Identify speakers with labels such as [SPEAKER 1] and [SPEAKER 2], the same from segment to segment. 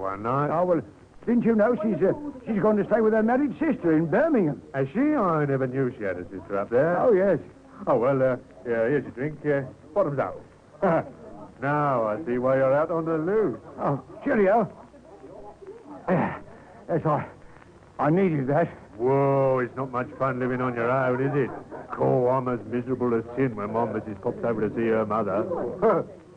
[SPEAKER 1] one night.
[SPEAKER 2] Oh, well, didn't you know she's going to stay with her married sister in Birmingham?
[SPEAKER 1] Has she? I never knew she had a sister up there.
[SPEAKER 2] Oh, yes.
[SPEAKER 1] Oh, well, yeah, here's your drink. Bottoms up. Now I see why you're out on the loose.
[SPEAKER 2] Oh, cheerio. Yes, I needed that.
[SPEAKER 1] Whoa, it's not much fun living on your own, is it? Oh, I'm as miserable as sin when my missus pops over to see her mother.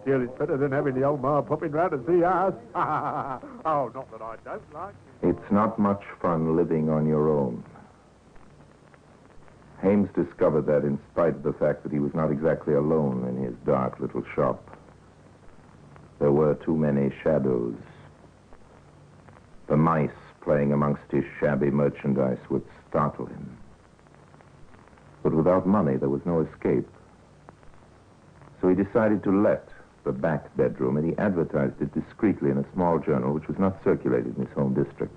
[SPEAKER 1] Still, it's better than having the old ma popping round to see us. Oh, not that I don't like it.
[SPEAKER 3] It's not much fun living on your own. Hames discovered that in spite of the fact that he was not exactly alone in his dark little shop. There were too many shadows. The mice playing amongst his shabby merchandise would startle him. But without money, there was no escape. So he decided to let the back bedroom, and he advertised it discreetly in a small journal which was not circulated in his home district.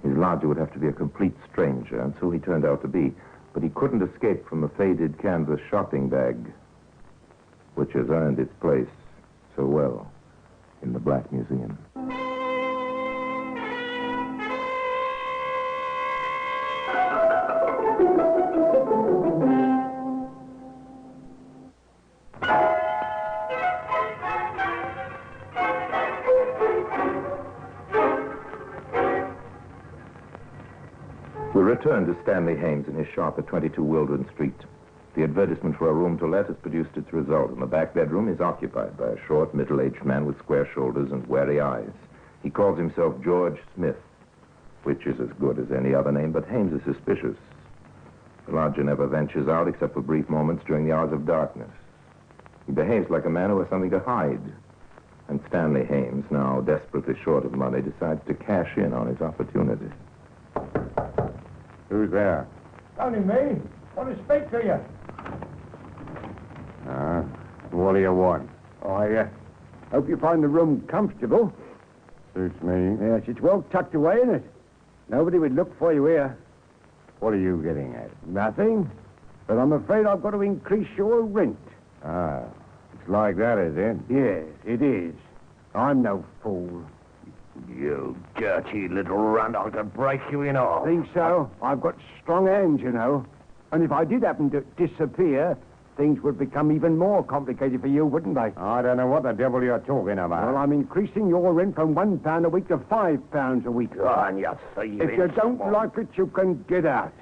[SPEAKER 3] His lodger would have to be a complete stranger, and so he turned out to be. But he couldn't escape from the faded canvas shopping bag, which has earned its place so well in the Black Museum. We returned to Stanley Hames in his shop at 22 Wildron Street. The advertisement for a room to let has produced its result, and the back bedroom is occupied by a short, middle-aged man with square shoulders and wary eyes. He calls himself George Smith, which is as good as any other name, but Hames is suspicious. The lodger never ventures out except for brief moments during the hours of darkness. He behaves like a man who has something to hide. And Stanley Hames, now desperately short of money, decides to cash in on his opportunity.
[SPEAKER 1] Who's there?
[SPEAKER 2] Only me. Want to speak to you.
[SPEAKER 1] What do you want?
[SPEAKER 2] I hope you find the room comfortable.
[SPEAKER 1] Suits me.
[SPEAKER 2] Yes, it's well tucked away, isn't it? Nobody would look for you here.
[SPEAKER 1] What are you getting at?
[SPEAKER 2] Nothing. But I'm afraid I've got to increase your rent.
[SPEAKER 1] It's like that, is it?
[SPEAKER 2] Yes, it is. I'm no fool.
[SPEAKER 1] You dirty little runt, I could break you in half.
[SPEAKER 2] Think so? I've got strong hands, you know. And if I did happen to disappear, things would become even more complicated for you, wouldn't they?
[SPEAKER 1] I don't know what the devil you're talking about.
[SPEAKER 2] Well, I'm increasing your rent from £1 a week to £5 a week.
[SPEAKER 1] Oh, and you thieving
[SPEAKER 2] If you don't like it, you can get out.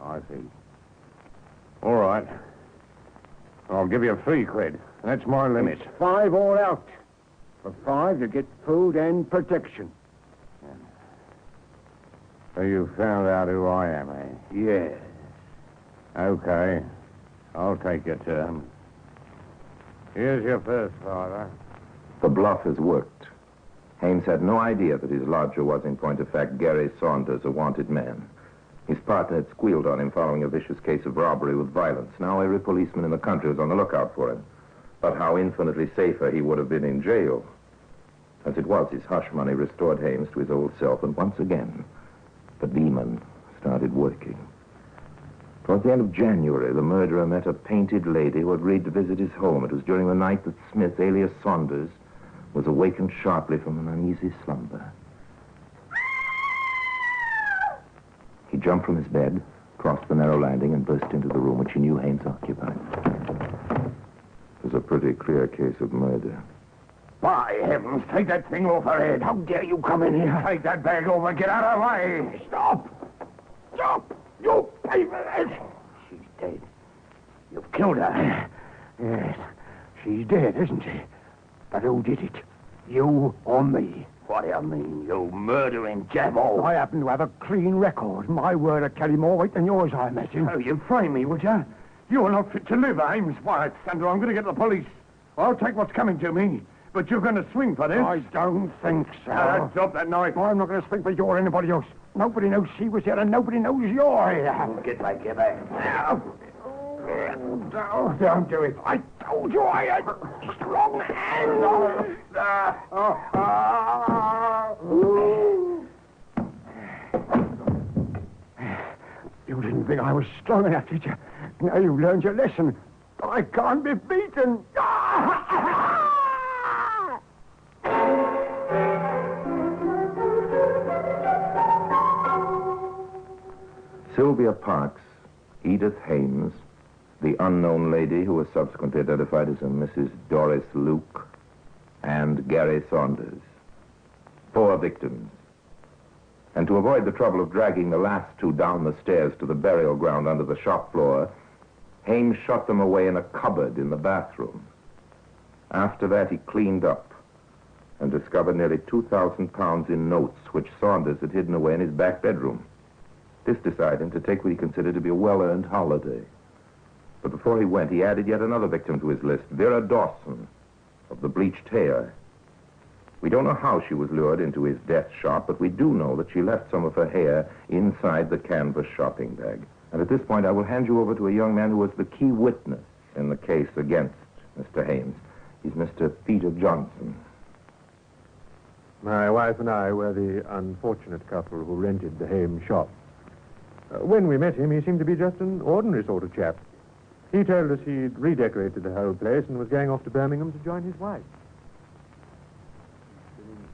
[SPEAKER 1] I see. All right. I'll give you 3 quid. That's my limit.
[SPEAKER 2] It's 5 all out. For 5, you get food and protection.
[SPEAKER 1] So you found out who I am, eh?
[SPEAKER 2] Yes.
[SPEAKER 1] Okay. I'll take your term. Here's your first, Father.
[SPEAKER 3] The bluff has worked. Hames had no idea that his lodger was, in point of fact, Gary Saunders, a wanted man. His partner had squealed on him following a vicious case of robbery with violence. Now every policeman in the country was on the lookout for him. But how infinitely safer he would have been in jail. As it was, his hush money restored Hames to his old self, and once again, the demon started working. Towards the end of January, the murderer met a painted lady who agreed to visit his home. It was during the night that Smith, alias Saunders, was awakened sharply from an uneasy slumber. He jumped from his bed, crossed the narrow landing, and burst into the room which he knew Hames occupied. It was a pretty clear case of murder.
[SPEAKER 1] By heavens, take that thing off her head. How dare you come in here? Take that bag over. Get out of the way. Stop. Stop. You pay for this.
[SPEAKER 2] She's dead. You've killed her. Yes, she's dead, isn't she? But who did it? You or me?
[SPEAKER 1] What do you mean, you murdering jabbo?
[SPEAKER 2] I happen to have a clean record. My word will carry more weight than yours, I imagine.
[SPEAKER 1] Oh, you'd frame me, would you? You're not fit to live, Ames. Why, Thunder, I'm going to get the police. I'll take what's coming to me. But you're going to swing for this.
[SPEAKER 2] I don't think so.
[SPEAKER 1] Drop that knife.
[SPEAKER 2] I'm not going to swing for you or anybody else. Nobody knows she was here, and nobody knows you're here.
[SPEAKER 1] Get back, get back.
[SPEAKER 2] No, don't do it. I told you I had strong hands. You didn't think I was strong enough, did you? Now you've learned your lesson. I can't be beaten.
[SPEAKER 3] Sylvia Parks, Edith Hames, the unknown lady who was subsequently identified as a Mrs. Doris Luke, and Gary Saunders. 4 victims. And to avoid the trouble of dragging the last 2 down the stairs to the burial ground under the shop floor, Hames shut them away in a cupboard in the bathroom. After that, he cleaned up and discovered nearly 2,000 pounds in notes, which Saunders had hidden away in his back bedroom. This decided him to take what he considered to be a well-earned holiday. But before he went, he added yet another victim to his list, Vera Dawson of the bleached hair. We don't know how she was lured into his death shop, but we do know that she left some of her hair inside the canvas shopping bag. And at this point, I will hand you over to a young man who was the key witness in the case against Mr. Hames. He's Mr. Peter Johnson.
[SPEAKER 1] My wife and I were the unfortunate couple who rented the Hames shop. When we met him, he seemed to be just an ordinary sort of chap. He told us he'd redecorated the whole place and was going off to Birmingham to join his wife.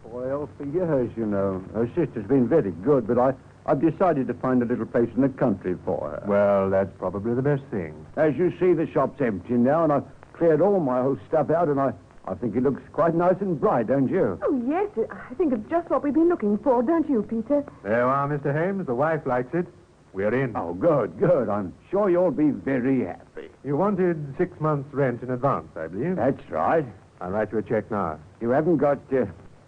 [SPEAKER 2] Been ill for years, you know. Her sister's been very good, but I've decided to find a little place in the country for her.
[SPEAKER 1] Well, that's probably the best thing.
[SPEAKER 2] As you see, the shop's empty now, and I've cleared all my old stuff out, and I think it looks quite nice and bright, don't you?
[SPEAKER 4] Oh, yes. I think it's just what we've been looking for, don't you, Peter?
[SPEAKER 1] There you are, Mr. Hames. The wife likes it. We're in.
[SPEAKER 2] Oh, good. I'm sure you'll be very happy.
[SPEAKER 1] You wanted 6 months' rent in advance, I believe.
[SPEAKER 2] That's right.
[SPEAKER 1] I'll write you a check now.
[SPEAKER 2] You haven't got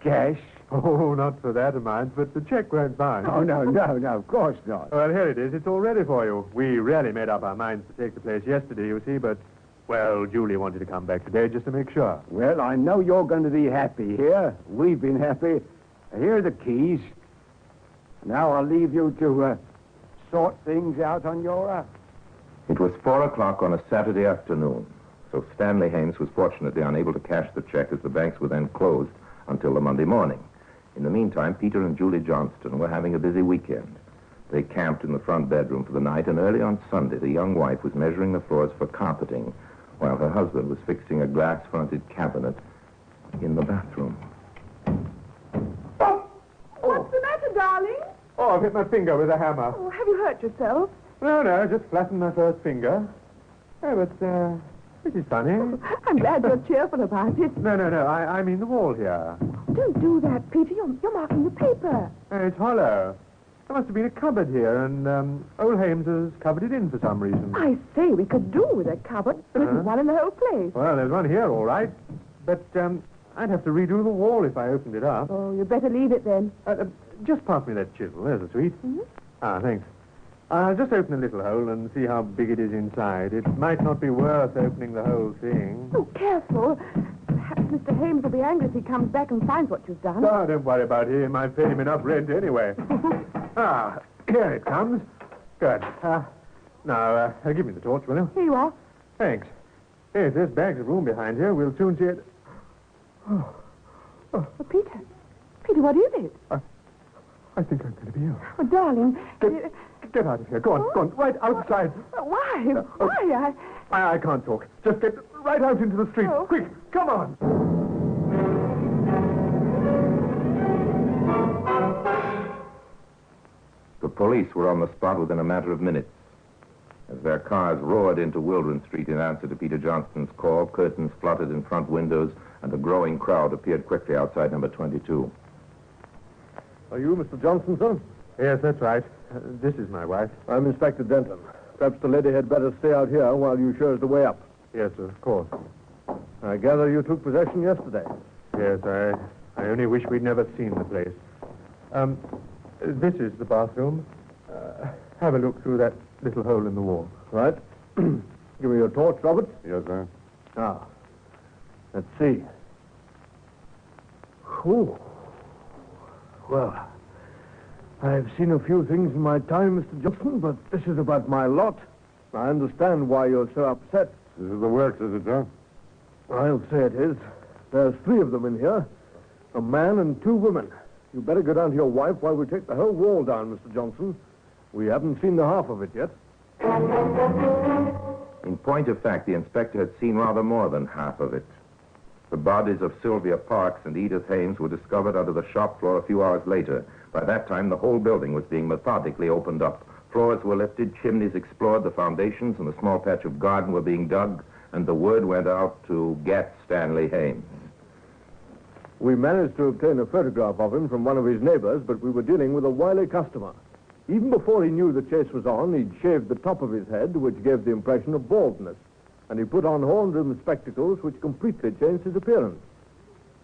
[SPEAKER 2] cash?
[SPEAKER 1] Oh, not for that amount, but the check won't bind.
[SPEAKER 2] Oh, no, of course not.
[SPEAKER 1] Well, here it is. It's all ready for you. We really made up our minds to take the place yesterday, you see, but, well, Julie wanted to come back today just to make sure.
[SPEAKER 2] Well, I know you're going to be happy here. We've been happy. Here are the keys. Now I'll leave you to sort things out on your...
[SPEAKER 3] It was 4 o'clock on a Saturday afternoon, so Stanley Hames was fortunately unable to cash the check as the banks were then closed until the Monday morning. In the meantime, Peter and Julie Johnston were having a busy weekend. They camped in the front bedroom for the night, and early on Sunday, the young wife was measuring the floors for carpeting, while her husband was fixing a glass-fronted cabinet in the bathroom.
[SPEAKER 4] What's the matter, darling?
[SPEAKER 1] Oh, I've hit my finger with a hammer.
[SPEAKER 4] Oh, have you hurt yourself?
[SPEAKER 1] No, just flattened my first finger. Oh, but, this is funny.
[SPEAKER 4] I'm glad you're cheerful about it.
[SPEAKER 1] No, I mean the wall here.
[SPEAKER 4] Don't do that, Peter. You're marking the paper.
[SPEAKER 1] It's hollow. There must have been a cupboard here, and old Hames has covered it in for some reason.
[SPEAKER 4] I say, we could do with a cupboard. There isn't one in the whole place.
[SPEAKER 1] Well, there's one here, all right. But, I'd have to redo the wall if I opened it up.
[SPEAKER 4] Oh, you'd better leave it then.
[SPEAKER 1] Just pass me that chisel. There's a sweet.
[SPEAKER 4] Mm-hmm.
[SPEAKER 1] Ah, thanks. I'll just open a little hole and see how big it is inside. It might not be worth opening the whole thing.
[SPEAKER 4] Oh, careful. Perhaps Mr. Hames will be angry if he comes back and finds what you've done.
[SPEAKER 1] Oh, don't worry about him. I've paid him enough rent anyway. Here it comes. Good. Now, give me the torch, will you?
[SPEAKER 4] Here you are.
[SPEAKER 1] Thanks. Yes, there's bags of room behind here. We'll soon see it.
[SPEAKER 4] Oh, Peter, what is it?
[SPEAKER 1] I think I'm going to be ill.
[SPEAKER 4] Oh, darling.
[SPEAKER 1] Get out of here. Go on. Right outside.
[SPEAKER 4] Why? Why?
[SPEAKER 1] I can't talk. Just get right out into the street.
[SPEAKER 4] Oh.
[SPEAKER 1] Quick, come on.
[SPEAKER 3] The police were on the spot within a matter of minutes. As their cars roared into Wildron Street in answer to Peter Johnston's call, curtains fluttered in front windows, and a growing crowd appeared quickly outside number 22.
[SPEAKER 5] Are you Mr. Johnson, sir?
[SPEAKER 1] Yes, that's right. This is my wife.
[SPEAKER 5] I'm Inspector Denton. Perhaps the lady had better stay out here while you show us the way up.
[SPEAKER 1] Yes, of course.
[SPEAKER 5] I gather you took possession yesterday.
[SPEAKER 1] Yes, I only wish we'd never seen the place. This is the bathroom. Have a look through that little hole in the wall.
[SPEAKER 5] Right. Give me your torch, Robert.
[SPEAKER 1] Yes, sir.
[SPEAKER 5] Let's see. Ooh. Well, I've seen a few things in my time, Mr. Johnson, but this is about my lot. I understand why you're so upset.
[SPEAKER 1] This is the works, is it, sir?
[SPEAKER 5] I'll say it is. There's 3 of them in here. A man and 2 women. You better go down to your wife while we take the whole wall down, Mr. Johnson. We haven't seen the half of it yet.
[SPEAKER 3] In point of fact, the inspector had seen rather more than half of it. The bodies of Sylvia Parks and Edith Hames were discovered under the shop floor a few hours later. By that time, the whole building was being methodically opened up. Floors were lifted, chimneys explored, the foundations and the small patch of garden were being dug, and the word went out to get Stanley Hames.
[SPEAKER 5] We managed to obtain a photograph of him from one of his neighbors, but we were dealing with a wily customer. Even before he knew the chase was on, he'd shaved the top of his head, which gave the impression of baldness, and he put on horn-rimmed spectacles, which completely changed his appearance.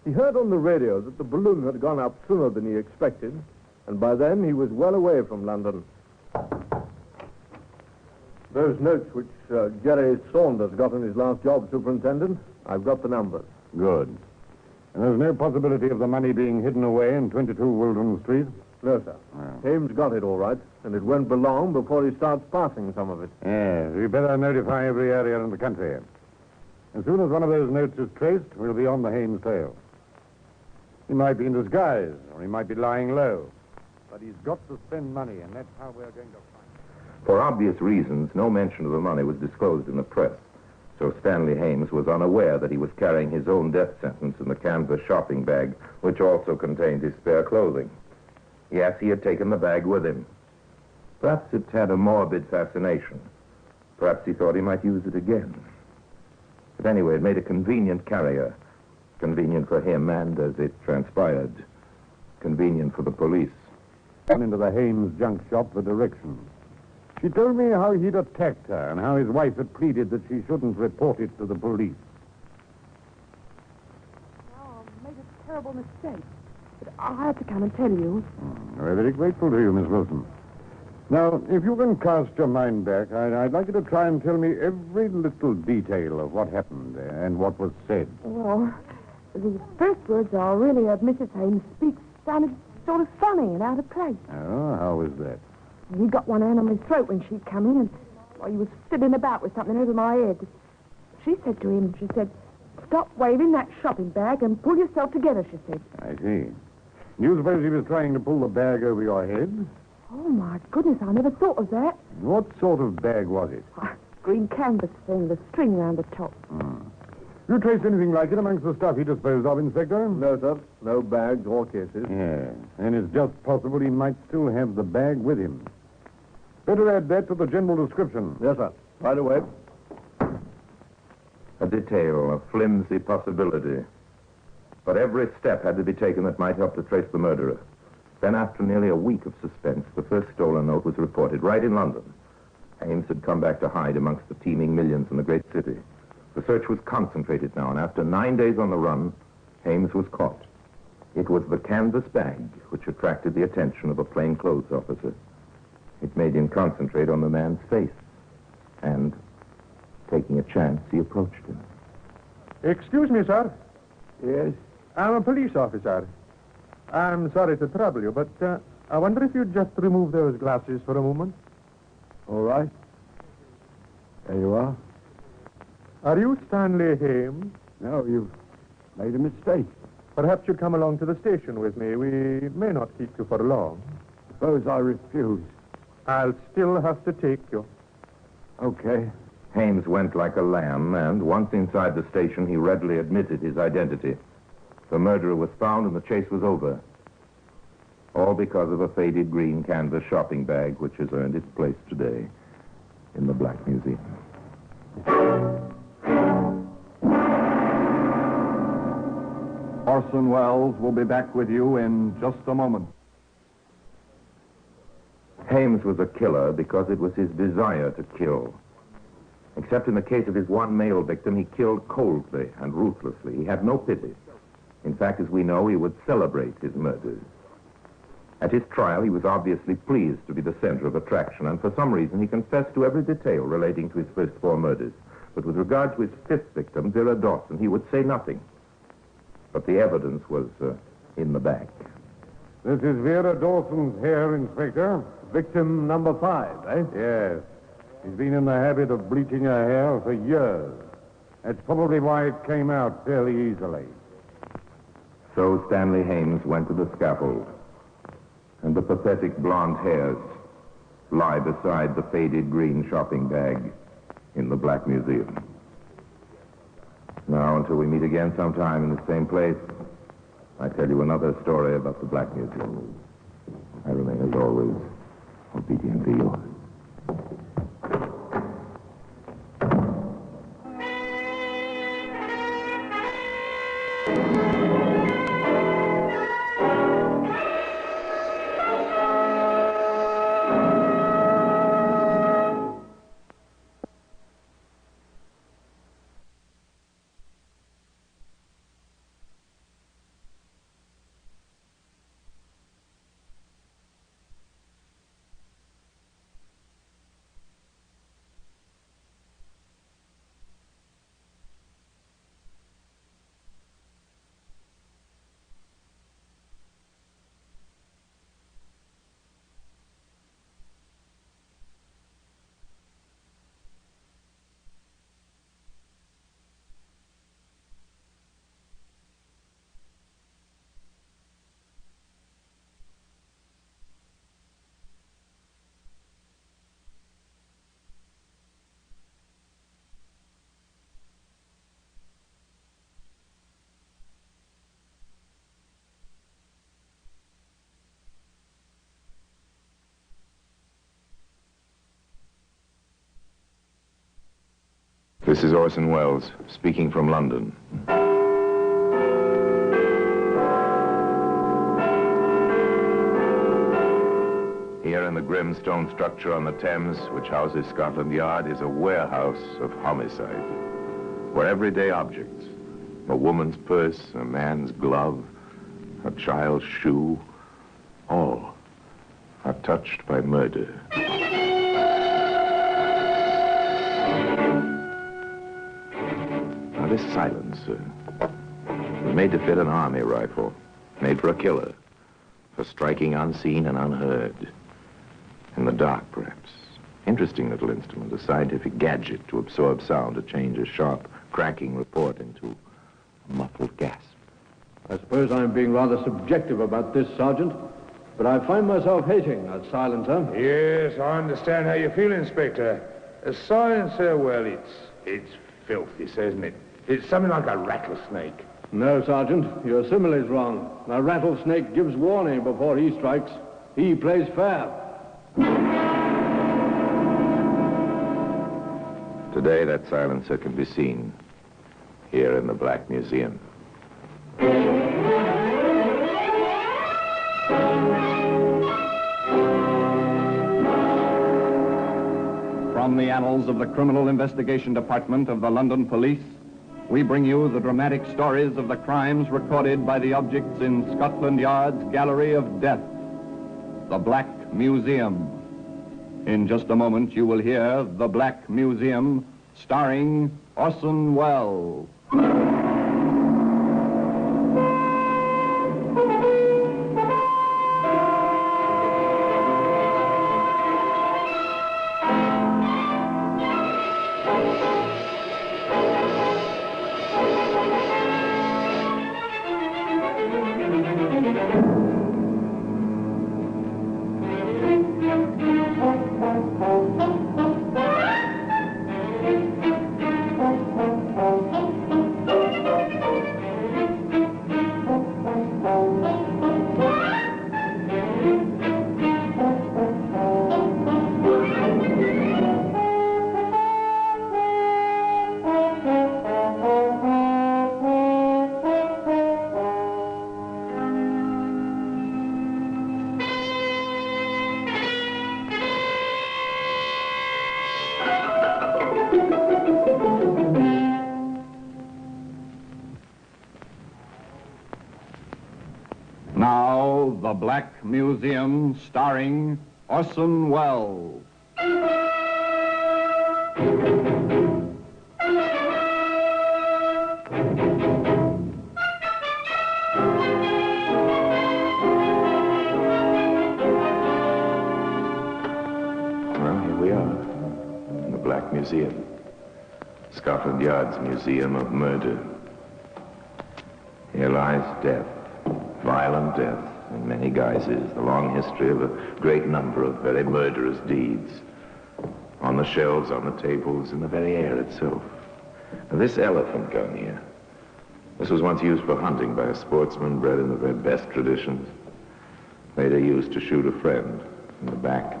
[SPEAKER 5] He heard on the radio that the balloon had gone up sooner than he expected, and by then he was well away from London. Those notes which Jerry Saunders got on his last job, Superintendent, I've got the numbers.
[SPEAKER 6] Good. And there's no possibility of the money being hidden away in 22 Wilton Street?
[SPEAKER 5] No, sir. Hames got it all right, and it won't be long before he starts passing some of it.
[SPEAKER 6] Yes, we better notify every area in the country. As soon as one of those notes is traced, we'll be on the Hames trail. He might be in disguise, or he might be lying low. But he's got to spend money, and that's how we're going to find him.
[SPEAKER 3] For obvious reasons, no mention of the money was disclosed in the press. So Stanley Hames was unaware that he was carrying his own death sentence in the canvas shopping bag, which also contained his spare clothing. Yes, he had taken the bag with him. Perhaps it had a morbid fascination. Perhaps he thought he might use it again. But anyway, it made a convenient carrier. Convenient for him and, as it transpired, convenient for the police.
[SPEAKER 6] Gone into the Hames junk shop for directions. She told me how he'd attacked her and how his wife had pleaded that she shouldn't report it to the police.
[SPEAKER 4] Oh, I made a terrible mistake. But I had to come and tell you.
[SPEAKER 6] We're very grateful to you, Miss Wilson. Now, if you can cast your mind back, I'd like you to try and tell me every little detail of what happened and what was said.
[SPEAKER 4] Well, the first words are really Mrs. Hames speaks sounded sort of funny and out of place.
[SPEAKER 6] Oh, how was that?
[SPEAKER 4] He got one hand on my throat when she'd come in, and while he was fiddling about with something over my head. She said to him, she said, "Stop waving that shopping bag and pull yourself together," she said.
[SPEAKER 6] I see. You suppose he was trying to pull the bag over your head?
[SPEAKER 4] Oh, my goodness, I never thought of that.
[SPEAKER 6] What sort of bag was it?
[SPEAKER 4] Green canvas thing, the string round the top.
[SPEAKER 6] You traced anything like it amongst the stuff he disposed of, Inspector?
[SPEAKER 5] No, sir. No bags or cases.
[SPEAKER 6] Yes, and it's just possible he might still have the bag with him. Better add that to the general description.
[SPEAKER 5] Yes, sir. Right away.
[SPEAKER 3] A detail, a flimsy possibility. But every step had to be taken that might help to trace the murderer. Then, after nearly a week of suspense, the first stolen note was reported right in London. Hames had come back to hide amongst the teeming millions in the great city. The search was concentrated now, and after 9 days on the run, Hames was caught. It was the canvas bag which attracted the attention of a plainclothes officer. It made him concentrate on the man's face. And, taking a chance, he approached him.
[SPEAKER 1] Excuse me, sir.
[SPEAKER 2] Yes?
[SPEAKER 1] I'm a police officer. I'm sorry to trouble you, but I wonder if you'd just remove those glasses for a moment.
[SPEAKER 2] All right. There you are.
[SPEAKER 1] Are you Stanley Hames?
[SPEAKER 2] No, you've made a mistake.
[SPEAKER 1] Perhaps you'd come along to the station with me. We may not keep you for long.
[SPEAKER 2] Suppose I refuse.
[SPEAKER 1] I'll still have to take you.
[SPEAKER 2] Okay.
[SPEAKER 3] Hames went like a lamb, and once inside the station, he readily admitted his identity. The murderer was found, and the chase was over. All because of a faded green canvas shopping bag, which has earned its place today in the Black Museum.
[SPEAKER 7] Orson Welles will be back with you in just a moment.
[SPEAKER 3] Hames was a killer because it was his desire to kill. Except in the case of his one male victim, he killed coldly and ruthlessly. He had no pity. In fact, as we know, he would celebrate his murders. At his trial, he was obviously pleased to be the center of attraction, and for some reason he confessed to every detail relating to his first 4 murders. But with regard to his 5th victim, Vera Dawson, he would say nothing. But the evidence was in the back.
[SPEAKER 6] This is Vera Dawson's hair, Inspector.
[SPEAKER 5] Victim number 5, eh?
[SPEAKER 6] Yes. She's been in the habit of bleaching her hair for years. That's probably why it came out fairly easily.
[SPEAKER 3] So Stanley Hames went to the scaffold, and the pathetic blonde hairs lie beside the faded green shopping bag in the Black Museum. Now, until we meet again sometime in the same place, I tell you another story about the Black Museum. I remain, as always, obedient to you. This is Orson Welles, speaking from London. Here in the grim stone structure on the Thames, which houses Scotland Yard, is a warehouse of homicide, where everyday objects, a woman's purse, a man's glove, a child's shoe, all are touched by murder. Now, this silencer was made to fit an army rifle, made for a killer, for striking unseen and unheard. In the dark, perhaps. Interesting little instrument, a scientific gadget to absorb sound, to change a sharp, cracking report into a muffled gasp.
[SPEAKER 5] I suppose I'm being rather subjective about this, Sergeant, but I find myself hating that silencer.
[SPEAKER 8] Yes, I understand how you feel, Inspector. A silencer, well, it's filthy, isn't it? It's something like a rattlesnake.
[SPEAKER 5] No, Sergeant, your simile's wrong. A rattlesnake gives warning before he strikes. He plays fair.
[SPEAKER 3] Today, that silencer can be seen here in the Black Museum.
[SPEAKER 7] From the annals of the Criminal Investigation Department of the London Police, we bring you the dramatic stories of the crimes recorded by the objects in Scotland Yard's Gallery of Death, the Black Museum. In just a moment, you will hear The Black Museum, starring Orson Welles. Now, The Black Museum, starring Orson Welles.
[SPEAKER 3] Well, here we are, in the Black Museum. Scotland Yard's Museum of Murder. Here lies death, violent death, in many guises, the long history of a great number of very murderous deeds. On the shelves, on the tables, in the very air itself. Now, this elephant gun here, this was once used for hunting by a sportsman bred in the very best traditions. Later used to shoot a friend in the back.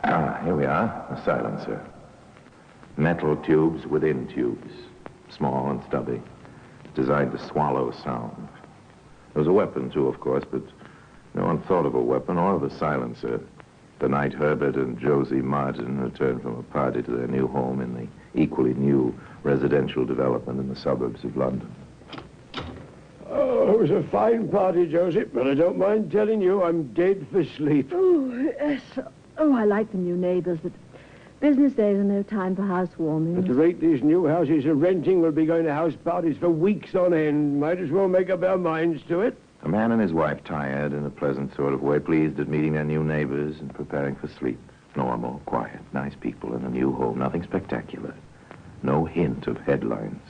[SPEAKER 3] Here we are, a silencer. Metal tubes within tubes, small and stubby, designed to swallow sound. There was a weapon, too, of course, but no one thought of a weapon or of a silencer the night Herbert and Josie Martin returned from a party to their new home in the equally new residential development in the suburbs of London.
[SPEAKER 2] Oh, it was a fine party, Josie, but I don't mind telling you I'm dead for sleep.
[SPEAKER 9] Oh, yes. Oh, I like the new neighbors, but business days are no time for housewarming.
[SPEAKER 2] At the rate these new houses are renting, we'll be going to house parties for weeks on end. Might as well make up our minds to it.
[SPEAKER 3] A man and his wife, tired in a pleasant sort of way, pleased at meeting their new neighbors and preparing for sleep. Normal, quiet, nice people in a new home, nothing spectacular. No hint of headlines.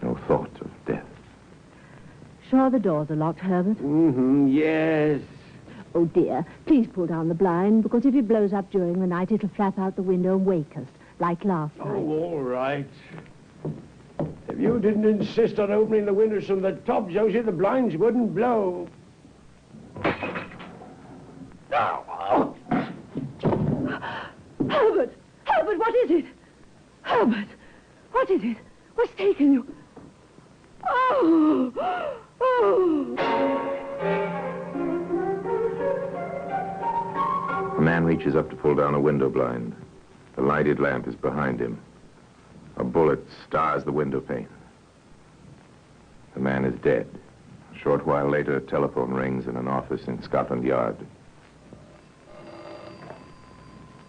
[SPEAKER 3] No thought of death.
[SPEAKER 9] Sure the doors are locked, Herbert?
[SPEAKER 2] Mm-hmm, yes.
[SPEAKER 9] Oh, dear, please pull down the blind, because if it blows up during the night, it'll flap out the window and wake us, like last night.
[SPEAKER 2] Oh, all right. If you didn't insist on opening the windows from the top, Josie, the blinds wouldn't blow.
[SPEAKER 9] Herbert! Herbert, what is it? Herbert, what is it? What's taken you? Oh! Oh!
[SPEAKER 3] A man reaches up to pull down a window blind. The lighted lamp is behind him. A bullet stars the window pane. The man is dead. A short while later, a telephone rings in an office in Scotland Yard.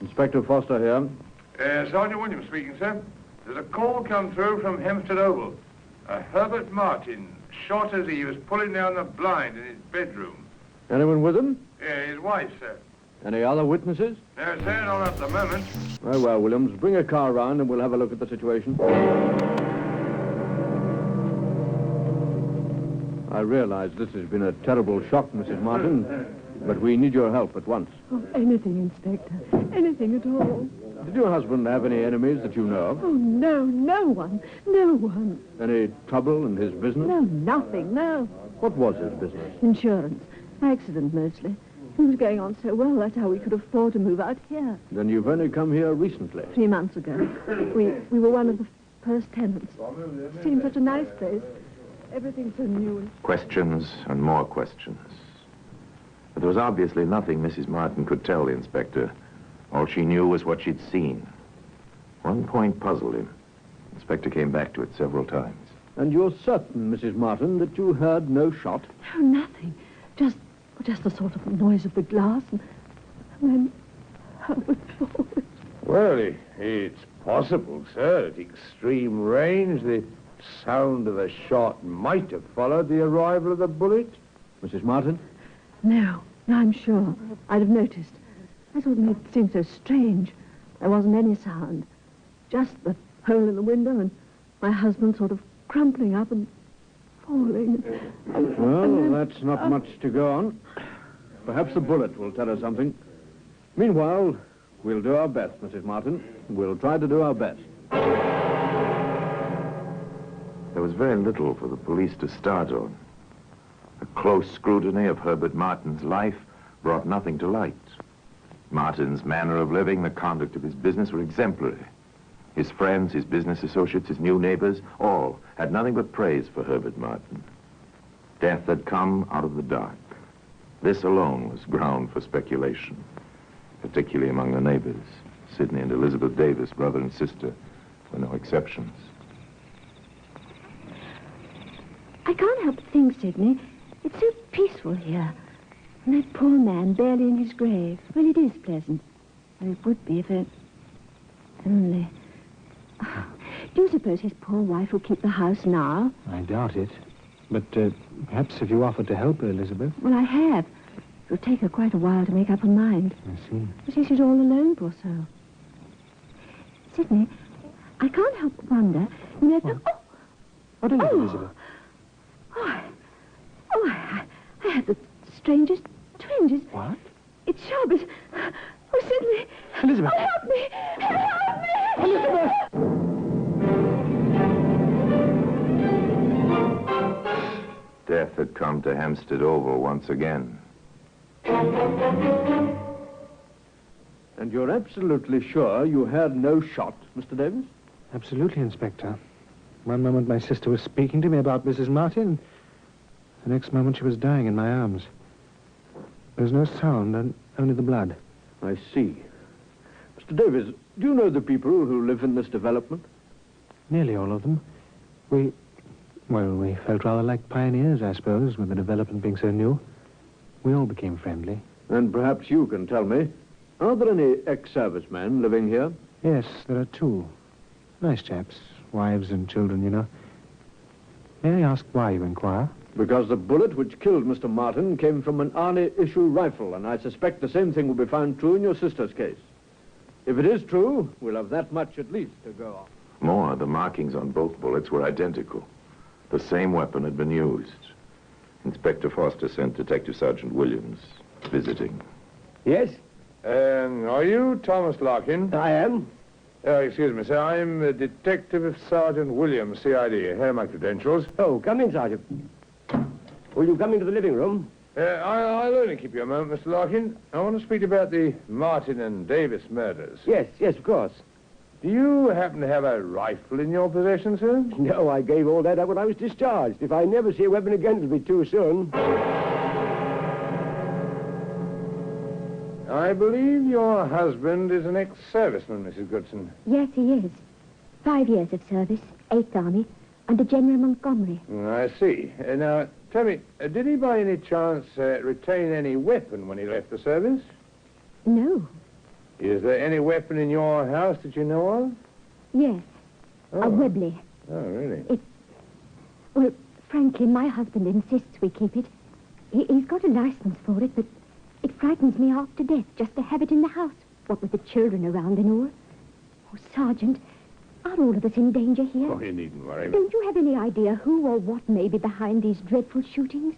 [SPEAKER 5] Inspector Foster here.
[SPEAKER 8] Sergeant Williams speaking, sir. There's a call come through from Hempstead Oval. Herbert Martin shot as he was pulling down the blind in his bedroom.
[SPEAKER 5] Anyone with him?
[SPEAKER 8] His wife, sir.
[SPEAKER 5] Any other witnesses?
[SPEAKER 8] No, sir, not at the moment.
[SPEAKER 5] Very well, Williams. Bring a car round and we'll have a look at the situation. I realize this has been a terrible shock, Mrs. Martin, but we need your help at once.
[SPEAKER 4] Oh, anything, Inspector. Anything at all.
[SPEAKER 5] Did your husband have any enemies that you know of?
[SPEAKER 4] Oh, no, no one. No one.
[SPEAKER 5] Any trouble in his business?
[SPEAKER 4] No, nothing, no.
[SPEAKER 5] What was his business?
[SPEAKER 9] Insurance. Accident, mostly. It was going on so well, that's how we could afford to move out here.
[SPEAKER 5] Then you've only come here recently.
[SPEAKER 9] 3 months ago. We were one of the first tenants.
[SPEAKER 4] Seemed such a nice place. Everything's so new and...
[SPEAKER 3] Questions and more questions. But there was obviously nothing Mrs. Martin could tell the inspector. All she knew was what she'd seen. One point puzzled him. The inspector came back to it several times.
[SPEAKER 5] And you're certain, Mrs. Martin, that you heard no shot?
[SPEAKER 9] No, nothing. Just the sort of noise of the glass, and then Herbert falls.
[SPEAKER 8] Well, it's possible, sir. At extreme range, the sound of a shot might have followed the arrival of the bullet.
[SPEAKER 5] Mrs. Martin?
[SPEAKER 9] No, I'm sure. I'd have noticed. That's what made it seem so strange. There wasn't any sound. Just the hole in the window and my husband sort of crumpling up and falling.
[SPEAKER 5] Well, that's not much to go on. Perhaps the bullet will tell us something. Meanwhile, we'll do our best, Mrs. Martin. We'll try to do our best.
[SPEAKER 3] There was very little for the police to start on. A close scrutiny of Herbert Martin's life brought nothing to light. Martin's manner of living, the conduct of his business were exemplary. His friends, his business associates, his new neighbors, all had nothing but praise for Herbert Martin. Death had come out of the dark. This alone was ground for speculation, particularly among the neighbors. Sidney and Elizabeth Davis, brother and sister, were no exceptions.
[SPEAKER 9] I can't help but think, Sidney, it's so peaceful here. And that poor man barely in his grave. Well, it is pleasant. Well, it would be if it... Only... Do you suppose his poor wife will keep the house now?
[SPEAKER 10] I doubt it. But perhaps if you offered to help her, Elizabeth.
[SPEAKER 9] Well, I have. It'll take her quite a while to make up her mind.
[SPEAKER 10] I see.
[SPEAKER 9] You see, she's all alone, poor soul. Sidney, I can't help but wonder... You know,
[SPEAKER 10] What? What is it, Elizabeth?
[SPEAKER 9] I had the strangest twinges.
[SPEAKER 10] What?
[SPEAKER 9] It's Shabbos. Oh, Sidney.
[SPEAKER 10] Elizabeth.
[SPEAKER 9] Oh, help me. Help me.
[SPEAKER 10] Elizabeth!
[SPEAKER 3] Death had come to Hempstead. 'Hampstead Oval once again.
[SPEAKER 5] And you're absolutely sure you heard no shot, Mr. Davis?
[SPEAKER 10] Absolutely, Inspector. One moment my sister was speaking to me about Mrs. Martin. The next moment she was dying in my arms. There was no sound, and only the blood.
[SPEAKER 5] I see. Mr. Davis, do you know the people who live in this development?
[SPEAKER 10] Nearly all of them. We felt rather like pioneers, I suppose, with the development being so new. We all became friendly.
[SPEAKER 5] And perhaps you can tell me, are there any ex-servicemen living here?
[SPEAKER 10] Yes, there are two. Nice chaps. Wives and children, you know. May I ask why you inquire?
[SPEAKER 5] Because the bullet which killed Mr. Martin came from an Arnie issue rifle, and I suspect the same thing will be found true in your sister's case. If it is true, we'll have that much at least to go on.
[SPEAKER 3] More, the markings on both bullets were identical. The same weapon had been used. Inspector Foster sent Detective Sergeant Williams visiting.
[SPEAKER 2] Yes?
[SPEAKER 8] Are you Thomas Larkin?
[SPEAKER 2] I am.
[SPEAKER 8] Excuse me, sir. I'm Detective Sergeant Williams, CID. Here are my credentials.
[SPEAKER 2] Oh, come in, Sergeant. Will you come into the living room?
[SPEAKER 8] I'll only keep you a moment, Mr. Larkin. I want to speak about the Martin and Davis murders.
[SPEAKER 2] Yes, of course.
[SPEAKER 8] Do you happen to have a rifle in your possession, sir?
[SPEAKER 2] No, I gave all that up when I was discharged. If I never see a weapon again, it'll be too soon.
[SPEAKER 8] I believe your husband is an ex-serviceman, Mrs. Goodson.
[SPEAKER 9] Yes, he is. 5 years of service, 8th Army, under General Montgomery.
[SPEAKER 8] I see. Now, tell me, did he by any chance retain any weapon when he left the service?
[SPEAKER 9] No.
[SPEAKER 8] Is there any weapon in your house that you know of?
[SPEAKER 9] Yes.
[SPEAKER 8] Oh.
[SPEAKER 9] A Webley.
[SPEAKER 8] Oh, really?
[SPEAKER 9] Well, frankly, my husband insists we keep it. He's got a license for it, but it frightens me half to death just to have it in the house. What with the children around and all. Oh, Sergeant, are all of us in danger here?
[SPEAKER 8] Oh, you needn't worry.
[SPEAKER 9] Don't you have any idea who or what may be behind these dreadful shootings?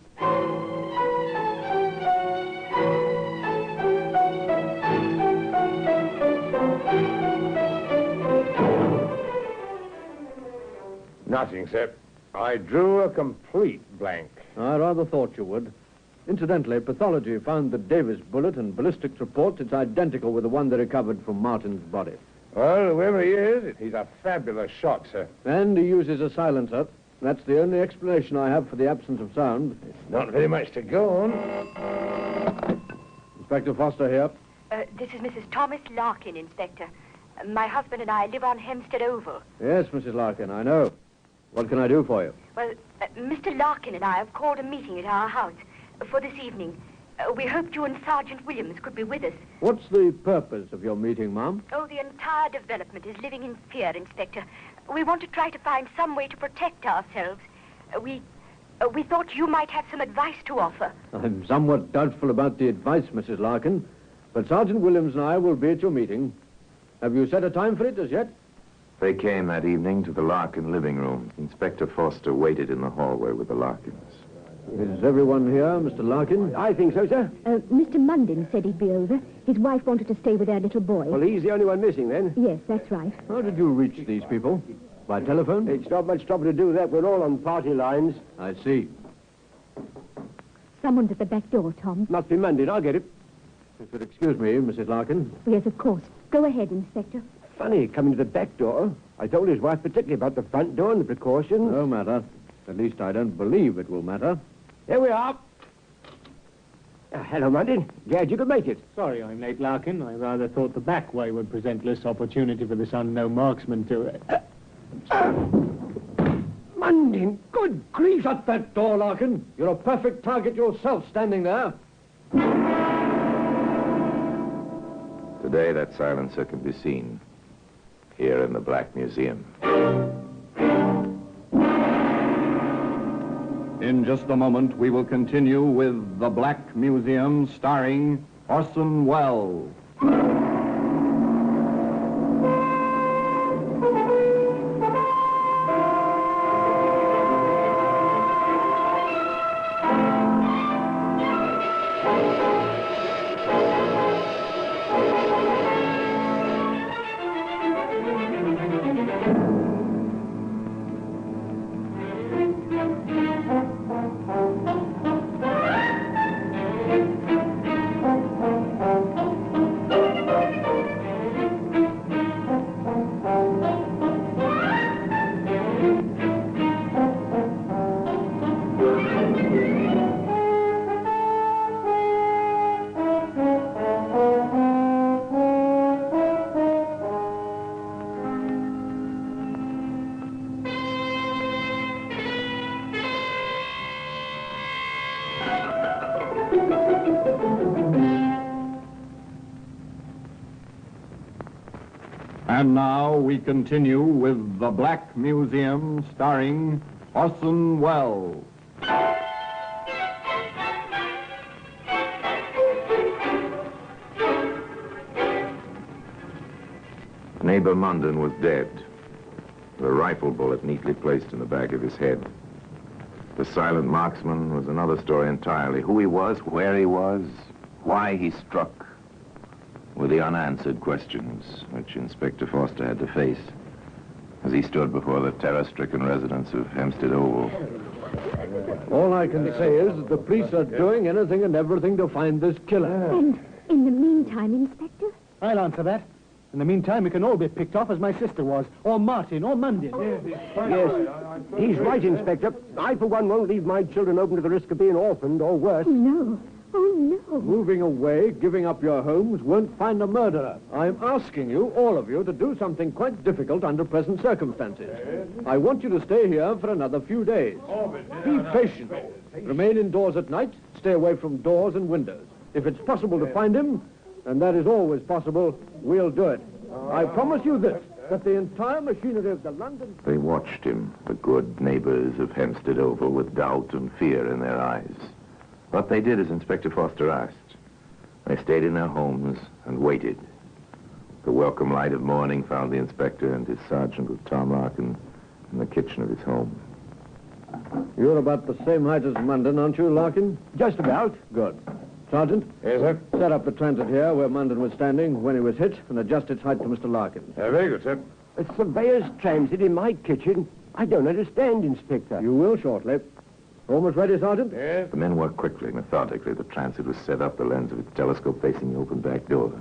[SPEAKER 8] Nothing, sir. I drew a complete blank.
[SPEAKER 5] I rather thought you would. Incidentally, pathology found the Davis bullet and ballistics reports it's identical with the one they recovered from Martin's body.
[SPEAKER 8] Well, whoever he is, he's a fabulous shot, sir.
[SPEAKER 5] And he uses a silencer. That's the only explanation I have for the absence of sound.
[SPEAKER 8] Not very much to go on.
[SPEAKER 5] Inspector Foster here.
[SPEAKER 11] This is Mrs. Thomas Larkin, Inspector. My husband and I live on Hempstead Oval.
[SPEAKER 5] Yes, Mrs. Larkin, I know. What can I do for you?
[SPEAKER 11] Well, Mr. Larkin and I have called a meeting at our house for this evening. We hoped you and Sergeant Williams could be with us.
[SPEAKER 5] What's the purpose of your meeting, ma'am?
[SPEAKER 11] Oh, the entire development is living in fear, Inspector. We want to try to find some way to protect ourselves. We thought you might have some advice to offer.
[SPEAKER 5] I'm somewhat doubtful about the advice, Mrs. Larkin, but Sergeant Williams and I will be at your meeting. Have you set a time for it as yet?
[SPEAKER 3] They came that evening to the Larkin living room. Inspector Foster waited in the hallway with the Larkins.
[SPEAKER 5] Is everyone here, Mr. Larkin?
[SPEAKER 2] I think so, sir.
[SPEAKER 9] Mr. Munden said he'd be over. His wife wanted to stay with their little boy.
[SPEAKER 2] Well, he's the only one missing, then.
[SPEAKER 9] Yes, that's right.
[SPEAKER 5] How did you reach these people? By telephone?
[SPEAKER 2] It's not much trouble to do that. We're all on party lines.
[SPEAKER 5] I see.
[SPEAKER 9] Someone's at the back door, Tom.
[SPEAKER 2] Must be Monday. I'll get it.
[SPEAKER 5] If you'll excuse me, Mrs. Larkin.
[SPEAKER 9] Yes, of course. Go ahead, Inspector.
[SPEAKER 2] Funny, coming to the back door. I told his wife particularly about the front door and the precautions.
[SPEAKER 5] No matter. At least I don't believe it will matter.
[SPEAKER 2] Here we are. Hello, Munden. Glad you could make it.
[SPEAKER 10] Sorry I'm late, Larkin. I rather thought the back way would present less opportunity for this unknown marksman to...
[SPEAKER 2] Munden, good grief.
[SPEAKER 5] Shut that door, Larkin. You're a perfect target yourself standing there.
[SPEAKER 3] Today, that silencer can be seen here in the Black Museum.
[SPEAKER 7] In just a moment, we will continue with The Black Museum, starring Orson Welles. And now we continue with The Black Museum, starring Orson Welles.
[SPEAKER 3] Neighbor Munden was dead, with a rifle bullet neatly placed in the back of his head. The silent marksman was another story entirely. Who he was, where he was, why he struck, were the unanswered questions which Inspector Foster had to face as he stood before the terror-stricken residents of Hempstead Oval.
[SPEAKER 5] All I can say is that the police are doing anything and everything to find this killer.
[SPEAKER 9] And in the meantime, Inspector?
[SPEAKER 10] I'll answer that. In the meantime, we can all be picked off as my sister was, or Martin, or Munden.
[SPEAKER 2] Yes, he's right, Inspector. I, for one, won't leave my children open to the risk of being orphaned or worse.
[SPEAKER 9] No. Oh, no.
[SPEAKER 5] Moving away, giving up your homes, won't find a murderer. I'm asking you, all of you, to do something quite difficult under present circumstances. I want you to stay here for another few days. Be patient. Remain indoors at night. Stay away from doors and windows. If it's possible to find him, and that is always possible, we'll do it. I promise you this, that the entire machinery of the London...
[SPEAKER 3] They watched him, the good neighbors of Hempstead Oval, with doubt and fear in their eyes. But they did as Inspector Foster asked. They stayed in their homes and waited. The welcome light of morning found the inspector and his sergeant with Tom Larkin in the kitchen of his home.
[SPEAKER 5] You're about the same height as Munden, aren't you, Larkin?
[SPEAKER 2] Just about.
[SPEAKER 5] Good. Sergeant?
[SPEAKER 6] Yes, sir?
[SPEAKER 5] Set up the transit here where Munden was standing when he was hit and adjust its height to Mr. Larkin.
[SPEAKER 6] Very good, sir.
[SPEAKER 2] A surveyor's transit in my kitchen? I don't understand, Inspector.
[SPEAKER 5] You will shortly. Almost ready, Sergeant?
[SPEAKER 6] Yes.
[SPEAKER 3] The men worked quickly, methodically. The transit was set up, the lens of its telescope facing the open back door.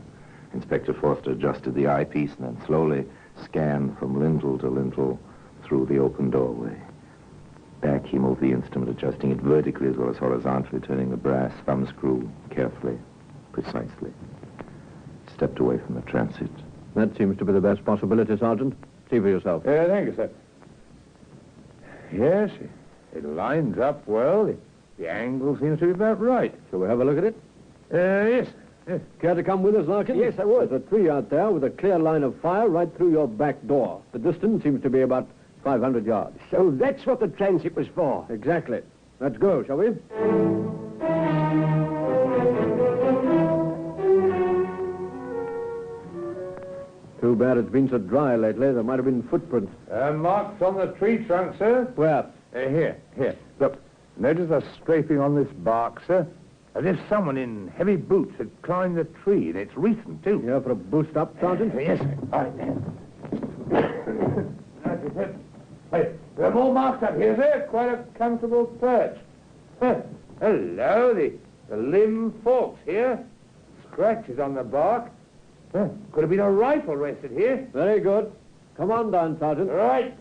[SPEAKER 3] Inspector Foster adjusted the eyepiece and then slowly scanned from lintel to lintel through the open doorway. Back, he moved the instrument, adjusting it vertically as well as horizontally, turning the brass thumb screw carefully, precisely. Stepped away from the transit.
[SPEAKER 5] That seems to be the best possibility, Sergeant. See for yourself.
[SPEAKER 6] Thank you, sir. Yes, it lines up well. The angle seems to be about right.
[SPEAKER 5] Shall we have a look at it?
[SPEAKER 6] Yes. Yes.
[SPEAKER 5] Care to come with us, Larkin?
[SPEAKER 2] Yes, I would.
[SPEAKER 5] There's a tree out there with a clear line of fire right through your back door. The distance seems to be about 500 yards.
[SPEAKER 2] So that's what the transit was for.
[SPEAKER 5] Exactly. Let's go, shall we? Too bad it's been so dry lately. There might have been footprints.
[SPEAKER 6] Marks on the tree trunk, sir.
[SPEAKER 5] Where?
[SPEAKER 6] Here. Look, notice a scraping on this bark, sir. As if someone in heavy boots had climbed the tree, and it's recent, too.
[SPEAKER 5] Here for a boost up, Sergeant?
[SPEAKER 6] Yes, sir. All right. That's it. Hey, there are more marks up here, sir. Quite a comfortable perch. Hello, the limb forks here. Scratches on the bark. Could have been a rifle rested here.
[SPEAKER 5] Very good. Come on down, Sergeant.
[SPEAKER 6] All right.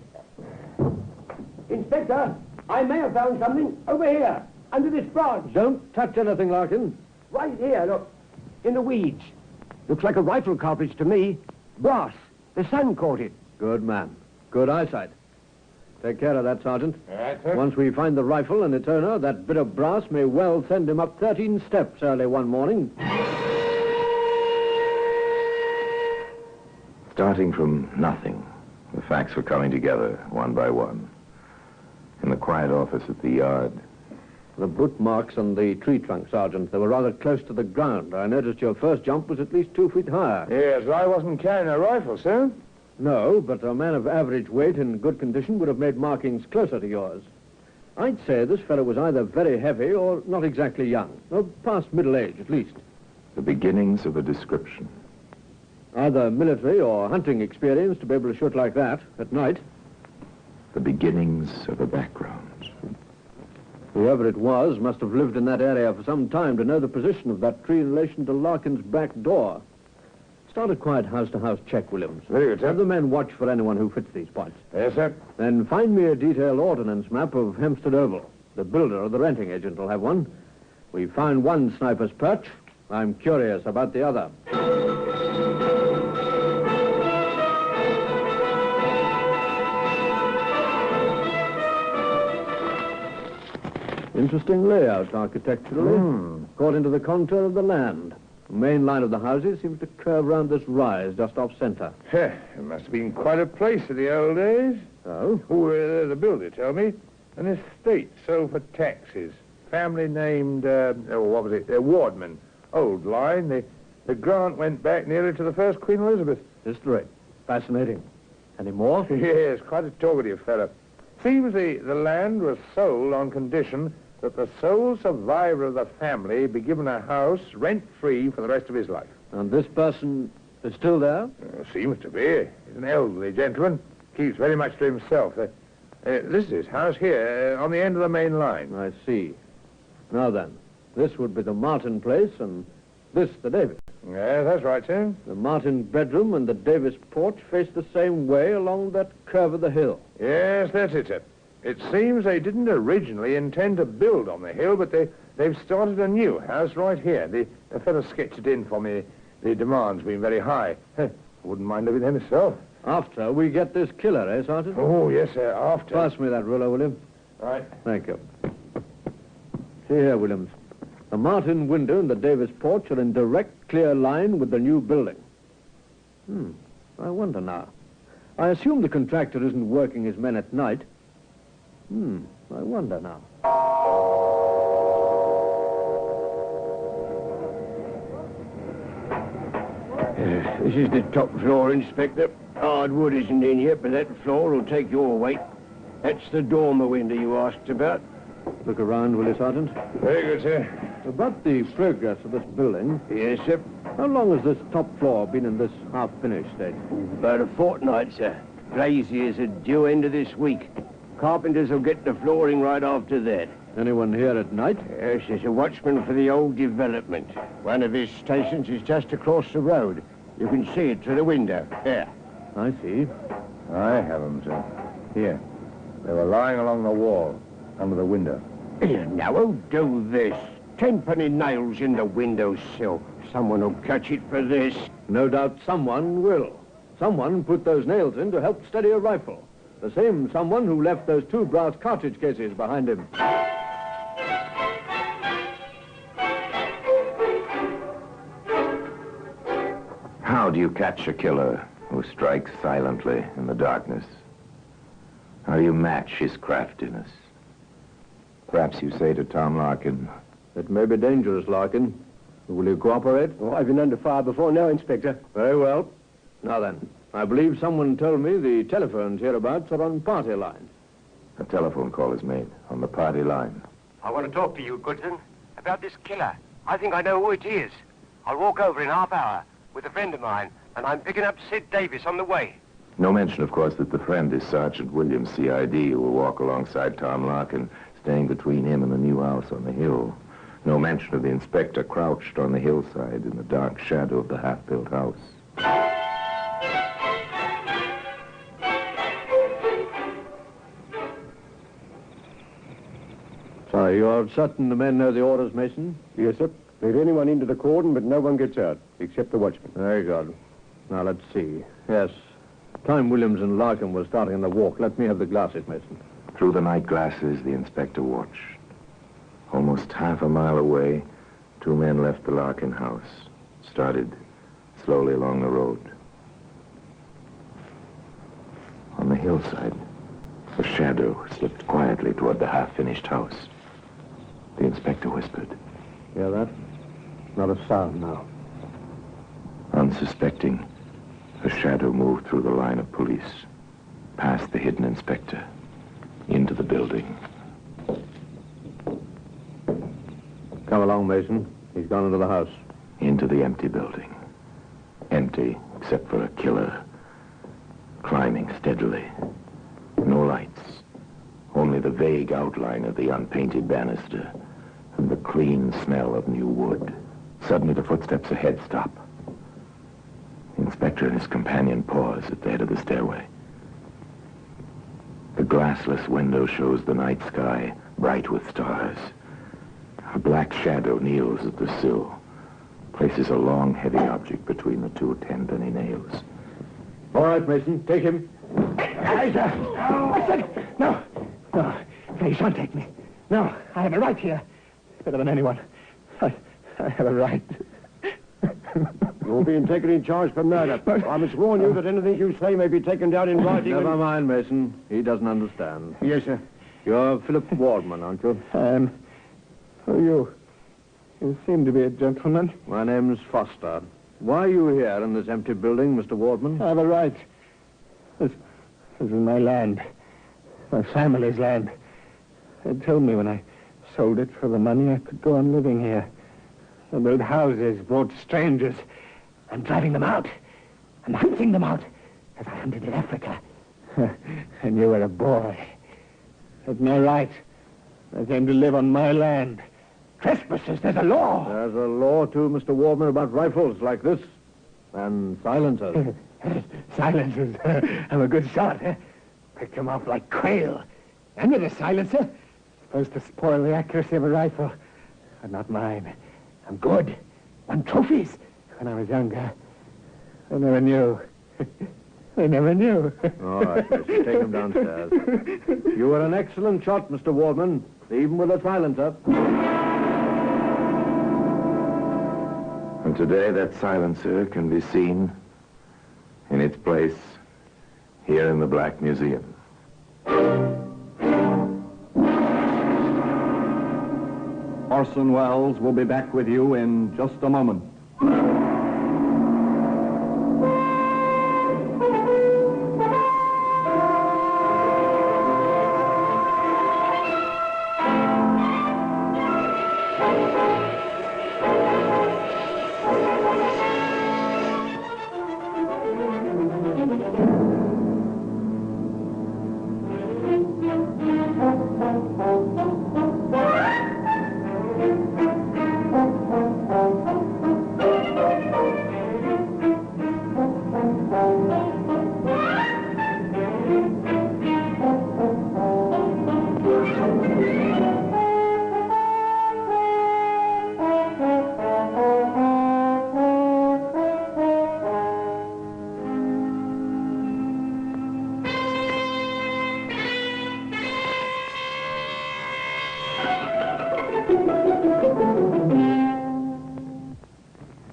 [SPEAKER 2] Inspector, I may have found something over here, under this branch.
[SPEAKER 5] Don't touch anything, Larkin.
[SPEAKER 2] Right here, look. In the weeds. Looks like a rifle cartridge to me. Brass. The sun caught it.
[SPEAKER 5] Good man. Good eyesight. Take care of that, Sergeant.
[SPEAKER 6] All right, sir.
[SPEAKER 5] Once we find the rifle and its owner, that bit of brass may well send him up 13 steps early one morning.
[SPEAKER 3] Starting from nothing, the facts were coming together one by one. In the quiet office at the yard.
[SPEAKER 5] The boot marks on the tree trunk, Sergeant. They were rather close to the ground. I noticed your first jump was at least 2 feet higher.
[SPEAKER 6] Yes, I wasn't carrying a rifle, sir.
[SPEAKER 5] No, but a man of average weight and good condition would have made markings closer to yours. I'd say this fellow was either very heavy or not exactly young. Or past middle age, at least.
[SPEAKER 3] The beginnings of a description.
[SPEAKER 5] Either military or hunting experience to be able to shoot like that at night.
[SPEAKER 3] The beginnings of a background.
[SPEAKER 5] Whoever it was must have lived in that area for some time to know the position of that tree in relation to Larkin's back door. Start a quiet house-to-house check, Williams.
[SPEAKER 6] Very good, sir.
[SPEAKER 5] Have the men watch for anyone who fits these points.
[SPEAKER 6] Yes, sir.
[SPEAKER 5] Then find me a detailed ordnance map of Hempstead Oval. The builder or the renting agent will have one. We found one sniper's perch. I'm curious about the other. Interesting layout architecturally. according to the contour of the land. The main line of the houses seems to curve round this rise just off centre.
[SPEAKER 8] It must have been quite a place in the old days.
[SPEAKER 5] Oh?
[SPEAKER 8] The builder told me. An estate sold for taxes. Family named, Wardman. Old line. The grant went back nearly to the first Queen Elizabeth.
[SPEAKER 5] History. Fascinating. Any more?
[SPEAKER 8] Yes, quite a talkative fellow. Seems the land was sold on condition that the sole survivor of the family be given a house rent-free for the rest of his life.
[SPEAKER 5] And this person is still there?
[SPEAKER 8] Seems to be. He's an elderly gentleman. Keeps very much to himself. This is his house here, on the end of the main line.
[SPEAKER 5] I see. Now then, this would be the Martin place, and this the Davis.
[SPEAKER 8] Yes, that's right, sir.
[SPEAKER 5] The Martin bedroom and the Davis porch face the same way along that curve of the hill.
[SPEAKER 8] Yes, that's it, sir. It seems they didn't originally intend to build on the hill, but they've started a new house right here. The fellow sketched it in for me. The demand's been very high. I wouldn't mind living there myself.
[SPEAKER 5] After we get this killer, eh, Sergeant?
[SPEAKER 8] Oh, yes, sir, after.
[SPEAKER 5] Pass me that ruler, William.
[SPEAKER 8] Right.
[SPEAKER 5] Thank you. See here, Williams. The Martin window and the Davis porch are in direct, clear line with the new building. I wonder now. I assume the contractor isn't working his men at night. I wonder now.
[SPEAKER 2] This is the top floor, Inspector. Hard wood isn't in yet, but that floor will take your weight. That's the dormer window you asked about.
[SPEAKER 5] Look around, will you, Sergeant?
[SPEAKER 8] Very good, sir.
[SPEAKER 5] About the progress of this building.
[SPEAKER 2] Yes, sir.
[SPEAKER 5] How long has this top floor been in this half-finished state?
[SPEAKER 2] About a fortnight, sir. Glaziers are due end of this week. Carpenters will get the flooring right after that.
[SPEAKER 5] Anyone here at night?
[SPEAKER 2] Yes, there's a watchman for the old development. One of his stations is just across the road. You can see it through the window. There.
[SPEAKER 5] I see.
[SPEAKER 8] I have them, sir. Here. They were lying along the wall, under the window.
[SPEAKER 2] Here, now, who'll do this? 10-penny nails in the windowsill. Someone will catch it for this.
[SPEAKER 5] No doubt someone will. Someone put those nails in to help steady a rifle. The same someone who left those 2 brass cartridge cases behind him.
[SPEAKER 3] How do you catch a killer who strikes silently in the darkness? How do you match his craftiness? Perhaps you say to Tom Larkin,
[SPEAKER 5] "It may be dangerous, Larkin. Will you cooperate?"
[SPEAKER 2] Oh, I've been under fire before now, Inspector.
[SPEAKER 5] Very well. Now then, I believe someone told me the telephones hereabouts are on party lines.
[SPEAKER 3] a telephone call is made on the party line.
[SPEAKER 12] I want to talk to you, Goodson, about this killer. I think I know who it is. I'll walk over in half hour with a friend of mine, and I'm picking up Sid Davis on the way.
[SPEAKER 3] No mention, of course, that the friend is Sergeant Williams, CID, who will walk alongside Tom Larkin, staying between him and the new house on the hill. No mention of the inspector crouched on the hillside in the dark shadow of the half-built house.
[SPEAKER 5] So you're certain the men know the orders, Mason?
[SPEAKER 2] Yes, sir. Leave anyone into the cordon, but no one gets out, except the watchman.
[SPEAKER 5] Very good. Now, let's see. Yes, Time Williams and Larkin were starting on the walk. Let me have the glasses, Mason.
[SPEAKER 3] Through the night glasses, the inspector watched. Almost half a mile away, two men left the Larkin house, started slowly along the road. On the hillside, a shadow slipped quietly toward the half-finished house. The inspector whispered.
[SPEAKER 5] Hear that? Not a sound now.
[SPEAKER 3] Unsuspecting, a shadow moved through the line of police, past the hidden inspector, into the building.
[SPEAKER 5] Come along, Mason. He's gone into the house.
[SPEAKER 3] Into the empty building. Empty, except for a killer, climbing steadily. No lights. Only the vague outline of the unpainted banister and the clean smell of new wood. Suddenly, the footsteps ahead stop. The inspector and his companion pause at the head of the stairway. The glassless window shows the night sky bright with stars. A black shadow kneels at the sill, places a long, heavy object between the two 10-penny nails.
[SPEAKER 5] All right, Mason, take him.
[SPEAKER 13] I said, no. No, you shan't take me. No, I have a right here. Better than anyone.
[SPEAKER 10] I have a right.
[SPEAKER 13] You're being taken in charge for murder. I must warn you that anything you say may be taken down in writing.
[SPEAKER 5] Never mind, Mason. He doesn't understand.
[SPEAKER 13] Yes, sir.
[SPEAKER 5] You're Philip Wardman, aren't you?
[SPEAKER 10] Oh, you seem to be a gentleman.
[SPEAKER 5] My name's Foster. Why are you here in this empty building, Mr. Wardman?
[SPEAKER 10] I have a right. This is my land. My family's land. They told me when I sold it for the money I could go on living here. I built houses, brought strangers. I'm driving them out. I'm hunting them out, as I hunted in Africa. And you were a boy. That's my right. I came to live on my land. Trespassers, there's a law.
[SPEAKER 5] There's a law, too, Mr. Wardman, about rifles like this. And silencers.
[SPEAKER 10] Silencers. I'm a good shot, eh? Picked them off like quail. And with a silencer, supposed to spoil the accuracy of a rifle. But not mine. I'm good. Won trophies when I was younger. I never knew. I never knew.
[SPEAKER 5] All right, Mason, take him downstairs. You were an excellent shot, Mr. Wardman, even with a silencer.
[SPEAKER 3] And today that silencer can be seen in its place here in the Black Museum.
[SPEAKER 7] Orson Welles will be back with you in just a moment.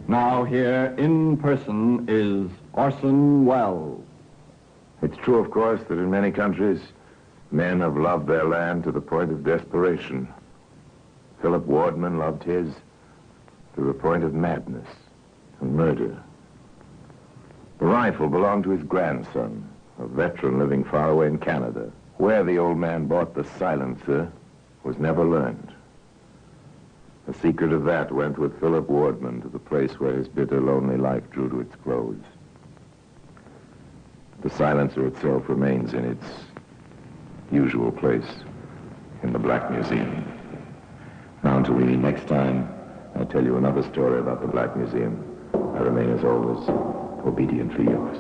[SPEAKER 7] Now here in person is Orson Welles.
[SPEAKER 3] It's true, of course, that in many countries, men have loved their land to the point of desperation. Philip Wardman loved his to the point of madness and murder. The rifle belonged to his grandson, a veteran living far away in Canada. Where the old man bought the silencer was never learned. The secret of that went with Philip Wardman to the place where his bitter, lonely life drew to its close. The silencer itself remains in its usual place in the Black Museum. Now, until we meet next time, I'll tell you another story about the Black Museum. I remain, as always, obediently yours.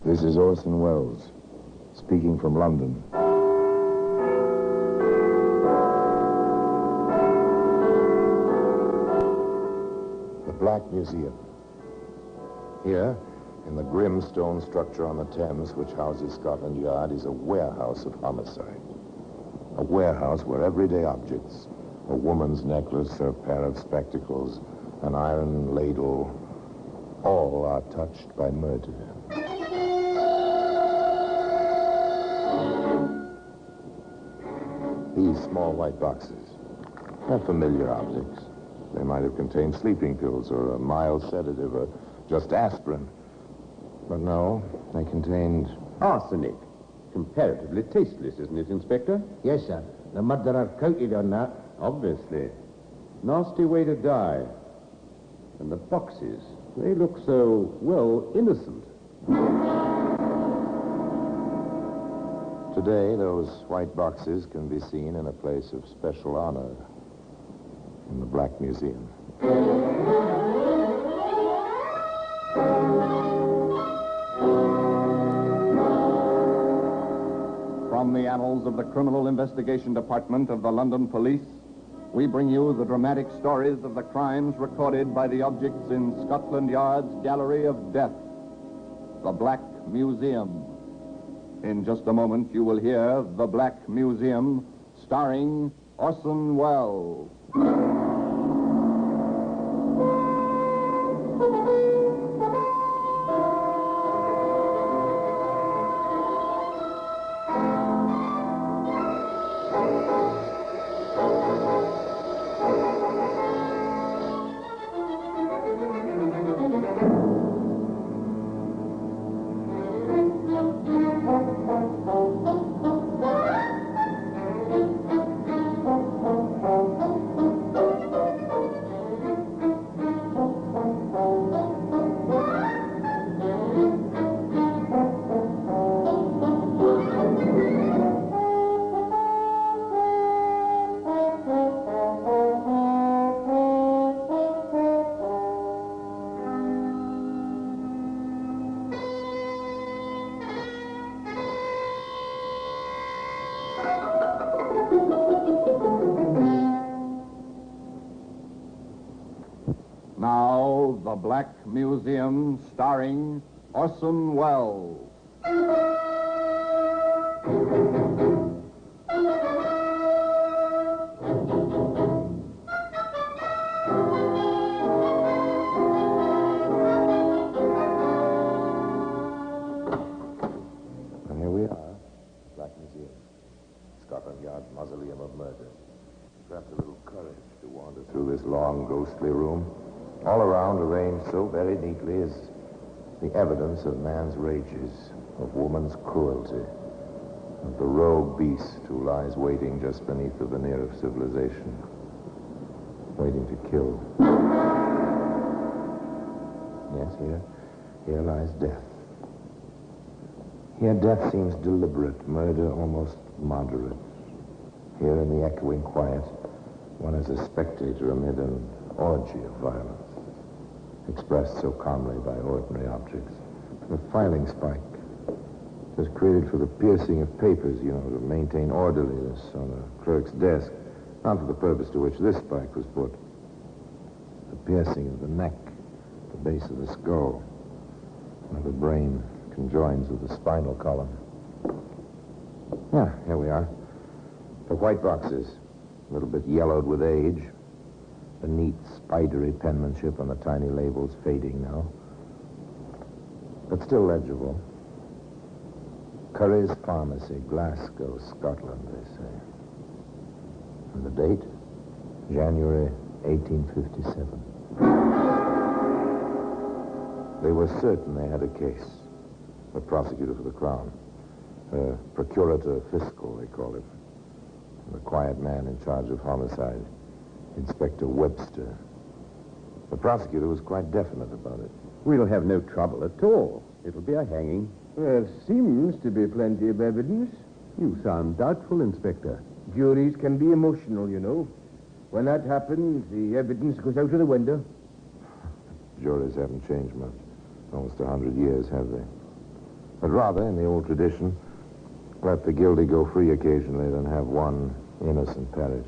[SPEAKER 3] This is Orson Welles, speaking from London. The Black Museum. Here, in the grim stone structure on the Thames, which houses Scotland Yard, is a warehouse of homicide. A warehouse where everyday objects, a woman's necklace, a pair of spectacles, an iron ladle, all are touched by murder. These small white boxes are familiar objects. They might have contained sleeping pills or a mild sedative or just aspirin. But no, they contained
[SPEAKER 14] arsenic. Comparatively tasteless, isn't it, Inspector?
[SPEAKER 15] Yes, sir. The murderer counted on that.
[SPEAKER 14] Obviously. Nasty way to die. And the boxes, they look so, well, innocent.
[SPEAKER 3] Today, those white boxes can be seen in a place of special honor in the Black Museum.
[SPEAKER 7] From the annals of the Criminal Investigation Department of the London Police, we bring you the dramatic stories of the crimes recorded by the objects in Scotland Yard's Gallery of Death, the Black Museum. In just a moment, you will hear The Black Museum, starring Orson Welles. Now, The Black Museum, starring Orson Welles.
[SPEAKER 3] And here we are, Black Museum, Scotland Yard's mausoleum of murder. Perhaps a little courage to wander through this long, ghostly room. All around, arranged so very neatly, is the evidence of man's rages, of woman's cruelty, of the rogue beast who lies waiting just beneath the veneer of civilization, waiting to kill. Yes, here lies death. Here death seems deliberate, murder almost moderate. Here in the echoing quiet, one is a spectator amid an orgy of violence, expressed so calmly by ordinary objects. The filing spike was created for the piercing of papers, to maintain orderliness on a clerk's desk, not for the purpose to which this spike was put. The piercing of the neck, the base of the skull, where the brain conjoins with the spinal column. Yeah, here we are. The white boxes, a little bit yellowed with age. The neat, spidery penmanship on the tiny labels fading now, but still legible. Curry's Pharmacy, Glasgow, Scotland, they say. And the date? January 1857. They were certain they had a case. The prosecutor for the Crown. Procurator Fiscal, they call it. And the quiet man in charge of homicide, Inspector Webster. The prosecutor was quite definite about it.
[SPEAKER 13] We'll have no trouble at all. It'll be a hanging.
[SPEAKER 5] There seems to be plenty of evidence.
[SPEAKER 13] You sound doubtful, Inspector.
[SPEAKER 5] Juries can be emotional, When that happens, the evidence goes out of the window.
[SPEAKER 3] Juries haven't changed much. Almost 100 years, have they? But rather, in the old tradition, let the guilty go free occasionally than have one innocent perish.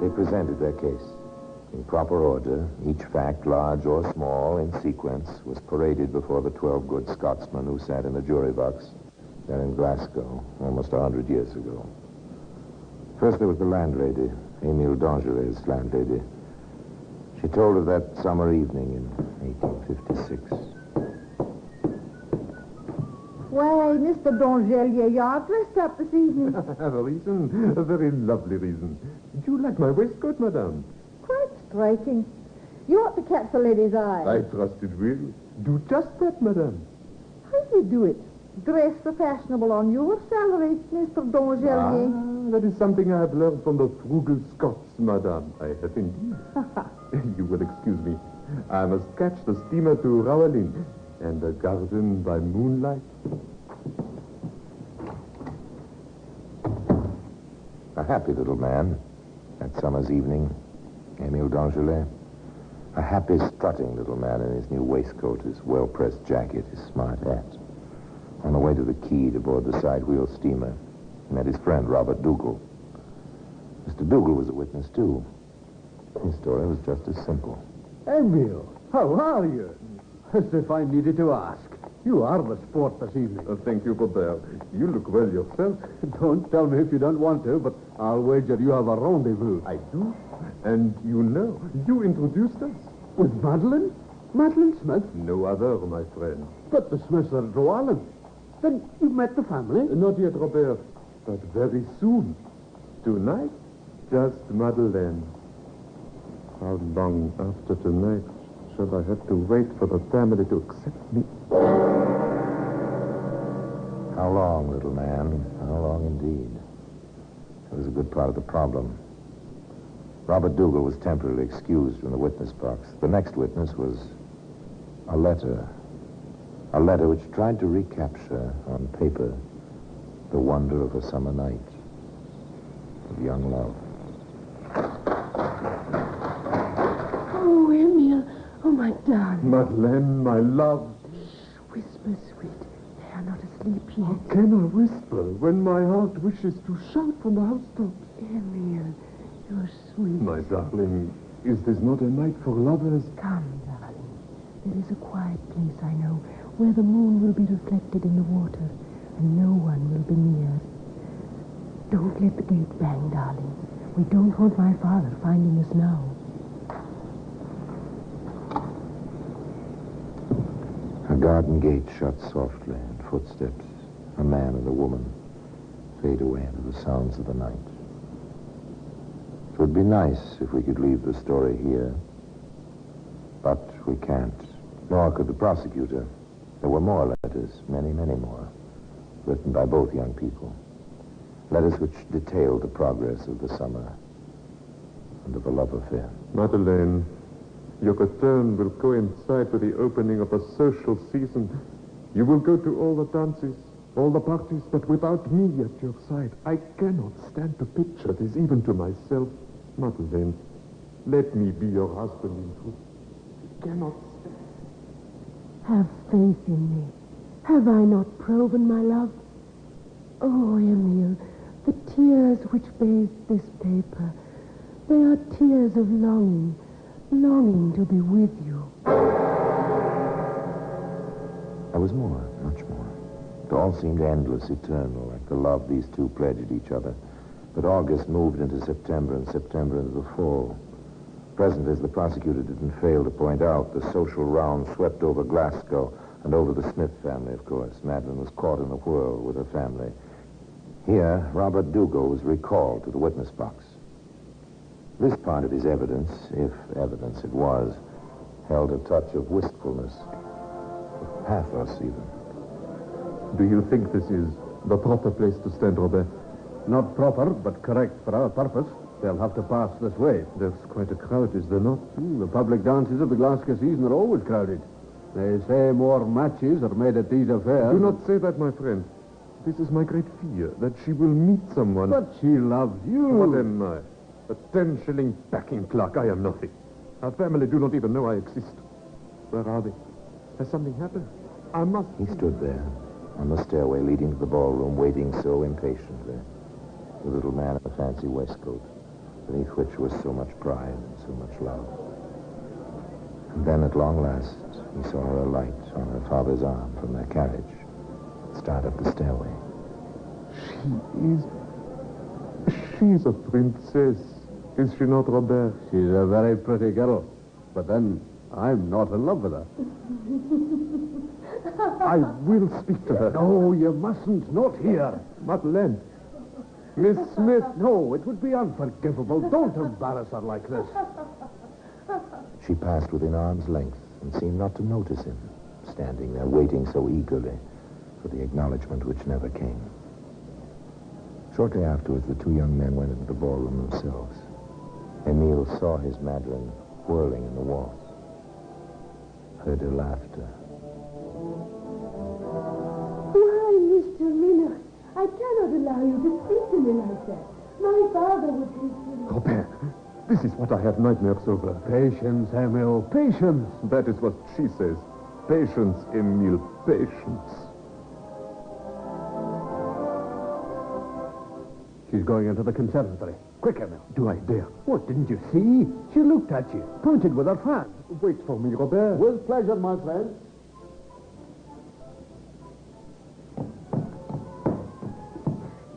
[SPEAKER 3] They presented their case. In proper order, each fact, large or small, in sequence, was paraded before the 12 good Scotsmen who sat in the jury box there in Glasgow almost 100 years ago. First, there was the landlady, Émile Dangeret's landlady. She told of that summer evening in 1856.
[SPEAKER 16] Why, Mr. Dangelier, you are dressed up this evening.
[SPEAKER 5] I have a reason, a very lovely reason. Do you like my waistcoat, madame?
[SPEAKER 16] Quite striking. You ought to catch the lady's eye.
[SPEAKER 5] I trust it will. Do just that, madame.
[SPEAKER 16] How do you do it? Dress the fashionable on your salary, Mr. Dangelier.
[SPEAKER 5] That is something I have learned from the frugal Scots, madame. I have indeed. You will excuse me. I must catch the steamer to Rowalin and the garden by moonlight.
[SPEAKER 3] A happy little man, that summer's evening, Émile Dangelet. A happy, strutting little man in his new waistcoat, his well-pressed jacket, his smart hat. On the way to the quay to board the side-wheel steamer, he met his friend, Robert Dougal. Mr. Dougal was a witness, too. His story was just as simple.
[SPEAKER 17] Emil, how are you? As if I needed to ask. You are the sport this evening.
[SPEAKER 5] Thank you, Robert. You look well yourself.
[SPEAKER 17] Don't tell me if you don't want to, but I'll wager you have a rendezvous.
[SPEAKER 5] I do. And you introduced us.
[SPEAKER 17] With Madeline? Madeline Smith?
[SPEAKER 5] No other, my friend.
[SPEAKER 17] But the Smiths are at Drowallen. Then you met the family?
[SPEAKER 5] Not yet, Robert, but very soon. Tonight, just Madeleine. How long after tonight shall I have to wait for the family to accept me?
[SPEAKER 3] How long, little man? How long indeed? That was a good part of the problem. Robert Dougal was temporarily excused from the witness box. The next witness was a letter. A letter which tried to recapture on paper the wonder of a summer night of young love.
[SPEAKER 18] Oh, Emil. Oh, my darling.
[SPEAKER 5] Madeleine, my love.
[SPEAKER 18] Whisper, sweet. They are not asleep yet.
[SPEAKER 5] How can I whisper when my heart wishes to shout from the housetops?
[SPEAKER 18] Emil, you're sweet.
[SPEAKER 5] My darling, is this not a night for lovers?
[SPEAKER 18] Come, darling. There is a quiet place, I know, where the moon will be reflected in the water, and no one will be near. Don't let the gate bang, darling. We don't want my father finding us now.
[SPEAKER 3] A garden gate shut softly, and footsteps, a man and a woman, fade away into the sounds of the night. It would be nice if we could leave the story here, but we can't, nor could the prosecutor. There were more letters, many, many more, written by both young people. Letters which detailed the progress of the summer and of a love affair.
[SPEAKER 5] Madeleine, your return will coincide with the opening of a social season. You will go to all the dances, all the parties, but without me at your side. I cannot stand to picture this, even to myself. Madeleine, let me be your husband in truth. I cannot stand.
[SPEAKER 18] Have faith in me. Have I not proven my love? Oh, Emil, the tears which bathe this paper, they are tears of longing, longing to be with you.
[SPEAKER 3] There was more, much more. It all seemed endless, eternal, like the love these two pledged each other. But August moved into September, and September into the fall. Present, as the prosecutor didn't fail to point out, the social round swept over Glasgow and over the Smith family, of course. Madeline was caught in a whirl with her family. Here, Robert Dougal was recalled to the witness box. This part of his evidence, if evidence it was, held a touch of wistfulness, of pathos even.
[SPEAKER 5] Do you think this is the proper place to stand, Robert?
[SPEAKER 17] Not proper, but correct for our purpose. They'll have to pass this way.
[SPEAKER 5] There's quite a crowd, is there not?
[SPEAKER 17] The public dances of the Glasgow season are always crowded. They say more matches are made at these affairs.
[SPEAKER 5] Do not say that, my friend. This is my great fear, that she will meet someone.
[SPEAKER 17] But she loves you.
[SPEAKER 5] What am I? A 10-shilling packing clerk. I am nothing. Our family do not even know I exist. Where are they? Has something happened? I must...
[SPEAKER 3] He stood there, on the stairway leading to the ballroom, waiting so impatiently. The little man in a fancy waistcoat, beneath which was so much pride and so much love. And then, at long last, he saw her alight on her father's arm from their carriage, start up the stairway.
[SPEAKER 5] She's a princess, is she not, Robert?
[SPEAKER 17] She's a very pretty girl. But then, I'm not in love with her.
[SPEAKER 5] I will speak to her.
[SPEAKER 17] No, you mustn't. Not here.
[SPEAKER 5] Madeleine. Miss Smith.
[SPEAKER 17] No, it would be unforgivable. Don't embarrass her like this.
[SPEAKER 3] She passed within arm's length and seemed not to notice him, standing there waiting so eagerly for the acknowledgement which never came. Shortly afterwards, the two young men went into the ballroom themselves. Emile saw his Madeline whirling in the waltz, heard her laughter.
[SPEAKER 18] Why, Mr. Miller, I cannot allow you to speak to me like that. My father would think...
[SPEAKER 5] Robert, this is what I have nightmares over.
[SPEAKER 17] Patience, Emile, patience.
[SPEAKER 5] That is what she says. Patience, Emile, patience.
[SPEAKER 17] She's going into the conservatory. Quick, Emil. Do I dare? What, didn't you see? She looked at you, pointed with her fan. Wait for me, Robert.
[SPEAKER 13] With pleasure, my friend.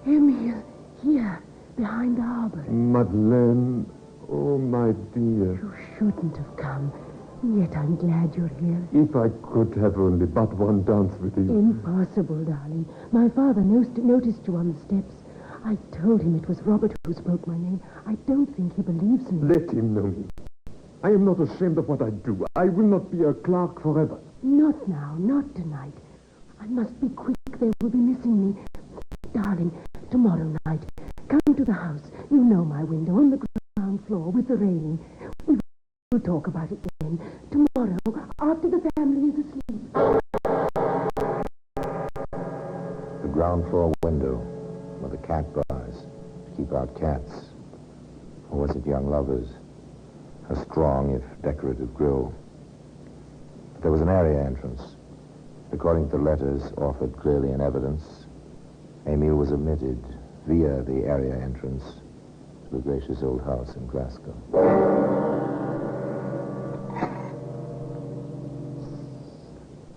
[SPEAKER 18] Emil, here, behind the arbor.
[SPEAKER 1] Madeleine, oh, my dear.
[SPEAKER 18] You shouldn't have come. Yet I'm glad you're here.
[SPEAKER 1] If I could have only but one dance with you.
[SPEAKER 18] Impossible, darling. My father noticed you on the steps. I told him it was Robert who spoke my name. I don't think he believes me.
[SPEAKER 1] Let him know me. I am not ashamed of what I do. I will not be a clerk forever.
[SPEAKER 18] Not now, not tonight. I must be quick. They will be missing me. Darling, tomorrow night, come to the house. You know my window on the ground floor with the railing. We'll talk about it then. Tomorrow, after the family is asleep.
[SPEAKER 15] The ground floor window, where the cat bars to keep out cats. Or was it young lovers? A strong, if decorative grill. But there was an area entrance. According to the letters offered clearly in evidence, Emil was admitted via the area entrance to the gracious old house in Glasgow.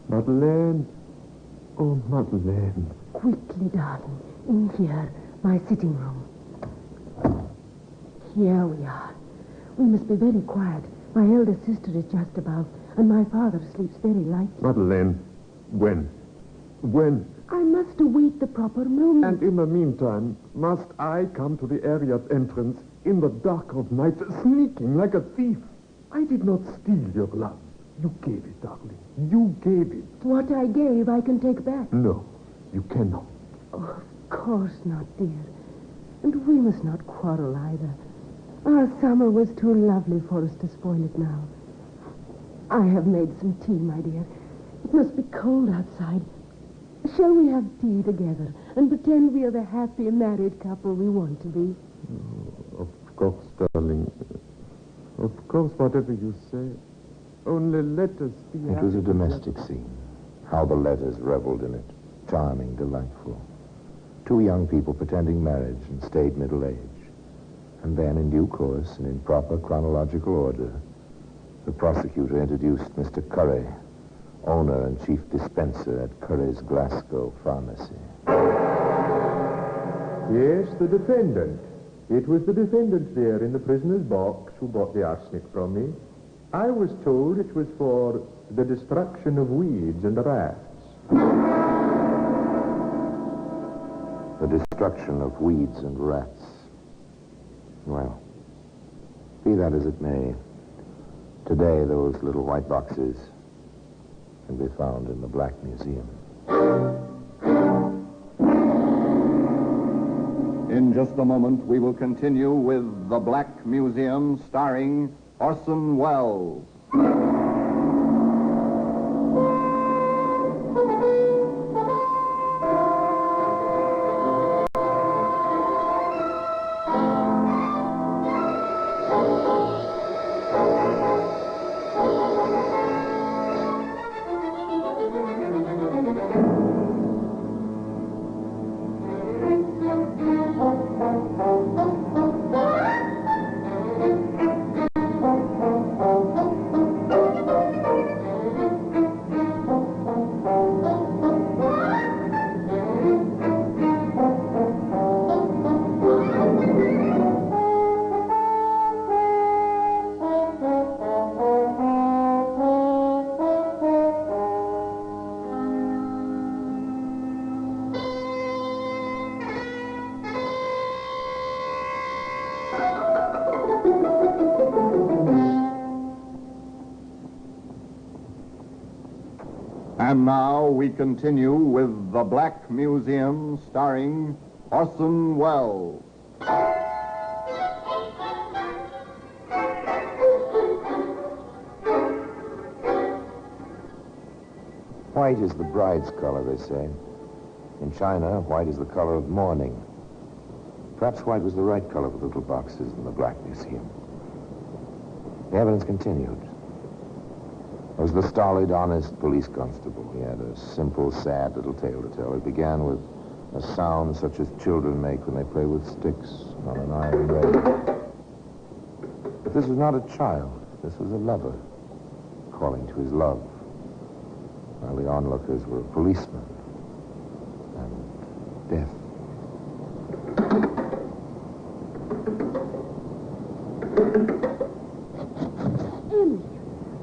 [SPEAKER 1] Madeleine. Oh, Madeleine.
[SPEAKER 18] Quickly, darling. In here, my sitting room. Here we are. We must be very quiet. My elder sister is just above, and my father sleeps very lightly.
[SPEAKER 1] Madeleine, when?
[SPEAKER 18] I must await the proper moment.
[SPEAKER 1] And in the meantime, must I come to the area entrance in the dark of night, sneaking like a thief? I did not steal your love. You gave it, darling. You gave it.
[SPEAKER 18] What I gave, I can take back.
[SPEAKER 1] No, you cannot.
[SPEAKER 18] Oh, of course not, dear. And we must not quarrel either. Our summer was too lovely for us to spoil it now. I have made some tea, my dear. It must be cold outside. Shall we have tea together and pretend we are the happy married couple we want to be?
[SPEAKER 1] Oh, of course, darling. Of course, whatever you say. Only let us be happy.
[SPEAKER 15] It was a domestic scene. How the letters reveled in it. Charming, delightful. Two young people pretending marriage in staid middle age. And then, in due course and in proper chronological order, the prosecutor introduced Mr. Curry, owner and chief dispenser at Curry's Glasgow Pharmacy.
[SPEAKER 1] Yes, the defendant. It was the defendant there in the prisoner's box who bought the arsenic from me. I was told it was for the destruction of weeds and rats.
[SPEAKER 15] The destruction of weeds and rats. Well, be that as it may, today those little white boxes can be found in the Black Museum.
[SPEAKER 7] In just a moment, we will continue with The Black Museum, starring Orson Welles. And now we continue with The Black Museum, starring Orson Welles.
[SPEAKER 15] White is the bride's color, they say. In China, white is the color of mourning. Perhaps white was the right color for the little boxes in the Black Museum. The evidence continued. There was the stolid, honest police constable. He had a simple, sad little tale to tell. It began with A sound such as children make when they play with sticks on an iron rail. But this was not a child. This was a lover calling to his love, while the onlookers were a policeman and death.
[SPEAKER 18] Emily,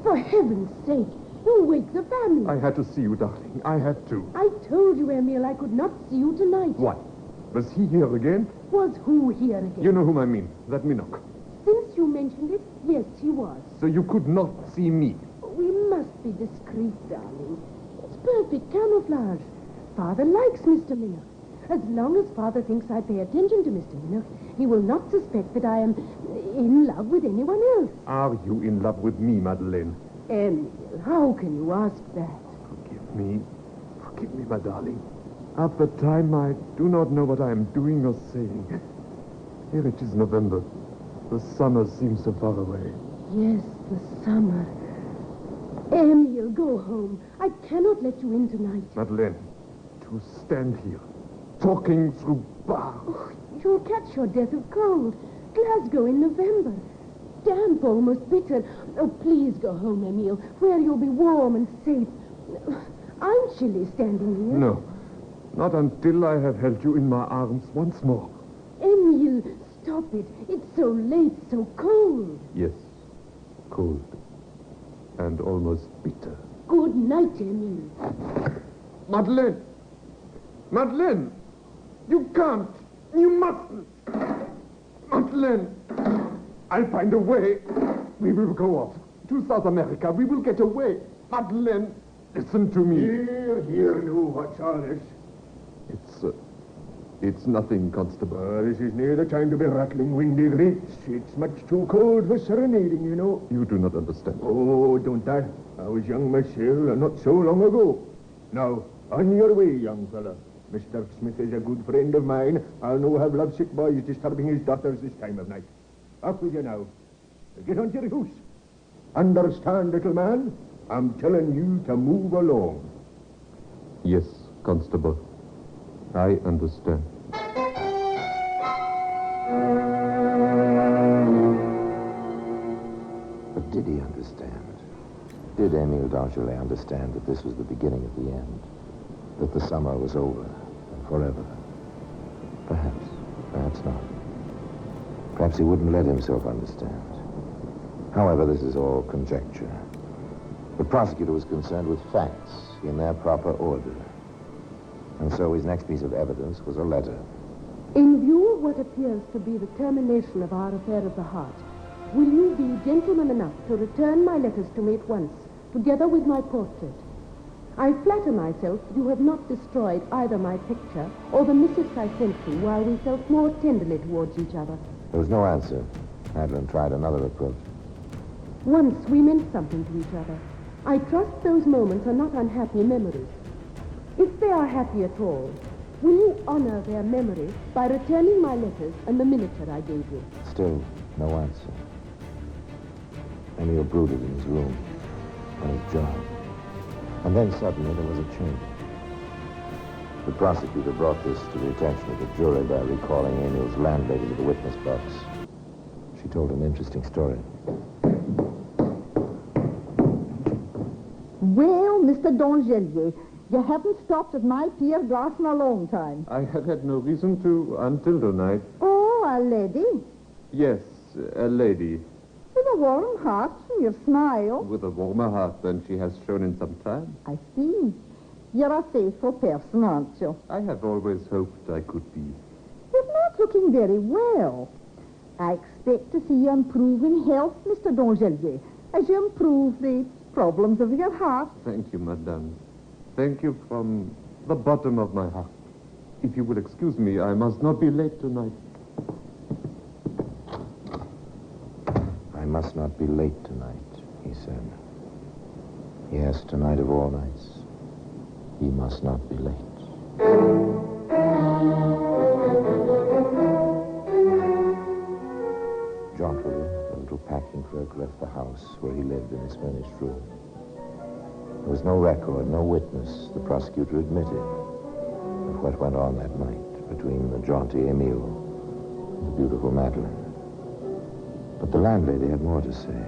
[SPEAKER 18] for heaven's sake, you wake the family.
[SPEAKER 17] I had to see you, darling. I had to.
[SPEAKER 18] I told you, Emil, I could not see you tonight.
[SPEAKER 17] What? Was he here again?
[SPEAKER 18] Was who here again?
[SPEAKER 17] You know whom I mean. That Minoc.
[SPEAKER 18] Since you mentioned it, yes, he was.
[SPEAKER 17] So you could not see me.
[SPEAKER 18] We must be discreet, darling. It's perfect camouflage. Father likes Mr. Minoc. As long as Father thinks I pay attention to Mr. Minoc, he will not suspect that I am in love with anyone else.
[SPEAKER 17] Are you in love with me, Madeleine?
[SPEAKER 18] Emil, how can you ask that?
[SPEAKER 17] Forgive me. Forgive me, my darling. At the time, I do not know what I am doing or saying. Here it is November. The summer seems so far away.
[SPEAKER 18] Yes, the summer. Emil, go home. I cannot let you in tonight.
[SPEAKER 17] Madeleine, to stand here, talking through bars.
[SPEAKER 18] Oh, you'll catch your death of cold. Glasgow in November. Damp, almost bitter. Oh, please go home, Emil, where you'll be warm and safe. I'm chilly standing here.
[SPEAKER 17] No, not until I have held you in my arms once more.
[SPEAKER 18] Emil, stop it. It's so late, so cold.
[SPEAKER 17] Yes, cold. And almost bitter.
[SPEAKER 18] Good night, Emil.
[SPEAKER 17] Madeleine! Madeleine! You can't! You mustn't! Madeleine! I'll find a way. We will go off to South America. We will get away. Madeleine, listen to me.
[SPEAKER 2] Here, now, what's all this?
[SPEAKER 17] It's nothing, Constable.
[SPEAKER 2] This is near the time to be rattling windy grates. It's much too cold for serenading, you know.
[SPEAKER 17] You do not understand.
[SPEAKER 2] Oh, don't I? I was young myself, not so long ago. Now, on your way, young fella. Mr. Smith is a good friend of mine. I'll no have lovesick boys disturbing his daughters this time of night. Off with you now. Get on to your house. Understand, little man? I'm telling you to move along.
[SPEAKER 17] Yes, Constable. I understand.
[SPEAKER 15] But did he understand? Did Emile Dangelet understand that this was the beginning of the end? That the summer was over and forever? Perhaps. Perhaps not. Perhaps he wouldn't let himself understand. However, this is all conjecture. The prosecutor was concerned with facts in their proper order. And so his next piece of evidence was a letter.
[SPEAKER 18] In view of what appears to be the termination of our affair of the heart, will you be gentleman enough to return my letters to me at once, together with my portrait? I flatter myself you have not destroyed either my picture or the missives I sent you while we felt more tenderly towards each other.
[SPEAKER 15] There was no answer. Hadlin tried another approach.
[SPEAKER 18] Once we meant something to each other. I trust those moments are not unhappy memories. If they are happy at all, will you honor their memory by returning my letters and the miniature I gave you?
[SPEAKER 15] Still, no answer. Emile brooded in his room, on his job. And then suddenly there was a change. The prosecutor brought this to the attention of the jury by recalling Emile's landlady to the witness box. She told an interesting story.
[SPEAKER 16] Well, Mr. Dangelier, you haven't stopped at my pier glass in a long time.
[SPEAKER 17] I had no reason to until tonight.
[SPEAKER 16] Oh, a lady?
[SPEAKER 17] Yes, a lady.
[SPEAKER 16] With a warm heart and your smile.
[SPEAKER 17] With a warmer heart than she has shown in some time.
[SPEAKER 16] I see. You're a faithful person, aren't you?
[SPEAKER 17] I have always hoped I could be.
[SPEAKER 16] You're not looking very well. I expect to see you improve in health, Mr. Dangelier, as you improve the problems of your heart.
[SPEAKER 17] Thank you, madame. Thank you from the bottom of my heart. If you will excuse me, I must not be late tonight.
[SPEAKER 15] I must not be late tonight, he said. Yes, tonight of all nights, he must not be late. Jauntily, the little packing clerk left the house where he lived in his furnished room. There was no record, no witness, the prosecutor admitted, of what went on that night between the jaunty Emile and the beautiful Madeline. But the landlady had more to say.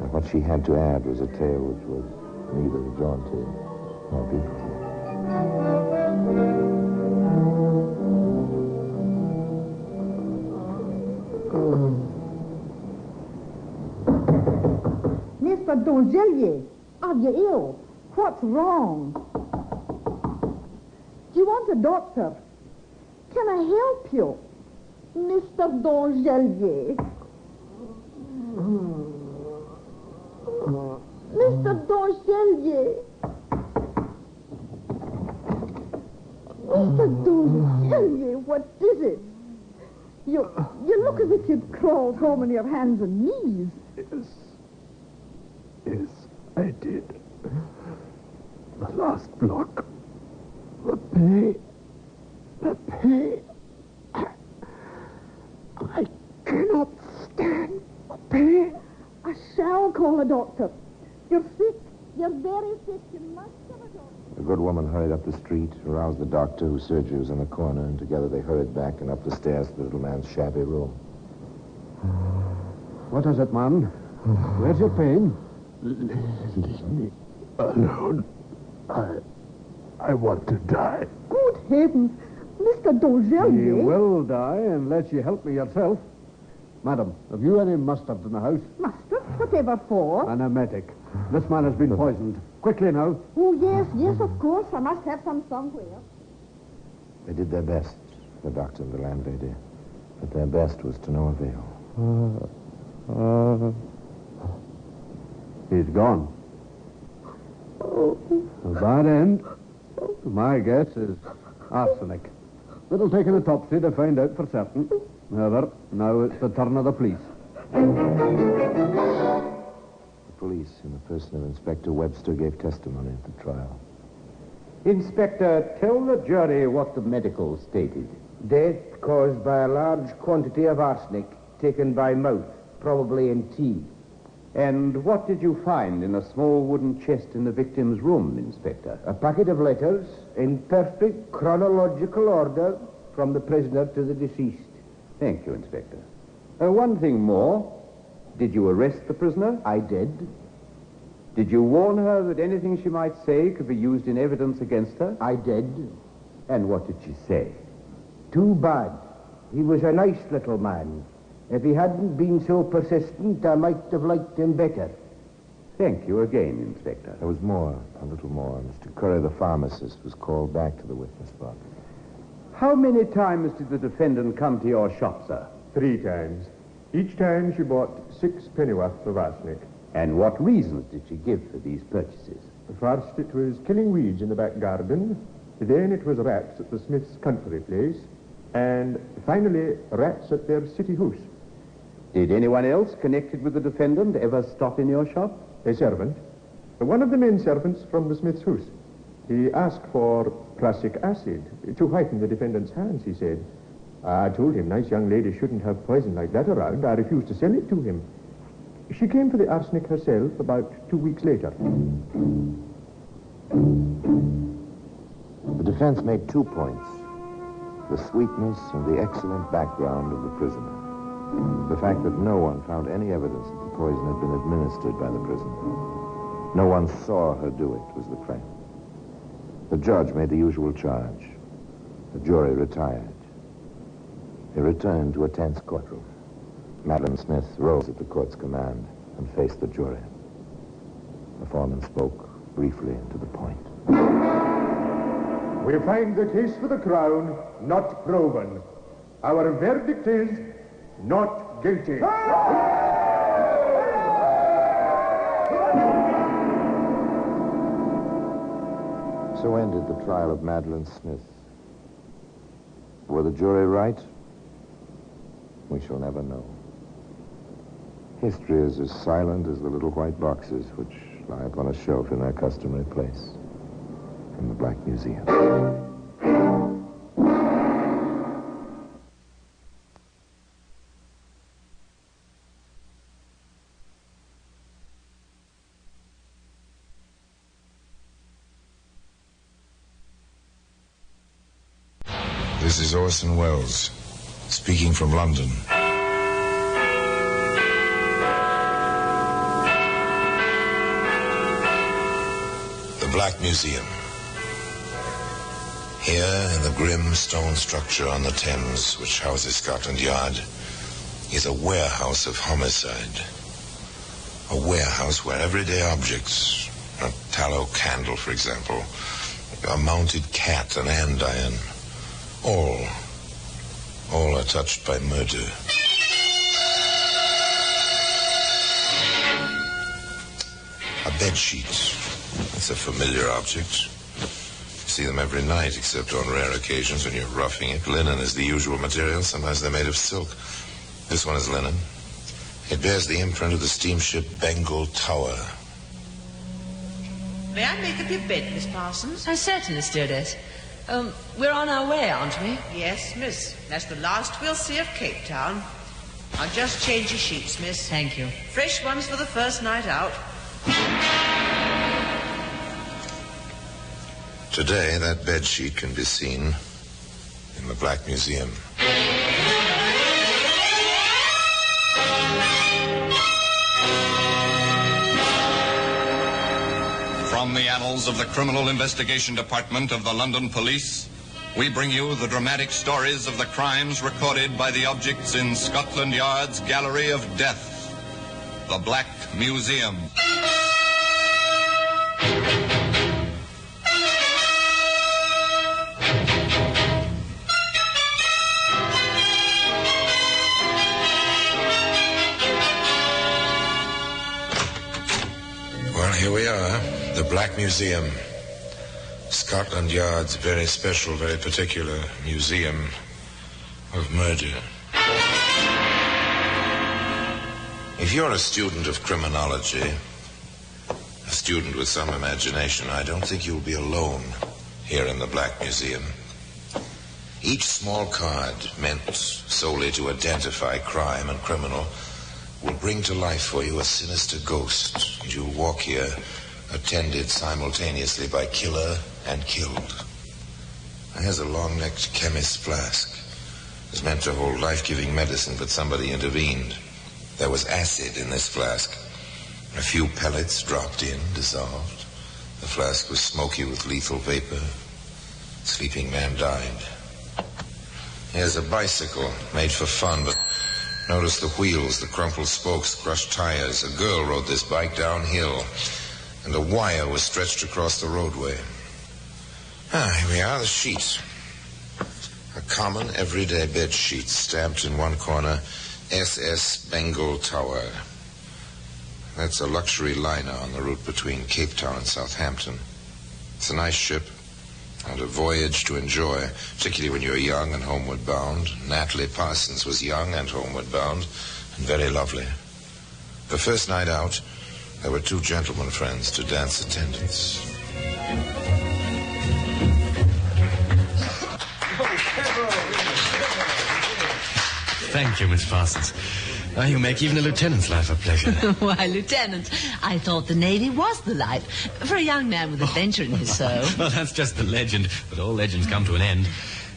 [SPEAKER 15] And what she had to add was a tale which was neither jaunty nor beautiful.
[SPEAKER 16] Mr. D'Angelier, are you ill? What's wrong? Do you want a doctor? Can I help you? Mr. D'Angelier. Mr. D'Angelier. Mr. D'Angelier, what is it? You look as if you'd crawled home on your hands and knees.
[SPEAKER 17] Yes, I did. The last block. The pain. The pain. I cannot stand the pain.
[SPEAKER 16] I shall call a doctor. You're sick. You're very sick. You must have a doctor.
[SPEAKER 15] The good woman hurried up the street, aroused the doctor, whose surgery was in the corner, and together they hurried back and up the stairs to the little man's shabby room.
[SPEAKER 13] What is it, man? Where's your pain?
[SPEAKER 17] Leave me alone. I want to die.
[SPEAKER 16] Good heavens. Mr. D'Angelier.
[SPEAKER 13] You will die unless you help me yourself. Madam, have you any mustard in the house?
[SPEAKER 16] Mustard? Whatever for?
[SPEAKER 13] An emetic. This man has been poisoned. Quickly now.
[SPEAKER 16] Oh, yes, of course. I must have some somewhere.
[SPEAKER 15] They did their best, the doctor and the landlady, but their best was to no avail.
[SPEAKER 13] He's gone. A bad end. My guess is arsenic. It'll take an autopsy to find out for certain. However, now it's the turn of the police.
[SPEAKER 15] The police, in the person of Inspector Webster, gave testimony at the trial.
[SPEAKER 19] Inspector, tell the jury what the medical stated. Death caused by a large quantity of arsenic taken by mouth, probably in tea. And what did you find in a small wooden chest in the victim's room, Inspector? A packet of letters in perfect chronological order from the prisoner to the deceased. Thank you, Inspector. One thing more. Did you arrest the prisoner? I did. Did you warn her that anything she might say could be used in evidence against her? I did. And what did she say? Too bad. He was a nice little man. If he hadn't been so persistent, I might have liked him better. Thank you again, Inspector.
[SPEAKER 15] There was more, a little more. Mr. Curry, the pharmacist, was called back to the witness box.
[SPEAKER 19] How many times did the defendant come to your shop, sir?
[SPEAKER 2] 3 times. Each time she bought 6 pennyworth of arsenic.
[SPEAKER 19] And what reasons did she give for these purchases?
[SPEAKER 2] First, it was killing weeds in the back garden. Then it was rats at the Smith's country place. And finally, rats at their city house.
[SPEAKER 19] Did anyone else connected with the defendant ever stop in your shop?
[SPEAKER 2] A servant. One of the men servants from the Smith's house. He asked for prussic acid to whiten the defendant's hands, he said. I told him nice young ladies shouldn't have poison like that around. I refused to sell it to him. She came for the arsenic herself about 2 weeks later.
[SPEAKER 15] The defense made 2 points. The sweetness and the excellent background of the prisoner. The fact that no one found any evidence that the poison had been administered by the prisoner. No one saw her do it was the crime. The judge made the usual charge. The jury retired. They returned to a tense courtroom. Madeline Smith rose at the court's command and faced the jury. The foreman spoke briefly and to the point.
[SPEAKER 2] We find the case for the Crown not proven. Our verdict is not guilty.
[SPEAKER 15] So ended the trial of Madeline Smith. Were the jury right? We shall never know. History is as silent as the little white boxes which lie upon a shelf in their customary place in the Black Museum. This is Orson Welles, speaking from London. The Black Museum. Here, in the grim stone structure on the Thames, which houses Scotland Yard, is a warehouse of homicide. A warehouse where everyday objects, a tallow candle, for example, a mounted cat, an andiron, all are touched by murder. A bedsheet. It's a familiar object. You see them every night, except on rare occasions when you're roughing it. Linen is the usual material. Sometimes they're made of silk. This one is linen. It bears the imprint of the steamship Bengal Tower.
[SPEAKER 20] May I make up your bed, Miss Parsons? Certainly, stewardess. We're on our way, aren't we? Yes, miss. That's the last we'll see of Cape Town. I'll just change your sheets, miss. Thank you. Fresh ones for the first night out.
[SPEAKER 15] Today, that bedsheet can be seen in the Black Museum.
[SPEAKER 7] From the annals of the Criminal Investigation Department of the London Police, we bring you the dramatic stories of the crimes recorded by the objects in Scotland Yard's Gallery of Death, the Black Museum.
[SPEAKER 15] Well, here we are, the Black Museum. Scotland Yard's very special, very particular museum of murder. If you're a student of criminology, a student with some imagination, I don't think you'll be alone here in the Black Museum. Each small card, meant solely to identify crime and criminal, will bring to life for you a sinister ghost, and you'll walk here attended simultaneously by killer and killed. Here's a long-necked chemist's flask. It was meant to hold life-giving medicine, but somebody intervened. There was acid in this flask. A few pellets dropped in, dissolved. The flask was smoky with lethal vapor. Sleeping man died. Here's a bicycle made for fun, but notice the wheels, the crumpled spokes, crushed tires. A girl rode this bike downhill, and a wire was stretched across the roadway. Here we are, the sheet. A common, everyday bed sheet stamped in one corner, SS Bengal Tower. That's a luxury liner on the route between Cape Town and Southampton. It's a nice ship and a voyage to enjoy, particularly when you're young and homeward bound. Natalie Parsons was young and homeward bound, and very lovely. The first night out, there were two gentlemen friends to dance attendance.
[SPEAKER 21] Thank you, Miss Parsons. You make even a lieutenant's life a pleasure.
[SPEAKER 20] Why, Lieutenant, I thought the Navy was the life for a young man with adventure in his soul.
[SPEAKER 21] Well, that's just the legend, but all legends come to an end.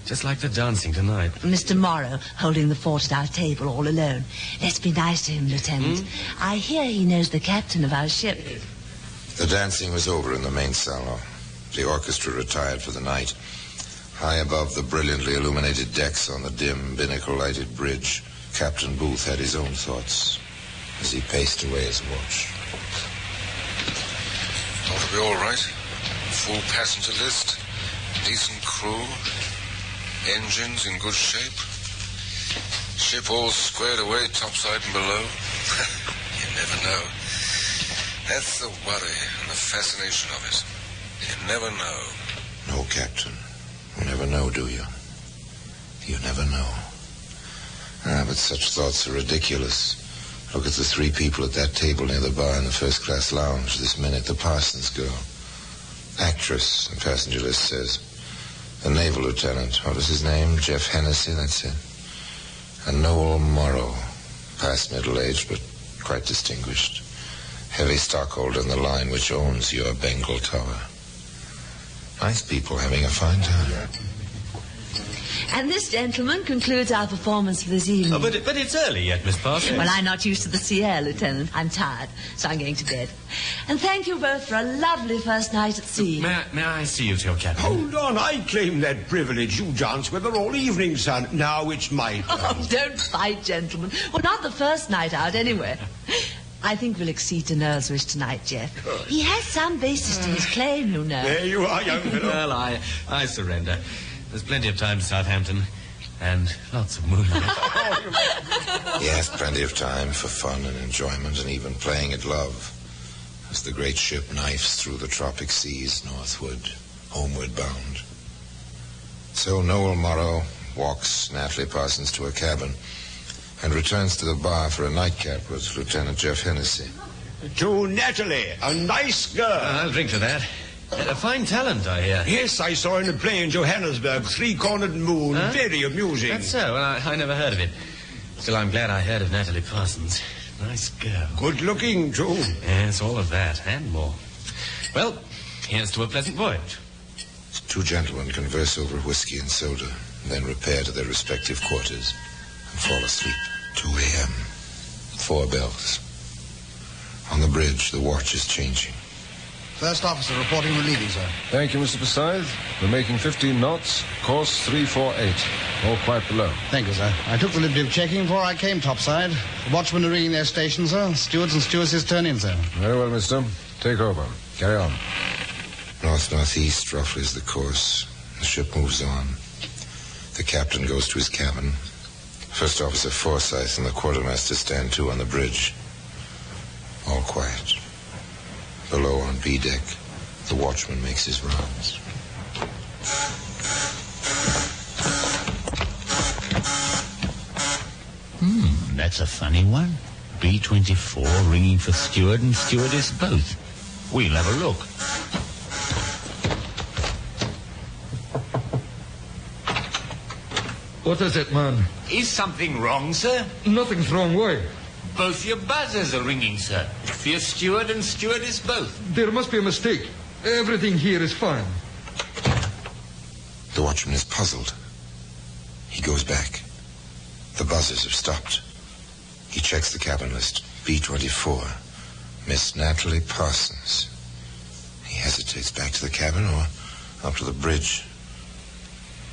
[SPEAKER 21] Just like the dancing tonight.
[SPEAKER 20] Mr. Morrow holding the fort at our table all alone. Let's be nice to him, Lieutenant. I hear he knows the captain of our ship.
[SPEAKER 15] The dancing was over in the main salon. The orchestra retired for the night. High above the brilliantly illuminated decks on the dim, binnacle-lighted bridge, Captain Booth had his own thoughts as he paced away his watch.
[SPEAKER 22] Ought to be all right. Full passenger list, decent crew, engines in good shape, ship all squared away topside and below. You never know. That's the worry and the fascination of it. You never know.
[SPEAKER 15] No, Captain. You never know, do you? You never know. But such thoughts are ridiculous. Look at the three people at that table near the bar in the first-class lounge this minute. The Parsons girl. Actress, the passenger list says. The naval lieutenant. What is his name? Jeff Hennessy, that's it. And Noel Morrow. Past middle-aged, but quite distinguished. Heavy stockholder in the line which owns your Bengal Tower. Nice people having a fine time.
[SPEAKER 20] And this, gentleman, concludes our performance for this evening.
[SPEAKER 21] Oh, but it's early yet, Miss Parsons.
[SPEAKER 20] Well, I'm not used to the sea air, Lieutenant. I'm tired, so I'm going to bed. And thank you both for a lovely first night at sea.
[SPEAKER 21] May I see you to your cabin?
[SPEAKER 4] Hold on, I claim that privilege. You dance with her all evening, son. Now it's my turn.
[SPEAKER 20] Oh, don't fight, gentlemen. Well, not the first night out, anyway. I think we'll accede to Noel's wish tonight, Jeff. He has some basis to his claim, you know.
[SPEAKER 4] There you are, young fellow.
[SPEAKER 21] Well, I surrender. There's plenty of time to Southampton, and lots of moonlight.
[SPEAKER 22] Yes, plenty of time for fun and enjoyment and even playing at love as the great ship knifes through the tropic seas northward, homeward bound. So Noel Morrow walks Natalie Parsons to her cabin and returns to the bar for a nightcap with Lieutenant Jeff Hennessy.
[SPEAKER 4] To Natalie, a nice girl.
[SPEAKER 21] I'll drink to that. A fine talent, I hear.
[SPEAKER 4] Yes, I saw her in a play in Johannesburg, Three-Cornered Moon.
[SPEAKER 21] Huh?
[SPEAKER 4] Very amusing.
[SPEAKER 21] That's so. Well, I never heard of it. Still, I'm glad I heard of Natalie Parsons. Nice girl.
[SPEAKER 4] Good looking, too.
[SPEAKER 21] Yes, all of that, and more. Well, here's to a pleasant voyage.
[SPEAKER 22] Two gentlemen converse over whiskey and soda, then repair to their respective quarters and fall asleep. 2 a.m. 4 bells. On the bridge, the watch is changing.
[SPEAKER 11] First officer reporting relieving, sir.
[SPEAKER 23] Thank you, Mr. Forsyth. We're making 15 knots, course 348. All quite below.
[SPEAKER 11] Thank you, sir. I took the liberty of checking before I came topside. The watchmen are ringing their stations, sir. Stewards and stewardesses turn in, sir.
[SPEAKER 23] Very well, mister. Take over. Carry on.
[SPEAKER 22] North-northeast, roughly, is the course. The ship moves on. The captain goes to his cabin. First Officer Forsyth and the quartermaster stand to on the bridge. All quiet. Below on B deck, the watchman makes his rounds.
[SPEAKER 24] That's a funny one. B-24 ringing for steward and stewardess both. We'll have a look.
[SPEAKER 25] What is it, man?
[SPEAKER 24] Is something wrong, sir?
[SPEAKER 25] Nothing's wrong, why?
[SPEAKER 24] Both your buzzers are ringing, sir. For your steward and stewardess both.
[SPEAKER 25] There must be a mistake. Everything here is fine.
[SPEAKER 22] The watchman is puzzled. He goes back. The buzzers have stopped. He checks the cabin list. B-24. Miss Natalie Parsons. He hesitates. Back to the cabin or up to the bridge?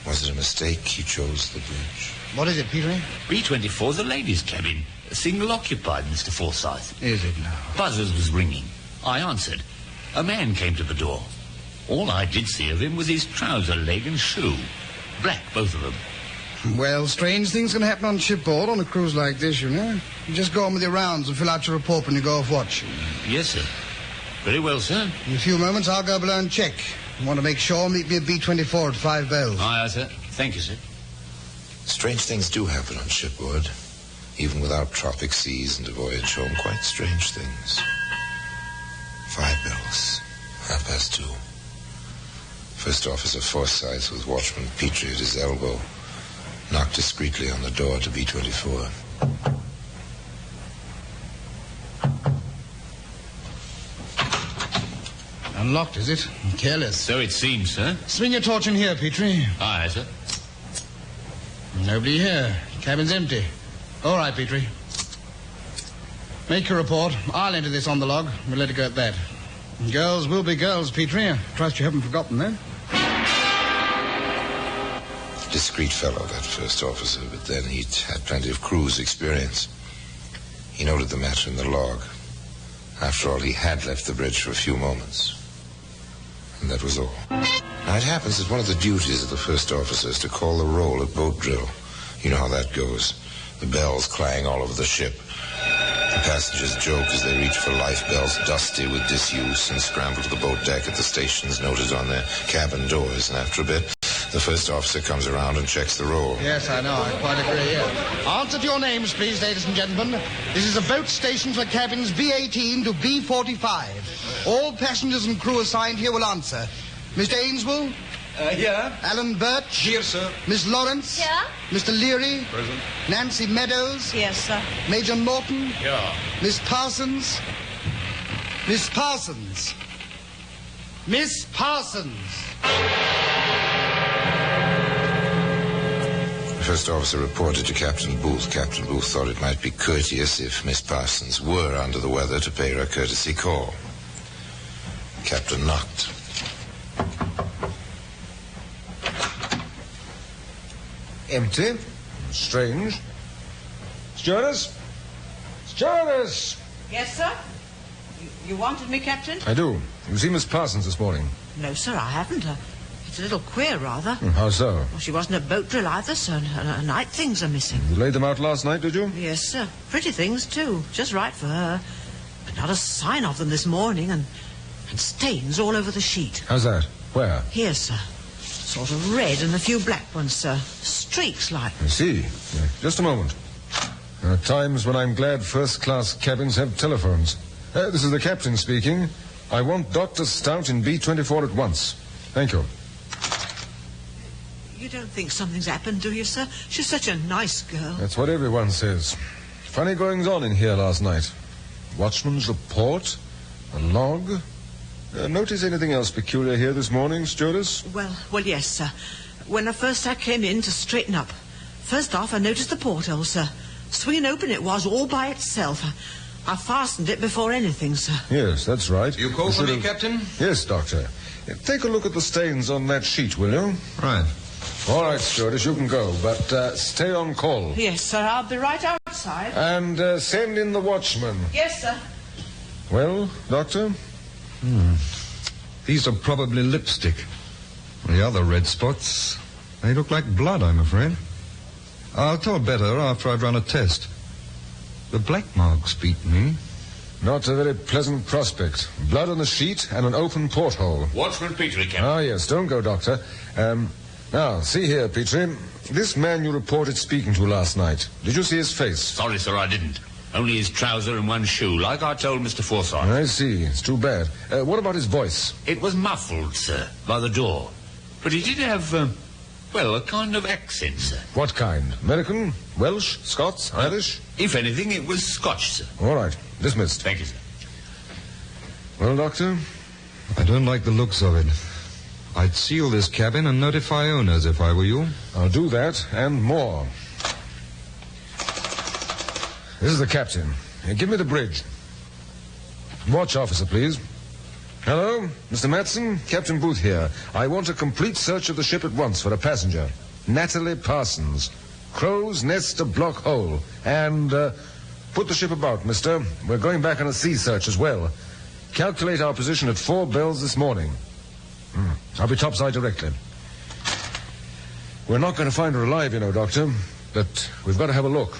[SPEAKER 22] Was it a mistake he chose the bridge?
[SPEAKER 11] What is it, Peter?
[SPEAKER 24] B-24's a ladies' cabin. Single occupied, Mr. Forsyth.
[SPEAKER 11] Is it now?
[SPEAKER 24] Buzzers was ringing. I answered. A man came to the door. All I did see of him was his trouser leg and shoe. Black, both of them.
[SPEAKER 11] Well, strange things can happen on shipboard on a cruise like this, you know. You just go on with your rounds and fill out your report when you go off watch.
[SPEAKER 24] Yes, sir. Very well, sir.
[SPEAKER 11] In a few moments, I'll go below and check. You want to make sure, meet me at B-24 at 5 bells.
[SPEAKER 24] Aye, sir. Thank you, sir.
[SPEAKER 22] Strange things do happen on shipboard. Even without tropic seas and a voyage home, quite strange things. 5 bells. 2:30. First Officer Forsyth with Watchman Petrie at his elbow knocked discreetly on the door to B-24.
[SPEAKER 11] Unlocked, is it? Careless.
[SPEAKER 24] So it seems, sir.
[SPEAKER 11] Swing your torch in here, Petrie.
[SPEAKER 24] Aye, sir.
[SPEAKER 11] Nobody here. Cabin's empty. All right, Petrie. Make your report. I'll enter this on the log. We'll let it go at that. Girls will be girls, Petrie. I trust you haven't forgotten that.
[SPEAKER 22] Discreet fellow, that first officer, but then he'd had plenty of cruise experience. He noted the matter in the log. After all, he had left the bridge for a few moments. And that was all. Now, it happens that one of the duties of the first officer is to call the roll at boat drill. You know how that goes. The bells clang all over the ship. The passengers joke as they reach for life belts dusty with disuse and scramble to the boat deck at the stations noted on their cabin doors. And after a bit, the first officer comes around and checks the roll.
[SPEAKER 11] Yes, I know. I quite agree, yeah. Answer to your names, please, ladies and gentlemen. This is a boat station for cabins B-18 to B-45. All passengers and crew assigned here will answer. Mr. Ainsworth?
[SPEAKER 25] Here.
[SPEAKER 11] Alan Birch?
[SPEAKER 25] Here, sir.
[SPEAKER 11] Miss Lawrence?
[SPEAKER 20] Here.
[SPEAKER 11] Mr. Leary?
[SPEAKER 25] Present.
[SPEAKER 11] Nancy Meadows?
[SPEAKER 20] Yes, sir.
[SPEAKER 11] Major Norton?
[SPEAKER 25] Yeah.
[SPEAKER 11] Miss Parsons? Miss Parsons? Miss Parsons?
[SPEAKER 22] first officer reported to Captain Booth. Captain Booth thought it might be courteous if Miss Parsons were under the weather to pay her a courtesy call. Captain knocked.
[SPEAKER 23] Empty. Strange. Stewardess? Stewardess!
[SPEAKER 20] Yes, sir? You wanted me, Captain?
[SPEAKER 23] I do. You see Miss Parsons this morning?
[SPEAKER 20] No, sir, I haven't. It's a little queer, rather.
[SPEAKER 23] How so?
[SPEAKER 20] Well, she wasn't at boat drill either, sir, and her night things are missing.
[SPEAKER 23] You laid them out last night, did you?
[SPEAKER 20] Yes, sir. Pretty things, too. Just right for her. But not a sign of them this morning, and stains all over the sheet.
[SPEAKER 23] How's that? Where?
[SPEAKER 20] Here, sir. Sort of red and a few black ones, sir. Streaks like.
[SPEAKER 23] I see. Just a moment. There are times when I'm glad first-class cabins have telephones. This is the captain speaking. I want Dr. Stout in B-24 at once. Thank you.
[SPEAKER 20] You don't think something's happened, do you, sir? She's such a nice girl.
[SPEAKER 23] That's what everyone says. Funny goings-on in here last night. Watchman's report, a log. Notice anything else peculiar here this morning, stewardess?
[SPEAKER 20] Well, yes, sir. When I came in to straighten up, first off, I noticed the porthole, sir. Swinging open it was all by itself. I fastened it before anything, sir.
[SPEAKER 23] Yes, that's right.
[SPEAKER 25] You call for me, Captain?
[SPEAKER 23] Yes, Doctor. Take a look at the stains on that sheet, will you?
[SPEAKER 25] Right.
[SPEAKER 23] All right, stewardess, you can go, but stay on call.
[SPEAKER 20] Yes, sir, I'll be right outside.
[SPEAKER 23] And send in the watchman.
[SPEAKER 20] Yes, sir.
[SPEAKER 23] Well, Doctor?
[SPEAKER 25] These are probably lipstick. The other red spots, they look like blood, I'm afraid. I'll tell better after I've run a test. The black marks beat me.
[SPEAKER 23] Not a very pleasant prospect. Blood on the sheet and an open porthole.
[SPEAKER 24] Watchman Petrie, Captain.
[SPEAKER 23] Ah, yes. Don't go, Doctor. Now, see here, Petrie. This man you reported speaking to last night. Did you see his face?
[SPEAKER 24] Sorry, sir, I didn't. Only his trouser and one shoe, like I told Mr. Forsyth.
[SPEAKER 23] I see. It's too bad. What about his voice?
[SPEAKER 24] It was muffled, sir, by the door. But he did have, a kind of accent, sir.
[SPEAKER 23] What kind? American? Welsh? Scots? Irish?
[SPEAKER 24] If anything, it was Scotch, sir.
[SPEAKER 23] All right. Dismissed.
[SPEAKER 24] Thank you, sir.
[SPEAKER 23] Well, Doctor?
[SPEAKER 25] I don't like the looks of it. I'd seal this cabin and notify owners if I were you.
[SPEAKER 23] I'll do that and more. This is the captain. Give me the bridge. Watch officer, please. Hello, Mr. Matson, Captain Booth here. I want a complete search of the ship at once for a passenger. Natalie Parsons. Crow's Nest, a block hole. And, put the ship about, mister. We're going back on a sea search as well. Calculate our position at 4 bells this morning. I'll be topside directly. We're not going to find her alive, you know, Doctor. But we've got to have a look.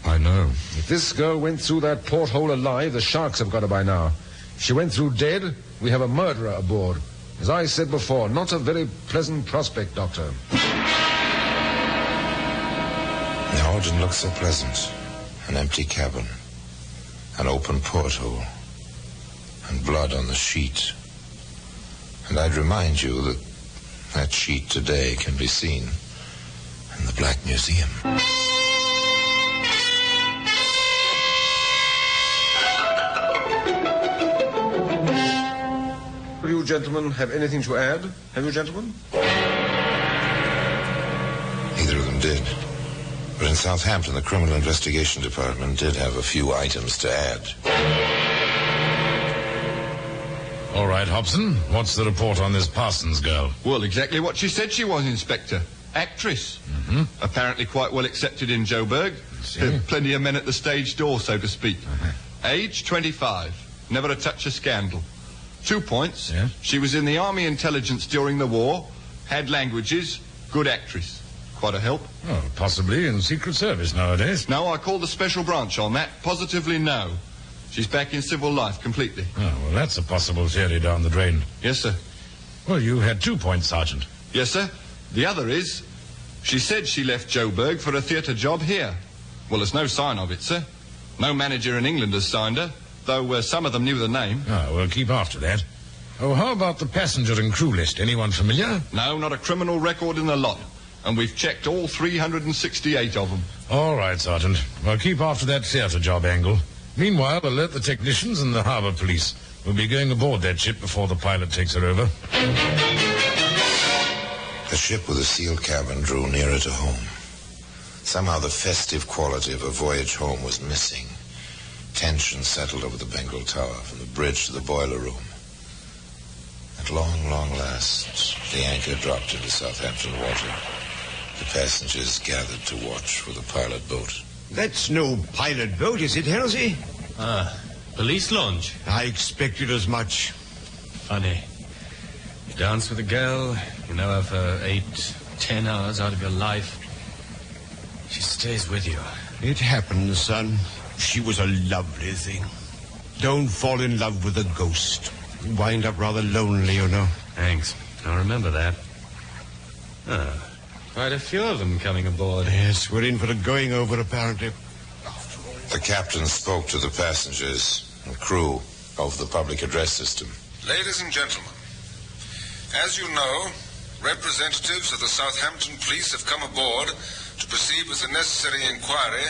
[SPEAKER 25] I know.
[SPEAKER 23] If this girl went through that porthole alive, the sharks have got her by now. If she went through dead, we have a murderer aboard. As I said before, not a very pleasant prospect, Doctor.
[SPEAKER 22] No, it didn't look so pleasant. An empty cabin, an open porthole, and blood on the sheet. And I'd remind you that that sheet today can be seen in the Black Museum.
[SPEAKER 23] Do you gentlemen have anything to add? Have you, gentlemen?
[SPEAKER 22] Neither of them did. But in Southampton, the Criminal Investigation Department did have a few items to add.
[SPEAKER 6] All right, Hobson. What's the report on this Parsons girl?
[SPEAKER 25] Well, exactly what she said she was, Inspector. Actress.
[SPEAKER 6] Mm-hmm.
[SPEAKER 25] Apparently quite well accepted in Joburg. Plenty of men at the stage door, so to speak. Age, 25. Never a touch of scandal. 2 points.
[SPEAKER 6] Yeah?
[SPEAKER 25] She was in the Army Intelligence during the war. Had languages. Good actress. Quite a help.
[SPEAKER 6] Oh, possibly in Secret Service nowadays.
[SPEAKER 25] No, I called the special branch on that. Positively no. She's back in civil life completely.
[SPEAKER 6] Oh, well, that's a possible theory down the drain.
[SPEAKER 25] Yes, sir.
[SPEAKER 6] Well, you had 2 points, Sergeant.
[SPEAKER 25] Yes, sir. The other is, she said she left Joburg for a theatre job here. Well, there's no sign of it, sir. No manager in England has signed her, though some of them knew the name.
[SPEAKER 6] Oh, we'll keep after that. Oh, how about the passenger and crew list? Anyone familiar?
[SPEAKER 25] No, not a criminal record in the lot. And we've checked all 368 of them.
[SPEAKER 6] All right, Sergeant. Well, keep after that theatre job angle. Meanwhile, alert the technicians and the harbour police. We'll be going aboard that ship before the pilot takes her over.
[SPEAKER 22] The ship with a sealed cabin drew nearer to home. Somehow the festive quality of a voyage home was missing. Tension settled over the Bengal Tower, from the bridge to the boiler room. At long, long last, the anchor dropped into Southampton water. The passengers gathered to watch for the pilot boat.
[SPEAKER 4] That's no pilot boat, is it, Halsey?
[SPEAKER 21] Police launch.
[SPEAKER 4] I expected as much.
[SPEAKER 21] Funny. You dance with a girl, you know her for 8, 10 hours out of your life. She stays with you.
[SPEAKER 4] It happens, son. She was a lovely thing. Don't fall in love with a ghost. You wind up rather lonely, you know.
[SPEAKER 21] Thanks. I'll remember that. Quite a few of them coming aboard.
[SPEAKER 4] Yes, we're in for a going over, apparently.
[SPEAKER 22] The captain spoke to the passengers and crew of the public address system. Ladies and gentlemen, as you know, representatives of the Southampton police have come aboard to proceed with the necessary inquiry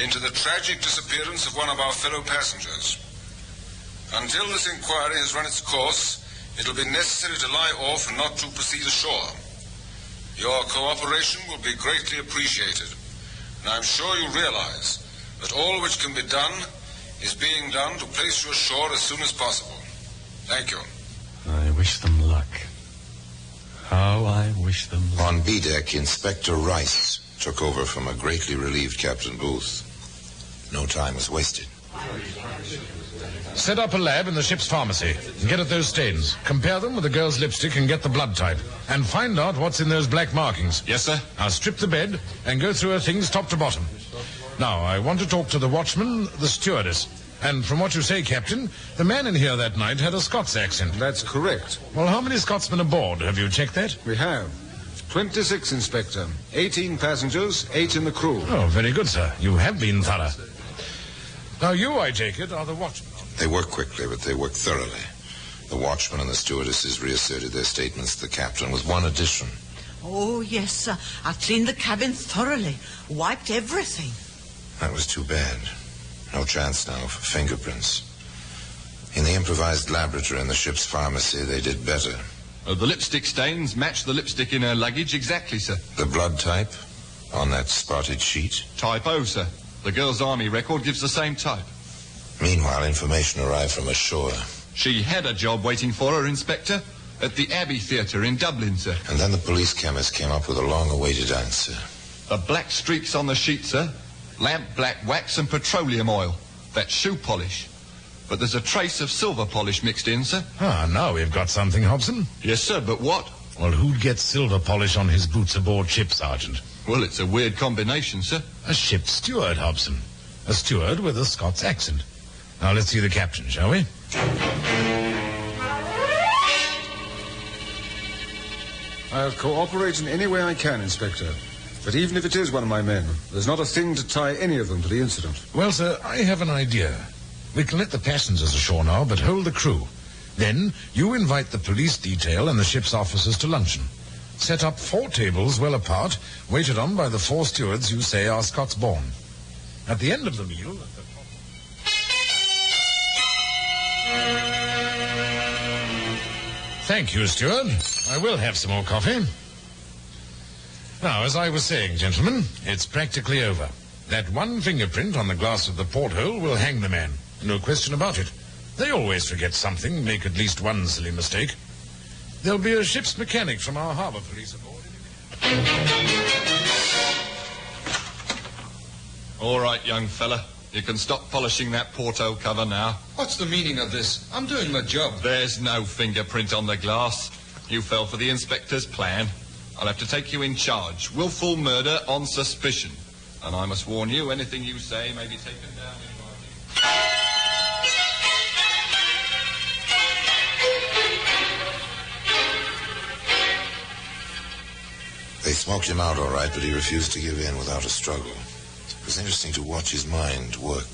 [SPEAKER 22] into the tragic disappearance of one of our fellow passengers. Until this inquiry has run its course, it will be necessary to lie off and not to proceed ashore. Your cooperation will be greatly appreciated, and I'm sure you realize that all which can be done is being done to place you ashore as soon as possible. Thank you.
[SPEAKER 21] I wish them luck. How I wish them luck.
[SPEAKER 22] On B-deck, Inspector Rice took over from a greatly relieved Captain Booth. No time was wasted.
[SPEAKER 6] Set up a lab in the ship's pharmacy. Get at those stains. Compare them with the girl's lipstick and get the blood type. And find out what's in those black markings.
[SPEAKER 21] Yes, sir.
[SPEAKER 6] Now strip the bed and go through her things top to bottom. Now, I want to talk to the watchman, the stewardess. And from what you say, Captain, the man in here that night had a Scots accent.
[SPEAKER 23] That's correct.
[SPEAKER 6] Well, how many Scotsmen aboard? Have you checked that?
[SPEAKER 23] We have. 26, Inspector. 18 passengers, 8 in the crew.
[SPEAKER 6] Oh, very good, sir. You have been thorough. Now, you, I take it, are the watchmen.
[SPEAKER 22] They work quickly, but they work thoroughly. The watchman and the stewardesses reasserted their statements to the captain with one addition.
[SPEAKER 20] Oh, yes, sir. I cleaned the cabin thoroughly. Wiped everything.
[SPEAKER 22] That was too bad. No chance now for fingerprints. In the improvised laboratory in the ship's pharmacy, they did better.
[SPEAKER 8] The lipstick stains match the lipstick in her luggage exactly, sir.
[SPEAKER 22] The blood type on that spotted sheet?
[SPEAKER 8] Type O, sir. The girl's army record gives the same type.
[SPEAKER 22] Meanwhile, information arrived from ashore.
[SPEAKER 8] She had a job waiting for her, Inspector, at the Abbey Theatre in Dublin, sir.
[SPEAKER 22] And then the police chemist came up with a long-awaited answer.
[SPEAKER 8] The black streaks on the sheet, sir. Lamp black wax and petroleum oil. That's shoe polish. But there's a trace of silver polish mixed in, sir.
[SPEAKER 6] Ah, now we've got something, Hobson.
[SPEAKER 8] Yes, sir, but what?
[SPEAKER 6] Well, who'd get silver polish on his boots aboard ship, Sergeant?
[SPEAKER 8] Well, it's a weird combination, sir.
[SPEAKER 6] A ship steward, Hobson. A steward with a Scots accent. Now, let's see the captain, shall we?
[SPEAKER 23] I'll cooperate in any way I can, Inspector. But even if it is one of my men, there's not a thing to tie any of them to the incident.
[SPEAKER 6] Well, sir, I have an idea. We can let the passengers ashore now, but hold the crew. Then you invite the police detail and the ship's officers to luncheon. Set up 4 tables well apart, waited on by the 4 stewards you say are Scots-born. At the end of the meal... Thank you, steward. I will have some more coffee. Now, as I was saying, gentlemen, it's practically over. That one fingerprint on the glass of the porthole will hang the man. No question about it. They always forget something, make at least one silly mistake. There'll be a ship's mechanic from our harbour police aboard.
[SPEAKER 8] All right, young fella. You can stop polishing that porthole cover now.
[SPEAKER 23] What's the meaning of this? I'm doing my job.
[SPEAKER 8] There's no fingerprint on the glass. You fell for the inspector's plan. I'll have to take you in charge. Willful murder on suspicion. And I must warn you, anything you say may be taken down in writing.
[SPEAKER 22] They smoked him out all right, but he refused to give in without a struggle. It was interesting to watch his mind work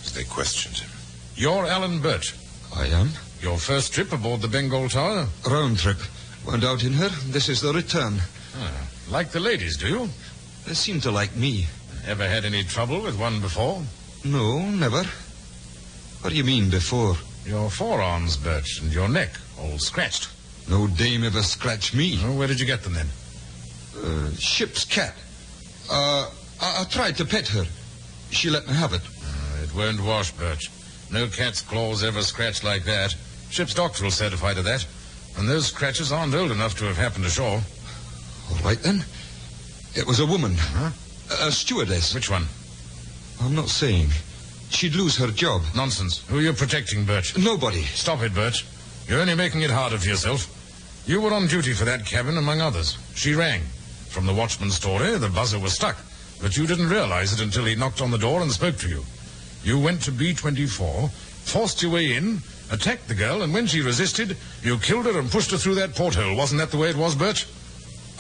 [SPEAKER 22] as they questioned him.
[SPEAKER 6] You're Alan Burt.
[SPEAKER 23] I am.
[SPEAKER 6] Your first trip aboard the Bengal Tower?
[SPEAKER 23] Round trip. Went out in her. This is the return.
[SPEAKER 6] Ah, like the ladies, do you?
[SPEAKER 23] They seem to like me.
[SPEAKER 6] Ever had any trouble with one before?
[SPEAKER 23] No, never. What do you mean, before?
[SPEAKER 6] Your forearms, Burt, and your neck, all scratched.
[SPEAKER 23] No dame ever scratched me.
[SPEAKER 6] Oh, where did you get them, then?
[SPEAKER 23] Ship's cat.
[SPEAKER 25] I tried to pet her. She let me have it.
[SPEAKER 6] It won't wash, Birch. No cat's claws ever scratched like that. Ship's doctor will certify to that. And those scratches aren't old enough to have happened ashore.
[SPEAKER 25] All right, then. It was a woman.
[SPEAKER 6] Huh?
[SPEAKER 25] A stewardess.
[SPEAKER 6] Which one?
[SPEAKER 25] I'm not saying. She'd lose her job.
[SPEAKER 6] Nonsense. Who are you protecting, Birch?
[SPEAKER 25] Nobody.
[SPEAKER 6] Stop it, Birch. You're only making it harder for yourself. You were on duty for that cabin, among others. She rang. From the watchman's story, the buzzer was stuck. But you didn't realize it until he knocked on the door and spoke to you. You went to B-24, forced your way in, attacked the girl, and when she resisted, you killed her and pushed her through that porthole. Wasn't that the way it was, Birch?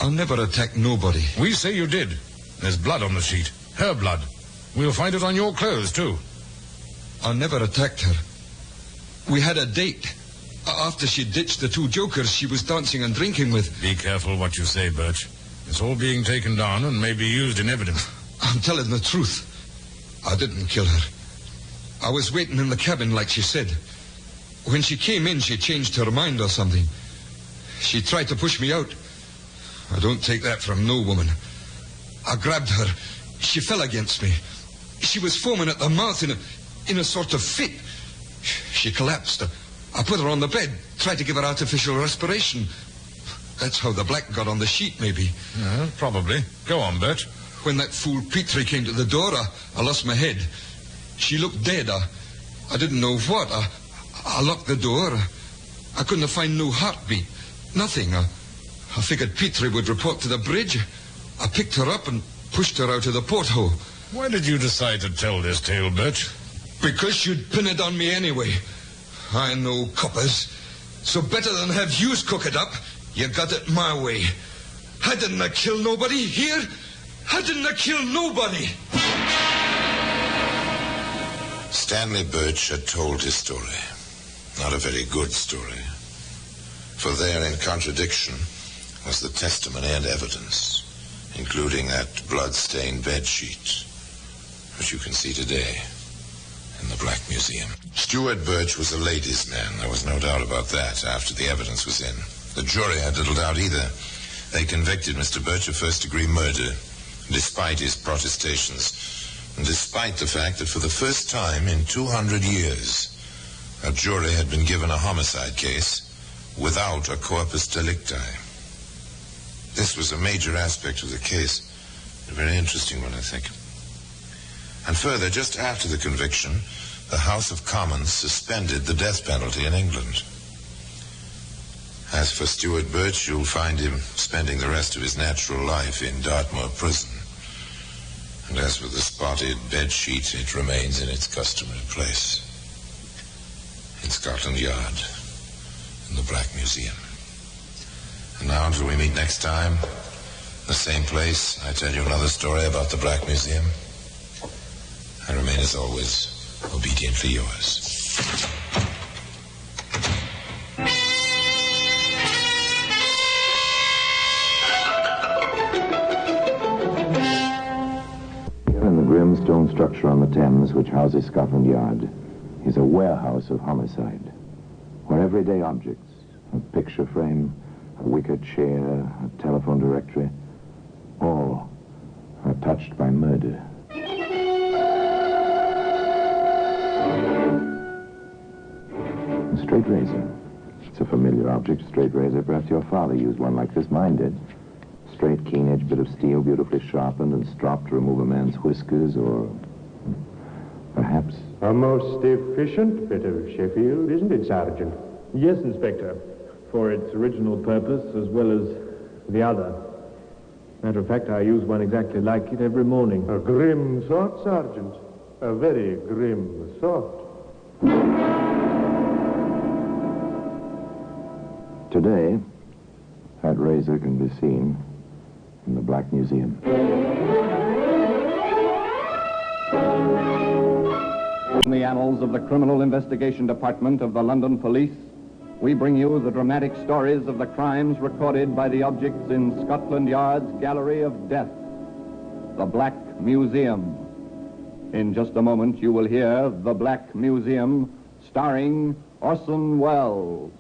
[SPEAKER 25] I'll never attack nobody.
[SPEAKER 6] We say you did. There's blood on the sheet. Her blood. We'll find it on your clothes, too.
[SPEAKER 25] I never attacked her. We had a date. After she ditched the two jokers she was dancing and drinking with.
[SPEAKER 6] Be careful what you say, Birch. It's all being taken down and may be used in evidence.
[SPEAKER 25] I'm telling the truth. I didn't kill her. I was waiting in the cabin like she said. When she came in, she changed her mind or something. She tried to push me out. I don't take that from no woman. I grabbed her. She fell against me. She was foaming at the mouth in a sort of fit. She collapsed. I put her on the bed, tried to give her artificial respiration. That's how the black got on the sheet, maybe.
[SPEAKER 6] Probably. Go on, Birch.
[SPEAKER 25] When that fool Petrie came to the door, I lost my head. She looked dead. I didn't know what. I locked the door. I couldn't find no heartbeat. Nothing. I figured Petrie would report to the bridge. I picked her up and pushed her out of the porthole.
[SPEAKER 6] Why did you decide to tell this tale, Birch?
[SPEAKER 25] Because you'd pin it on me anyway. I know coppers. So better than have yous cook it up, you got it my way. I didn't kill nobody here. I didn't kill nobody.
[SPEAKER 22] Stanley Birch had told his story. Not a very good story. For there, in contradiction, was the testimony and evidence, including that blood-stained bedsheet, which you can see today in the Black Museum. Stuart Birch was a ladies' man. There was no doubt about that after the evidence was in. The jury had little doubt either. They convicted Mr. Birch of first-degree murder, despite his protestations, and despite the fact that for the first time in 200 years, a jury had been given a homicide case without a corpus delicti. This was a major aspect of the case, a very interesting one, I think. And further, just after the conviction, the House of Commons suspended the death penalty in England. As for Stuart Birch, you'll find him spending the rest of his natural life in Dartmoor prison. And as for the spotted bedsheet, it remains in its customary place, in Scotland Yard, in the Black Museum. And now, until we meet next time, the same place, I tell you another story about the Black Museum. I remain, as always, obediently yours.
[SPEAKER 15] Here in the grim stone structure on the Thames, which houses Scotland Yard, is a warehouse of homicide, where everyday objects, a picture frame, a wicker chair, a telephone directory, all are touched by murder. A straight razor. It's a familiar object, a straight razor. Perhaps your father used one like this. Mine did. Straight, keen-edged bit of steel, beautifully sharpened and stropped to remove a man's whiskers, or perhaps...
[SPEAKER 1] A most efficient bit of Sheffield, isn't it, Sergeant?
[SPEAKER 5] Yes, Inspector. For its original purpose as well as the other. Matter of fact, I use one exactly like it every morning.
[SPEAKER 1] A grim sort, Sergeant. A very grim sort.
[SPEAKER 15] Today, that razor can be seen in the Black Museum.
[SPEAKER 7] In the annals of the Criminal Investigation Department of the London Police, we bring you the dramatic stories of the crimes recorded by the objects in Scotland Yard's Gallery of Death, the Black Museum. In just a moment, you will hear The Black Museum, starring Orson Welles.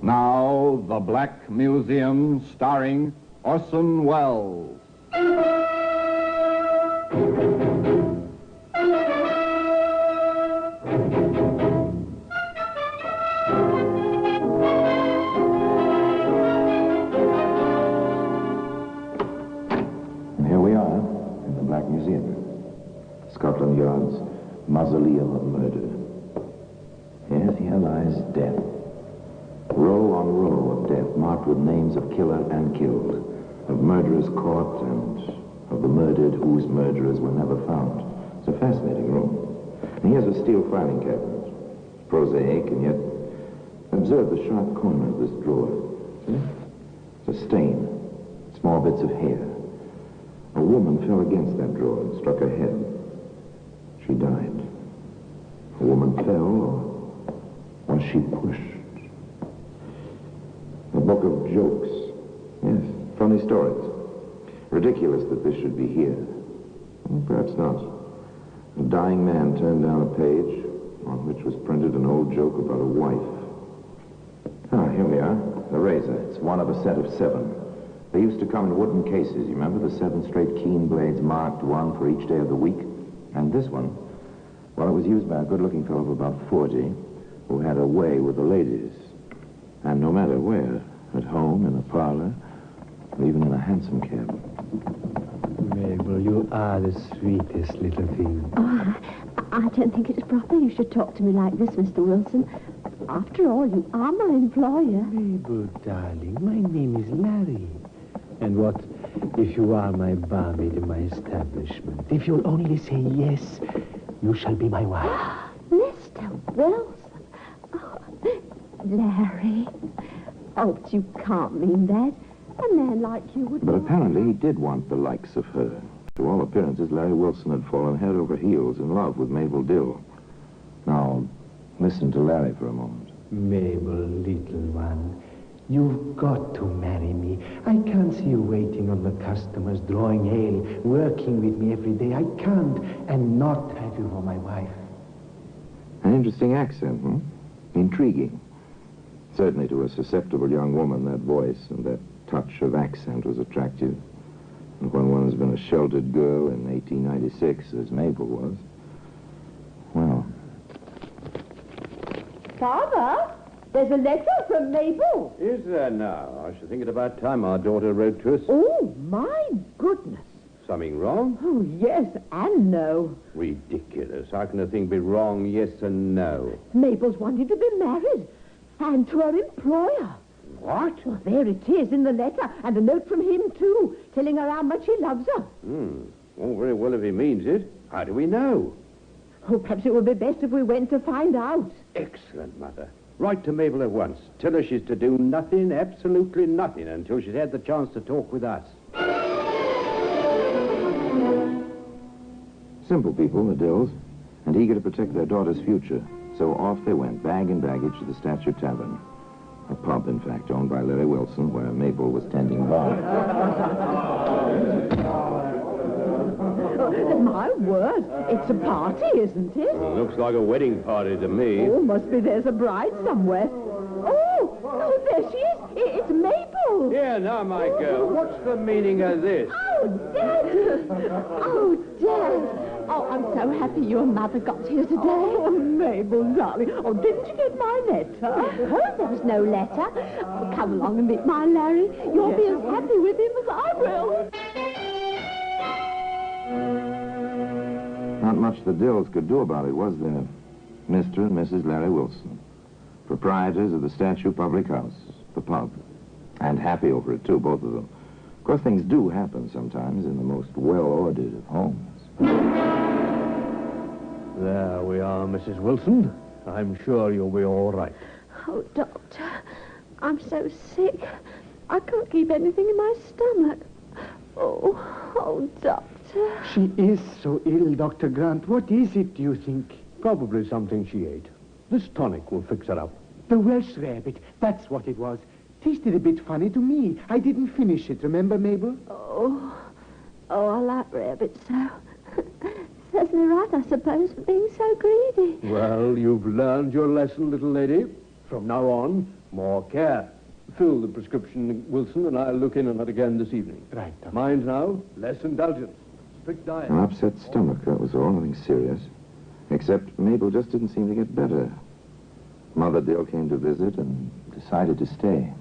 [SPEAKER 7] Now, The Black Museum, starring Orson Welles.
[SPEAKER 15] And here we are in the Black Museum. Scotland Yard's mausoleum of murder. Yes, here lies death. Row on row of death marked with names of killer and killed, of murderers caught and of the murdered whose murderers were never found. It's a fascinating room. And here's a steel filing cabinet. Prosaic, and yet observe the sharp corner of this drawer. See? It's a stain. Small bits of hair. A woman fell against that drawer and struck her head. She died. A woman fell, or was she pushed? A book of jokes. Yes, funny stories. Ridiculous that this should be here. Well, perhaps not. A dying man turned down a page on which was printed an old joke about a wife. Ah, here we are. The razor. It's one of a set of 7. They used to come in wooden cases. You remember the 7 straight keen blades marked, one for each day of the week? And this one, well, it was used by a good-looking fellow of about 40 who had a way with the ladies. And no matter where, at home, in a parlor, or even in a hansom cab.
[SPEAKER 3] Mabel, you are the sweetest little thing.
[SPEAKER 18] Oh, I don't think it's proper you should talk to me like this, Mr. Wilson. After all, you are my employer.
[SPEAKER 3] Mabel, darling, my name is Larry. And what if you are my barmaid in my establishment? If you'll only say yes, you shall be my wife.
[SPEAKER 18] Mr. Wilson. Oh, Larry. Oh, but you can't mean that. A man like you would...
[SPEAKER 15] But apparently he did want the likes of her. To all appearances, Larry Wilson had fallen head over heels in love with Mabel Dill. Now, listen to Larry for a moment.
[SPEAKER 3] Mabel, little one, you've got to marry me. I can't see you waiting on the customers, drawing ale, working with me every day. I can't, and not have you for my wife.
[SPEAKER 15] An interesting accent, hmm? Intriguing. Certainly to a susceptible young woman, that voice and that touch of accent was attractive. And when one has been a sheltered girl in 1896, as Mabel was, well...
[SPEAKER 16] Father, there's a letter from Mabel.
[SPEAKER 9] Is there now? I should think it about time our daughter wrote to us.
[SPEAKER 16] Oh, my goodness.
[SPEAKER 9] Something wrong?
[SPEAKER 16] Oh, yes and no.
[SPEAKER 9] Ridiculous. How can a thing be wrong, yes and no?
[SPEAKER 16] Mabel's wanting to be married. And to her employer.
[SPEAKER 9] What?
[SPEAKER 16] Well, there it is in the letter. And a note from him, too, telling her how much he loves her.
[SPEAKER 9] All very well if he means it. How do we know?
[SPEAKER 16] Oh, perhaps it would be best if we went to find out.
[SPEAKER 9] Excellent, Mother. Write to Mabel at once. Tell her she's to do nothing, absolutely nothing, until she's had the chance to talk with us.
[SPEAKER 15] Simple people, the Dills, and eager to protect their daughter's future. So off they went, bag and baggage, to the Statue Tavern. A pub, in fact, owned by Larry Wilson, where Mabel was tending bar.
[SPEAKER 16] My word, it's a party, isn't it?
[SPEAKER 9] Well, looks like a wedding party to me.
[SPEAKER 16] Oh, must be there's a bride somewhere. Oh, there she is. It's Mabel.
[SPEAKER 9] Here now, my girl. What's the meaning of this?
[SPEAKER 16] Oh, Dad. Oh, Dad. Oh, I'm so happy you and Mother got here today. Oh, Mabel, darling. Oh, didn't you get my letter?
[SPEAKER 18] Oh, there was no letter. Oh, come along and meet my Larry. You'll be as happy with him as I will.
[SPEAKER 15] Not much the Dills could do about it, was there? Mr. and Mrs. Larry Wilson, proprietors of the Statue Public House, the pub. And happy over it, too, both of them. Of course, things do happen sometimes in the most well-ordered of homes.
[SPEAKER 3] There we are, Mrs. Wilson. I'm sure you'll be all right.
[SPEAKER 18] Oh, Doctor, I'm so sick. I can't keep anything in my stomach. Oh, Doctor.
[SPEAKER 3] She is so ill, Dr. Grant. What is it, do you think? Probably something she ate. This tonic will fix her up. The Welsh rabbit, that's what it was. Tasted a bit funny to me. I didn't finish it, remember, Mabel?
[SPEAKER 18] Oh, I like rabbits so. Serves me right, I suppose, for being so greedy.
[SPEAKER 3] Well, you've learned your lesson, little lady. From now on, more care. Fill the prescription, Wilson, and I'll look in on it again this evening. Right. Mind now, less indulgence. Strict diet.
[SPEAKER 15] An upset stomach, that was all. Nothing serious. Except Mabel just didn't seem to get better. Mother Dill came to visit and decided to stay.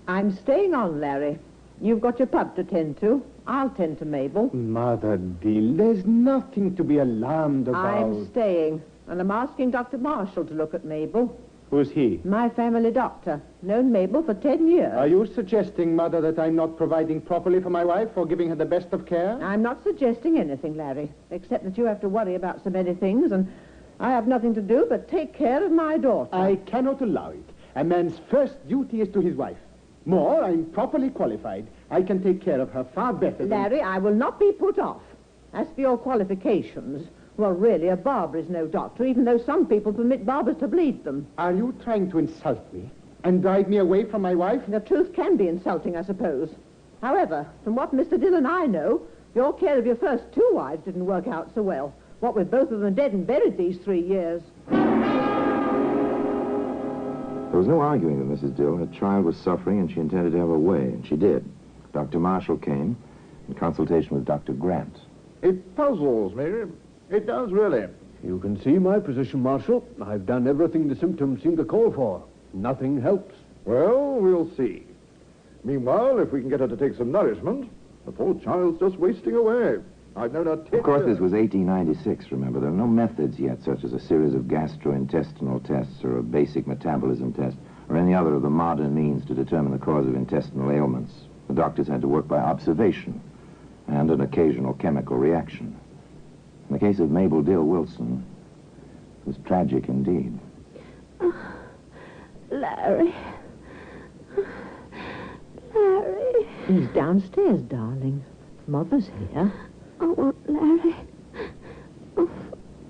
[SPEAKER 10] I'm staying on, Larry. You've got your pub to tend to. I'll tend to Mabel.
[SPEAKER 3] Mother Dill, there's nothing to be alarmed about.
[SPEAKER 10] I'm staying, and I'm asking Dr. Marshall to look at Mabel.
[SPEAKER 3] Who's he?
[SPEAKER 10] My family doctor. Known Mabel for 10 years.
[SPEAKER 3] Are you suggesting, Mother, that I'm not providing properly for my wife or giving her the best of care?
[SPEAKER 10] I'm not suggesting anything, Larry, except that you have to worry about so many things, and I have nothing to do but take care of my daughter.
[SPEAKER 3] I cannot allow it. A man's first duty is to his wife. More, I'm properly qualified. I can take care of her far better than...
[SPEAKER 10] Larry, I will not be put off. As for your qualifications, well, really, a barber is no doctor, even though some people permit barbers to bleed them.
[SPEAKER 3] Are you trying to insult me and drive me away from my wife?
[SPEAKER 10] The truth can be insulting, I suppose. However, from what Mr. Dill and I know, your care of your first 2 wives didn't work out so well. What with both of them dead and buried these 3 years.
[SPEAKER 15] There was no arguing with Mrs. Dill. Her child was suffering, and she intended to have her way, and she did. Dr. Marshall came in consultation with Dr. Grant.
[SPEAKER 5] It puzzles me. It does, really.
[SPEAKER 3] You can see my position, Marshal. I've done everything the symptoms seem to call for. Nothing helps.
[SPEAKER 5] Well, we'll see. Meanwhile, if we can get her to take some nourishment, the poor child's just wasting away. I've known her 10
[SPEAKER 15] Of course,
[SPEAKER 5] years.
[SPEAKER 15] this was 1896, remember. There were no methods yet, such as a series of gastrointestinal tests or a basic metabolism test or any other of the modern means to determine the cause of intestinal ailments. The doctors had to work by observation and an occasional chemical reaction. In the case of Mabel Dill Wilson, it was tragic indeed.
[SPEAKER 10] Larry. Larry. He's downstairs, darling. Mother's here.
[SPEAKER 18] I want Larry. Oh,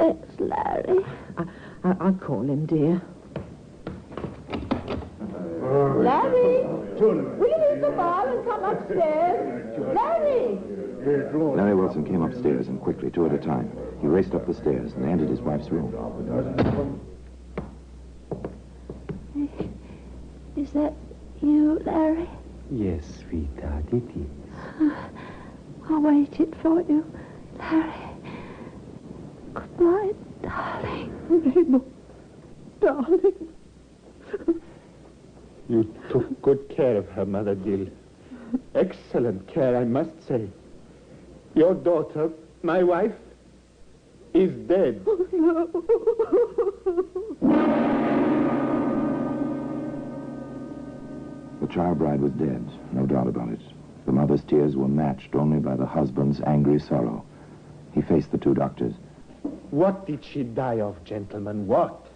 [SPEAKER 18] it's Larry.
[SPEAKER 10] I'll call him, dear. Larry! Will you leave the bar and come upstairs? Larry!
[SPEAKER 15] Larry Wilson came upstairs, and quickly, 2 at a time, he raced up the stairs and entered his wife's room.
[SPEAKER 18] Is that you, Larry?
[SPEAKER 3] Yes, sweetheart, it is.
[SPEAKER 18] I waited for you, Larry. Goodbye, darling.
[SPEAKER 10] Mabel, darling.
[SPEAKER 3] You took good care of her, Mother Dill. Excellent care, I must say. Your daughter, my wife, is dead.
[SPEAKER 15] The child bride was dead, no doubt about it. The mother's tears were matched only by the husband's angry sorrow. He faced the 2 doctors.
[SPEAKER 3] What did she die of, gentlemen? What?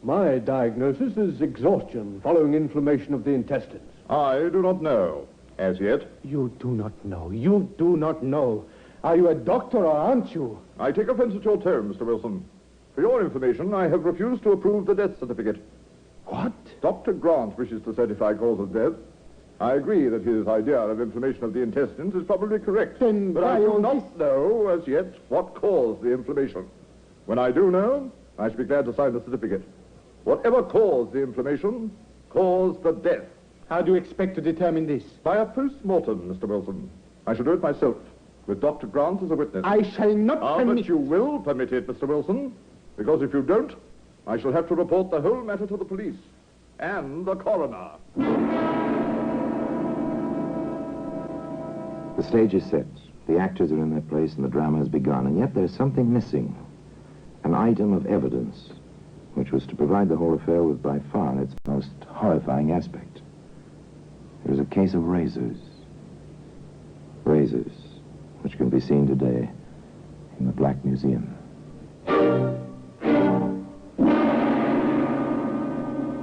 [SPEAKER 3] My diagnosis is exhaustion following inflammation of the intestines.
[SPEAKER 5] I do not know, as yet.
[SPEAKER 3] You do not know. You do not know. Are you a doctor or aren't you?
[SPEAKER 5] I take offense at your tone, Mr. Wilson. For your information, I have refused to approve the death certificate.
[SPEAKER 3] What?
[SPEAKER 5] Dr. Grant wishes to certify cause of death. I agree that his idea of inflammation of the intestines is probably correct.
[SPEAKER 3] Then
[SPEAKER 5] but I do not know, as yet, what caused the inflammation. When I do know, I shall be glad to sign the certificate. Whatever caused the inflammation caused the death.
[SPEAKER 3] How do you expect to determine this?
[SPEAKER 5] By a post-mortem, Mr. Wilson. I shall do it myself, with Dr. Grant as a witness.
[SPEAKER 3] I shall not permit...
[SPEAKER 5] But you will permit it, Mr. Wilson, because if you don't, I shall have to report the whole matter to the police and the coroner.
[SPEAKER 15] The stage is set. The actors are in their place and the drama has begun, and yet there's something missing. An item of evidence, which was to provide the whole affair with by far its most horrifying aspect. It was a case of razors. Razors, which can be seen today in the Black Museum.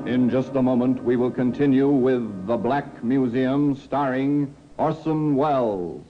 [SPEAKER 7] In just a moment, we will continue with The Black Museum, starring Orson Welles.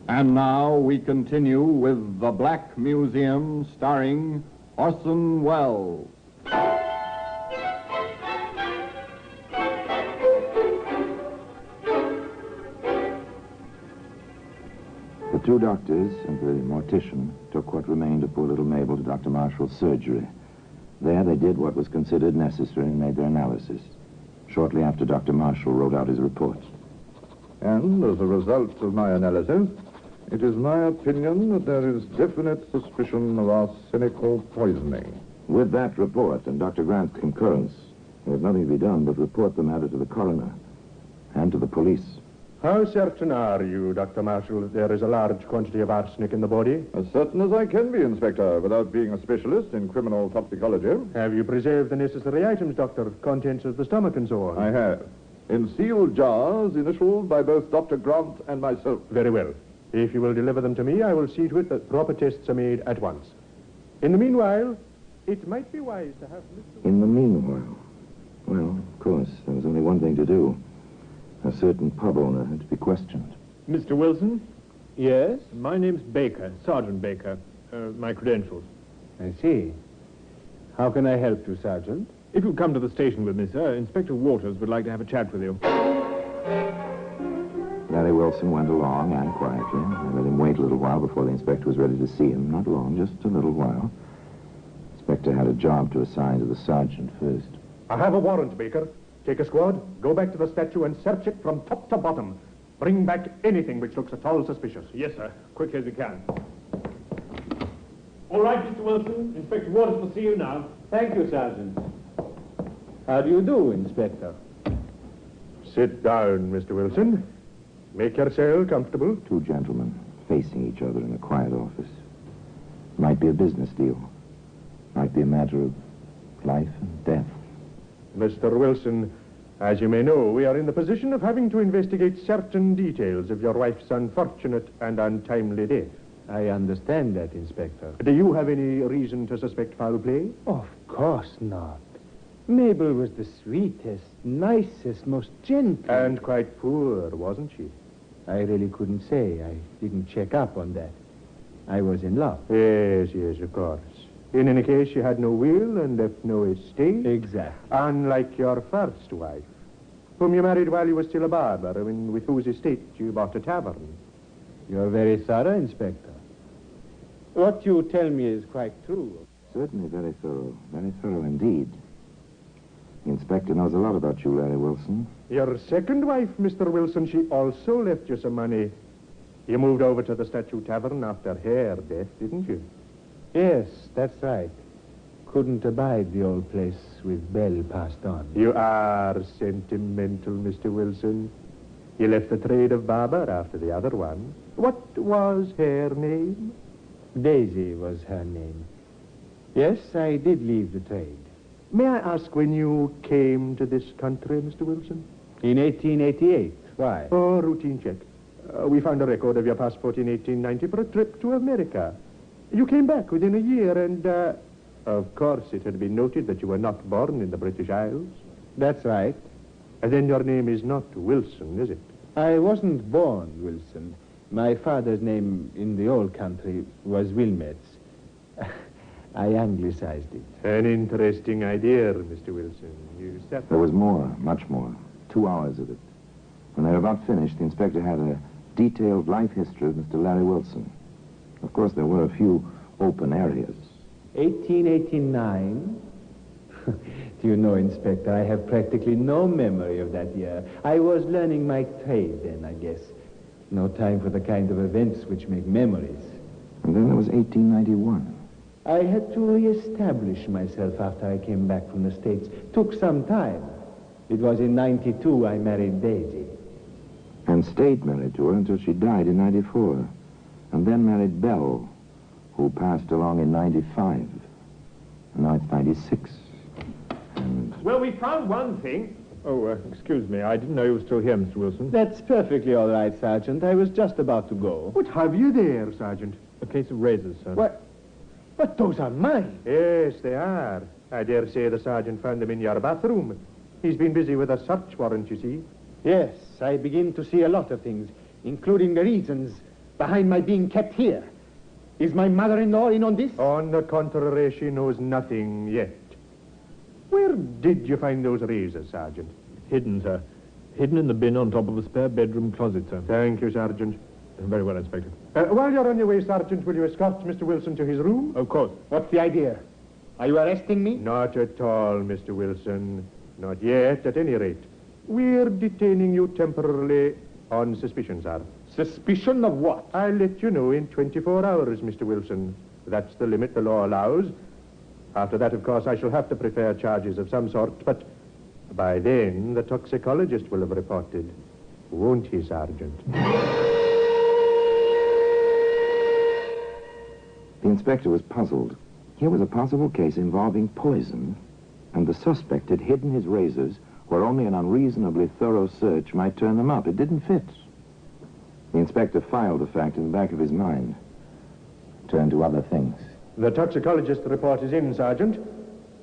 [SPEAKER 7] And now we continue with The Black Museum, starring Orson Welles.
[SPEAKER 15] The two doctors and the mortician took what remained of poor little Mabel to Dr. Marshall's surgery. There they did what was considered necessary and made their analysis. Shortly after, Dr. Marshall wrote out his report.
[SPEAKER 5] And as a result of my analysis, it is my opinion that there is definite suspicion of arsenical poisoning.
[SPEAKER 15] With that report and Dr. Grant's concurrence, there was nothing to be done but report the matter to the coroner and to the police.
[SPEAKER 1] How certain are you, Dr. Marshall, that there is a large quantity of arsenic in the body?
[SPEAKER 5] As certain as I can be, Inspector, without being a specialist in criminal toxicology.
[SPEAKER 1] Have you preserved the necessary items, Doctor? Contents of the stomach and so on?
[SPEAKER 5] I have. In sealed jars, initialed by both Dr. Grant and myself.
[SPEAKER 1] Very well. If you will deliver them to me, I will see to it that proper tests are made at once. In the meanwhile, it might be wise to have...
[SPEAKER 15] In the meanwhile? Well, of course, there was only one thing to do. A certain pub owner had to be questioned.
[SPEAKER 12] Mr. Wilson? Yes? My name's Baker, Sergeant Baker. My credentials.
[SPEAKER 3] I see. How can I help you, Sergeant?
[SPEAKER 12] If you'll come to the station with me, sir, Inspector Waters would like to have a chat with you.
[SPEAKER 15] Larry Wilson went along and quietly. I let him wait a little while before the inspector was ready to see him. Not long, just a little while. The inspector had a job to assign to the sergeant first.
[SPEAKER 1] I have a warrant, Baker. Take a squad, go back to the statue and search it from top to bottom. Bring back anything which looks at all suspicious.
[SPEAKER 12] Yes, sir. Quick as you can. All right, Mr. Wilson. Inspector Waters will see you now.
[SPEAKER 3] Thank you, Sergeant. How do you do, Inspector?
[SPEAKER 1] Sit down, Mr. Wilson. Make yourself comfortable.
[SPEAKER 15] Two gentlemen facing each other in a quiet office. Might be a business deal. Might be a matter of life and death.
[SPEAKER 1] Mr. Wilson, as you may know, we are in the position of having to investigate certain details of your wife's unfortunate and untimely death.
[SPEAKER 3] I understand that, Inspector.
[SPEAKER 1] Do you have any reason to suspect foul play?
[SPEAKER 3] Of course not. Mabel was the sweetest, nicest, most gentle.
[SPEAKER 1] And quite poor, wasn't she?
[SPEAKER 3] I really couldn't say. I didn't check up on that. I was in love.
[SPEAKER 1] Yes, of course. In any case, she had no will and left no estate.
[SPEAKER 3] Exactly.
[SPEAKER 1] Unlike your first wife, whom you married while you were still a barber, and with whose estate you bought a tavern.
[SPEAKER 3] You're very thorough, Inspector. What you tell me is quite true.
[SPEAKER 15] Certainly very thorough indeed. The inspector knows a lot about you, Larry Wilson.
[SPEAKER 1] Your second wife, Mr. Wilson, she also left you some money. You moved over to the Statue Tavern after her death, didn't you?
[SPEAKER 3] Yes, that's right. Couldn't abide the old place with Belle passed on.
[SPEAKER 1] You are sentimental, Mr. Wilson. You left the trade of barber after the other one. What was her name?
[SPEAKER 3] Daisy was her name. Yes, I did leave the trade.
[SPEAKER 1] May I ask when you came to this country, Mr. Wilson?
[SPEAKER 3] In 1888. Why?
[SPEAKER 1] Oh, routine check. We found a record of your passport in 1890 for a trip to America. You came back within a year and, of course, it had been noted that you were not born in the British Isles.
[SPEAKER 3] That's right.
[SPEAKER 1] And then your name is not Wilson, is it?
[SPEAKER 3] I wasn't born Wilson. My father's name in the old country was Wilmets. I anglicized it.
[SPEAKER 1] An interesting idea, Mr. Wilson. You said...
[SPEAKER 15] There was more, much more. 2 hours of it. When they were about finished, the inspector had a detailed life history of Mr. Larry Wilson. Of course, there were a few open areas.
[SPEAKER 3] 1889? Do you know, Inspector, I have practically no memory of that year. I was learning my trade then, I guess. No time for the kind of events which make memories.
[SPEAKER 15] And then there was 1891.
[SPEAKER 3] I had to re-establish myself after I came back from the States. Took some time. It was in 92 I married Daisy.
[SPEAKER 15] And stayed married to her until she died in 94. And then married Belle, who passed along in 95. And now it's 96. And...
[SPEAKER 12] Well, we found one thing. Oh, excuse me. I didn't know you were still here, Mr. Wilson.
[SPEAKER 3] That's perfectly all right, Sergeant. I was just about to go.
[SPEAKER 1] What have you there, Sergeant?
[SPEAKER 12] A case of razors, sir.
[SPEAKER 3] What? But those are mine.
[SPEAKER 1] Yes, they are. I dare say the sergeant found them in your bathroom. He's been busy with a search warrant, you see.
[SPEAKER 3] Yes, I begin to see a lot of things, including the reasons behind my being kept here. Is my mother-in-law in on this?
[SPEAKER 1] On the contrary, she knows nothing yet. Where did you find those razors, Sergeant?
[SPEAKER 12] Hidden, sir. Hidden in the bin on top of a spare bedroom closet, sir.
[SPEAKER 1] Thank you, Sergeant.
[SPEAKER 12] Very well, Inspector.
[SPEAKER 1] While you're on your way, Sergeant, will you escort Mr. Wilson to his room?
[SPEAKER 12] Of course.
[SPEAKER 3] What's the idea? Are you arresting me?
[SPEAKER 1] Not at all, Mr. Wilson. Not yet, at any rate. We're detaining you temporarily on suspicion, sir.
[SPEAKER 3] Suspicion of what?
[SPEAKER 1] I'll let you know in 24 hours, Mr. Wilson. That's the limit the law allows. After that, of course, I shall have to prepare charges of some sort, but by then the toxicologist will have reported. Won't he, Sergeant?
[SPEAKER 15] The inspector was puzzled. Here was a possible case involving poison, and the suspect had hidden his razors where only an unreasonably thorough search might turn them up. It didn't fit. The inspector filed the fact in the back of his mind. Turned to other things.
[SPEAKER 1] The toxicologist report is in, Sergeant.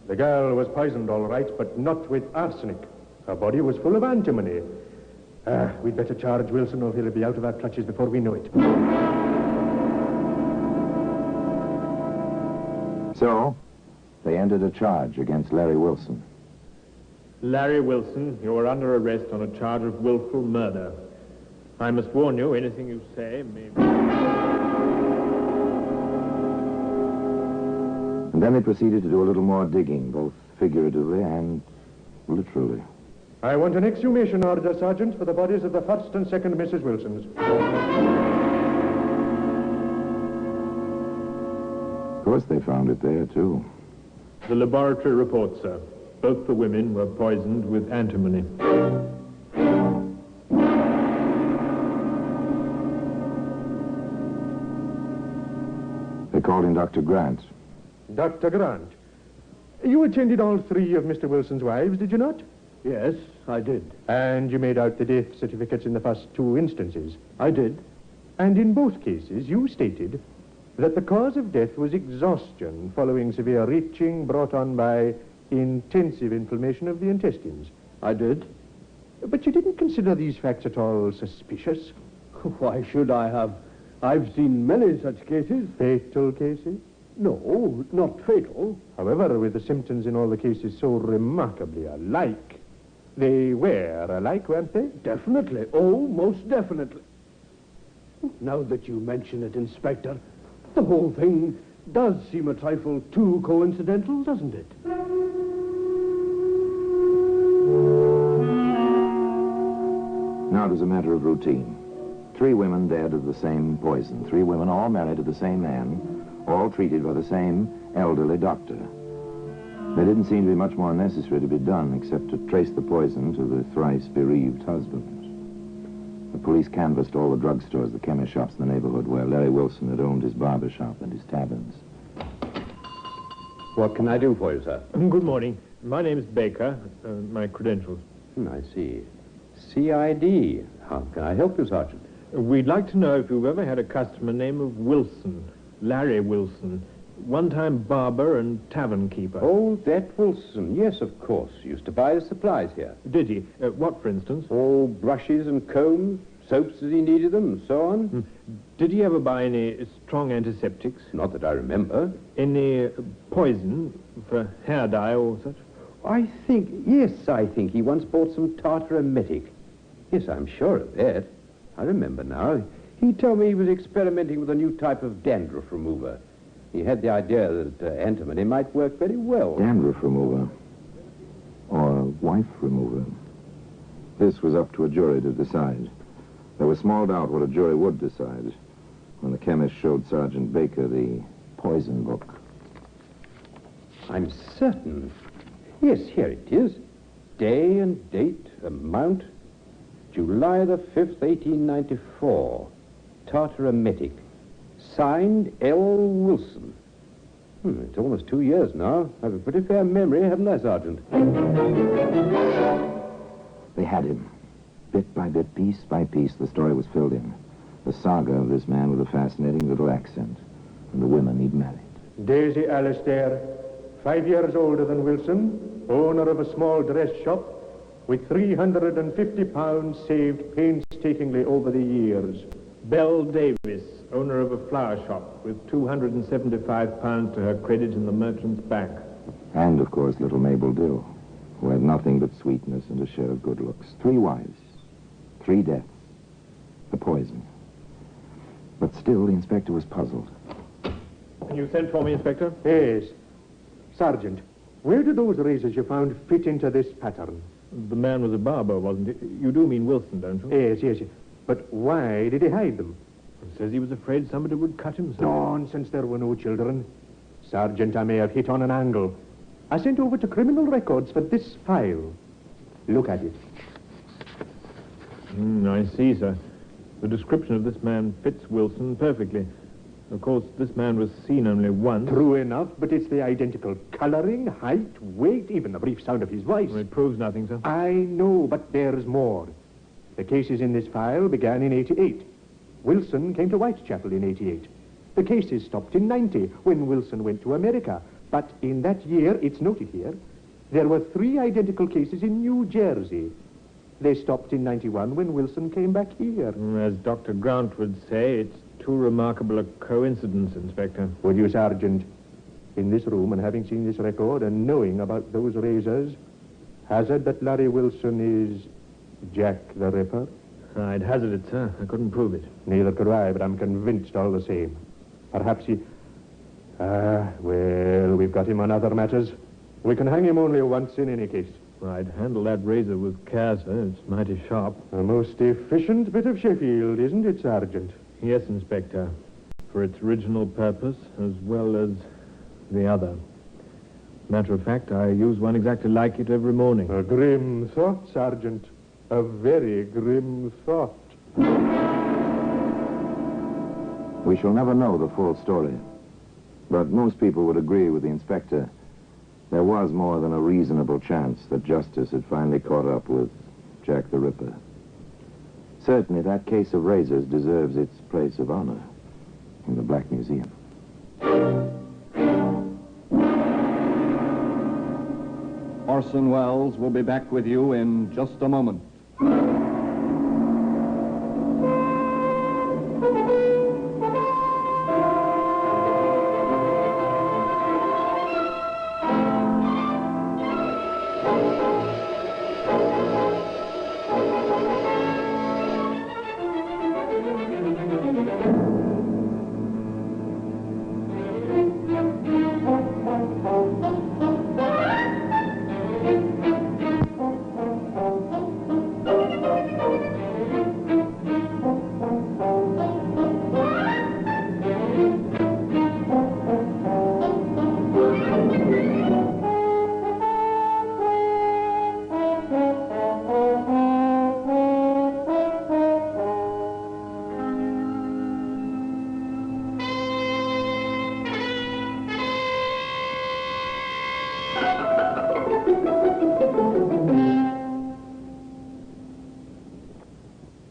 [SPEAKER 1] The girl was poisoned, all right, but not with arsenic. Her body was full of antimony. We'd better charge Wilson or he'll be out of our clutches before we know it.
[SPEAKER 15] So, they entered a charge against Larry Wilson.
[SPEAKER 12] Larry Wilson, you are under arrest on a charge of willful murder. I must warn you, anything you say may...
[SPEAKER 15] And then they proceeded to do a little more digging, both figuratively and literally.
[SPEAKER 1] I want an exhumation order, Sergeant, for the bodies of the first and second Mrs. Wilsons.
[SPEAKER 15] Of course they found it there, too.
[SPEAKER 12] The laboratory reports, sir. Both the women were poisoned with antimony.
[SPEAKER 15] They called in Dr. Grant.
[SPEAKER 1] Dr. Grant, you attended all three of Mr. Wilson's wives, did you not?
[SPEAKER 3] Yes, I did.
[SPEAKER 1] And you made out the death certificates in the first two instances?
[SPEAKER 3] I did.
[SPEAKER 1] And in both cases, you stated that the cause of death was exhaustion following severe retching brought on by intensive inflammation of the intestines.
[SPEAKER 3] I did.
[SPEAKER 1] But you didn't consider these facts at all suspicious?
[SPEAKER 3] Why should I have? I've seen many such cases.
[SPEAKER 1] Fatal cases?
[SPEAKER 3] No, not fatal.
[SPEAKER 1] However, with the symptoms in all the cases so remarkably alike, they were alike, weren't they?
[SPEAKER 3] Definitely. Oh, most definitely. Now that you mention it, Inspector, the whole thing does seem a trifle too coincidental, doesn't it?
[SPEAKER 15] Now it was a matter of routine. 3 women dead of the same poison. 3 women all married to the same man, all treated by the same elderly doctor. There didn't seem to be much more necessary to be done except to trace the poison to the thrice bereaved husband. The police canvassed all the drugstores, the chemist shops in the neighborhood where Larry Wilson had owned his barber shop and his taverns.
[SPEAKER 9] What can I do for you, sir?
[SPEAKER 12] Good morning. My name is Baker. My credentials.
[SPEAKER 9] I see. CID. How can I help you, Sergeant?
[SPEAKER 12] We'd like to know if you've ever had a customer named of Wilson, Larry Wilson, one-time barber and tavern keeper.
[SPEAKER 9] Oh, that Wilson. Yes, of course. Used to buy the supplies here.
[SPEAKER 12] Did he? What, for instance?
[SPEAKER 9] Oh, brushes and combs, soaps as he needed them, and so on.
[SPEAKER 12] Did he ever buy any strong antiseptics?
[SPEAKER 9] Not that I remember.
[SPEAKER 12] Any poison for hair dye or such?
[SPEAKER 9] I think he once bought some tartar emetic. Yes, I'm sure of that. I remember now. He told me he was experimenting with a new type of dandruff remover. He had the idea that antimony might work very well.
[SPEAKER 15] Dandruff remover. Or wife remover. This was up to a jury to decide. There was small doubt what a jury would decide when the chemist showed Sergeant Baker the poison book.
[SPEAKER 9] I'm certain. Yes, here it is. Day and date, amount, July the 5th, 1894. Tartar emetic. Signed L. Wilson. It's almost 2 years now. I have a pretty fair memory, haven't I, Sergeant?
[SPEAKER 15] They had him. Bit by bit, piece by piece, the story was filled in. The saga of this man with a fascinating little accent and the women he'd married.
[SPEAKER 3] Daisy Alistair, 5 years older than Wilson, owner of a small dress shop, with £350 saved painstakingly over the years.
[SPEAKER 12] Belle Davis, owner of a flower shop, with £275 to her credit in the merchant's bank.
[SPEAKER 15] And, of course, little Mabel Dill, who had nothing but sweetness and a share of good looks. 3 wives, 3 deaths, the poison. But still, the inspector was puzzled.
[SPEAKER 12] You sent for me, Inspector?
[SPEAKER 3] Yes. Sergeant, where do those razors you found fit into this pattern?
[SPEAKER 12] The man was a barber, wasn't he? You do mean Wilson, don't you?
[SPEAKER 3] Yes. But why did he hide them?
[SPEAKER 12] He says he was afraid somebody would cut himself.
[SPEAKER 3] Nonsense, there were no children. Sergeant, I may have hit on an angle. I sent over to Criminal Records for this file. Look at it.
[SPEAKER 12] I see, sir. The description of this man fits Wilson perfectly. Of course, this man was seen only once.
[SPEAKER 3] True enough, but it's the identical coloring, height, weight, even the brief sound of his voice.
[SPEAKER 12] Well, it proves nothing, sir.
[SPEAKER 3] I know, but there's more. The cases in this file began in 88. Wilson came to Whitechapel in 88. The cases stopped in 90, when Wilson went to America. But in that year, it's noted here, there were 3 identical cases in New Jersey. They stopped in 91 when Wilson came back here.
[SPEAKER 12] As Dr. Grant would say, it's too remarkable a coincidence, Inspector.
[SPEAKER 3] Would you, Sergeant, in this room and having seen this record and knowing about those razors, hazard that Larry Wilson is Jack the Ripper?
[SPEAKER 12] I'd hazard it, sir. I couldn't prove it.
[SPEAKER 3] Neither could I, but I'm convinced all the same. Perhaps he... well, we've got him on other matters. We can hang him only once in any case.
[SPEAKER 12] Well, I'd handle that razor with care, sir. It's mighty sharp.
[SPEAKER 3] A most efficient bit of Sheffield, isn't it, Sergeant?
[SPEAKER 12] Yes, Inspector. For its original purpose, as well as the other. Matter of fact, I use one exactly like it every morning.
[SPEAKER 3] A grim thought, Sergeant. A very grim thought.
[SPEAKER 15] We shall never know the full story. But most people would agree with the inspector. There was more than a reasonable chance that justice had finally caught up with Jack the Ripper. Certainly, that case of razors deserves its place of honor in the Black Museum.
[SPEAKER 7] Orson Welles will be back with you in just a moment.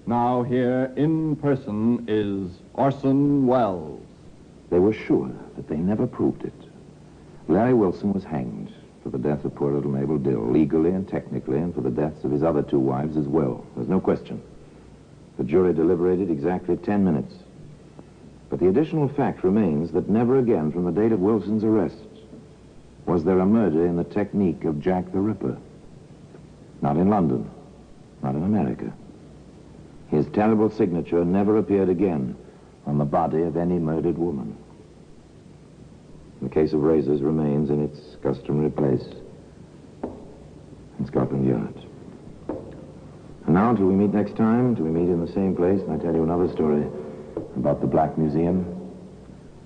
[SPEAKER 7] Now here in person is Orson Welles.
[SPEAKER 15] They were sure that they never proved it. Larry Wilson was hanged for the death of poor little Mabel Dill, legally and technically, and for the deaths of his other 2 wives as well. There's no question. The jury deliberated exactly 10 minutes. But the additional fact remains that never again from the date of Wilson's arrest was there a murder in the technique of Jack the Ripper. Not in London, not in America. His terrible signature never appeared again on the body of any murdered woman. The case of razors remains in its customary place in Scotland Yard. And now, until we meet next time, till we meet in the same place, and I tell you another story about the Black Museum,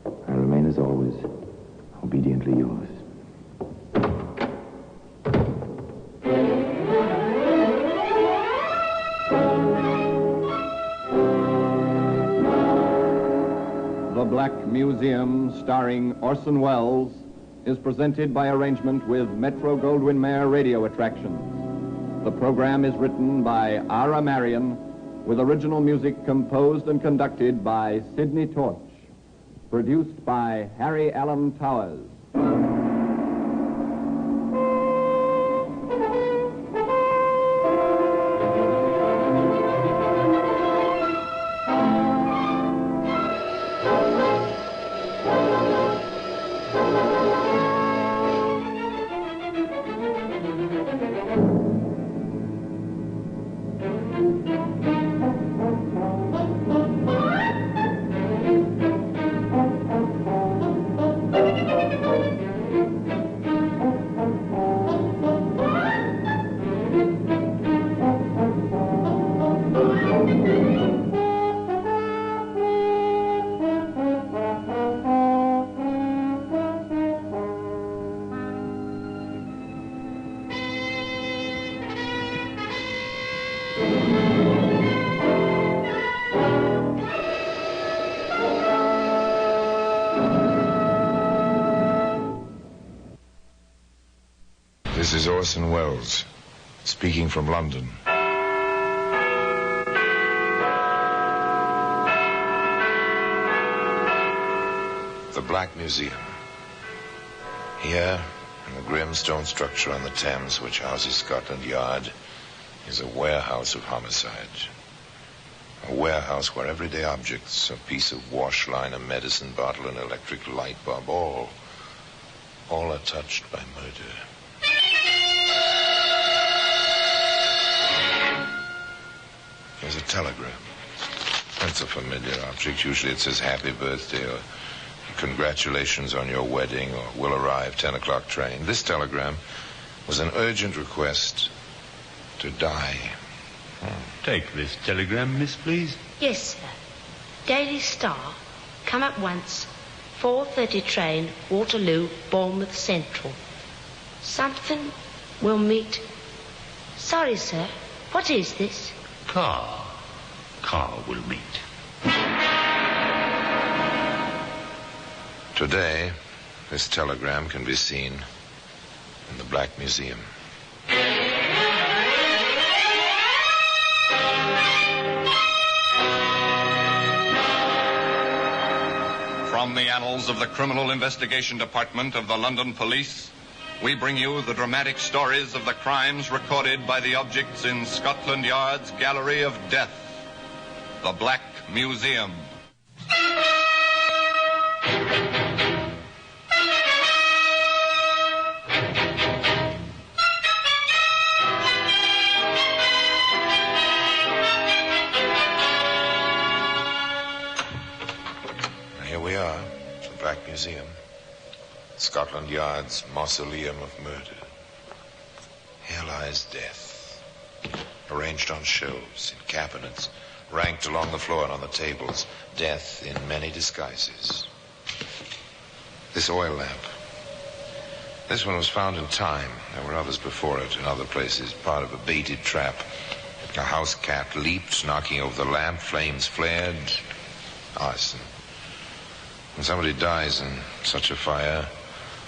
[SPEAKER 15] I remain, as always, obediently yours.
[SPEAKER 7] The Black Museum, starring Orson Welles, is presented by arrangement with Metro-Goldwyn-Mayer Radio Attractions. The program is written by Ara Marion, with original music composed and conducted by Sidney Torch. Produced by Harry Allen Towers.
[SPEAKER 22] This is Orson Welles, speaking from London. The Black Museum. Here, in the grim stone structure on the Thames which houses Scotland Yard, is a warehouse of homicide. A warehouse where everyday objects, a piece of wash line, a medicine bottle, an electric light bulb, all are touched by murder. There's a telegram. That's a familiar object. Usually it says happy birthday or congratulations on your wedding or will arrive 10 o'clock train. This telegram was an urgent request to die.
[SPEAKER 2] Take this telegram, miss, please.
[SPEAKER 13] Yes, sir. Daily Star. Come at once. 4:30 train, Waterloo, Bournemouth Central. Something will meet. Sorry, sir. What is this?
[SPEAKER 2] Car will meet.
[SPEAKER 22] Today, this telegram can be seen in the Black Museum.
[SPEAKER 8] From the annals of the Criminal Investigation Department of the London Police, we bring you the dramatic stories of the crimes recorded by the objects in Scotland Yard's Gallery of Death, the Black Museum.
[SPEAKER 22] Here we are, the Black Museum. Scotland Yard's mausoleum of murder. Here lies death, arranged on shelves, in cabinets, ranked along the floor and on the tables. Death in many disguises. This oil lamp. This one was found in time. There were others before it in other places, part of a baited trap. A house cat leaped, knocking over the lamp. Flames flared. Arson. When somebody dies in such a fire,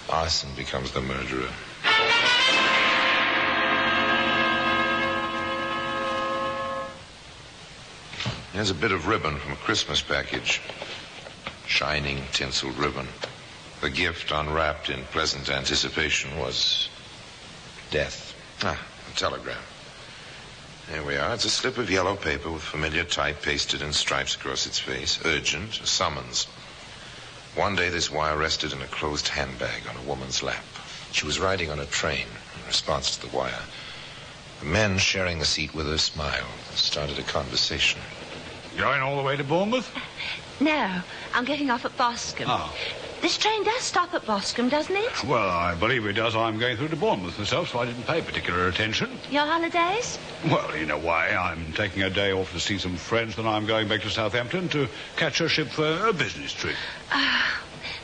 [SPEAKER 22] arson becomes the murderer. Here's a bit of ribbon from a Christmas package. Shining, tinseled ribbon. The gift, unwrapped in pleasant anticipation, was death. A telegram. There we are. It's a slip of yellow paper with familiar type pasted in stripes across its face. Urgent, a summons. One day, this wire rested in a closed handbag on a woman's lap. She was riding on a train in response to the wire. The men sharing the seat with her smiled and started a conversation.
[SPEAKER 2] Going all the way to Bournemouth?
[SPEAKER 13] No, I'm getting off at Boscombe.
[SPEAKER 2] Oh.
[SPEAKER 13] This train does stop at Boscombe, doesn't it?
[SPEAKER 2] Well, I believe it does. I'm going through to Bournemouth myself, so I didn't pay particular attention.
[SPEAKER 13] Your holidays?
[SPEAKER 2] Well, in a way, I'm taking a day off to see some friends, then I'm going back to Southampton to catch a ship for a business trip.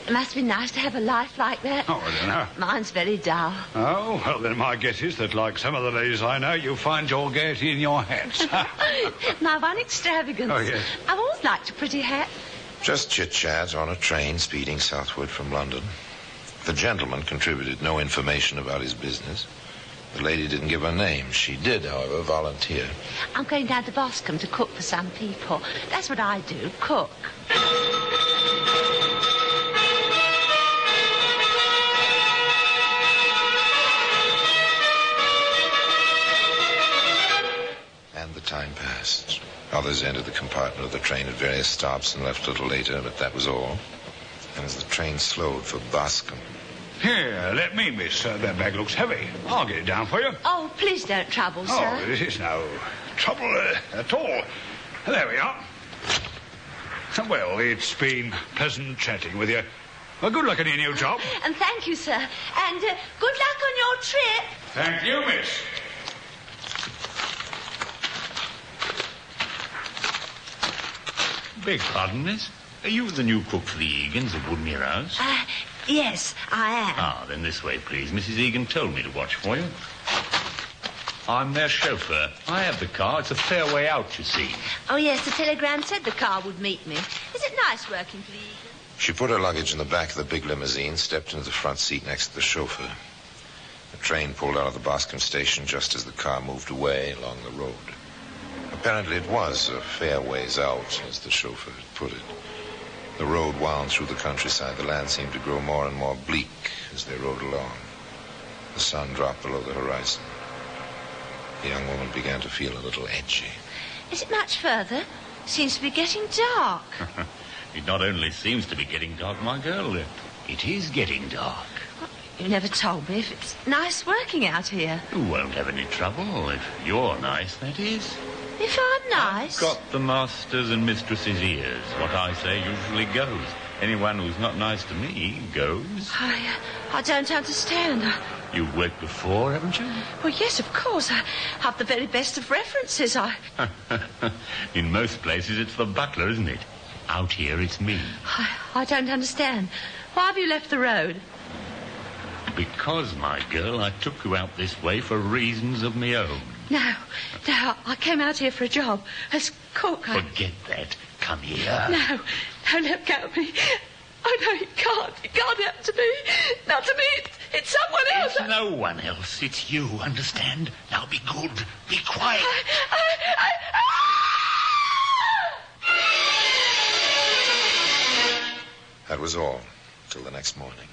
[SPEAKER 13] It must be nice to have a life like that.
[SPEAKER 2] Oh, I don't know.
[SPEAKER 13] Mine's very dull.
[SPEAKER 2] Oh, well, then my guess is that, like some of the ladies I know, you find your gaiety in your hats.
[SPEAKER 13] My one extravagance.
[SPEAKER 22] Oh, yes.
[SPEAKER 13] I've always liked a pretty hat.
[SPEAKER 22] Just chit-chat on a train speeding southward from London. The gentleman contributed no information about his business. The lady didn't give her name. She did, however, volunteer.
[SPEAKER 13] I'm going down to Boscombe to cook for some people. That's what I do, cook.
[SPEAKER 15] time passed. Others entered the compartment of the train at various stops and left a little later, but that was all. And as the train slowed for Bascom...
[SPEAKER 2] Here, let me, miss. That bag looks heavy. I'll get it down for you.
[SPEAKER 13] Oh, please don't trouble, sir.
[SPEAKER 2] Oh, this is no trouble at all. There we are. Well, it's been pleasant chatting with you. Well, good luck on your new job.
[SPEAKER 13] And thank you, sir. And good luck on your trip.
[SPEAKER 2] Thank you, miss.
[SPEAKER 11] Beg pardon, miss. Are you the new cook for the Eagans at Woodmere House?
[SPEAKER 13] Yes, I am.
[SPEAKER 11] Ah, then this way, please. Mrs. Egan told me to watch for you. I'm their chauffeur. I have the car. It's a fair way out, you see.
[SPEAKER 13] Oh, yes, the telegram said the car would meet me. Is it nice working for the Eagans?
[SPEAKER 15] She put her luggage in the back of the big limousine, stepped into the front seat next to the chauffeur. The train pulled out of the Bascom station just as the car moved away along the road. Apparently it was a fair ways out, as the chauffeur had put it. The road wound through the countryside. The land seemed to grow more and more bleak as they rode along. The sun dropped below the horizon. The young woman began to feel a little edgy.
[SPEAKER 13] Is it much further? Seems to be getting dark.
[SPEAKER 11] It not only seems to be getting dark, my girl, it is getting dark.
[SPEAKER 13] You never told me if it's nice working out here.
[SPEAKER 11] You won't have any trouble if you're nice, that is.
[SPEAKER 13] If I'm nice?
[SPEAKER 11] Got the master's and mistress's ears. What I say usually goes. Anyone who's not nice to me goes.
[SPEAKER 13] I don't understand.
[SPEAKER 11] You've worked before, haven't you?
[SPEAKER 13] Well, yes, of course. I have the very best of references.
[SPEAKER 11] In most places, it's the butler, isn't it? Out here, it's me.
[SPEAKER 13] I don't understand. Why have you left the road?
[SPEAKER 11] Because, my girl, I took you out this way for reasons of my own.
[SPEAKER 13] No, I came out here for a job as cook.
[SPEAKER 11] Forget that. Come here.
[SPEAKER 13] No, let go of me. Oh, no, you can't. It can't happen to me. Not to me. It's someone else.
[SPEAKER 11] It's no one else. It's you, understand? Now be good. Be quiet.
[SPEAKER 15] That was all, till the next morning.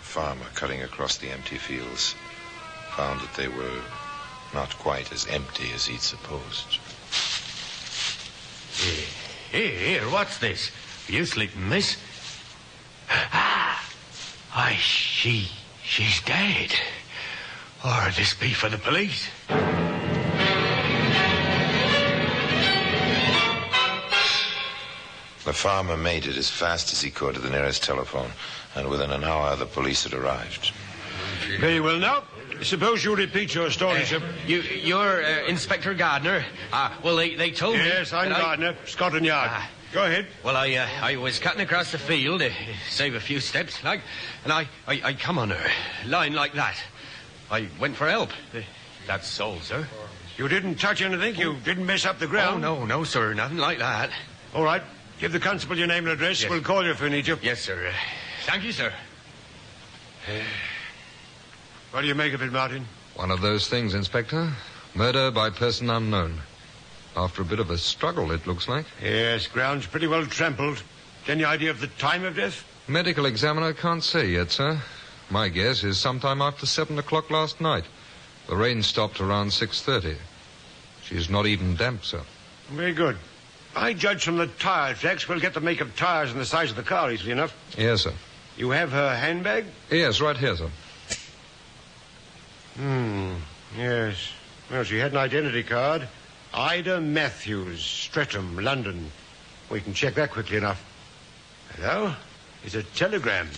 [SPEAKER 15] A farmer cutting across the empty fields found that they were not quite as empty as he'd supposed.
[SPEAKER 21] Here, what's this? You sleeping, miss? She's dead. Or this be for the police.
[SPEAKER 15] The farmer made it as fast as he could to the nearest telephone, and within an hour the police had arrived.
[SPEAKER 14] Very well now. Suppose you repeat your story, sir.
[SPEAKER 21] You're Inspector Gardner. Well, they told me...
[SPEAKER 14] Yes, I'm Gardner, Scotland Yard. Go ahead.
[SPEAKER 21] Well, I was cutting across the field to save a few steps, like, and I come on her, lying like that. I went for help. That's all, sir.
[SPEAKER 14] You didn't touch anything? You didn't mess up the ground?
[SPEAKER 21] Oh, no, sir, nothing like that.
[SPEAKER 14] All right. Give the constable your name and address. Yes. We'll call you if we need you.
[SPEAKER 21] Yes, sir. Thank you, sir.
[SPEAKER 14] What do you make of it, Martin?
[SPEAKER 23] One of those things, Inspector. Murder by person unknown. After a bit of a struggle, it looks like.
[SPEAKER 14] Yes, ground's pretty well trampled. Any idea of the time of death?
[SPEAKER 23] Medical examiner can't say yet, sir. My guess is sometime after 7 o'clock last night. The rain stopped around 6:30. She's not even damp, sir.
[SPEAKER 14] Very good. I judge from the tire tracks we'll get the make of tires and the size of the car easily enough.
[SPEAKER 23] Yes, sir.
[SPEAKER 14] You have her handbag?
[SPEAKER 23] Yes, right here, sir.
[SPEAKER 14] Yes. Well, she had an identity card. Ida Matthews, Streatham, London. We can check that quickly enough. Hello? It's a telegram.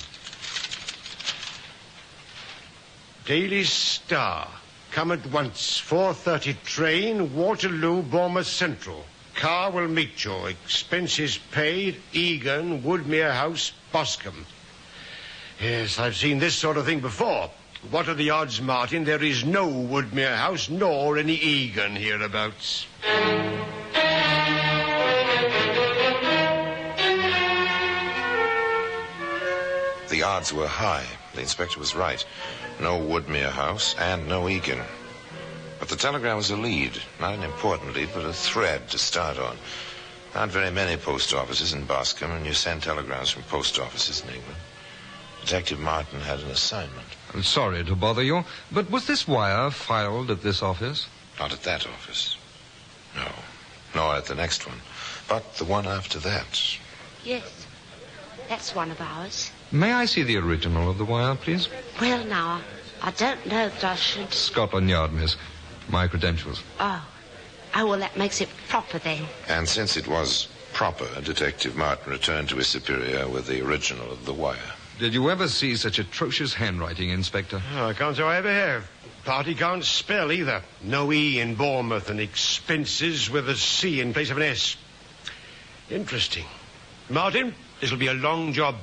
[SPEAKER 14] Daily Star. Come at once. 4:30 train, Waterloo, Bournemouth Central. Car will meet you. Expenses paid. Egan, Woodmere House, Boscombe. Yes, I've seen this sort of thing before. What are the odds, Martin? There is no Woodmere House nor any Egan hereabouts.
[SPEAKER 15] The odds were high. The inspector was right. No Woodmere House and no Egan. But the telegram was a lead, not an important lead, but a thread to start on. Not very many post offices in Boscombe, and you send telegrams from post offices in England. Detective Martin had an assignment.
[SPEAKER 23] I'm sorry to bother you, but was this wire filed at this office?
[SPEAKER 15] Not at that office.
[SPEAKER 22] No, nor at the next one. But the one after that.
[SPEAKER 13] Yes, that's one of ours.
[SPEAKER 23] May I see the original of the wire, please?
[SPEAKER 13] Well, now, I don't know that I should...
[SPEAKER 23] Scotland Yard, miss. My credentials.
[SPEAKER 13] Oh, well, that makes it proper then.
[SPEAKER 22] And since it was proper, Detective Martin returned to his superior with the original of the wire.
[SPEAKER 23] Did you ever see such atrocious handwriting, Inspector?
[SPEAKER 14] Oh, I can't say I ever have. Party can't spell either. No E in Bournemouth and expenses with a C in place of an S. Interesting. Martin, this'll be a long job.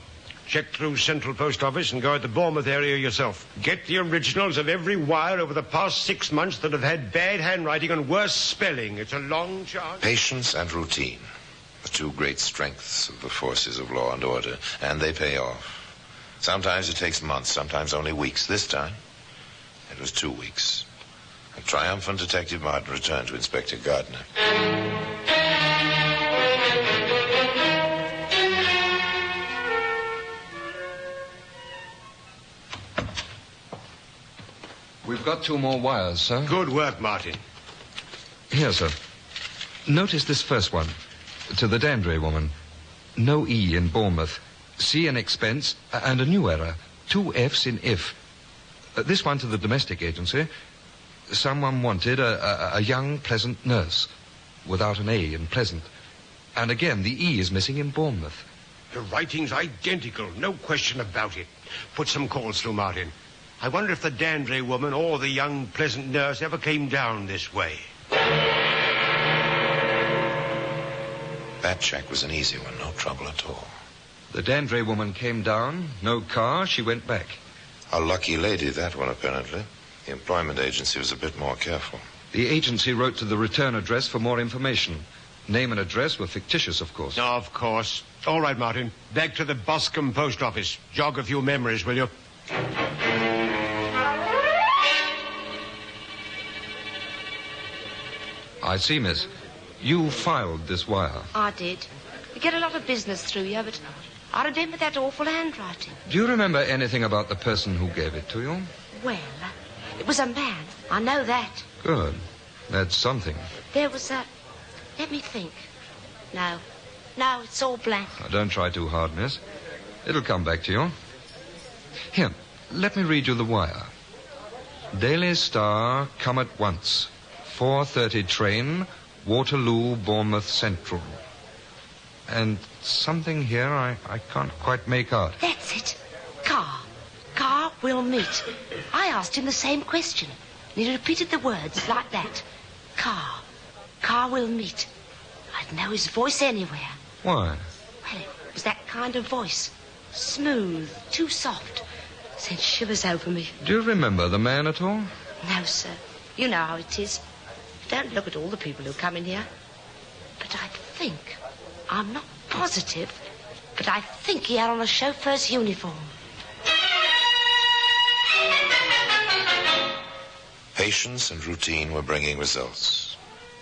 [SPEAKER 14] Check through Central Post Office and go at the Bournemouth area yourself. Get the originals of every wire over the past 6 months that have had bad handwriting and worse spelling. It's a long charge.
[SPEAKER 22] Patience and routine. The two great strengths of the forces of law and order, and they pay off. Sometimes it takes months, sometimes only weeks. This time, it was 2 weeks. A triumphant Detective Martin returned to Inspector Gardner.
[SPEAKER 23] We've got 2 more wires, sir.
[SPEAKER 14] Good work, Martin.
[SPEAKER 23] Here, sir. Notice this first one. To the Dandre woman. No E in Bournemouth. C in expense, and a new error. 2 F's in if. This one to the domestic agency. Someone wanted a young, pleasant nurse. Without an A in pleasant. And again, the E is missing in Bournemouth.
[SPEAKER 14] The writing's identical, no question about it. Put some calls through, Martin. I wonder if the Dandre woman or the young, pleasant nurse ever came down this way.
[SPEAKER 22] That check was an easy one, no trouble at all.
[SPEAKER 23] The Dandre woman came down, no car, she went back.
[SPEAKER 22] A lucky lady, that one, apparently. The employment agency was a bit more careful.
[SPEAKER 23] The agency wrote to the return address for more information. Name and address were fictitious, of course.
[SPEAKER 14] Of course. All right, Martin. Back to the Boscombe post office. Jog a few memories, will you?
[SPEAKER 23] I see, miss. You filed this wire.
[SPEAKER 13] I did. We get a lot of business through you, but I remember that awful handwriting.
[SPEAKER 23] Do you remember anything about the person who gave it to you?
[SPEAKER 13] Well, it was a man. I know that.
[SPEAKER 23] Good. That's something.
[SPEAKER 13] There was a... Let me think. No, it's all blank.
[SPEAKER 23] Now, don't try too hard, miss. It'll come back to you. Here, let me read you the wire. Daily Star, come at once. 4:30 train, Waterloo, Bournemouth Central. And something here I can't quite make out.
[SPEAKER 13] That's it. Car will meet. I asked him the same question. And he repeated the words like that. Car will meet. I'd know his voice anywhere.
[SPEAKER 23] Why?
[SPEAKER 13] Well, it was that kind of voice. Smooth, too soft. Sent shivers over me.
[SPEAKER 23] Do you remember the man at all?
[SPEAKER 13] No, sir. You know how it is. Don't look at all the people who come in here. But I think, I'm not positive, but I think he had on a chauffeur's uniform.
[SPEAKER 22] Patience and routine were bringing results.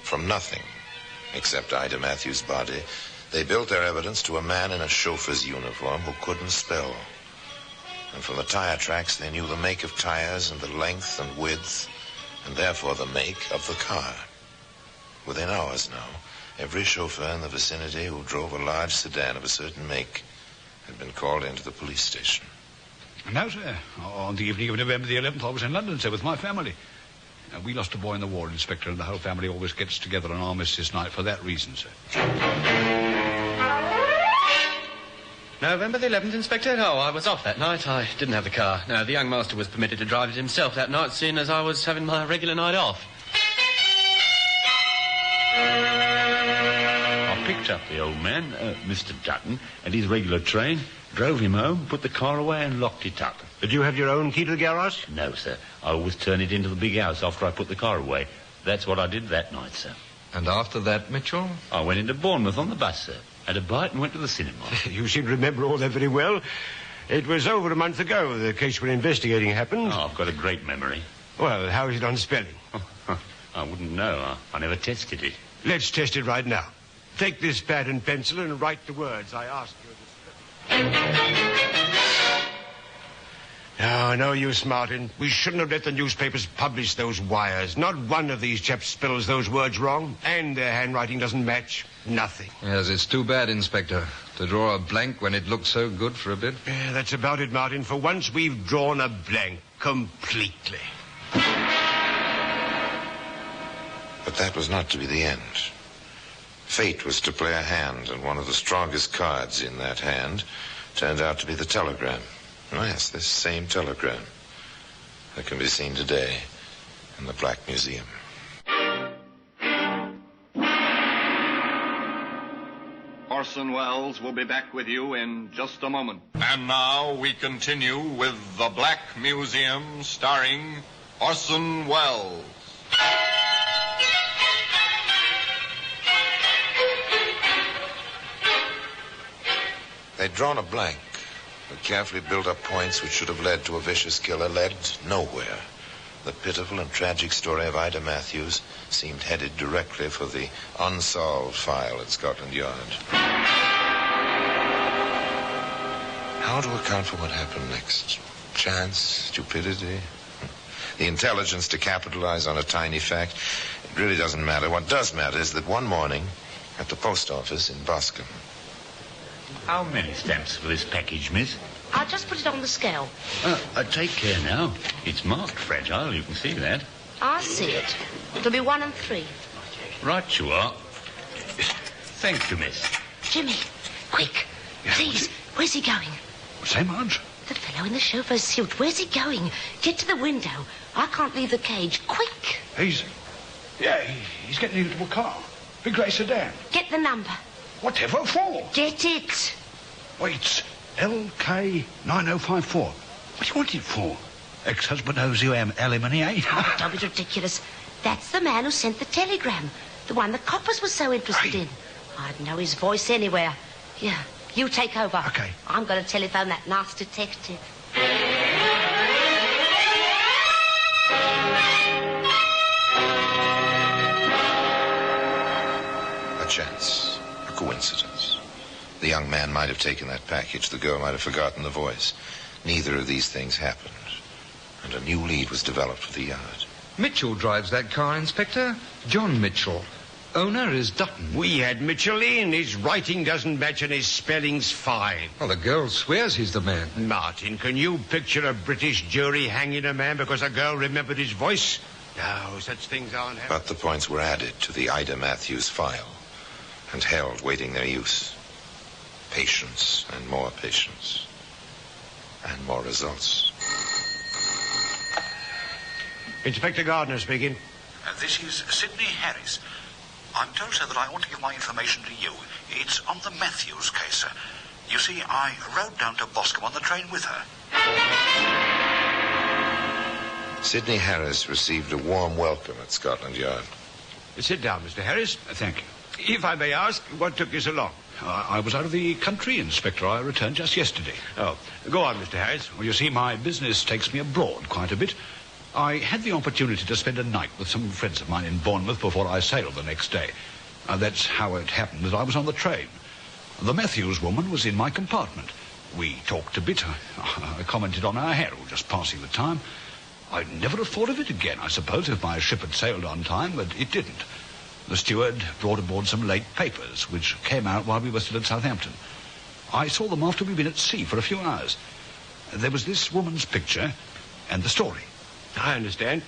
[SPEAKER 22] From nothing, except Ida Matthews' body, they built their evidence to a man in a chauffeur's uniform who couldn't spell. And from the tire tracks, they knew the make of tires and the length and width, and therefore the make of the car. Within hours now, every chauffeur in the vicinity who drove a large sedan of a certain make had been called into the police station.
[SPEAKER 2] No, sir. On the evening of November the 11th, I was in London, sir, with my family. We lost a boy in the war, Inspector, and the whole family always gets together on Armistice night for that reason, sir.
[SPEAKER 21] November the 11th, Inspector? Oh, I was off that night. I didn't have the car. No, the young master was permitted to drive it himself that night, seeing as I was having my regular night off.
[SPEAKER 11] I picked up the old man, Mr. Dutton, at his regular train, drove him home, put the car away and locked it up.
[SPEAKER 14] Did you have your own key to the garage?
[SPEAKER 11] No, sir. I always turn it into the big house after I put the car away. That's what I did that night, sir.
[SPEAKER 23] And after that, Mitchell?
[SPEAKER 11] I went into Bournemouth on the bus, sir. Had a bite and went to the cinema.
[SPEAKER 14] You seem to remember all that very well. It was over a month ago the case we're investigating happened.
[SPEAKER 11] Oh, I've got a great memory.
[SPEAKER 14] Well, how is it on spelling?
[SPEAKER 11] I wouldn't know. I never tested it.
[SPEAKER 14] Let's test it right now. Take this pad and pencil and write the words I asked you to spell. Oh, no use, Martin. We shouldn't have let the newspapers publish those wires. Not one of these chaps spells those words wrong, and their handwriting doesn't match. Nothing.
[SPEAKER 23] Yes, it's too bad, Inspector, to draw a blank when it looked so good for a bit.
[SPEAKER 14] Yeah, that's about it, Martin. For once, we've drawn a blank completely.
[SPEAKER 15] But that was not to be the end. Fate was to play a hand, and one of the strongest cards in that hand turned out to be the telegram. Oh, yes, this same telegram that can be seen today in the Black Museum.
[SPEAKER 7] Orson Welles will be back with you in just a moment.
[SPEAKER 8] And now we continue with The Black Museum, starring Orson Welles.
[SPEAKER 15] They'd drawn a blank. The carefully built-up points which should have led to a vicious killer led nowhere. The pitiful and tragic story of Ida Matthews seemed headed directly for the unsolved file at Scotland Yard. How to account for what happened next? Chance? Stupidity? The intelligence to capitalize on a tiny fact? It really doesn't matter. What does matter is that one morning at the post office in Boscombe.
[SPEAKER 11] How many stamps for this package, miss?
[SPEAKER 13] I'll just put it on the scale.
[SPEAKER 11] Take care now. It's marked fragile, you can see that.
[SPEAKER 13] I see it. It'll be 1 and 3.
[SPEAKER 11] Right you are. Thank you, miss.
[SPEAKER 13] Jimmy, quick. Please, where's he going?
[SPEAKER 2] Say, Marge?
[SPEAKER 13] That fellow in the chauffeur's suit. Where's he going? Get to the window. I can't leave the cage. Quick.
[SPEAKER 2] He's getting into a car. Big grey sedan.
[SPEAKER 13] Get the number.
[SPEAKER 2] Whatever for?
[SPEAKER 13] Get it.
[SPEAKER 2] Wait, it's LK9054. What do you want it for? Ex-husband owes you alimony, eh?
[SPEAKER 13] Oh, don't be ridiculous. That's the man who sent the telegram. The one the coppers were so interested in. I'd know his voice anywhere. Yeah, you take over.
[SPEAKER 2] Okay.
[SPEAKER 13] I'm going to telephone that nasty detective.
[SPEAKER 15] A chance. A coincidence. The young man might have taken that package. The girl might have forgotten the voice. Neither of these things happened. And a new lead was developed for the yard.
[SPEAKER 23] Mitchell drives that car, Inspector. John Mitchell. Owner is Dutton.
[SPEAKER 14] We had Mitchell in. His writing doesn't match and his spelling's fine.
[SPEAKER 23] Well, the girl swears he's the man.
[SPEAKER 14] Martin, can you picture a British jury hanging a man because a girl remembered his voice? No, such things aren't happening.
[SPEAKER 15] But the points were added to the Ida Matthews file and held waiting their use. Patience and more patience. And more results.
[SPEAKER 14] Inspector Gardner speaking.
[SPEAKER 4] This is Sidney Harris. I'm told, sir, that I ought to give my information to you. It's on the Matthews case, sir. You see, I rode down to Boscombe on the train with her.
[SPEAKER 15] Sidney Harris received a warm welcome at Scotland Yard.
[SPEAKER 14] Sit down, Mr. Harris.
[SPEAKER 2] Thank you.
[SPEAKER 14] If I may ask, what took you so long?
[SPEAKER 2] I was out of the country, Inspector. I returned just yesterday.
[SPEAKER 14] Oh, go on, Mr. Harris.
[SPEAKER 2] Well, you see, my business takes me abroad quite a bit. I had the opportunity to spend a night with some friends of mine in Bournemouth before I sailed the next day. That's how it happened that I was on the train. The Matthews woman was in my compartment. We talked a bit. I commented on our Herald, just passing the time. I'd never have thought of it again, I suppose, if my ship had sailed on time, but it didn't. The steward brought aboard some late papers, which came out while we were still at Southampton. I saw them after we'd been at sea for a few hours. There was this woman's picture and the story.
[SPEAKER 14] I understand.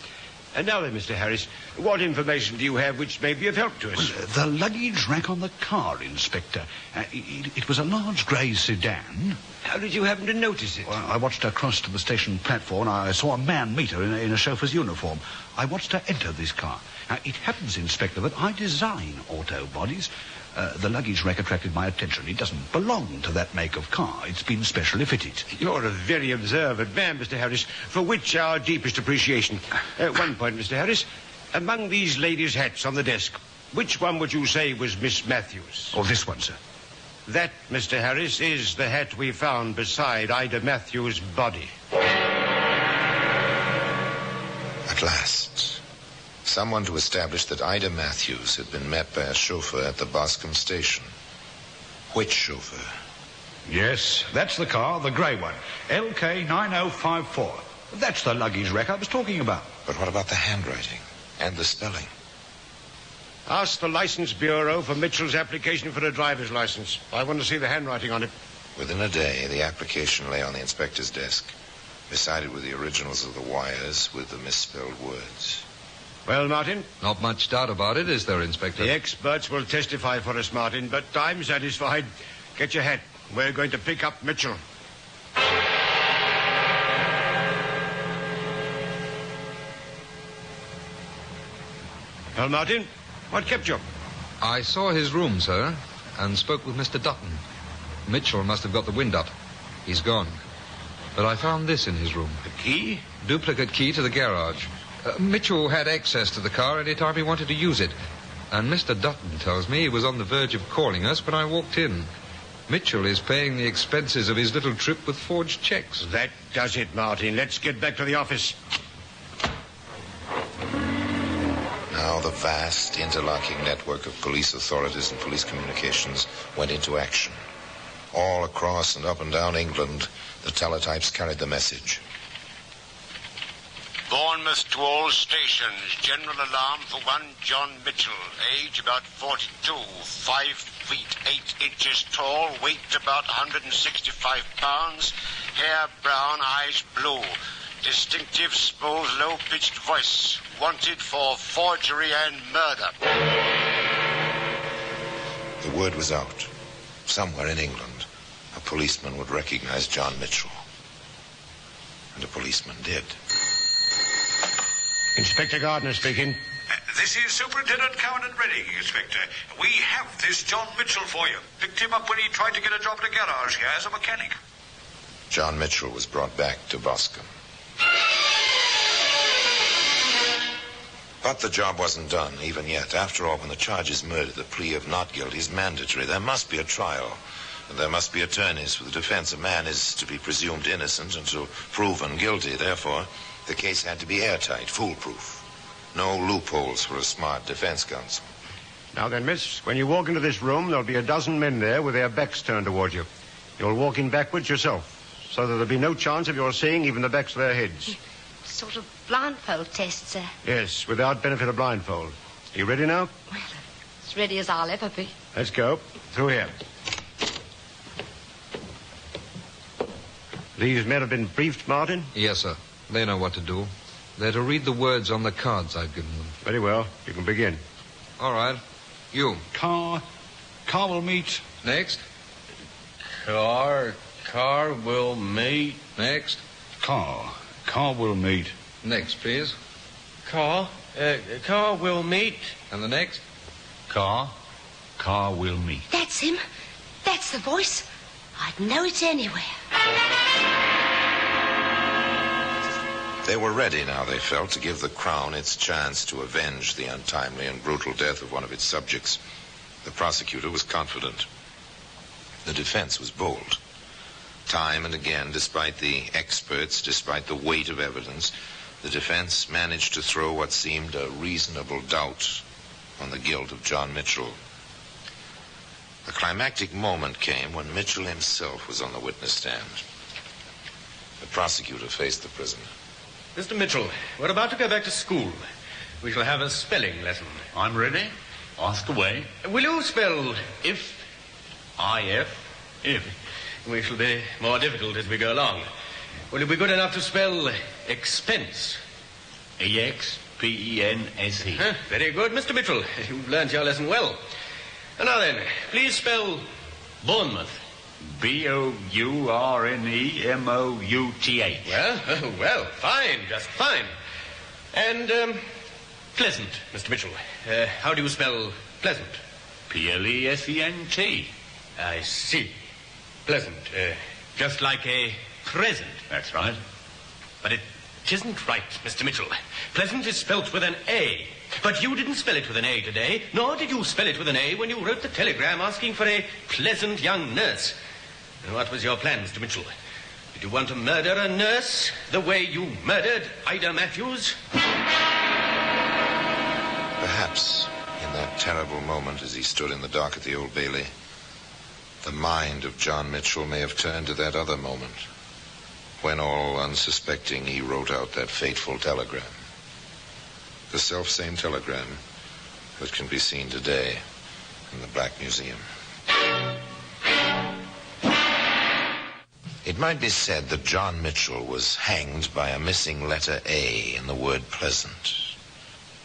[SPEAKER 14] And now then, Mr. Harris, what information do you have which may be of help to us?
[SPEAKER 2] Well, the luggage rack on the car, Inspector. It was a large grey sedan.
[SPEAKER 14] How did you happen to notice it?
[SPEAKER 2] Well, I watched her cross to the station platform, and I saw a man meet her in a chauffeur's uniform. I watched her enter this car. Now, it happens, Inspector, that I design auto bodies. The luggage rack attracted my attention. It doesn't belong to that make of car. It's been specially fitted.
[SPEAKER 14] You're a very observant man, Mr. Harris, for which our deepest appreciation. One point, Mr. Harris. Among these ladies' hats on the desk, which one would you say was Miss Matthews?
[SPEAKER 2] Oh, this one, sir.
[SPEAKER 14] That, Mr. Harris, is the hat we found beside Ida Matthews' body.
[SPEAKER 15] At last, someone to establish that Ida Matthews had been met by a chauffeur at the Boscombe station. Which chauffeur?
[SPEAKER 2] Yes, that's the car, the grey one. LK9054. That's the luggage wreck I was talking about.
[SPEAKER 22] But what about the handwriting and the spelling?
[SPEAKER 14] Ask the License Bureau for Mitchell's application for a driver's license. I want to see the handwriting on it.
[SPEAKER 22] Within a day, the application lay on the inspector's desk, beside it were the originals of the wires with the misspelled words.
[SPEAKER 14] Well, Martin?
[SPEAKER 6] Not much doubt about it, is there, Inspector?
[SPEAKER 14] The experts will testify for us, Martin, but I'm satisfied. Get your hat. We're going to pick up Mitchell. Well, Martin, what kept you?
[SPEAKER 6] I saw his room, sir, and spoke with Mr. Dutton. Mitchell must have got the wind up. He's gone. But I found this in his room.
[SPEAKER 14] The key?
[SPEAKER 6] Duplicate key to the garage. Mitchell had access to the car any time he wanted to use it. And Mr. Dutton tells me he was on the verge of calling us when I walked in. Mitchell is paying the expenses of his little trip with forged checks.
[SPEAKER 14] That does it, Martin. Let's get back to the office.
[SPEAKER 22] Now the vast interlocking network of police authorities and police communications went into action. All across and up and down England, the teletypes carried the message.
[SPEAKER 14] Bournemouth to all stations. General alarm for one John Mitchell. Age about 42. 5 feet 8 inches tall. Weight about 165 pounds. Hair brown, eyes blue. Distinctive, smooth, low-pitched voice. Wanted for forgery and murder.
[SPEAKER 22] The word was out. Somewhere in England, a policeman would recognize John Mitchell. And a policeman did.
[SPEAKER 14] Inspector Gardner speaking.
[SPEAKER 2] This is Superintendent Cowan at Reading, Inspector. We have this John Mitchell for you. Picked him up when he tried to get a job at a garage here as a mechanic.
[SPEAKER 22] John Mitchell was brought back to Boscombe. But the job wasn't done, even yet. After all, when the charge is murder, the plea of not guilty is mandatory. There must be a trial, and there must be attorneys for the defense. A man is to be presumed innocent until proven guilty. Therefore, the case had to be airtight, foolproof. No loopholes for a smart defense counsel.
[SPEAKER 14] Now then, miss, when you walk into this room, there'll be a dozen men there with their backs turned towards you. You'll walk in backwards yourself, so that there'll be no chance of your seeing even the backs of their heads.
[SPEAKER 13] Sort of blindfold test, sir.
[SPEAKER 14] Yes, without benefit of blindfold. Are you ready now?
[SPEAKER 13] Well, as ready as I'll ever be.
[SPEAKER 14] Let's go. Through here. These men have been briefed, Martin?
[SPEAKER 6] Yes, sir. They know what to do. They're to read the words on the cards I've given them.
[SPEAKER 14] Very well. You can begin.
[SPEAKER 6] All right. You.
[SPEAKER 2] Car will meet.
[SPEAKER 6] Next.
[SPEAKER 21] Car will meet.
[SPEAKER 6] Next.
[SPEAKER 2] Car will meet.
[SPEAKER 6] Next, please.
[SPEAKER 21] Car will meet.
[SPEAKER 6] And the next?
[SPEAKER 2] Car will meet.
[SPEAKER 13] That's him. That's the voice. I'd know it anywhere.
[SPEAKER 22] They were ready now, they felt, to give the Crown its chance to avenge the untimely and brutal death of one of its subjects. The prosecutor was confident. The defense was bold. Time and again, despite the experts, despite the weight of evidence, the defense managed to throw what seemed a reasonable doubt on the guilt of John Mitchell. The climactic moment came when Mitchell himself was on the witness stand. The prosecutor faced the prisoner.
[SPEAKER 21] Mr. Mitchell, we're about to go back to school. We shall have a spelling lesson.
[SPEAKER 11] I'm ready. Ask away.
[SPEAKER 21] Will you spell if? If. We shall be more difficult as we go along. Will you be good enough to spell expense?
[SPEAKER 11] E-X-P-E-N-S-E.
[SPEAKER 21] Very good, Mr. Mitchell. You've learnt your lesson well. And now then, please spell Bournemouth.
[SPEAKER 11] B-O-U-R-N-E-M-O-U-T-H.
[SPEAKER 21] Well, fine, just fine. And, pleasant, Mr. Mitchell. How do you spell pleasant?
[SPEAKER 11] P-L-E-S-E-N-T.
[SPEAKER 21] I see. Pleasant. Just like a present.
[SPEAKER 11] That's right.
[SPEAKER 21] But it isn't right, Mr. Mitchell. Pleasant is spelt with an A. But you didn't spell it with an A today, nor did you spell it with an A when you wrote the telegram asking for a pleasant young nurse. And what was your plan, Mr. Mitchell? Did you want to murder a nurse the way you murdered Ida Matthews?
[SPEAKER 22] Perhaps in that terrible moment as he stood in the dock at the Old Bailey, The mind of John Mitchell may have turned to that other moment, when all unsuspecting he wrote out that fateful telegram. The selfsame telegram that can be seen today in the Black Museum. It might be said that John Mitchell was hanged by a missing letter A in the word pleasant.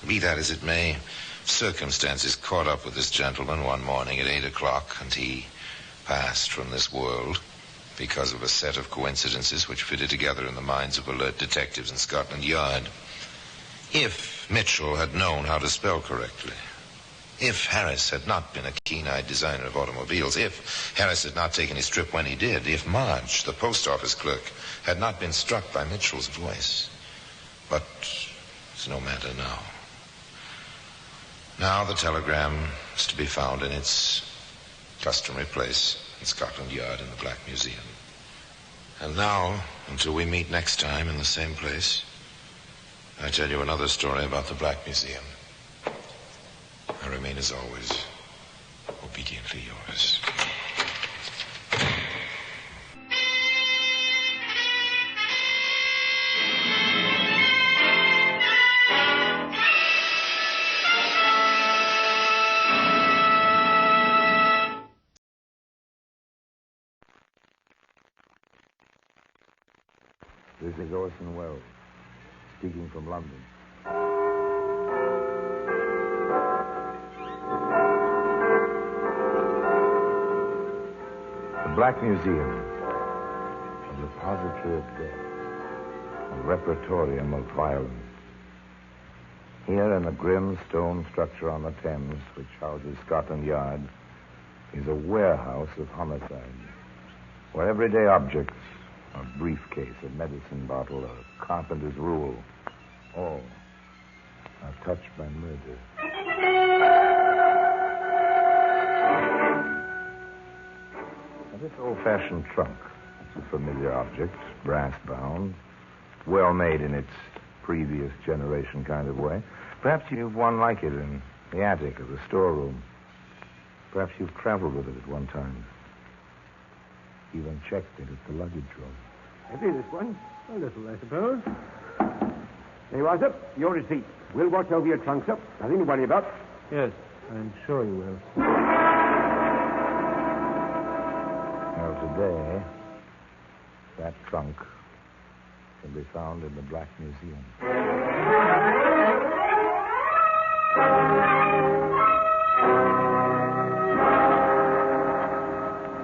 [SPEAKER 22] Be that as it may, circumstances caught up with this gentleman one morning at 8 o'clock, and he passed from this world because of a set of coincidences which fitted together in the minds of alert detectives in Scotland Yard. If Mitchell had known how to spell correctly, if Harris had not been a keen-eyed designer of automobiles, if Harris had not taken his trip when he did, if Marge, the post office clerk, had not been struck by Mitchell's voice. But it's no matter now. Now the telegram is to be found in its customary place in Scotland Yard in the Black Museum. And now, until we meet next time in the same place, I tell you another story about the Black Museum. I remain, as always, obediently yours.
[SPEAKER 15] This is Orson Welles, speaking from London. The Black Museum, a repository of death, a repertorium of violence. Here in the grim stone structure on the Thames, which houses Scotland Yard, is a warehouse of homicide, where everyday objects, a briefcase, a medicine bottle, a carpenter's rule, all are touched by murder. Now, this old-fashioned trunk, it's a familiar object, brass-bound, well-made in its previous generation kind of way. Perhaps you've one like it in the attic of the storeroom. Perhaps you've traveled with it at one time. Even checked it at the luggage room.
[SPEAKER 3] Heavy, this one. A little, I suppose. There you are, sir. Your receipt. We'll watch over your trunk, sir. Nothing to worry about. Yes, I'm sure you will.
[SPEAKER 15] Well, today, that trunk can be found in the Black Museum.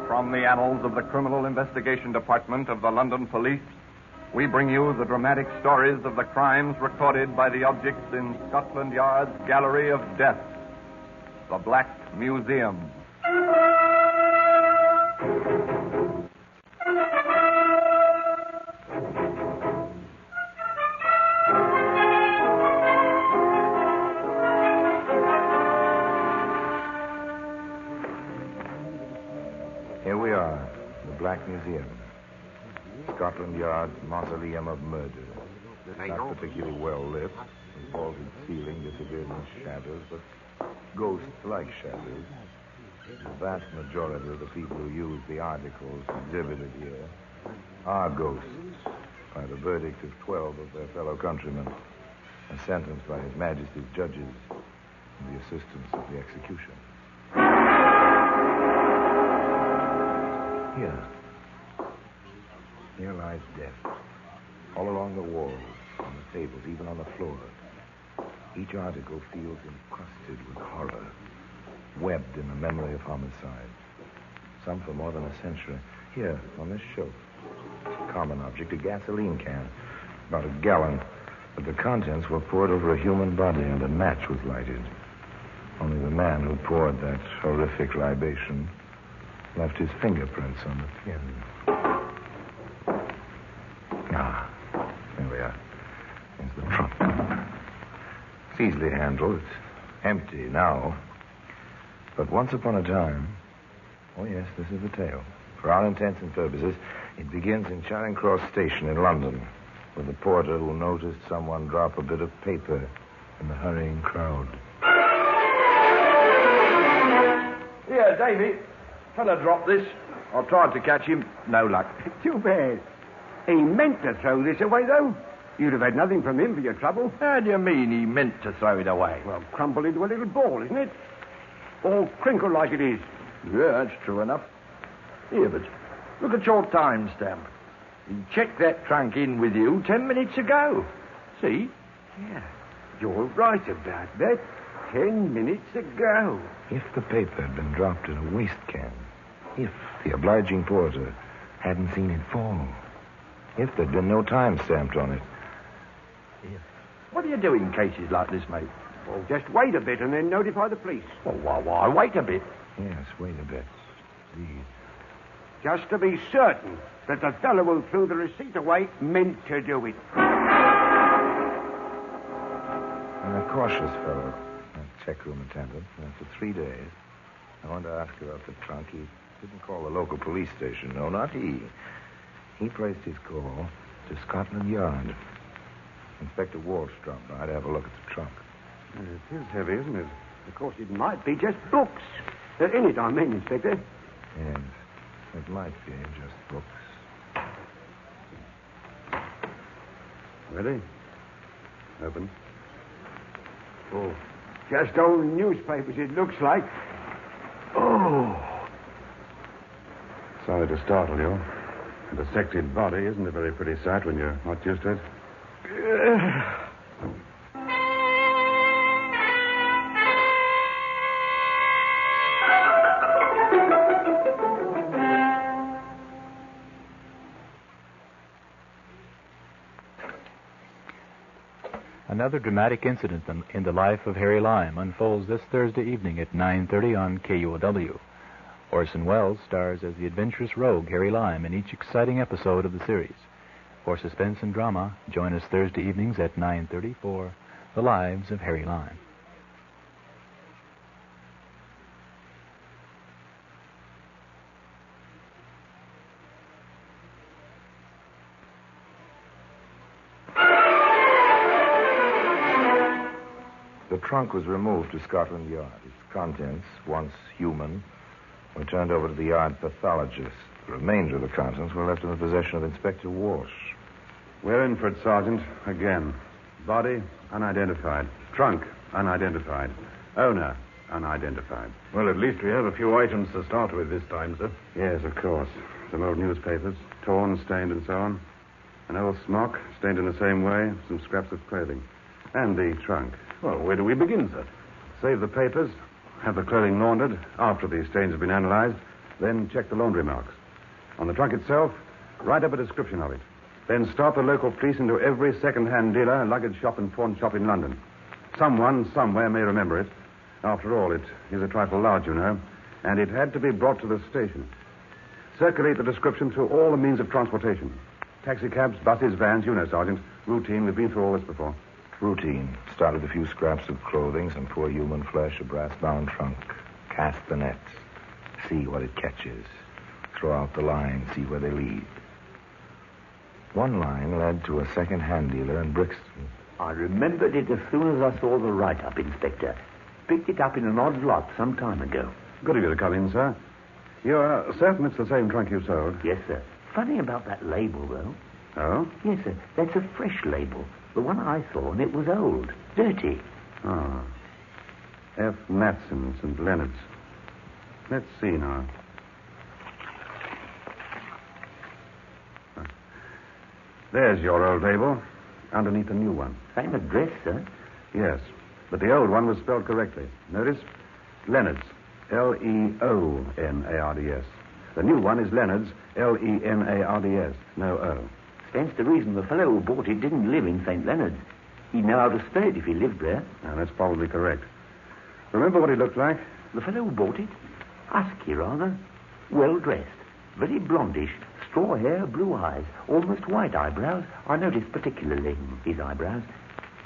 [SPEAKER 7] From the annals of the Criminal Investigation Department of the London Police, we bring you the dramatic stories of the crimes recorded by the objects in Scotland Yard's Gallery of Death, the Black Museum.
[SPEAKER 15] Here we are, the Black Museum. Scotland Yard's mausoleum of murder. Not particularly well lit. The vaulted ceiling disappeared in shadows, but ghost-like shadows. The vast majority of the people who use the articles exhibited here are ghosts by the verdict of 12 of their fellow countrymen, and sentenced by His Majesty's judges in the assistance of the execution. Here lies death. All along the walls, on the tables, even on the floor. Each article feels encrusted with horror, webbed in the memory of homicide. Some for more than a century. Here, on this shelf, a common object, a gasoline can, about a gallon. But the contents were poured over a human body, and a match was lighted. Only the man who poured that horrific libation left his fingerprints on the tin. Ah, there we are. There's the trunk. It's easily handled. It's empty now. But once upon a time... Oh, yes, this is the tale. For all intents and purposes, it begins in Charing Cross Station in London, with the porter who noticed someone drop a bit of paper in the hurrying crowd.
[SPEAKER 3] Here, Davy.
[SPEAKER 17] Fella dropped this. I tried to catch him. No luck.
[SPEAKER 19] Too bad. He meant to throw this away, though. You'd have had nothing from him for your trouble.
[SPEAKER 17] How do you mean he meant to throw it away?
[SPEAKER 19] Well, crumpled into a little ball, isn't it? All crinkled like it is.
[SPEAKER 17] Yeah, that's true enough. Here, but look at your time stamp. He checked that trunk in with you 10 minutes ago. See?
[SPEAKER 19] Yeah, you're right about that. 10 minutes ago.
[SPEAKER 15] If the paper had been dropped in a waste can, if the obliging porter hadn't seen it fall, if there'd been no time stamped on it.
[SPEAKER 17] What do you do in cases like this, mate?
[SPEAKER 19] Well, just wait a bit and then notify the police.
[SPEAKER 17] Well, why wait a bit?
[SPEAKER 15] Yes, wait a bit. Indeed.
[SPEAKER 19] Just to be certain that the fellow who threw the receipt away meant to do it.
[SPEAKER 15] I'm a cautious fellow, that check room attendant. After 3 days, I wanted to ask about the trunk. He didn't call the local police station. No, not he. He placed his call to Scotland Yard. Inspector Walsh dropped by to have a look at the trunk.
[SPEAKER 19] It is heavy, isn't it? Of course, it might be just books. In it, I mean, Inspector.
[SPEAKER 15] Yes, it might be just books.
[SPEAKER 19] Ready? Open. Oh, just old newspapers, it looks like. Oh.
[SPEAKER 20] Sorry to startle you. A dissected body isn't a very pretty sight when you're not used to it.
[SPEAKER 24] Another dramatic incident in the life of Harry Lime unfolds this Thursday evening at 9:30 on KUOW. Orson Welles stars as the adventurous rogue Harry Lime in each exciting episode of the series. For suspense and drama, join us Thursday evenings at 9:30 for The Lives of Harry Lime.
[SPEAKER 15] The trunk was removed to Scotland Yard. Its contents, once human, were turned over to the yard pathologist. The remainder of the contents were left in the possession of Inspector Walsh.
[SPEAKER 20] We're in for it, Sergeant. Again. Body, unidentified. Trunk, unidentified. Owner, unidentified. Well, at least we have a few items to start with this time, sir. Yes, of course. Some old newspapers, torn, stained, and so on. An old smock, stained in the same way. Some scraps of clothing. And the trunk. Well, where do we begin, sir? Save the papers, have the clothing laundered after the stains have been analyzed, then check the laundry marks. On the trunk itself, write up a description of it. Then start the local police into every second-hand dealer, luggage shop, and pawn shop in London. Someone, somewhere, may remember it. After all, it is a trifle large, you know, and it had to be brought to the station. Circulate the description through all the means of transportation. Taxicabs, buses, vans, you know, Sergeant. Routine, we've been through all this before.
[SPEAKER 15] Routine. Start with a few scraps of clothing, some poor human flesh, a brass-bound trunk. Cast the nets. See what it catches. Throw out the lines, see where they lead. One line led to a second-hand dealer in Brixton.
[SPEAKER 25] I remembered it as soon as I saw the write-up, Inspector. Picked it up in an odd lot some time ago.
[SPEAKER 20] Good of you to come in, sir. You're certain it's the same trunk you sold?
[SPEAKER 25] Yes, sir. Funny about that label, though.
[SPEAKER 20] Oh?
[SPEAKER 25] Yes, sir. That's a fresh label. The one I saw, and it was old. Dirty.
[SPEAKER 20] Oh. F. Matson, St. Leonard's. Let's see now. There's your old label, underneath the new one.
[SPEAKER 25] Same address, sir?
[SPEAKER 20] Yes, but the old one was spelled correctly. Notice? Leonard's. Leonards. The new one is Leonard's. Lenards. No O.
[SPEAKER 25] Stands to reason the fellow who bought it didn't live in St. Leonard's. He'd know how to spell it if he lived there.
[SPEAKER 20] Now, that's probably correct. Remember what he looked like?
[SPEAKER 25] The fellow who bought it? Husky, rather. Well-dressed. Very blondish. Straw hair, blue eyes. Almost white eyebrows. I noticed particularly his eyebrows.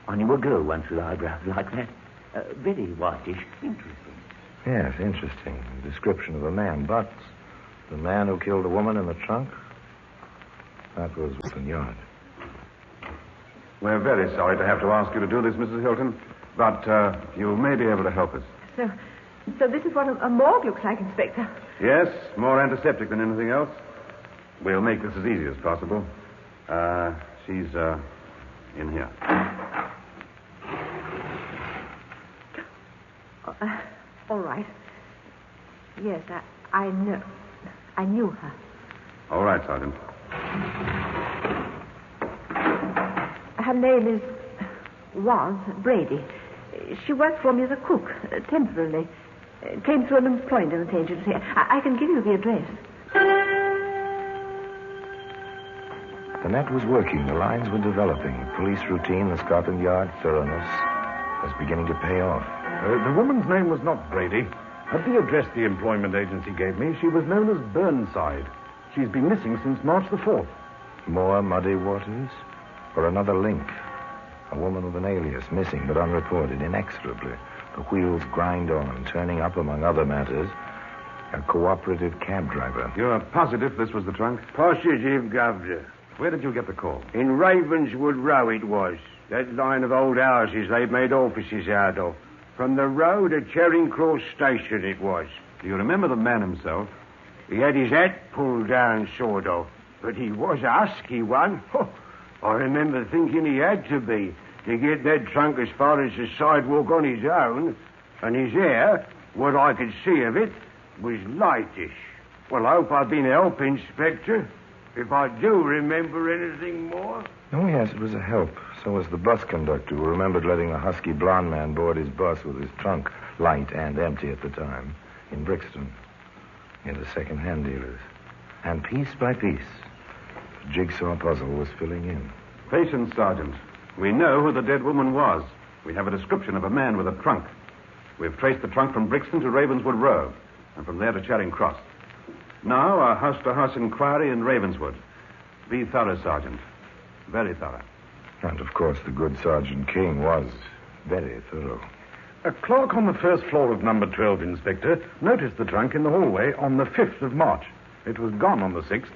[SPEAKER 25] I knew a girl once with eyebrows like that. Very whitish. Interesting.
[SPEAKER 15] Yes, interesting. Description of a man, but the man who killed the woman in the trunk? That was Scotland Yard.
[SPEAKER 20] We're very sorry to have to ask you to do this, Mrs. Hilton, but you may be able to help us.
[SPEAKER 26] So this is what a morgue looks like, Inspector.
[SPEAKER 20] Yes, more antiseptic than anything else. We'll make this as easy as possible. She's, in here.
[SPEAKER 1] All right. Yes, I know. I knew her.
[SPEAKER 20] All right, Sergeant.
[SPEAKER 1] Her name was Brady. She worked for me as a cook, temporarily. Came through an employment agency. I can give you the address.
[SPEAKER 15] The net was working. The lines were developing. Police routine, the Scotland Yard thoroughness was beginning to pay off.
[SPEAKER 20] The woman's name was not Brady. At the address the employment agency gave me, she was known as Burnside. She's been missing since March the 4th.
[SPEAKER 15] More muddy waters? Or another link? A woman with an alias, missing but unreported, inexorably. The wheels grind on, turning up, among other matters, a cooperative cab driver.
[SPEAKER 20] You're positive this was the trunk?
[SPEAKER 14] Positive, Governor.
[SPEAKER 20] Where did you get the call?
[SPEAKER 14] In Ravenswood Row it was. That line of old houses they've made offices out of. From the road to Charing Cross Station it was.
[SPEAKER 20] Do you remember the man himself?
[SPEAKER 14] He had his hat pulled down, sort of. But he was a husky one. I remember thinking he had to be to get that trunk as far as the sidewalk on his own. And his hair, what I could see of it, was lightish. Well, I hope I've been a help, Inspector. If I do remember anything more.
[SPEAKER 15] Oh, yes, it was a help. So was the bus conductor who remembered letting the husky blonde man board his bus with his trunk, light and empty at the time, in Brixton, near the second-hand dealers. And piece by piece, the jigsaw puzzle was filling in.
[SPEAKER 20] Patience, Sergeant. We know who the dead woman was. We have a description of a man with a trunk. We've traced the trunk from Brixton to Ravenswood Row, and from there to Charing Cross. Now, a house-to-house inquiry in Ravenswood. Be thorough, Sergeant. Very thorough.
[SPEAKER 15] And, of course, the good Sergeant King was very thorough.
[SPEAKER 20] A clerk on the first floor of number 12, Inspector, noticed the trunk in the hallway on the 5th of March. It was gone on the 6th.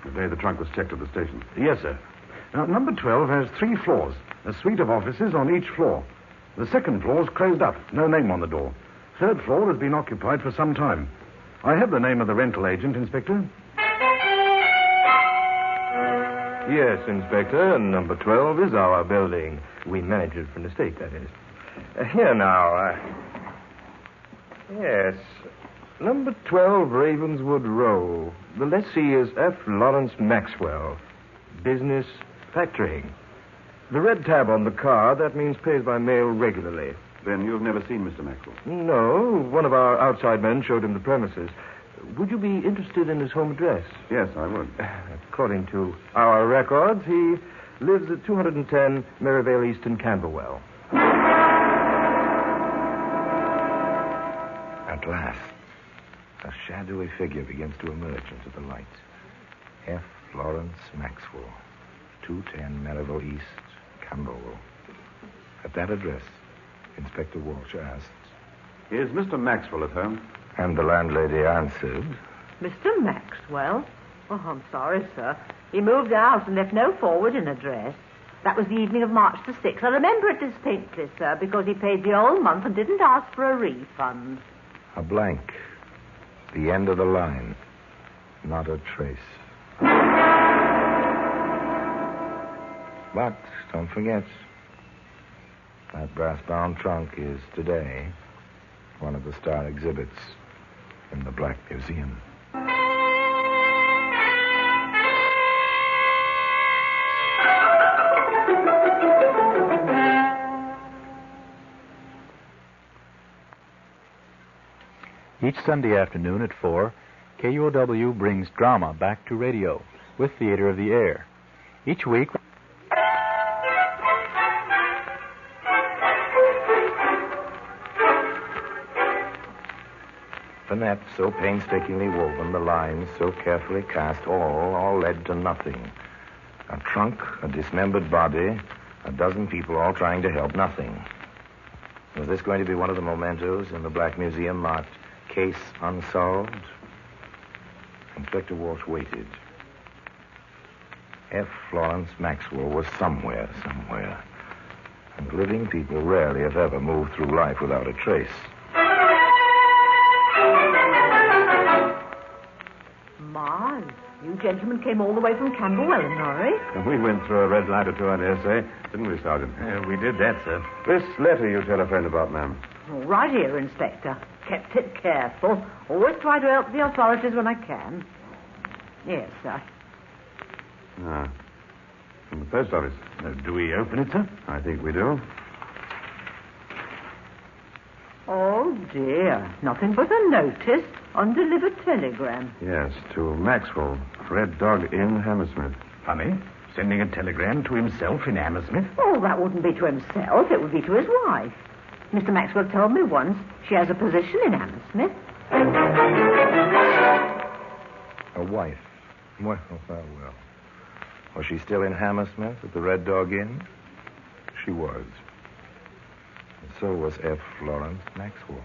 [SPEAKER 20] The day the trunk was checked at the station. Yes, sir. Now, number 12 has 3 floors, a suite of offices on each floor. The second floor's closed up, no name on the door. Third floor has been occupied for some time. I have the name of the rental agent, Inspector.
[SPEAKER 5] Yes, Inspector. Number 12 is our building. We manage it from the state, that is. Here now. Yes. Number 12, Ravenswood Row. The lessee is F. Lawrence Maxwell. Business, factoring. The red tab on the card, that means pays by mail regularly.
[SPEAKER 20] Then you've never seen Mr. Maxwell?
[SPEAKER 5] No. One of our outside men showed him the premises. Would you be interested in his home address?
[SPEAKER 20] Yes, I would.
[SPEAKER 5] According to our records, he lives at 210 Merivale East in Camberwell.
[SPEAKER 15] At last, a shadowy figure begins to emerge into the light. F. Lawrence Maxwell, 210 Merivale East, Camberwell. At that address, Inspector Walsh asked,
[SPEAKER 20] "Is Mr. Maxwell at home?"
[SPEAKER 15] And the landlady answered,
[SPEAKER 1] Mr. Maxwell? Oh, I'm sorry, sir. He moved out and left no forwarding address. That was the evening of March the 6th. I remember it distinctly, sir, because he paid the whole month and didn't ask for a refund.
[SPEAKER 15] a blank. The end of the line. Not a trace. But don't forget, that brass-bound trunk is today one of the star exhibits in the Black Museum.
[SPEAKER 24] Each Sunday afternoon at 4, KUOW brings drama back to radio with Theater of the Air. Each week...
[SPEAKER 15] The net, so painstakingly woven, the lines so carefully cast, all led to nothing. A trunk, a dismembered body, a dozen people all trying to help, nothing. Was this going to be one of the mementos in the Black Museum marked Case Unsolved? Inspector Walsh waited. F. Lawrence Maxwell was somewhere. And living people rarely, if ever, move through life without a trace.
[SPEAKER 1] My, you gentlemen came all the way from Camberwell in a hurry.
[SPEAKER 20] And we went through a red light or two, I dare say. Didn't we, Sergeant?
[SPEAKER 5] We did that, sir.
[SPEAKER 20] This letter you telephoned about, ma'am.
[SPEAKER 1] Oh, right here, Inspector. Kept it careful. Always try to help the authorities when I can. Yes, sir.
[SPEAKER 20] Ah. From the post office.
[SPEAKER 5] Do we open it, sir?
[SPEAKER 20] I think we do.
[SPEAKER 1] Oh, dear. Nothing but a notice. Undelivered telegram.
[SPEAKER 20] Yes, to Maxwell, Red Dog Inn, Hammersmith.
[SPEAKER 5] Funny. Sending a telegram to himself in Hammersmith?
[SPEAKER 1] Oh, that wouldn't be to himself. It would be to his wife. Mr. Maxwell told me once she has a position in Hammersmith.
[SPEAKER 15] A wife. Well. Was she still in Hammersmith at the Red Dog Inn? She was. And so was F. Lawrence Maxwell.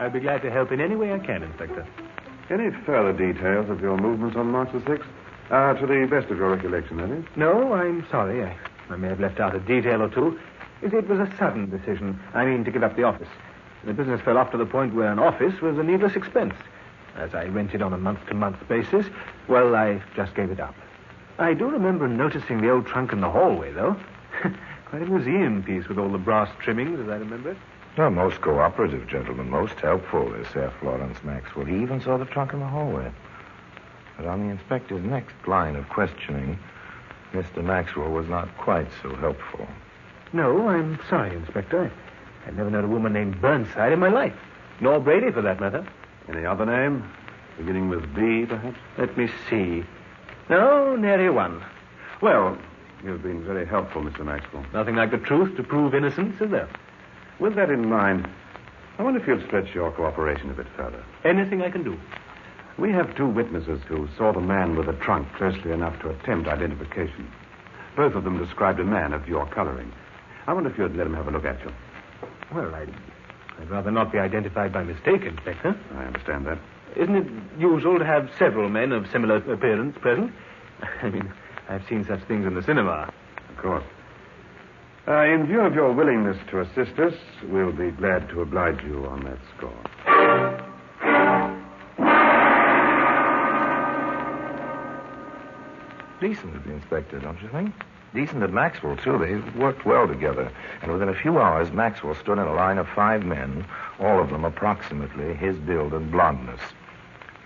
[SPEAKER 24] I'd be glad to help in any way I can, Inspector.
[SPEAKER 20] Any further details of your movements on March the 6th? To the best of your recollection, that is?
[SPEAKER 24] No, I'm sorry. I may have left out a detail or two. It was a sudden decision. I mean, to give up the office. The business fell off to the point where an office was a needless expense. As I rented on a month-to-month basis, well, I just gave it up. I do remember noticing the old trunk in the hallway, though. Quite a museum piece with all the brass trimmings, as I remember it.
[SPEAKER 15] Well, most cooperative gentlemen, most helpful, this F. Lawrence Maxwell. He even saw the trunk in the hallway. But on the inspector's next line of questioning, Mr. Maxwell was not quite so helpful.
[SPEAKER 24] No, I'm sorry, Inspector. I've never known a woman named Burnside in my life. Nor Brady, for that matter.
[SPEAKER 20] Any other name? Beginning with B, perhaps?
[SPEAKER 24] Let me see. No, nary one.
[SPEAKER 20] Well, you've been very helpful, Mr. Maxwell.
[SPEAKER 24] Nothing like the truth to prove innocence, is there?
[SPEAKER 20] With that in mind, I wonder if you'd stretch your cooperation a bit further.
[SPEAKER 24] Anything I can do.
[SPEAKER 20] We have two witnesses who saw the man with a trunk closely enough to attempt identification. Both of them described a man of your coloring. I wonder if you'd let him have a look at you.
[SPEAKER 24] Well, I'd rather not be identified by mistake, Inspector.
[SPEAKER 20] I understand that.
[SPEAKER 24] Isn't it usual to have several men of similar appearance present? I mean, I've seen such things in the cinema.
[SPEAKER 20] Of course. In view of your willingness to assist us, we'll be glad to oblige you on that score.
[SPEAKER 15] Decent of the inspector, don't you think? Decent at Maxwell, too. They worked well together. And within a few hours, Maxwell stood in a line of 5 men, all of them approximately his build and blondness.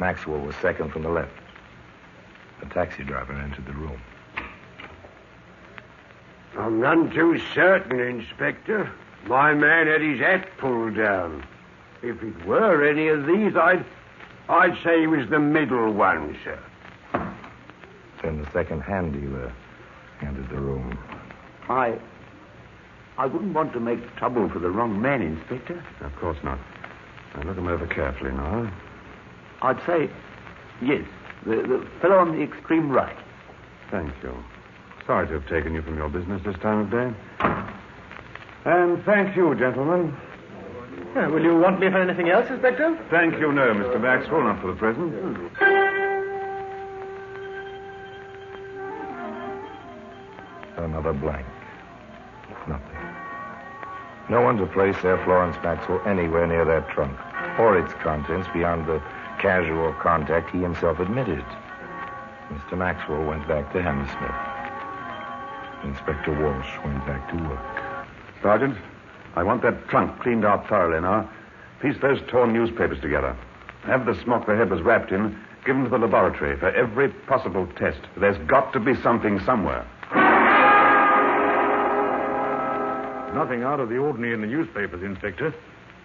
[SPEAKER 15] Maxwell was second from the left. The taxi driver entered the room.
[SPEAKER 14] I'm none too certain, Inspector. My man had his hat pulled down. If it were any of these, I'd say he was the middle one, sir.
[SPEAKER 15] Then the second-hand dealer entered the room.
[SPEAKER 25] I wouldn't want to make trouble for the wrong man, Inspector.
[SPEAKER 20] Of course not. Now look him over carefully now.
[SPEAKER 25] I'd say, yes, the fellow on the extreme right.
[SPEAKER 20] Thank you. Sorry to have taken you from your business this time of day. And thank you, gentlemen.
[SPEAKER 24] Will you want me for anything else, Inspector?
[SPEAKER 20] Thank you, no, Mr. Maxwell, not for the present.
[SPEAKER 15] Another blank. Nothing. No one to place F. Lawrence Maxwell anywhere near that trunk, or its contents beyond the casual contact he himself admitted. Mr. Maxwell went back to Hammersmith. Inspector Walsh went back to work.
[SPEAKER 20] Sergeant, I want that trunk cleaned out thoroughly now. Piece those torn newspapers together. Have the smock the head was wrapped in given to the laboratory for every possible test. There's got to be something somewhere.
[SPEAKER 5] Nothing out of the ordinary in the newspapers, Inspector.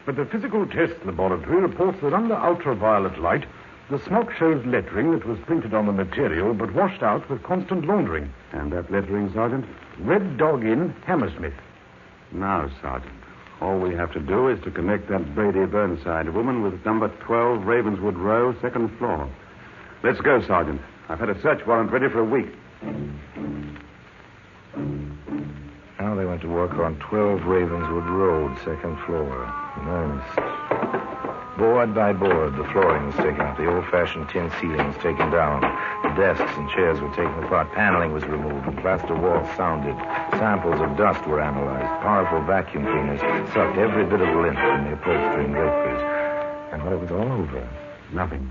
[SPEAKER 5] But the physical test laboratory reports that under ultraviolet light, the smock shows lettering that was printed on the material but washed out with constant laundering.
[SPEAKER 20] And that lettering, Sergeant?
[SPEAKER 5] Red Dog Inn, Hammersmith.
[SPEAKER 20] Now, Sergeant, all we have to do is to connect that Brady Burnside woman with number 12 Ravenswood Row, second floor. Let's go, Sergeant. I've had a search warrant ready for a week.
[SPEAKER 15] Now they went to work on 12 Ravenswood Road, second floor, in earnest. Board by board, the flooring was taken out, the old-fashioned tin ceilings taken down. The desks and chairs were taken apart. Paneling was removed, and plaster walls sounded. Samples of dust were analyzed. Powerful vacuum cleaners sucked every bit of lint from the upholstery and draperies. And when it was all over,
[SPEAKER 20] Nothing.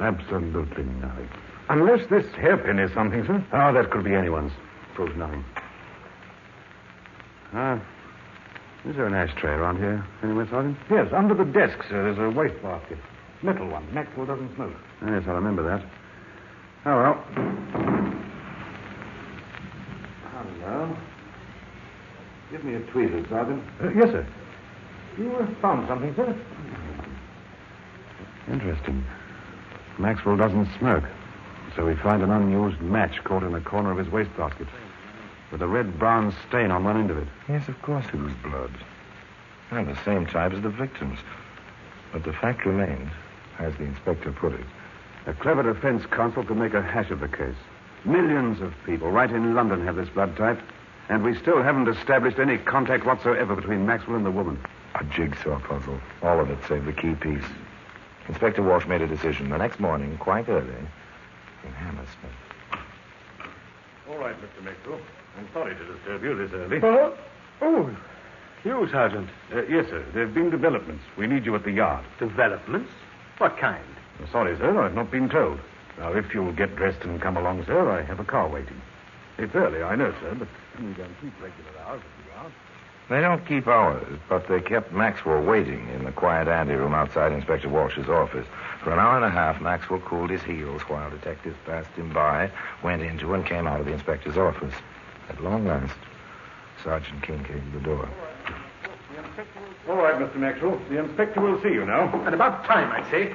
[SPEAKER 20] Absolutely nothing. Unless this hairpin is something, sir. Oh, that could be anyone's. Proves nothing. Is there an ashtray around here anywhere, Sergeant? Yes, under the desk, sir. There's a wastebasket. Metal one. Maxwell doesn't smoke. Yes, I remember that. Oh, well. Hello. Give me a tweezer, Sergeant. Yes, sir. You found something, sir? Interesting. Maxwell doesn't smoke. So we find an unused match caught in the corner of his wastebasket, with a red-brown stain on one end of it.
[SPEAKER 15] yes, of course it was blood. And the same type as the victims. But the fact remains, as the inspector put it,
[SPEAKER 20] A clever defense counsel could make a hash of the case. Millions of people right in London have this blood type, and we still haven't established any contact whatsoever between Maxwell and the woman.
[SPEAKER 15] a jigsaw puzzle. All of it save the key piece. Inspector Walsh made a decision the next morning, quite early, in Hammersmith.
[SPEAKER 20] All right, Mr. Maxwell. I'm sorry to disturb you this early.
[SPEAKER 9] You, Sergeant.
[SPEAKER 20] Yes, sir. There have been developments. We need you at the yard.
[SPEAKER 9] Developments? What kind?
[SPEAKER 20] Sorry, sir. I've not been told. Now, if you'll get dressed and come along, sir, I have a car waiting. It's early, I know, sir, but we don't keep regular hours at the yard.
[SPEAKER 15] They don't keep hours, but they kept Maxwell waiting in the quiet anteroom outside Inspector Walsh's office. For an hour and a half, Maxwell cooled his heels while detectives passed him by, went into and came out of the inspector's office. At long last, Sergeant King came to the door.
[SPEAKER 20] All right, Mr. Maxwell. The inspector will see you now.
[SPEAKER 9] At about time, I say.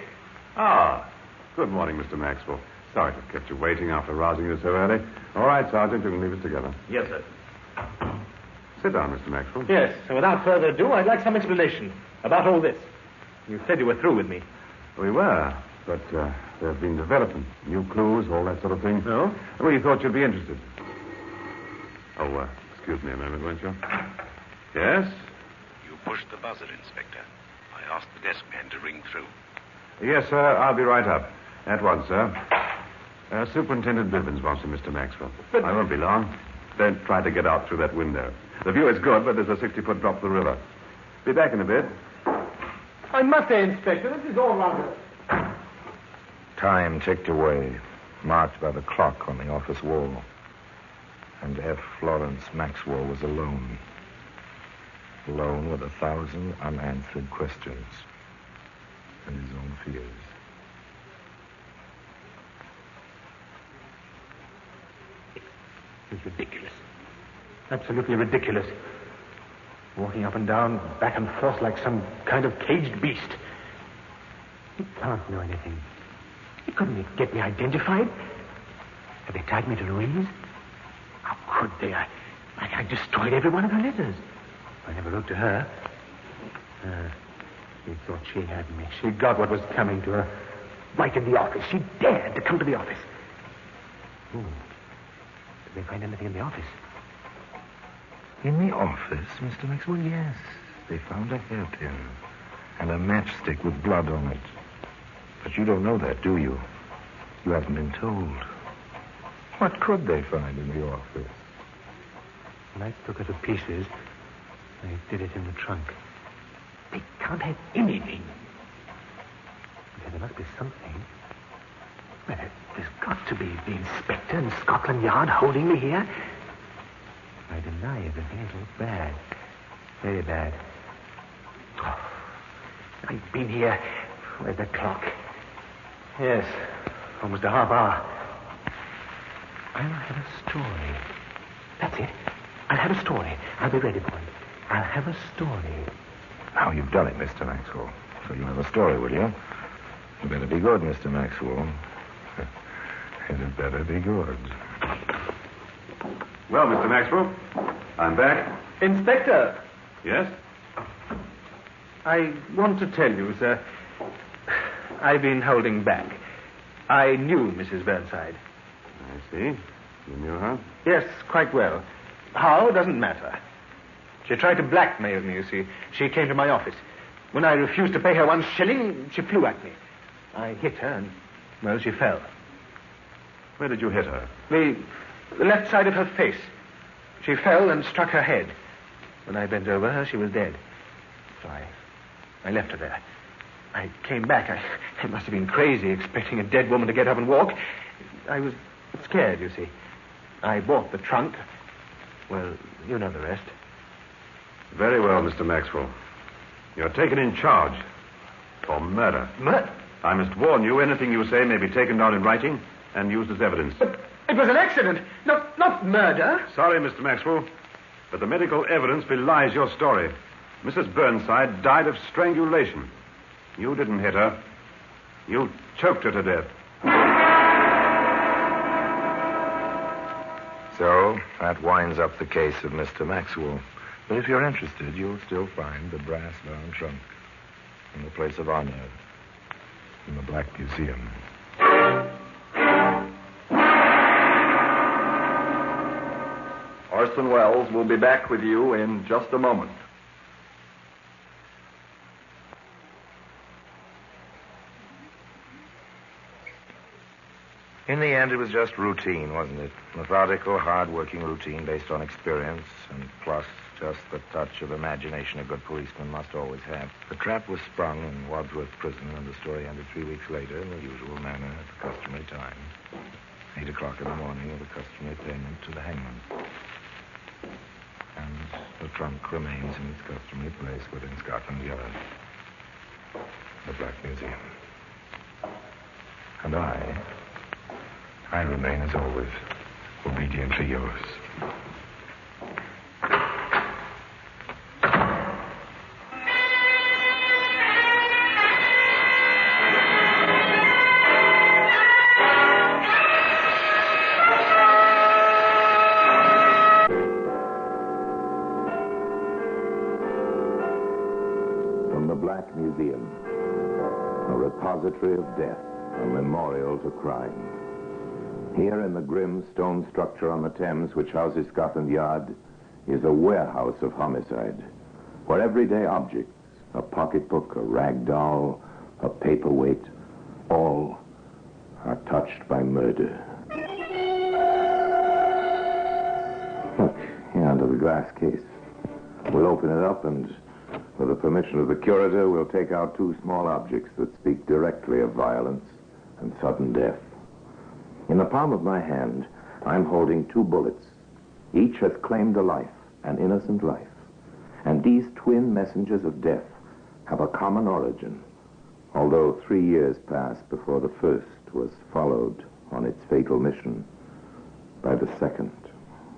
[SPEAKER 20] Ah. Good morning, Mr. Maxwell. Sorry to have kept you waiting after rousing you so early. All right, Sergeant, you can leave us together.
[SPEAKER 9] Yes, sir.
[SPEAKER 20] Sit down, Mr. Maxwell.
[SPEAKER 9] Yes, so without further ado, I'd like some explanation about all this. You said you were through with me.
[SPEAKER 20] We were, but there have been developments, new clues, all that sort of thing.
[SPEAKER 9] No?
[SPEAKER 20] We thought you'd be interested. Oh, excuse me a moment, won't you? Yes?
[SPEAKER 10] You pushed the buzzer, Inspector. I asked the desk man to ring through.
[SPEAKER 20] Yes, sir. I'll be right up. At once, sir. Superintendent Bivens wants you, Mr. Maxwell. I won't be long. Don't try to get out through that window. The view is good, but there's a 60-foot drop to the river. Be back in a bit.
[SPEAKER 9] I must say, Inspector, this is all rather...
[SPEAKER 15] Time ticked away, marked by the clock on the office wall. And F. Florence Maxwell was alone. Alone with 1,000 unanswered questions. And his own fears.
[SPEAKER 9] It's ridiculous. Absolutely ridiculous. Walking up and down, back and forth like some kind of caged beast. He can't know anything. He couldn't get me identified. Have they tied me to Louise? How could they? I destroyed every one of her letters. I never wrote to her. She thought she had me. She got what was coming to her. Right in the office. She dared to come to the office. Did they find anything in the office?
[SPEAKER 15] In the office, Mr. Maxwell? Yes. They found a hairpin and a matchstick with blood on it. But you don't know that, do you? You haven't been told. What could they find in the office?
[SPEAKER 9] When I took her to pieces, I did it in the trunk. They can't have anything. Okay, there must be something. Well, there's got to be the inspector in Scotland Yard holding me here. If I deny everything, it'll look bad. Very bad. Oh, I've been here. Where's the clock? Yes, almost a half hour. I'll have a story. That's it. I'll have a story. I'll be ready for it. I'll have a story.
[SPEAKER 15] Now you've done it, Mr. Maxwell. So you'll have a story, will you? It better be good, Mr. Maxwell. It had better be good.
[SPEAKER 20] Well, Mr. Maxwell, I'm back.
[SPEAKER 9] Inspector!
[SPEAKER 20] Yes?
[SPEAKER 9] I want to tell you, sir, I've been holding back. I knew Mrs. Burnside.
[SPEAKER 20] I see. You knew her?
[SPEAKER 9] Yes, quite well. How doesn't matter. She tried to blackmail me, you see. She came to my office. When I refused to pay her 1 shilling, she flew at me. I hit her and, well, she fell.
[SPEAKER 20] Where did you hit her?
[SPEAKER 9] The left side of her face. She fell and struck her head. When I bent over her, she was dead. So I left her there. I came back. I must have been crazy expecting a dead woman to get up and walk. I was scared, you see. I bought the trunk. Well, you know the rest.
[SPEAKER 20] Very well, Mr. Maxwell. You're taken in charge for murder.
[SPEAKER 9] Murder?
[SPEAKER 20] I must warn you, anything you say may be taken down in writing and used as evidence.
[SPEAKER 9] But it was an accident, not murder.
[SPEAKER 20] Sorry, Mr. Maxwell, but the medical evidence belies your story. Mrs. Burnside died of strangulation. You didn't hit her. You choked her to death.
[SPEAKER 15] So, that winds up the case of Mr. Maxwell. But if you're interested, you'll still find the brass-bound trunk in the place of honor in the Black Museum.
[SPEAKER 8] Orson Welles will be back with you in just a moment.
[SPEAKER 15] In the end, it was just routine, wasn't it? Methodical, hard-working routine based on experience, and plus just the touch of imagination a good policeman must always have. The trap was sprung in Wadsworth Prison, and the story ended 3 weeks later in the usual manner at the customary time. 8 o'clock in the morning with the customary payment to the hangman. And the trunk remains in its customary place within Scotland Yard, the Black Museum. And I remain, as always, obediently yours. From the Black Museum, a repository of death, a memorial to crime. Here in the grim stone structure on the Thames which houses Scotland Yard is a warehouse of homicide, where everyday objects, a pocketbook, a rag doll, a paperweight, all are touched by murder. Look, here under the glass case. We'll open it up and, with the permission of the curator, we'll take out 2 small objects that speak directly of violence and sudden death. In the palm of my hand, I'm holding 2 bullets. Each has claimed a life, an innocent life. And these twin messengers of death have a common origin, although 3 years passed before the first was followed on its fatal mission by the second.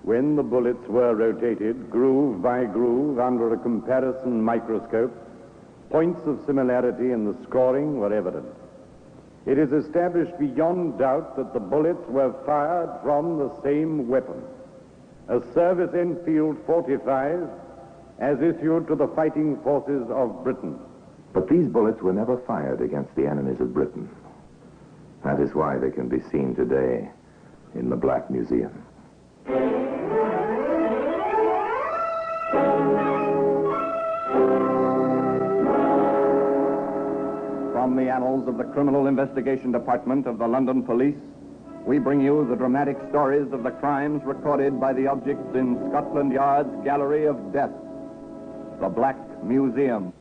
[SPEAKER 12] When the bullets were rotated, groove by groove, under a comparison microscope, points of similarity in the scoring were evident. It is established beyond doubt that the bullets were fired from the same weapon, a Service Enfield 45 as issued to the fighting forces of Britain.
[SPEAKER 15] But these bullets were never fired against the enemies of Britain. That is why they can be seen today in the Black Museum.
[SPEAKER 7] From the annals of the Criminal Investigation Department of the London Police, we bring you the dramatic stories of the crimes recorded by the objects in Scotland Yard's Gallery of Death, the Black Museum.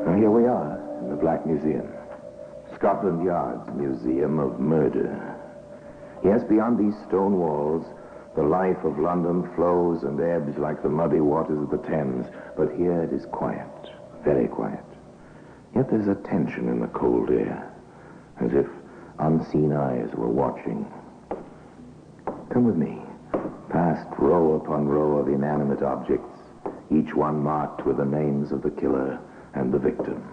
[SPEAKER 15] And here we are in the Black Museum, Scotland Yard's Museum of Murder. Yes, beyond these stone walls, the life of London flows and ebbs like the muddy waters of the Thames, but here it is quiet, very quiet. Yet there's a tension in the cold air, as if unseen eyes were watching. Come with me, past row upon row of inanimate objects, each one marked with the names of the killer and the victim.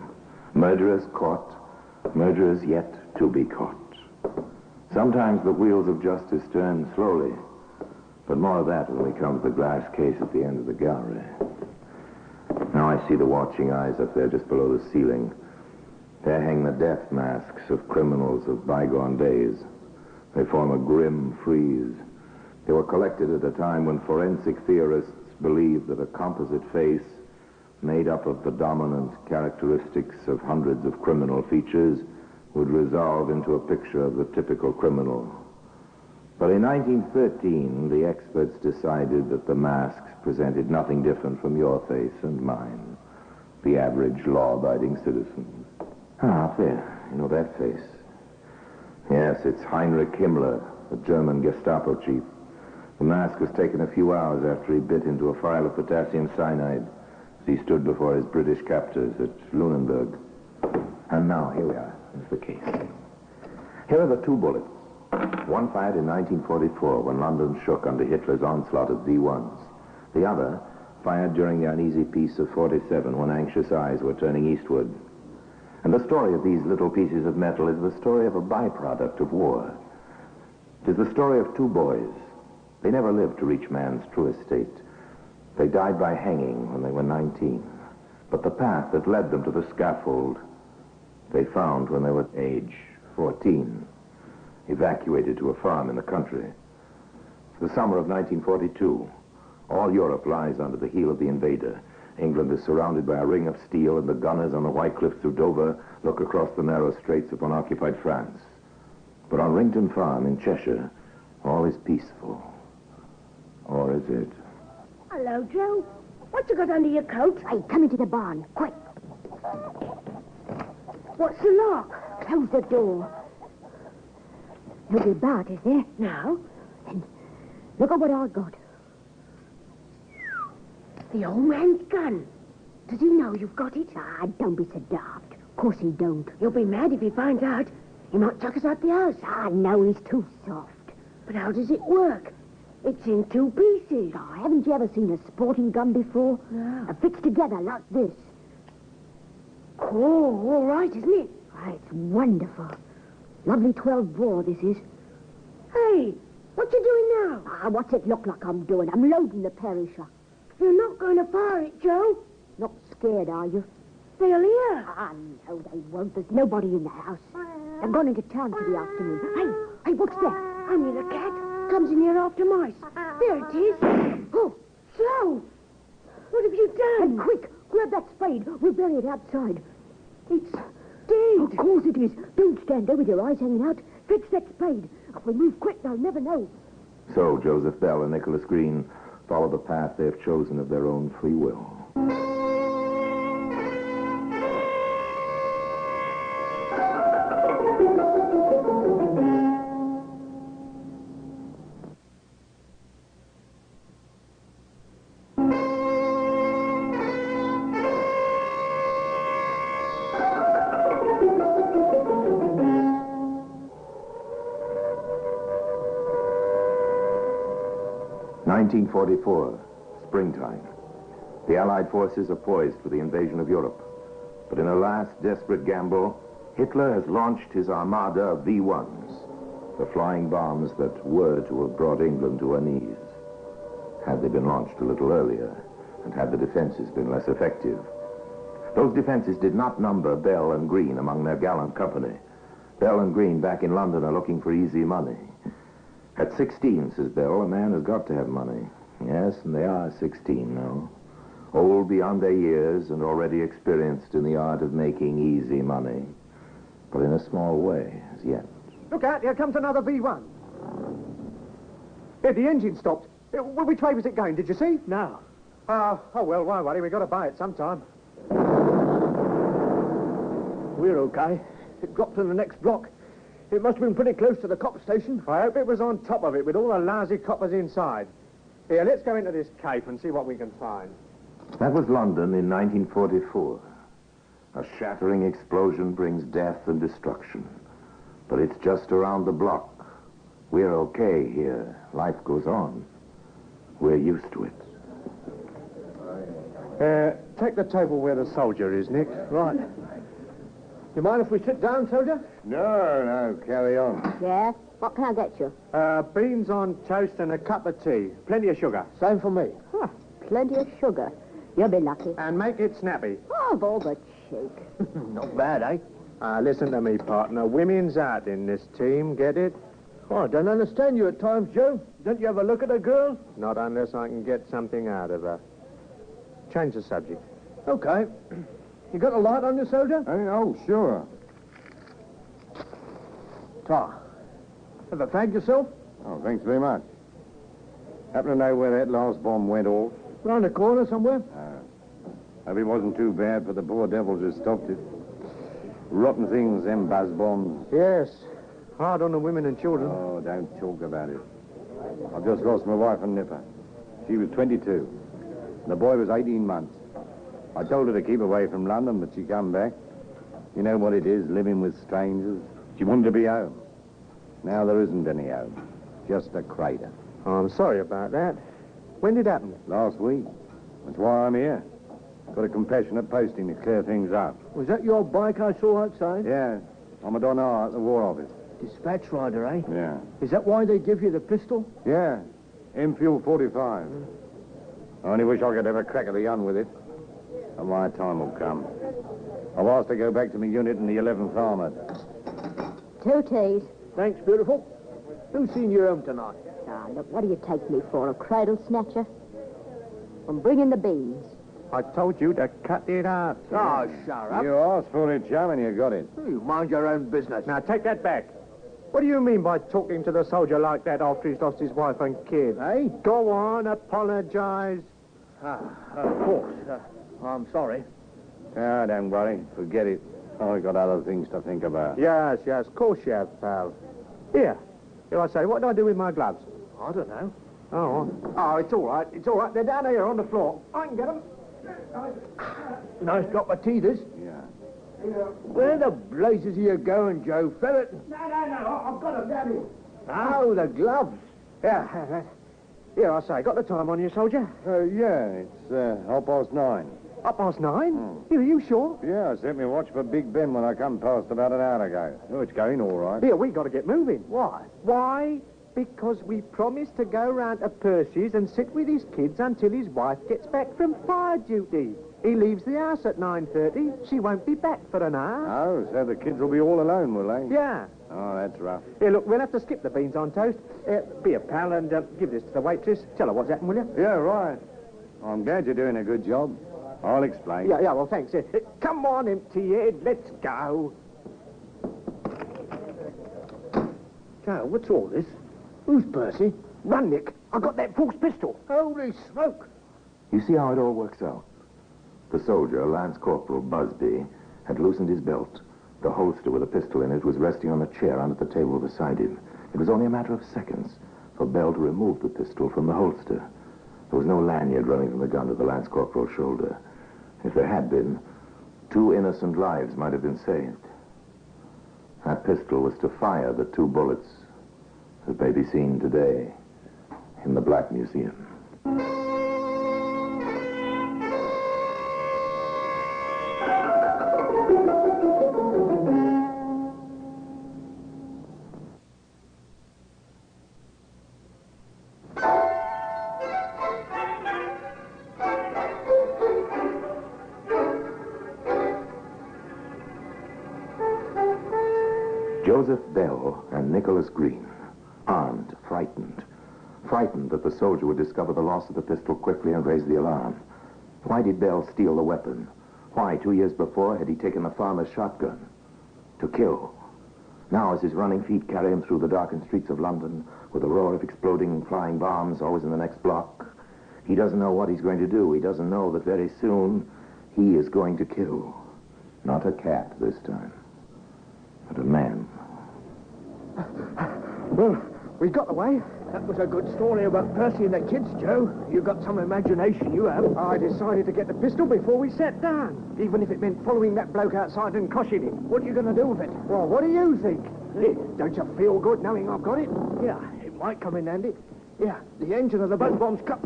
[SPEAKER 15] Murderers caught, murderers yet to be caught. Sometimes the wheels of justice turn slowly, but more of that when we come to the glass case at the end of the gallery. Now, I see the watching eyes up there just below the ceiling. There hang the death masks of criminals of bygone days. They form a grim frieze. They were collected at a time when forensic theorists believed that a composite face made up of the dominant characteristics of hundreds of criminal features would resolve into a picture of the typical criminal. But in 1913, the experts decided that the masks presented nothing different from your face and mine, the average law-abiding citizen. Ah, there. You know that face? Yes, it's Heinrich Himmler, the German Gestapo chief. The mask was taken a few hours after he bit into a phial of potassium cyanide as he stood before his British captors at Lunenburg. And now, here we are. Here's the case. Here are the two bullets. One fired in 1944 when London shook under Hitler's onslaught of V1s. The other fired during the uneasy peace of 47 when anxious eyes were turning eastward. And the story of these little pieces of metal is the story of a byproduct of war. It is the story of two boys. They never lived to reach man's true estate. They died by hanging when they were 19. But the path that led them to the scaffold, they found when they were age 14, evacuated to a farm in the country. It's the summer of 1942. All Europe lies under the heel of the invader. England is surrounded by a ring of steel, and the gunners on the white cliffs of Dover look across the narrow straits upon occupied France. But on Rington Farm in Cheshire, all is peaceful. Or is it?
[SPEAKER 4] Hello, Joe. What you got under your coat?
[SPEAKER 6] Hey, come into the barn, quick.
[SPEAKER 4] What's the lock?
[SPEAKER 6] Close the door. Nobody about, is there?
[SPEAKER 4] No.
[SPEAKER 6] Then look at what I got.
[SPEAKER 4] The old man's gun. Does he know you've got it?
[SPEAKER 6] Ah, don't be so daft. Of course he don't.
[SPEAKER 4] He'll be mad if he finds out. He might chuck us out the house.
[SPEAKER 6] Ah, no, he's too soft.
[SPEAKER 4] But how does it work? It's in two pieces.
[SPEAKER 6] Oh, haven't you ever seen a sporting gun before?
[SPEAKER 4] No.
[SPEAKER 6] It fits together like this.
[SPEAKER 4] Oh, all right, isn't it?
[SPEAKER 6] Ah, it's wonderful. Lovely 12 bore, this is.
[SPEAKER 4] Hey, what you doing now?
[SPEAKER 6] Ah, what's it look like I'm doing? I'm loading the perisher.
[SPEAKER 4] You're not going to fire it, Joe?
[SPEAKER 6] Not scared, are you?
[SPEAKER 4] They'll hear.
[SPEAKER 6] Ah, no, they won't. There's nobody in the house. They've gone into town for the afternoon. Hey, what's that?
[SPEAKER 4] Only the cat. Comes in here after mice. There it is. Oh, Joe! What have you done?
[SPEAKER 6] Hey, quick! Grab that spade. We'll bury it outside.
[SPEAKER 4] It's dead.
[SPEAKER 6] Of course it is. Don't stand there with your eyes hanging out. Fetch that spade. If we move quick, they'll never know.
[SPEAKER 15] So Joseph Bell and Nicholas Green follow the path they have chosen of their own free will. (1944), springtime. The Allied forces are poised for the invasion of Europe. But in a last desperate gamble, Hitler has launched his armada of V1s, the flying bombs that were to have brought England to her knees, had they been launched a little earlier, and had the defenses been less effective. Those defenses did not number Bell and Green among their gallant company. Bell and Green back in London are looking for easy money. At 16, says Bell, a man has got to have money. Yes, and they are 16 now. Old beyond their years and already experienced in the art of making easy money. But in a small way, as yet.
[SPEAKER 3] Look out, here comes another V1. Here, the engine stopped. Which way was it going, did you see? No. Oh, well, why worry? We've got to buy it sometime. We're okay. It dropped in the next block. It must have been pretty close to the cop station. I hope it was on top of it with all the lousy coppers inside. Here, let's go into this cape and see what we can find.
[SPEAKER 15] That was London in 1944. A shattering explosion brings death and destruction. But it's just around the block. We're okay here. Life goes on. We're used to it.
[SPEAKER 3] Take the table where the soldier is, Nick. Right. You mind if we sit down, soldier?
[SPEAKER 12] No, carry on.
[SPEAKER 6] Yeah? What can I get you?
[SPEAKER 3] Beans on toast and a cup of tea. Plenty of sugar. Same for me.
[SPEAKER 6] Huh, plenty of sugar. You'll be lucky.
[SPEAKER 3] And make it snappy.
[SPEAKER 6] Oh, of all the cheek.
[SPEAKER 3] Not bad, eh? Listen to me, partner. Women's out in this team, get it?
[SPEAKER 2] Oh, I don't understand you at times, Joe. Don't you ever look at a girl?
[SPEAKER 3] Not unless I can get something out of her. Change the subject.
[SPEAKER 2] Okay. You got a light on you, soldier?
[SPEAKER 12] Oh, sure.
[SPEAKER 2] Tar. Ever fagged yourself?
[SPEAKER 12] Oh, thanks very much. Happen to know where that last bomb went off?
[SPEAKER 2] Round the corner somewhere?
[SPEAKER 12] Hope it wasn't too bad, for the poor devil just stopped it. Rotten things, them buzz bombs.
[SPEAKER 3] Yes. Hard on the women and children.
[SPEAKER 12] Oh, don't talk about it. I've just lost my wife and nipper. She was 22. The boy was 18 months. I told her to keep away from London, but she come back. You know what it is, living with strangers. She wanted to be home. Now there isn't any home. Just a crater.
[SPEAKER 3] Oh, I'm sorry about that. When did it happen?
[SPEAKER 12] Last week. That's why I'm here. Got a compassionate posting to clear things up.
[SPEAKER 2] Was that your bike I saw outside?
[SPEAKER 12] Yeah. I'm a Donar at the War Office.
[SPEAKER 2] Dispatch rider, eh?
[SPEAKER 12] Yeah.
[SPEAKER 2] Is that why they give you the pistol?
[SPEAKER 12] Yeah. Enfield 45. I only wish I could have a crack at the gun with it. But my time will come. I've asked to go back to my unit in the 11th Armoured.
[SPEAKER 6] 2 teas.
[SPEAKER 2] Thanks, beautiful. Who's seen you home tonight?
[SPEAKER 6] Ah, look, what do you take me for, a cradle snatcher? I'm bringing the beans.
[SPEAKER 3] I told you to cut it out.
[SPEAKER 2] Oh, shut up.
[SPEAKER 12] You asked for it, chum, and you got it.
[SPEAKER 2] You mind your own business.
[SPEAKER 3] Now, take that back. What do you mean by talking to the soldier like that after he's lost his wife and kid?
[SPEAKER 2] Eh?
[SPEAKER 3] Go on, apologize.
[SPEAKER 2] Of course. I'm sorry.
[SPEAKER 12] Ah, don't worry. Forget it. I've got other things to think about.
[SPEAKER 3] Yes, of course you have, pal. Here I say, what do I do with my gloves?
[SPEAKER 2] I don't know.
[SPEAKER 3] Oh, it's all right. It's all right. They're down here on the floor. I can get them.
[SPEAKER 2] Nice drop of tea, this.
[SPEAKER 12] Yeah.
[SPEAKER 2] Where the blazes are you going, Joe Ferret?
[SPEAKER 3] No. I've got them down here.
[SPEAKER 2] Oh, the gloves.
[SPEAKER 3] Yeah. Here, I say, got the time on you, soldier?
[SPEAKER 12] Yeah, it's 9:30.
[SPEAKER 3] 9:30? Are you sure?
[SPEAKER 12] Yeah, I set me watch for Big Ben when I come past about an hour ago. Oh, it's going all right.
[SPEAKER 3] Here, we got to get moving.
[SPEAKER 2] Why?
[SPEAKER 3] Why? Because we promised to go round to Percy's and sit with his kids until his wife gets back from fire duty. He leaves the house at 9:30. She won't be back for an hour.
[SPEAKER 12] Oh, so the kids will be all alone, will they?
[SPEAKER 3] Yeah.
[SPEAKER 12] Oh, that's rough.
[SPEAKER 3] Here, look, we'll have to skip the beans on toast. Be a pal and give this to the waitress. Tell her what's happened, will you?
[SPEAKER 12] Yeah, right. I'm glad you're doing a good job. I'll explain.
[SPEAKER 3] Yeah, well, thanks. Come on, empty head, let's go.
[SPEAKER 2] Joe, what's all this? Who's Percy?
[SPEAKER 3] Run, Nick. I got that false pistol.
[SPEAKER 2] Holy smoke.
[SPEAKER 15] You see how it all works out? The soldier, Lance Corporal Busby, had loosened his belt. The holster with a pistol in it was resting on a chair under the table beside him. It was only a matter of seconds for Bell to remove the pistol from the holster. There was no lanyard running from the gun to the Lance Corporal's shoulder. If there had been, 2 innocent lives might have been saved. That pistol was to fire the 2 bullets that may be seen today in the Black Museum. Joseph Bell and Nicholas Green, armed, frightened that the soldier would discover the loss of the pistol quickly and raise the alarm. Why did Bell steal the weapon? Why, 2 years before, had he taken the farmer's shotgun? To kill. Now, as his running feet carry him through the darkened streets of London, with a roar of exploding, flying bombs always in the next block, he doesn't know what he's going to do. He doesn't know that very soon he is going to kill. Not a cat this time, but a man.
[SPEAKER 2] Well, we got away. That was a good story about Percy and the kids, Joe. You got some imagination, you have.
[SPEAKER 3] I decided to get the pistol before we sat down, even if it meant following that bloke outside and crushing him.
[SPEAKER 2] What are you going to do with it?
[SPEAKER 3] Well, what do you think? Don't you feel good knowing I've got it?
[SPEAKER 2] Yeah, it might come in handy. Yeah, the engine of the boat bomb's cut.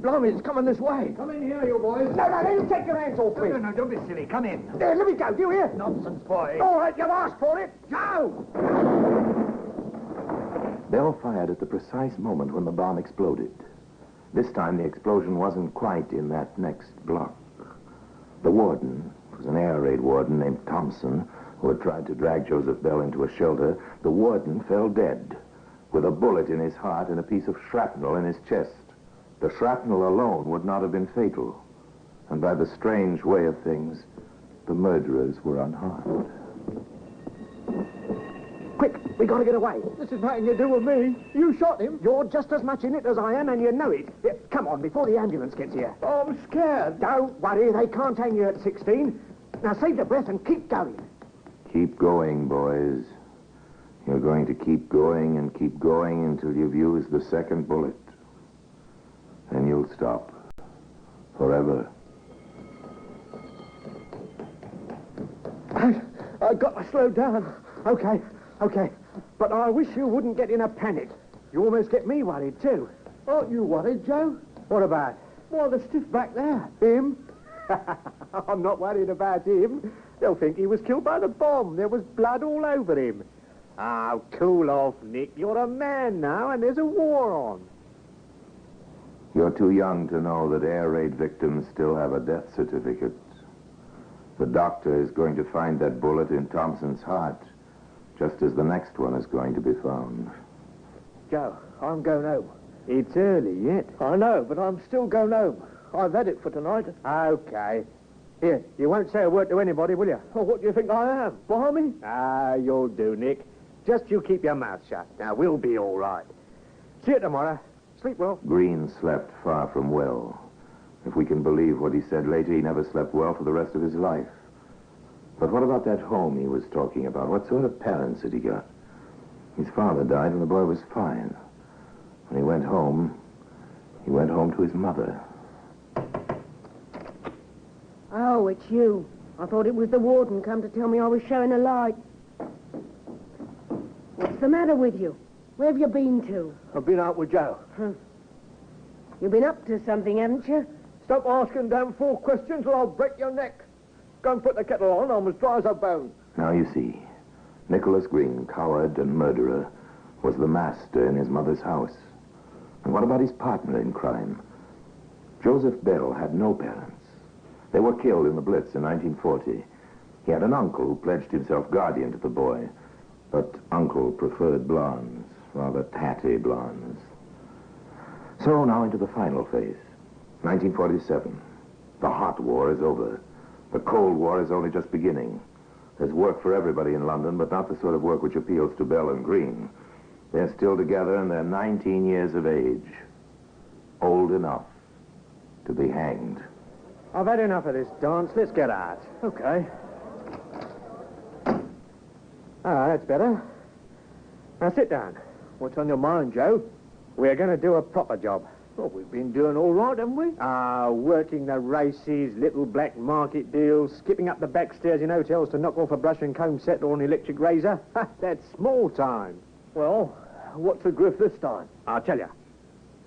[SPEAKER 2] Blimey, it's coming this way.
[SPEAKER 3] Come in here, you boys. No, you take your hands off me.
[SPEAKER 2] No, don't be silly. Come in.
[SPEAKER 3] There, let me go. Do you hear?
[SPEAKER 2] Nonsense, boy.
[SPEAKER 3] All right, you've asked for it. Go!
[SPEAKER 15] Bell fired at the precise moment when the bomb exploded. This time the explosion wasn't quite in that next block. The warden, it was an air raid warden named Thompson, who had tried to drag Joseph Bell into a shelter, the warden fell dead, with a bullet in his heart and a piece of shrapnel in his chest. The shrapnel alone would not have been fatal, and by the strange way of things, the murderers were unharmed.
[SPEAKER 2] Quick, we gotta get away. This is nothing to do with me. You shot him. You're just as much in it as I am, and you know it. Yeah, come on, before the ambulance gets here. Oh, I'm scared. Don't worry, they can't hang you at 16. Now save your breath and keep going.
[SPEAKER 15] Keep going, boys. You're going to keep going and keep going until you've used the second bullet. Then you'll stop. Forever.
[SPEAKER 2] I've got to slow down. Okay. But I wish you wouldn't get in a panic. You almost get me worried, too. Aren't you worried, Joe? What about? Well, the stiff back there. Him? I'm not worried about him. They'll think he was killed by the bomb. There was blood all over him. Oh, cool off, Nick. You're a man now, and there's a war on.
[SPEAKER 15] You're too young to know that air raid victims still have a death certificate. The doctor is going to find that bullet in Thompson's heart, just as the next one is going to be found.
[SPEAKER 2] Joe, I'm going home. It's early yet. I know, but I'm still going home. I've had it for tonight. Okay. Here, you won't say a word to anybody, will you? Oh, what do you think I am? Barmy? Ah, you'll do, Nick. Just you keep your mouth shut. Now, we'll be all right. See you tomorrow. Sleep well.
[SPEAKER 15] Green slept far from well. If we can believe what he said later, he never slept well for the rest of his life. But what about that home he was talking about? What sort of parents had he got? His father died when the boy was 5. When he went home to his mother.
[SPEAKER 4] Oh, it's you. I thought it was the warden come to tell me I was showing a light. What's the matter with you? Where have you been to?
[SPEAKER 2] I've been out with Joe.
[SPEAKER 4] You've been up to something, haven't you?
[SPEAKER 2] Stop asking damn fool questions or I'll break your neck. Go and put the kettle on. I'm as dry as a bone.
[SPEAKER 15] Now you see, Nicholas Green, coward and murderer, was the master in his mother's house. And what about his partner in crime? Joseph Bell had no parents. They were killed in the Blitz in 1940. He had an uncle who pledged himself guardian to the boy, but Uncle preferred blondes, rather tatty blondes. So now into the final phase. 1947. The hot war is over. The Cold War is only just beginning. There's work for everybody in London, but not the sort of work which appeals to Bell and Green. They're still together and they're 19 years of age. Old enough to be hanged.
[SPEAKER 2] I've had enough of this dance. Let's get out. Okay. That's better. Now sit down. What's on your mind, Joe? We're going to do a proper job. Well, we've been doing all right, haven't we? Working the races, little black market deals, skipping up the back stairs in hotels to knock off a brush and comb set or an electric razor. That's small time. Well, what's the grift this time? I'll tell you.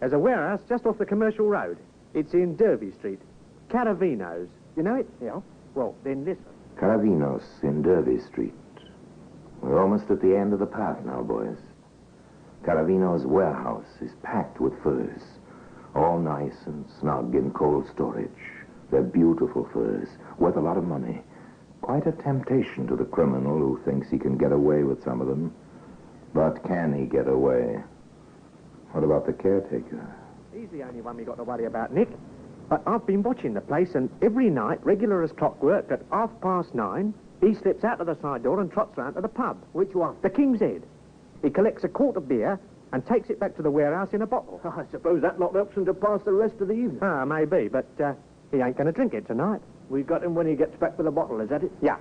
[SPEAKER 2] There's a warehouse just off the commercial road. It's in Derby Street. Caravinos. You know it? Yeah. Well, then listen.
[SPEAKER 15] Caravinos in Derby Street. We're almost at the end of the path now, boys. Caravinos' warehouse is packed with furs. All nice and snug in cold storage. They're beautiful furs, worth a lot of money. Quite a temptation to the criminal who thinks he can get away with some of them. But can he get away? What about the caretaker?
[SPEAKER 2] He's the only one we got to worry about, Nick. But I've been watching the place, and every night, regular as clockwork, at 9:30, he slips out of the side door and trots round to the pub. Which one? The King's Head. He collects a quart of beer and takes it back to the warehouse in a bottle. I suppose that lot helps him to pass the rest of the evening. Maybe, but he ain't going to drink it tonight. We got him when he gets back with the bottle, is that it? Yeah.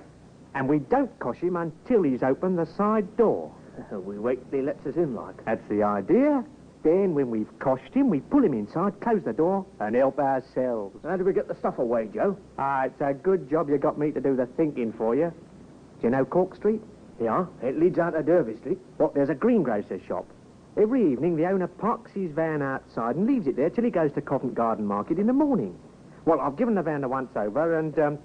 [SPEAKER 2] And we don't cosh him until he's opened the side door. We wait till he lets us in, like. That's the idea. Then, when we've coshed him, we pull him inside, close the door, and help ourselves. How do we get the stuff away, Joe? It's a good job you got me to do the thinking for you. Do you know Cork Street? Yeah, it leads out to Derby Street. Well, there's a greengrocer's shop. Every evening, the owner parks his van outside and leaves it there till he goes to Covent Garden Market in the morning. Well, I've given the van a once-over, and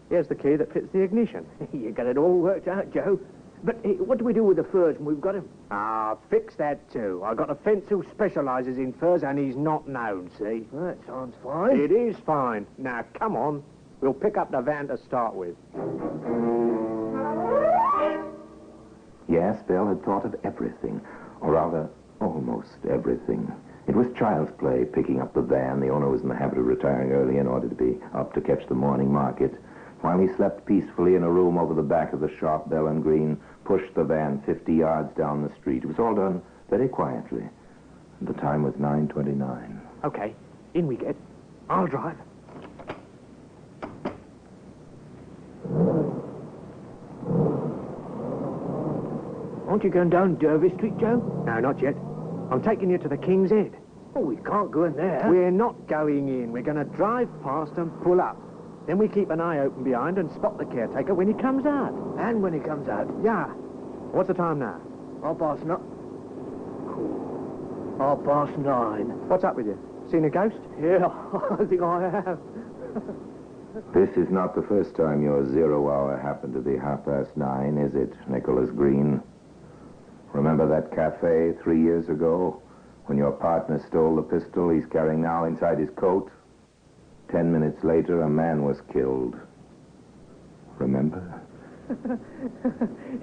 [SPEAKER 2] here's the key that fits the ignition. You got it all worked out, Joe. But what do we do with the furs when we've got him? Ah, fix that too. I've got a fence who specialises in furs and he's not known, see?
[SPEAKER 11] Well, that sounds fine.
[SPEAKER 2] It is fine. Now, come on. We'll pick up the van to start with.
[SPEAKER 15] Yes, Bell had thought of everything, or rather, almost everything. It was child's play, picking up the van. The owner was in the habit of retiring early in order to be up to catch the morning market. While he slept peacefully in a room over the back of the shop, Bell and Green pushed the van 50 yards down the street. It was all done very quietly. The time was 9:29.
[SPEAKER 2] Okay, in we get. I'll drive. Aren't you going down Derby Street, Joe? No, not yet. I'm taking you to the King's Head.
[SPEAKER 11] Oh, we can't go in there.
[SPEAKER 2] We're not going in. We're going to drive past and pull up. Then we keep an eye open behind and spot the caretaker when he comes out.
[SPEAKER 11] And when he comes out?
[SPEAKER 2] Yeah. What's the time now?
[SPEAKER 11] 9:30. 9:30.
[SPEAKER 2] What's up with you? Seen a ghost?
[SPEAKER 11] Yeah, I think I have.
[SPEAKER 15] This is not the first time your 0 hour happened to be 9:30, is it, Nicholas Green? Remember that cafe 3 years ago when your partner stole the pistol he's carrying now inside his coat? 10 minutes later, a man was killed. Remember?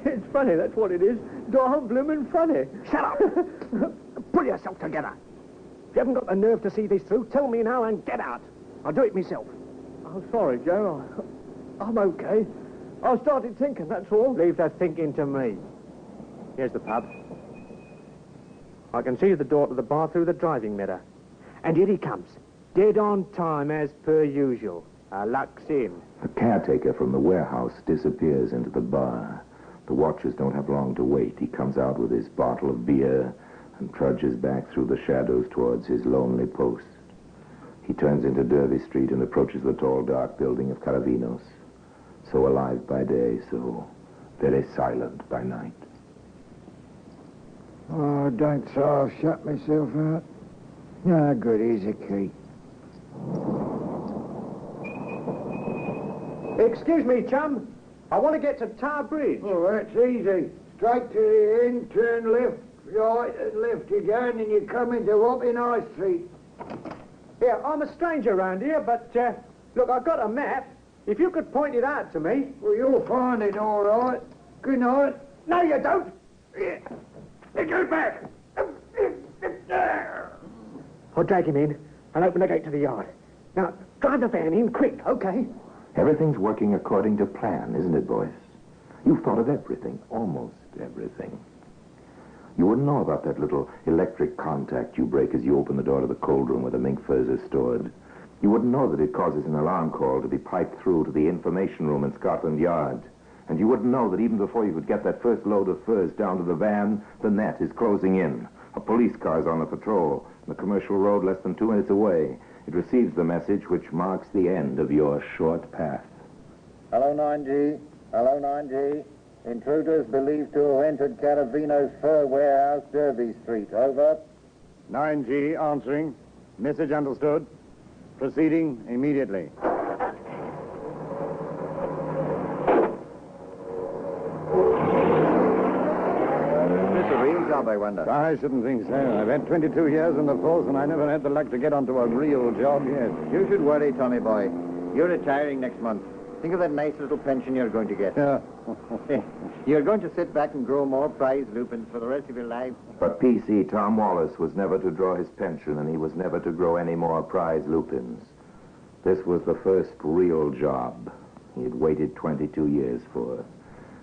[SPEAKER 11] It's funny, that's what it is. Darn bloomin' funny.
[SPEAKER 2] Shut up! Pull yourself together. If you haven't got the nerve to see this through, tell me now and get out. I'll do it myself.
[SPEAKER 11] I'm sorry, Joe. I'm okay. I started thinking, that's all.
[SPEAKER 2] Leave the thinking to me. Here's the pub. I can see the door to the bar through the driving mirror. And here he comes. Dead on time, as per usual. Luck's in.
[SPEAKER 15] The caretaker from the warehouse disappears into the bar. The watchers don't have long to wait. He comes out with his bottle of beer and trudges back through the shadows towards his lonely post. He turns into Derby Street and approaches the tall, dark building of Caravinos. So alive by day, so very silent by night.
[SPEAKER 11] Oh, don't say I've shut myself out. No good, here's a key.
[SPEAKER 2] Excuse me, chum. I want to get to Tower Bridge.
[SPEAKER 11] Oh, that's easy. Straight to the end, turn left, right, and left again, and you come into Wapping High Street.
[SPEAKER 2] Yeah, I'm a stranger around here, but, look, I've got a map. If you could point it out to me.
[SPEAKER 11] Well, you'll find it all right. Good night.
[SPEAKER 2] No, you don't. Go back. I'll drag him in and open the gate to the yard. Now, drive the van in quick, okay?
[SPEAKER 15] Everything's working according to plan, isn't it, boys? You've thought of everything, almost everything. You wouldn't know about that little electric contact you break as you open the door to the cold room where the mink furs are stored. You wouldn't know that it causes an alarm call to be piped through to the information room in Scotland Yard. And you wouldn't know that even before you could get that first load of furs down to the van, the net is closing in. A police car's on the patrol, on the commercial road less than 2 minutes away. It receives the message which marks the end of your short path.
[SPEAKER 13] Hello, 9G. Hello, 9G. Intruders believed to have entered Caravino's fur warehouse, Derby Street. Over.
[SPEAKER 12] 9G answering. Message understood. Proceeding immediately.
[SPEAKER 13] I wonder.
[SPEAKER 12] I shouldn't think so. I've had 22 years in the force, and I never had the luck to get onto a real job yet.
[SPEAKER 13] You should worry, Tommy boy. You're retiring next month. Think of that nice little pension you're going to get.
[SPEAKER 12] Yeah.
[SPEAKER 13] You're going to sit back and grow more prize lupins for the rest of your life.
[SPEAKER 15] But PC Tom Wallace was never to draw his pension, and he was never to grow any more prize lupins. This was the first real job he had waited 22 years for.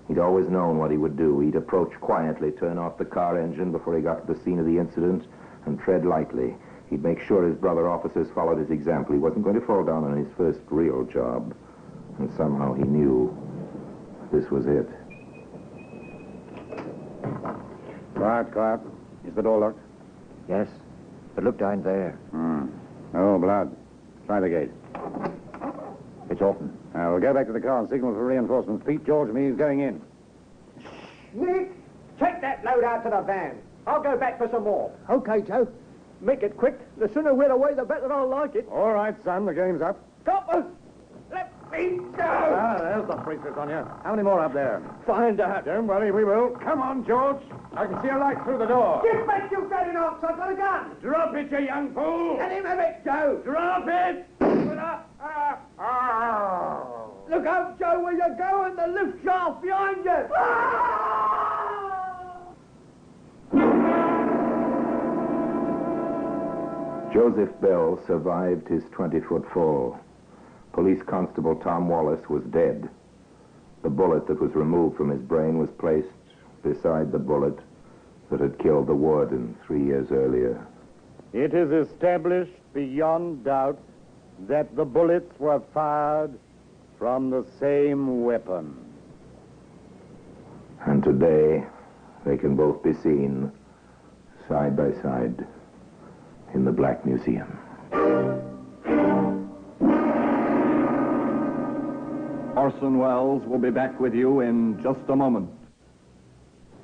[SPEAKER 15] He'd always known what he would do. He'd approach quietly, turn off the car engine before he got to the scene of the incident, and tread lightly. He'd make sure his brother officers followed his example. He wasn't going to fall down on his first real job. And somehow he knew this was it.
[SPEAKER 12] Quiet, quiet. Is the door locked?
[SPEAKER 13] Yes, but look down there.
[SPEAKER 12] Oh, blood. Try the gate.
[SPEAKER 13] It's open.
[SPEAKER 12] We'll go back to the car and signal for reinforcements. Pete George and me is going in.
[SPEAKER 2] Nick, take that load out to the van. I'll go back for some more.
[SPEAKER 11] Okay, Joe.
[SPEAKER 2] Make it quick. The sooner we're away, the better I'll like it.
[SPEAKER 12] All right, son. The game's up.
[SPEAKER 2] Coppers, let
[SPEAKER 12] There's the freezers on you. How many more up there?
[SPEAKER 2] Find out.
[SPEAKER 12] Don't worry, we will. Come on, George. I can see a light through the door.
[SPEAKER 11] Get back, you fatted ox! I've got a gun!
[SPEAKER 12] Drop it, you young fool!
[SPEAKER 11] Let him have it, Joe!
[SPEAKER 12] Drop it!
[SPEAKER 11] Look out, Joe, where you're going! The lift shaft behind you!
[SPEAKER 15] Joseph Bell survived his 20-foot fall. Police Constable Tom Wallace was dead. The bullet that was removed from his brain was placed beside the bullet that had killed the warden 3 years earlier.
[SPEAKER 12] It is established beyond doubt that the bullets were fired from the same weapon.
[SPEAKER 15] And today, they can both be seen side by side in the Black Museum.
[SPEAKER 7] Orson Welles will be back with you in just a moment.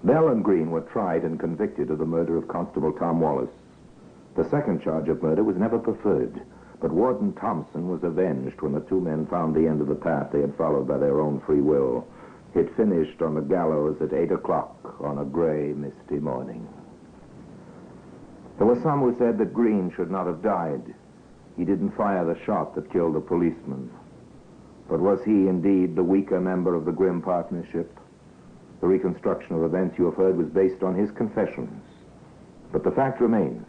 [SPEAKER 15] Bell and Green were tried and convicted of the murder of Constable Tom Wallace. The second charge of murder was never preferred, but Warden Thompson was avenged when the two men found the end of the path they had followed by their own free will. It finished on the gallows at 8 o'clock on a gray, misty morning. There were some who said that Green should not have died. He didn't fire the shot that killed the policeman. But was he indeed the weaker member of the grim partnership? The reconstruction of events you have heard was based on his confessions. But the fact remains,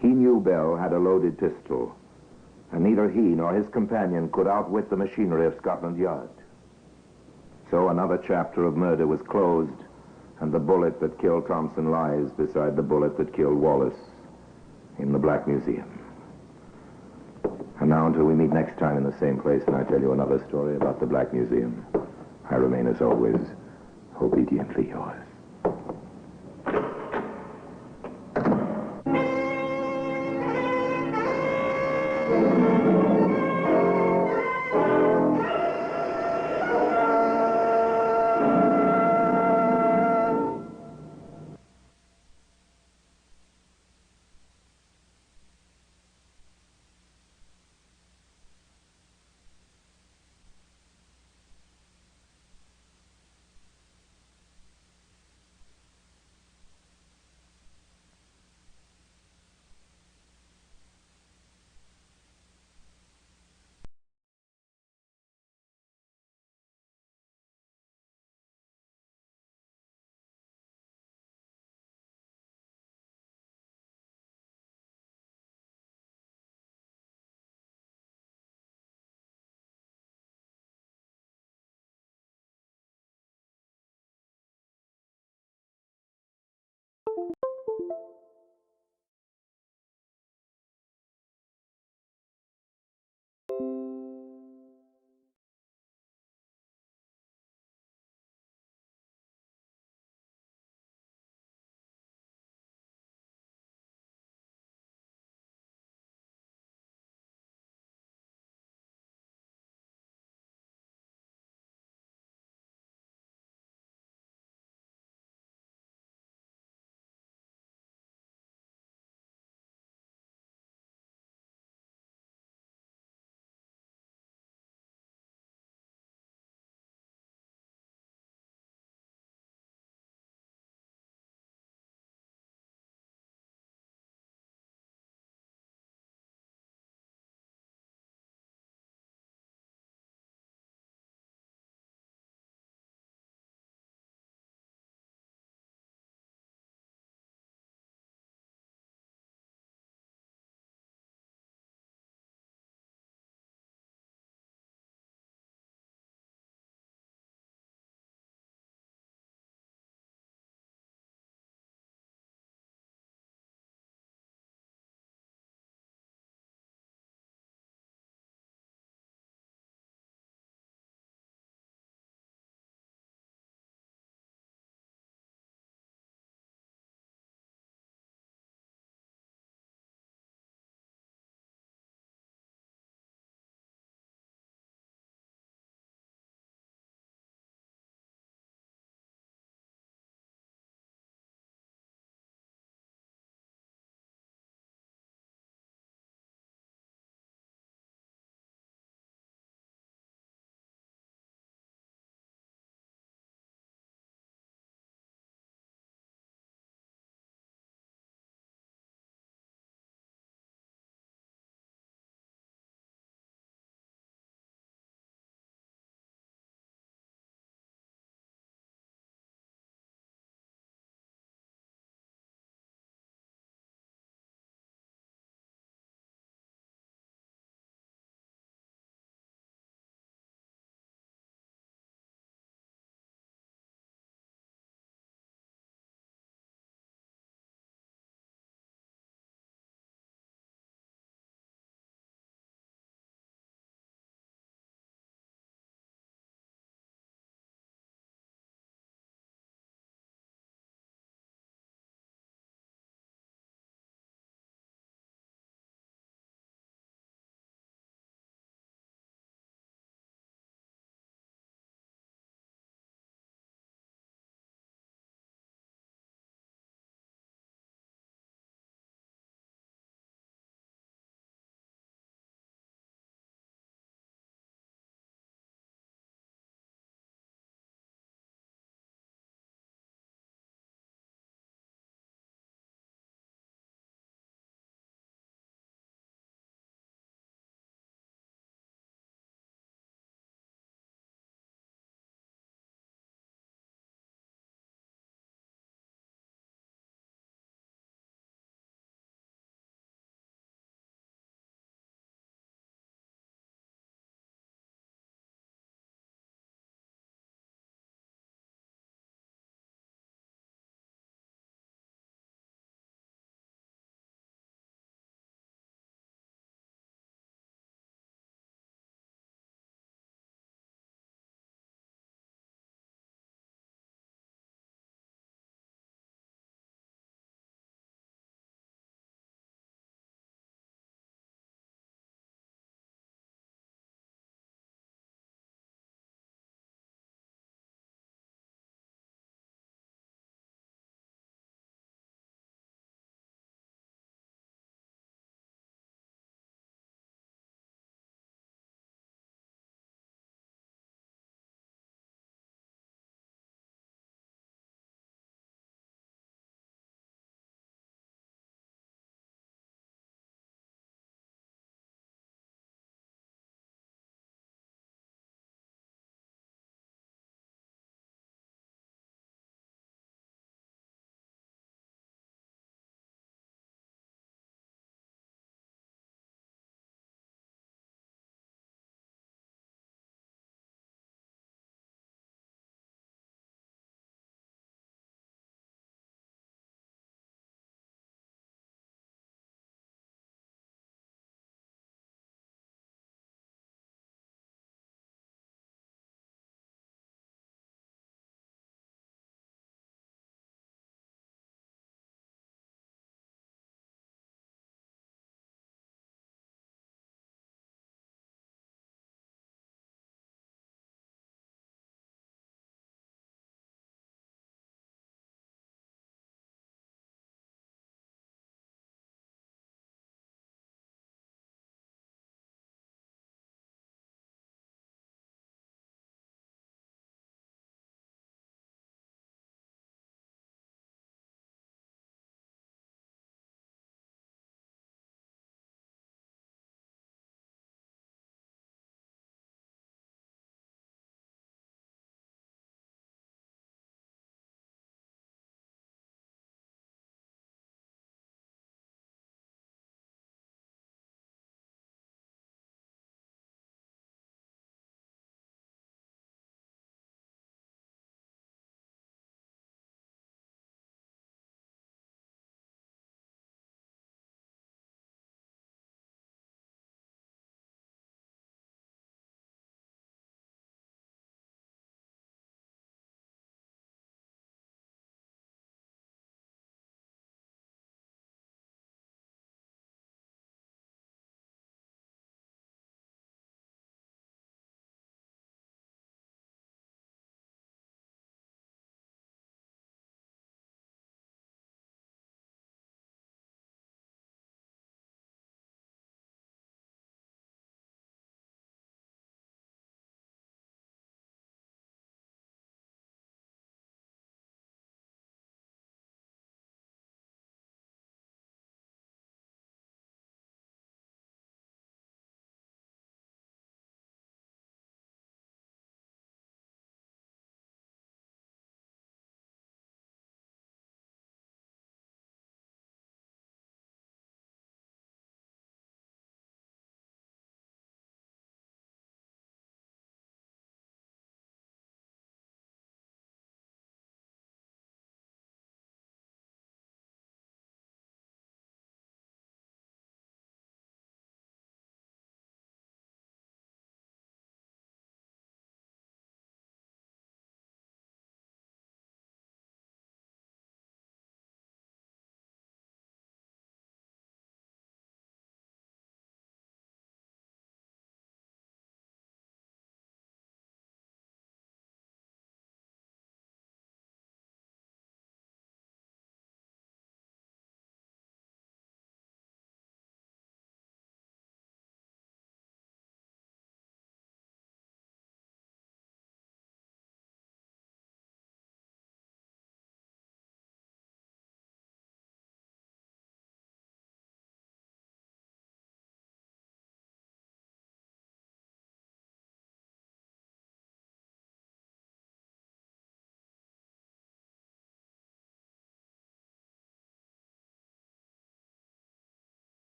[SPEAKER 15] he knew Bell had a loaded pistol, and neither he nor his companion could outwit the machinery of Scotland Yard. So another chapter of murder was closed, and the bullet that killed Thompson lies beside the bullet that killed Wallace in the Black Museum. And now, until we meet next time in the same place and I tell you another story about the Black Museum, I remain, as always, obediently yours.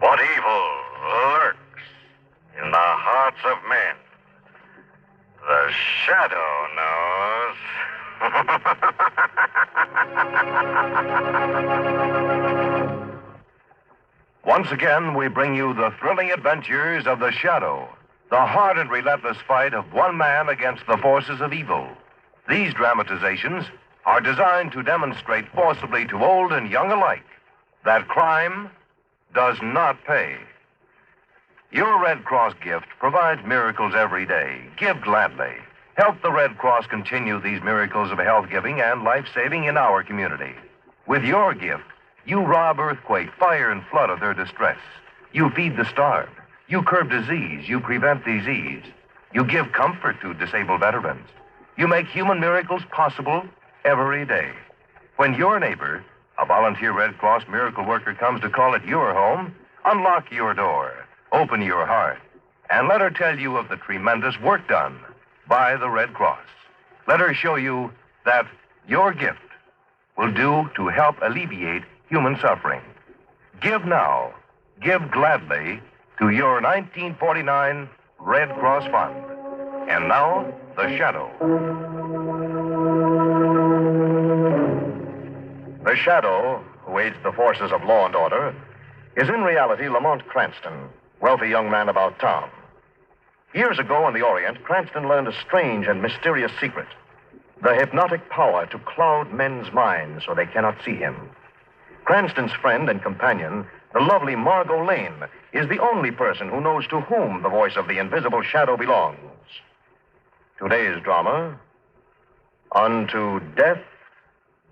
[SPEAKER 10] What evil lurks in the hearts of men? The Shadow knows.
[SPEAKER 16] Once again, we bring you the thrilling adventures of the Shadow, the hard and relentless fight of one man against the forces of evil. These dramatizations are designed to demonstrate forcibly to old and young alike that crime does not pay. Your Red Cross gift provides miracles every day. Give gladly. Help the Red Cross continue these miracles of health giving and life saving in our community. With your gift, you rob earthquake, fire, and flood of their distress. You feed the starved. You curb disease. You prevent disease. You give comfort to disabled veterans. You make human miracles possible every day. When your neighbor, a volunteer Red Cross miracle worker, comes to call at your home, unlock your door, open your heart, and let her tell you of the tremendous work done by the Red Cross. Let her show you that your gift will do to help alleviate human suffering. Give now, give gladly to your 1949 Red Cross Fund. And now, the Shadow. The Shadow, who aids the forces of law and order, is in reality Lamont Cranston, wealthy young man about town. Years ago in the Orient, Cranston learned a strange and mysterious secret: the hypnotic power to cloud men's minds so they cannot see him. Cranston's friend and companion, the lovely Margot Lane, is the only person who knows to whom the voice of the invisible Shadow belongs. Today's drama, Unto Death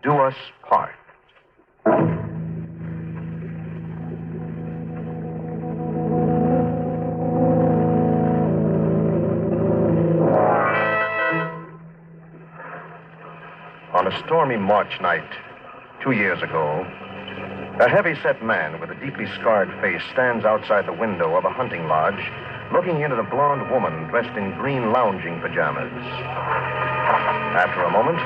[SPEAKER 16] Do Us Part. On a stormy March night, 2 years ago, a heavy-set man with a deeply scarred face stands outside the window of a hunting lodge, looking in at a blonde woman dressed in green lounging pajamas. After a moment,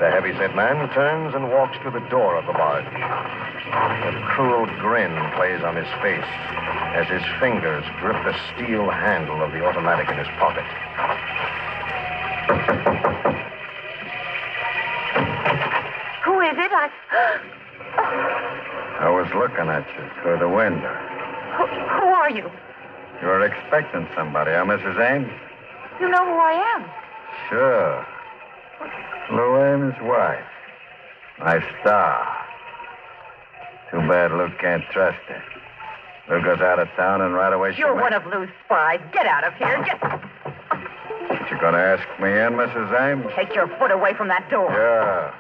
[SPEAKER 16] the heavy-set man turns and walks to the door of the lodge. A cruel grin plays on his face as his fingers grip the steel handle of the automatic in his pocket.
[SPEAKER 1] Who is it?
[SPEAKER 17] I was looking at you through the window.
[SPEAKER 1] Who are you?
[SPEAKER 17] You were expecting somebody, huh, Mrs. Ames?
[SPEAKER 1] You know who I am.
[SPEAKER 17] Sure. Lou Ames' wife. My star. Too bad Lou can't trust her. Lou goes out of town and right away
[SPEAKER 1] You're one of Lou's spies. Get out of here.
[SPEAKER 17] You gonna ask me in, Mrs. Ames?
[SPEAKER 1] Take your foot away from that door.
[SPEAKER 17] Yeah.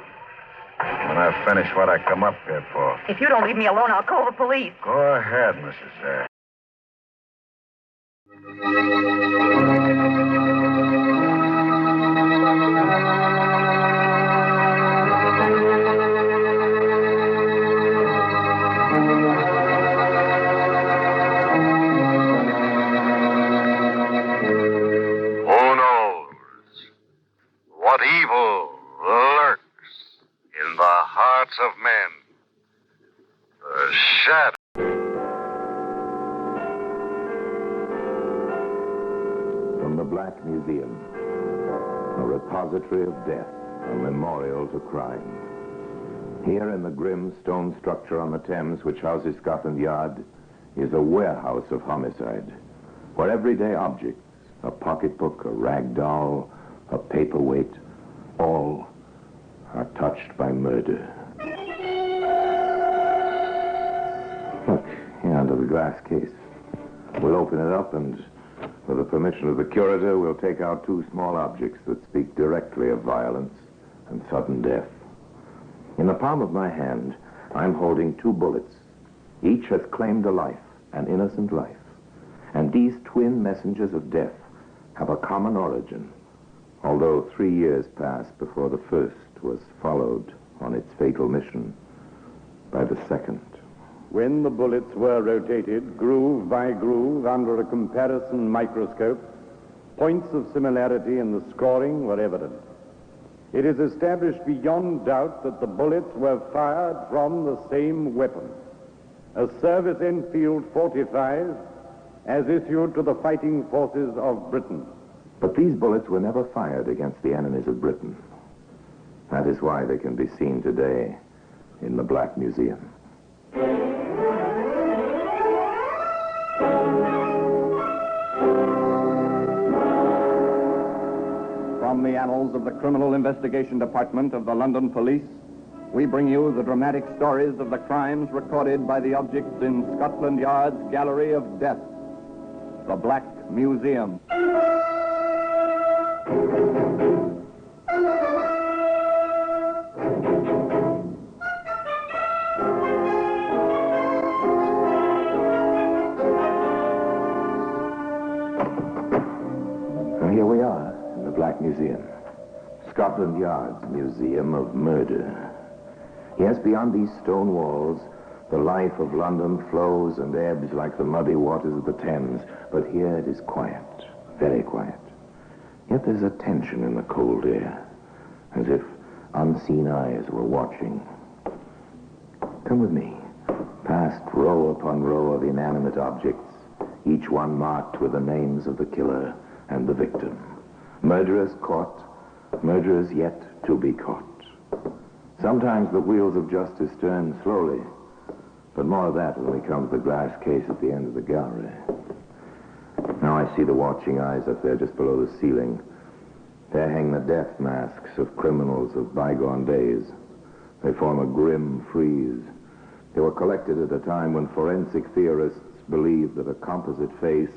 [SPEAKER 17] When I finish what I come up here for.
[SPEAKER 1] If you don't leave me alone, I'll call the police.
[SPEAKER 17] Go ahead, Mrs. Ames.
[SPEAKER 10] Who knows what evil lurks in the hearts of men? The Shadow.
[SPEAKER 15] From the Black Museum, a repository of death, a memorial to crime. Here in the grim stone structure on the Thames which houses Scotland Yard is a warehouse of homicide, where everyday objects, a pocketbook, a rag doll, a paperweight, all are touched by murder. Look, here under the glass case. We'll open it up and, with the permission of the curator, we'll take out two small objects that speak directly of violence and sudden death. In the palm of my hand, I'm holding two bullets. Each has claimed a life, an innocent life. And these twin messengers of death have a common origin, although 3 years passed before the first was followed on its fatal mission by the second.
[SPEAKER 12] When the bullets were rotated, groove by groove, under a comparison microscope, points of similarity in the scoring were evident. It is established beyond doubt that the bullets were fired from the same weapon. a Service Enfield 45 as issued to the fighting forces of Britain.
[SPEAKER 15] But these bullets were never fired against the enemies of Britain. That is why they can be seen today in the Black Museum.
[SPEAKER 7] From the annals of the Criminal Investigation Department of the London Police, we bring you the dramatic stories of the crimes recorded by the objects in Scotland Yard's Gallery of Death, the Black Museum.
[SPEAKER 15] Here we are in the Black Museum, Scotland Yard's Museum of Murder. Yes, beyond these stone walls, the life of London flows and ebbs like the muddy waters of the Thames, but here it is quiet, very quiet. Yet there's a tension in the cold air, as if unseen eyes were watching. Come with me, past row upon row of inanimate objects, each one marked with the names of the killer and the victim. Murderers caught, murderers yet to be caught. Sometimes the wheels of justice turn slowly, but more of that when we come to the glass case at the end of the gallery. Now I see the watching eyes up there just below the ceiling. There hang the death masks of criminals of bygone days. They form a grim frieze. They were collected at a time when forensic theorists believed that a composite face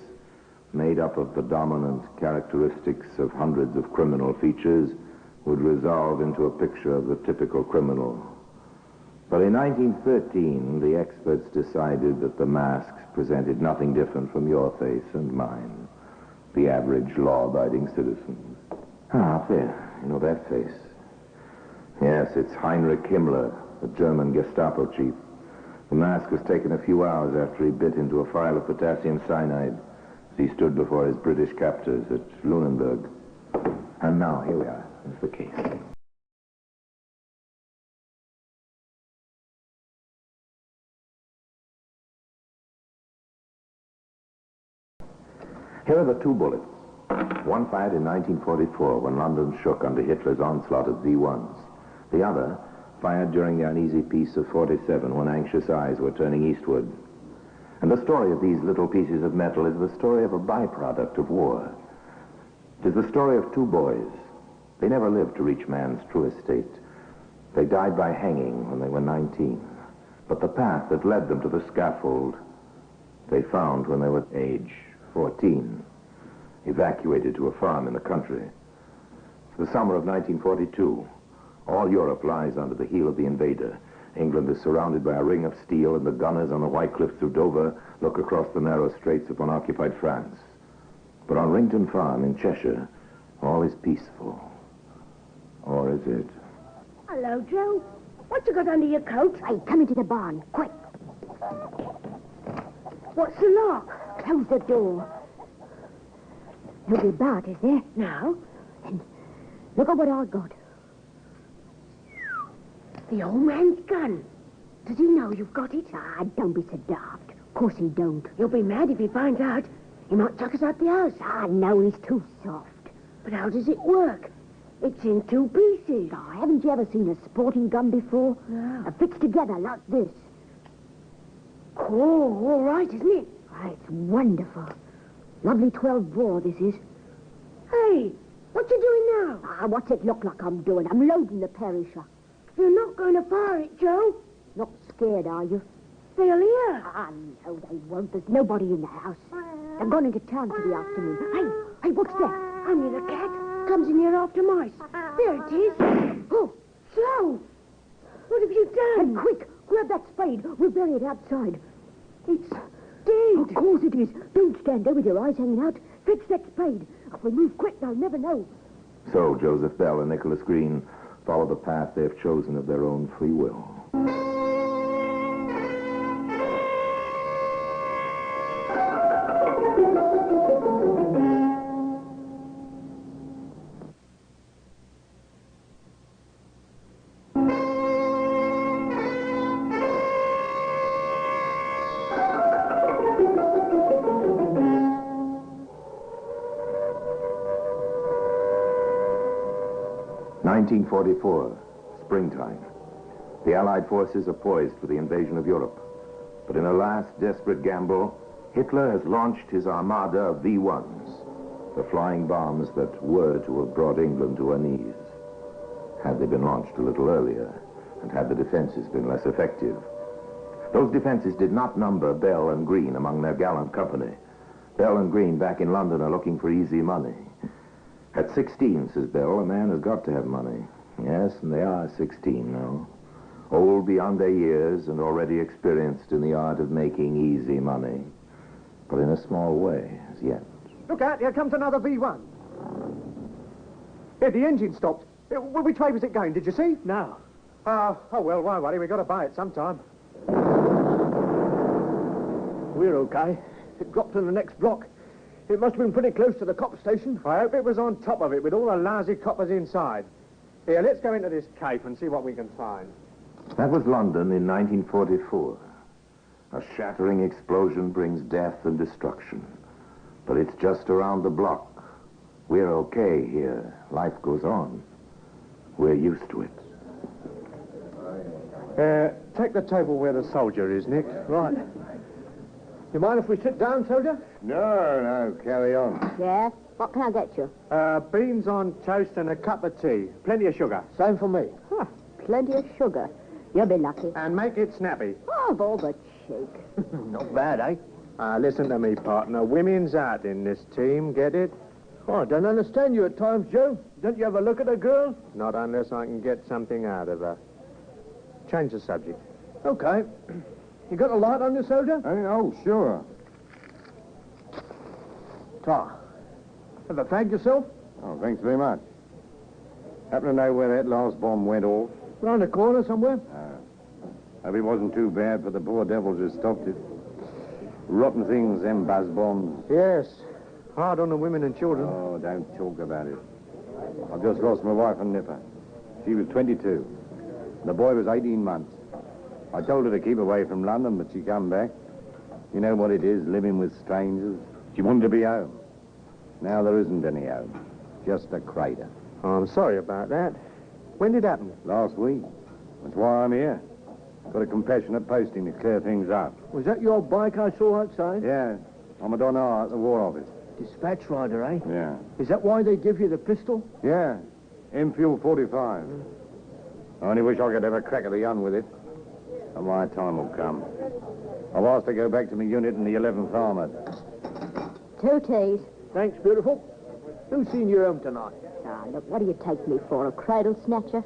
[SPEAKER 15] made up of the dominant characteristics of hundreds of criminal features would resolve into a picture of the typical criminal. But in 1913, the experts decided that the masks presented nothing different from your face and mine, the average law-abiding citizen. Up there, you know that face? Yes, it's Heinrich Himmler, the German Gestapo chief. The mask was taken a few hours after he bit into a phial of potassium cyanide as he stood before his British captors at Lunenburg. And now, here we are. Here's the case. Here are the two bullets. One fired in 1944 when London shook under Hitler's onslaught of V1s. The other fired during the uneasy peace of 47 when anxious eyes were turning eastward. And the story of these little pieces of metal is the story of a byproduct of war. It is the story of two boys. They never lived to reach man's true estate. They died by hanging when they were 19. But the path that led them to the scaffold, they found when they were age 14, evacuated to a farm in the country. It's the summer of 1942. All Europe lies under the heel of the invader. England is surrounded by a ring of steel, and the gunners on the white cliffs of Dover look across the narrow straits upon occupied France. But on Rington Farm in Cheshire, all is peaceful. Or is it?
[SPEAKER 4] Hello, Joe. What you got under your coat?
[SPEAKER 6] Hey, come into the barn, quick.
[SPEAKER 4] What's the lock?
[SPEAKER 6] Close the door. Nobody about, is there?
[SPEAKER 4] No.
[SPEAKER 6] Then look at what I got.
[SPEAKER 4] The old man's gun. Does he know you've got it?
[SPEAKER 6] Ah, don't be so daft. Of course he don't.
[SPEAKER 4] He'll be mad if he finds out. He might chuck us out the house.
[SPEAKER 6] Ah, no, he's too soft.
[SPEAKER 4] But how does it work? It's in two pieces.
[SPEAKER 6] Ah, haven't you ever seen a sporting gun before?
[SPEAKER 4] No.
[SPEAKER 6] It fits together like this.
[SPEAKER 4] Cool, all right, isn't it?
[SPEAKER 6] Ah, it's wonderful. Lovely 12 bore, this is.
[SPEAKER 4] Hey, what you doing now?
[SPEAKER 6] Ah, what's it look like I'm doing? I'm loading the perisher.
[SPEAKER 4] You're not going to fire it, Joe?
[SPEAKER 6] Not scared, are you?
[SPEAKER 4] They'll hear.
[SPEAKER 6] Ah, no, they won't. There's nobody in the house. They've gone into town for the afternoon. Hey, what's that?
[SPEAKER 4] Only the cat comes in here after mice. There it is. Oh, slow. What have you done?
[SPEAKER 6] Hey, quick, grab that spade. We'll bury it outside.
[SPEAKER 4] It's dead.
[SPEAKER 6] Of course it is. Don't stand there with your eyes hanging out. Fetch that spade. If we move quick, they'll never know.
[SPEAKER 15] So Joseph Bell and Nicholas Green follow the path they've chosen of their own free will. 1944, springtime. The Allied forces are poised for the invasion of Europe. But in a last desperate gamble, Hitler has launched his armada of V-1s, the flying bombs that were to have brought England to her knees. Had they been launched a little earlier, and had the defenses been less effective. Those defenses did not number Bell and Green among their gallant company. Bell and Green back in London are looking for easy money. At 16, says Bell, a man has got to have money. Yes, and they are 16 now. Old beyond their years and already experienced in the art of making easy money. But in a small way, as yet.
[SPEAKER 2] Look out, here comes another V1. Here, the engine stopped. Which way was it going, did you see? No. Oh, well, why worry? We've got to buy it sometime. We're okay. It dropped in the next block. It must have been pretty close to the cop station. I hope it was on top of it with all the lousy coppers inside. Here, let's go into this cape and see what we can find.
[SPEAKER 15] That was London in 1944. A shattering explosion brings death and destruction. But it's just around the block. We're okay here. Life goes on. We're used to it.
[SPEAKER 2] Take the table where the soldier is, Nick. Right. You mind if we sit down, soldier?
[SPEAKER 12] No, carry on.
[SPEAKER 6] Yeah? What can I get you?
[SPEAKER 2] Beans on toast and a cup of tea. Plenty of sugar. Same for me.
[SPEAKER 6] Huh, plenty of sugar. You'll be lucky.
[SPEAKER 2] And make it snappy.
[SPEAKER 6] Oh, all the cheek.
[SPEAKER 2] Not bad, eh? Listen to me, partner. Women's out in this team, get it?
[SPEAKER 11] Oh, I don't understand you at times, Joe. Don't you ever look at a girl?
[SPEAKER 2] Not unless I can get something out of her. Change the subject.
[SPEAKER 11] Okay. You got a light on you, soldier?
[SPEAKER 12] Oh, sure.
[SPEAKER 11] Ever fagged yourself?
[SPEAKER 12] Oh, thanks very much. Happen to know where that last bomb went off?
[SPEAKER 11] Round the corner somewhere?
[SPEAKER 12] Hope it wasn't too bad for the poor devils who stopped it. Rotten things, them buzz bombs.
[SPEAKER 2] Yes. Hard on the women and children.
[SPEAKER 12] Oh, don't talk about it. I've just lost my wife and nipper. She was 22. The boy was 18 months. I told her to keep away from London, but she come back. You know what it is, living with strangers. She wanted to be home. Now there isn't any home. Just a crater.
[SPEAKER 2] Oh, I'm sorry about that. When did it happen?
[SPEAKER 12] Last week. That's why I'm here. Got a compassionate posting to clear things up.
[SPEAKER 11] Was that your bike I saw outside?
[SPEAKER 12] Yeah. I'm a donor at the War Office.
[SPEAKER 11] Dispatch rider, eh?
[SPEAKER 12] Yeah.
[SPEAKER 11] Is that why they give you the pistol?
[SPEAKER 12] Yeah. Enfield 45. I only wish I could have a crack at the gun with it. And my time will come. I've asked to go back to my unit in the 11th Armoured.
[SPEAKER 6] 2 teas.
[SPEAKER 11] Thanks, beautiful. Who's seen you home tonight?
[SPEAKER 6] Ah, look, what do you take me for, a cradle snatcher?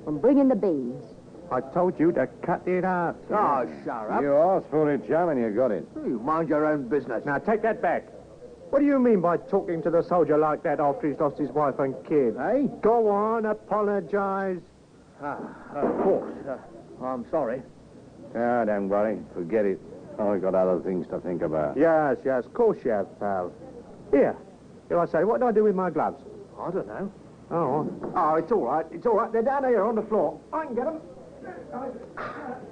[SPEAKER 6] I'm bringing the beans.
[SPEAKER 2] I told you to cut it out.
[SPEAKER 11] Oh, shut up.
[SPEAKER 12] You asked for it, chum, and you got it.
[SPEAKER 11] You mind your own business.
[SPEAKER 2] Now, take that back. What do you mean by talking to the soldier like that after he's lost his wife and kid?
[SPEAKER 11] Eh?
[SPEAKER 2] Go on, apologize.
[SPEAKER 11] Of course. I'm sorry.
[SPEAKER 12] Ah, don't worry. Forget it. I've got other things to think about.
[SPEAKER 2] Yes, of course you have, pal. Here I say, what do I do with my gloves?
[SPEAKER 11] I don't know.
[SPEAKER 2] Oh, it's all right. It's all right. They're down here on the floor. I can get them.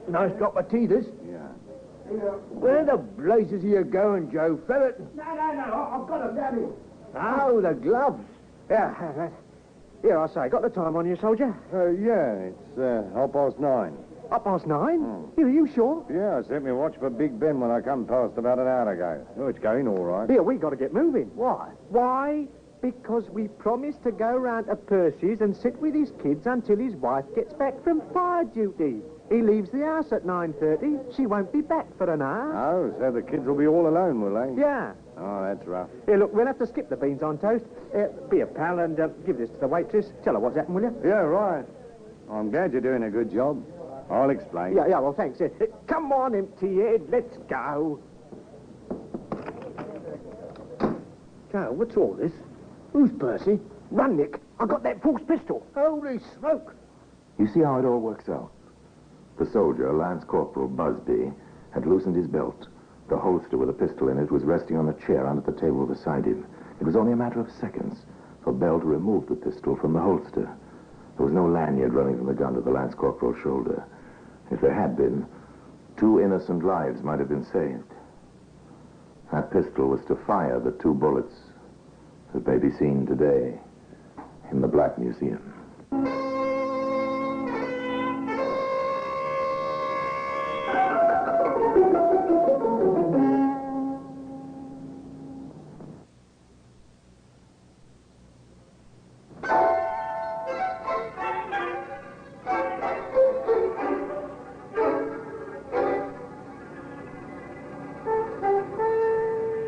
[SPEAKER 11] Nice drop of tea, this.
[SPEAKER 12] Yeah.
[SPEAKER 11] Where the blazes are you going, Joe? Ferret?
[SPEAKER 2] No. I've got them down here.
[SPEAKER 11] Oh, the gloves.
[SPEAKER 2] Yeah. Here, I say, got the time on you, soldier?
[SPEAKER 12] Yeah, it's 9:30.
[SPEAKER 2] 9:30? Are you sure?
[SPEAKER 12] Yeah, I set me watch for Big Ben when I come past about an hour ago. Oh, it's going all right.
[SPEAKER 2] Here, we got to get moving.
[SPEAKER 11] Why?
[SPEAKER 2] Why? Because we promised to go round to Percy's and sit with his kids until his wife gets back from fire duty. He leaves the house at 9:30. She won't be back for an hour.
[SPEAKER 12] Oh, so the kids will be all alone, will they?
[SPEAKER 2] Yeah.
[SPEAKER 12] Oh, that's rough.
[SPEAKER 2] Here, look, we'll have to skip the beans on toast. Be a pal and give this to the waitress. Tell her what's happened, will you?
[SPEAKER 12] Yeah, right. I'm glad you're doing a good job. I'll explain.
[SPEAKER 2] Yeah, well, thanks. Come on, empty head, let's go.
[SPEAKER 11] Joe, what's all this? Who's Percy? Run, Nick. I got that false pistol. Holy smoke.
[SPEAKER 15] You see how it all works out? The soldier, Lance Corporal Busby, had loosened his belt. The holster with a pistol in it was resting on a chair under the table beside him. It was only a matter of seconds for Bell to remove the pistol from the holster. There was no lanyard running from the gun to the Lance Corporal's shoulder. If there had been, 2 innocent lives might have been saved. That pistol was to fire the 2 bullets that may be seen today in the Black Museum.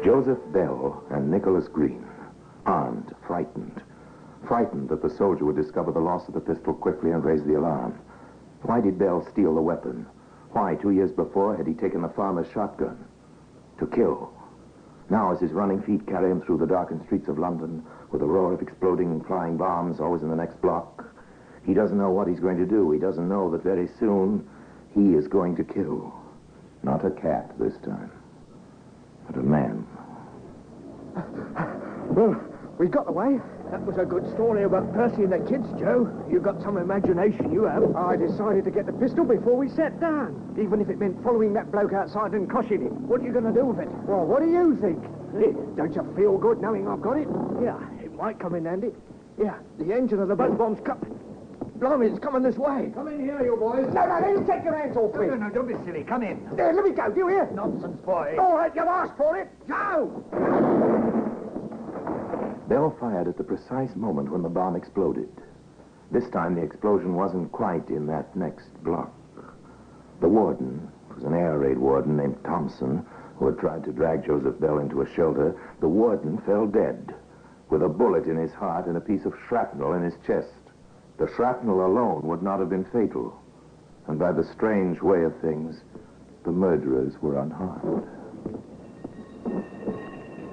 [SPEAKER 15] Joseph Bell and Nicholas Green, armed, frightened that the soldier would discover the loss of the pistol quickly and raise the alarm. Why did Bell steal the weapon? Why, 2 years before, had he taken the farmer's shotgun? To kill. Now, as his running feet carry him through the darkened streets of London, with a roar of exploding and flying bombs always in the next block, he doesn't know what he's going to do. He doesn't know that very soon he is going to kill. Not a cat this time, but a man.
[SPEAKER 2] Well, we got away. That was a good story about Percy and the kids, Joe. You got some imagination, you have. I decided to get the pistol before we sat down, even if it meant following that bloke outside and crushing him. What are you going to do with it? Well, what do you think? Don't you feel good knowing I've got it? Yeah, it might come in handy. Yeah, the engine of the boat bomb's cut. Blimey, it's coming this way. Come in here, you boys. No, don't take your hands off me. No, don't be silly. Come in. There, let me go. Do you hear? Nonsense, boy. All right, you've asked for it. Go!
[SPEAKER 15] Bell fired at the precise moment when the bomb exploded. This time, the explosion wasn't quite in that next block. The warden, it was an air raid warden named Thompson, who had tried to drag Joseph Bell into a shelter, the warden fell dead, with a bullet in his heart and a piece of shrapnel in his chest. The shrapnel alone would not have been fatal, and by the strange way of things, the murderers were unharmed.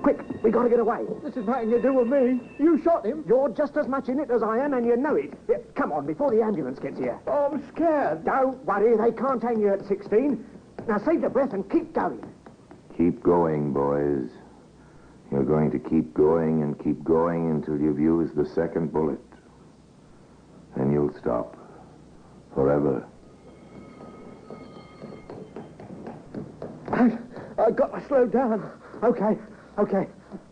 [SPEAKER 2] Quick, we gotta get away. This is nothing to do with me. You shot him. You're just as much in it as I am, and you know it. Yeah, come on, before the ambulance gets here. Oh, I'm scared. Don't worry, they can't hang you at 16. Now save your breath and keep going.
[SPEAKER 15] Keep going, boys. You're going to keep going and keep going until you've used the second bullet. Then you'll stop. Forever.
[SPEAKER 2] I've got to slow down. Okay.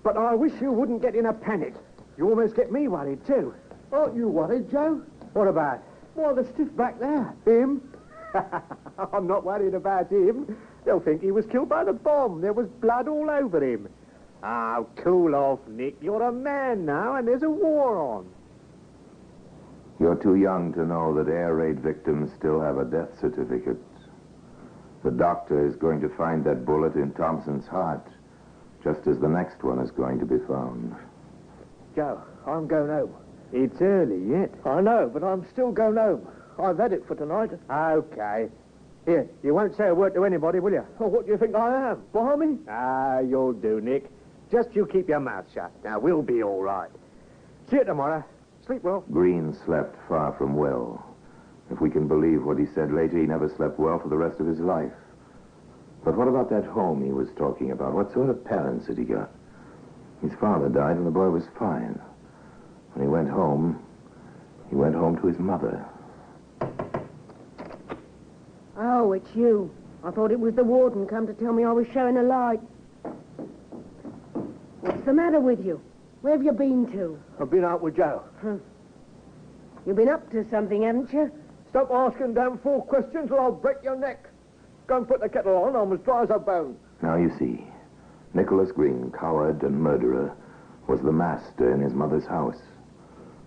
[SPEAKER 2] But I wish you wouldn't get in a panic. You almost get me worried, too. Aren't you worried, Joe? What about? Well, the stiff back there. Him? I'm not worried about him. They'll think he was killed by the bomb. There was blood all over him. Oh, cool off, Nick. You're a man now, and there's a war on.
[SPEAKER 15] You're too young to know that air raid victims still have a death certificate. The doctor is going to find that bullet in Thompson's heart, just as the next one is going to be found.
[SPEAKER 2] Joe, I'm going home. It's early yet. I know, but I'm still going home. I've had it for tonight. Okay. Here, you won't say a word to anybody, will you? Oh, what do you think I am? Barmy? Ah, you'll do, Nick. Just you keep your mouth shut. Now, we'll be all right. See you tomorrow. Sleep well.
[SPEAKER 15] Green slept far from well. If we can believe what he said later, he never slept well for the rest of his life. But what about that home he was talking about? What sort of parents had he got? His father died and the boy was fine. When he went home to his mother.
[SPEAKER 4] Oh, it's you. I thought it was the warden come to tell me I was showing a light. What's the matter with you? Where have you been to?
[SPEAKER 2] I've been out with Joe.
[SPEAKER 4] You've been up to something, haven't you?
[SPEAKER 2] Stop asking damn fool questions or I'll break your neck. Go and put the kettle on. I'm as dry as a bone.
[SPEAKER 15] Now you see, Nicholas Green, coward and murderer, was the master in his mother's house.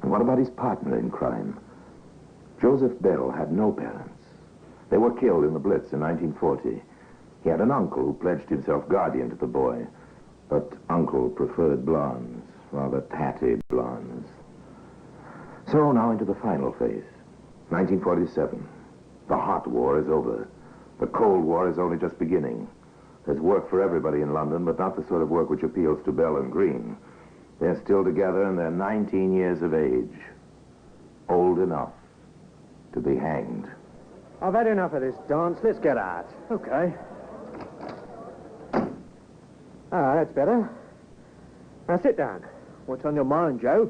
[SPEAKER 15] And what about his partner in crime? Joseph Bell had no parents. They were killed in the Blitz in 1940. He had an uncle who pledged himself guardian to the boy, but Uncle preferred blondes, rather tatty blondes. So now into the final phase. 1947. The hot war is over. The Cold War is only just beginning. There's work for everybody in London, but not the sort of work which appeals to Bell and Green. They're still together and they're 19 years of age. Old enough to be hanged.
[SPEAKER 2] I've had enough of this dance. Let's get out. Okay. That's better. Now sit down. What's on your mind, Joe?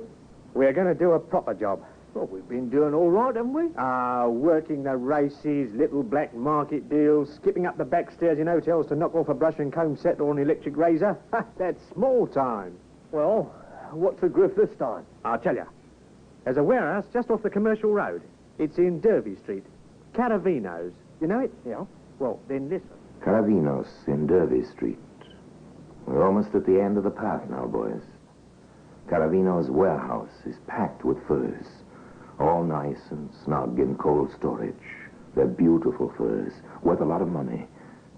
[SPEAKER 2] We're going to do a proper job. Well, we've been doing all right, haven't we? Working the races, little black market deals, skipping up the back stairs in hotels to knock off a brush and comb set or an electric razor. That's small time. Well, what's the grift this time? I'll tell you. There's a warehouse just off the commercial road. It's in Derby Street. Caravino's. You know it? Yeah. Well, then listen.
[SPEAKER 15] Caravinos in Derby Street. We're almost at the end of the path now, boys. Caravino's warehouse is packed with furs. All nice and snug in cold storage. They're beautiful furs, worth a lot of money.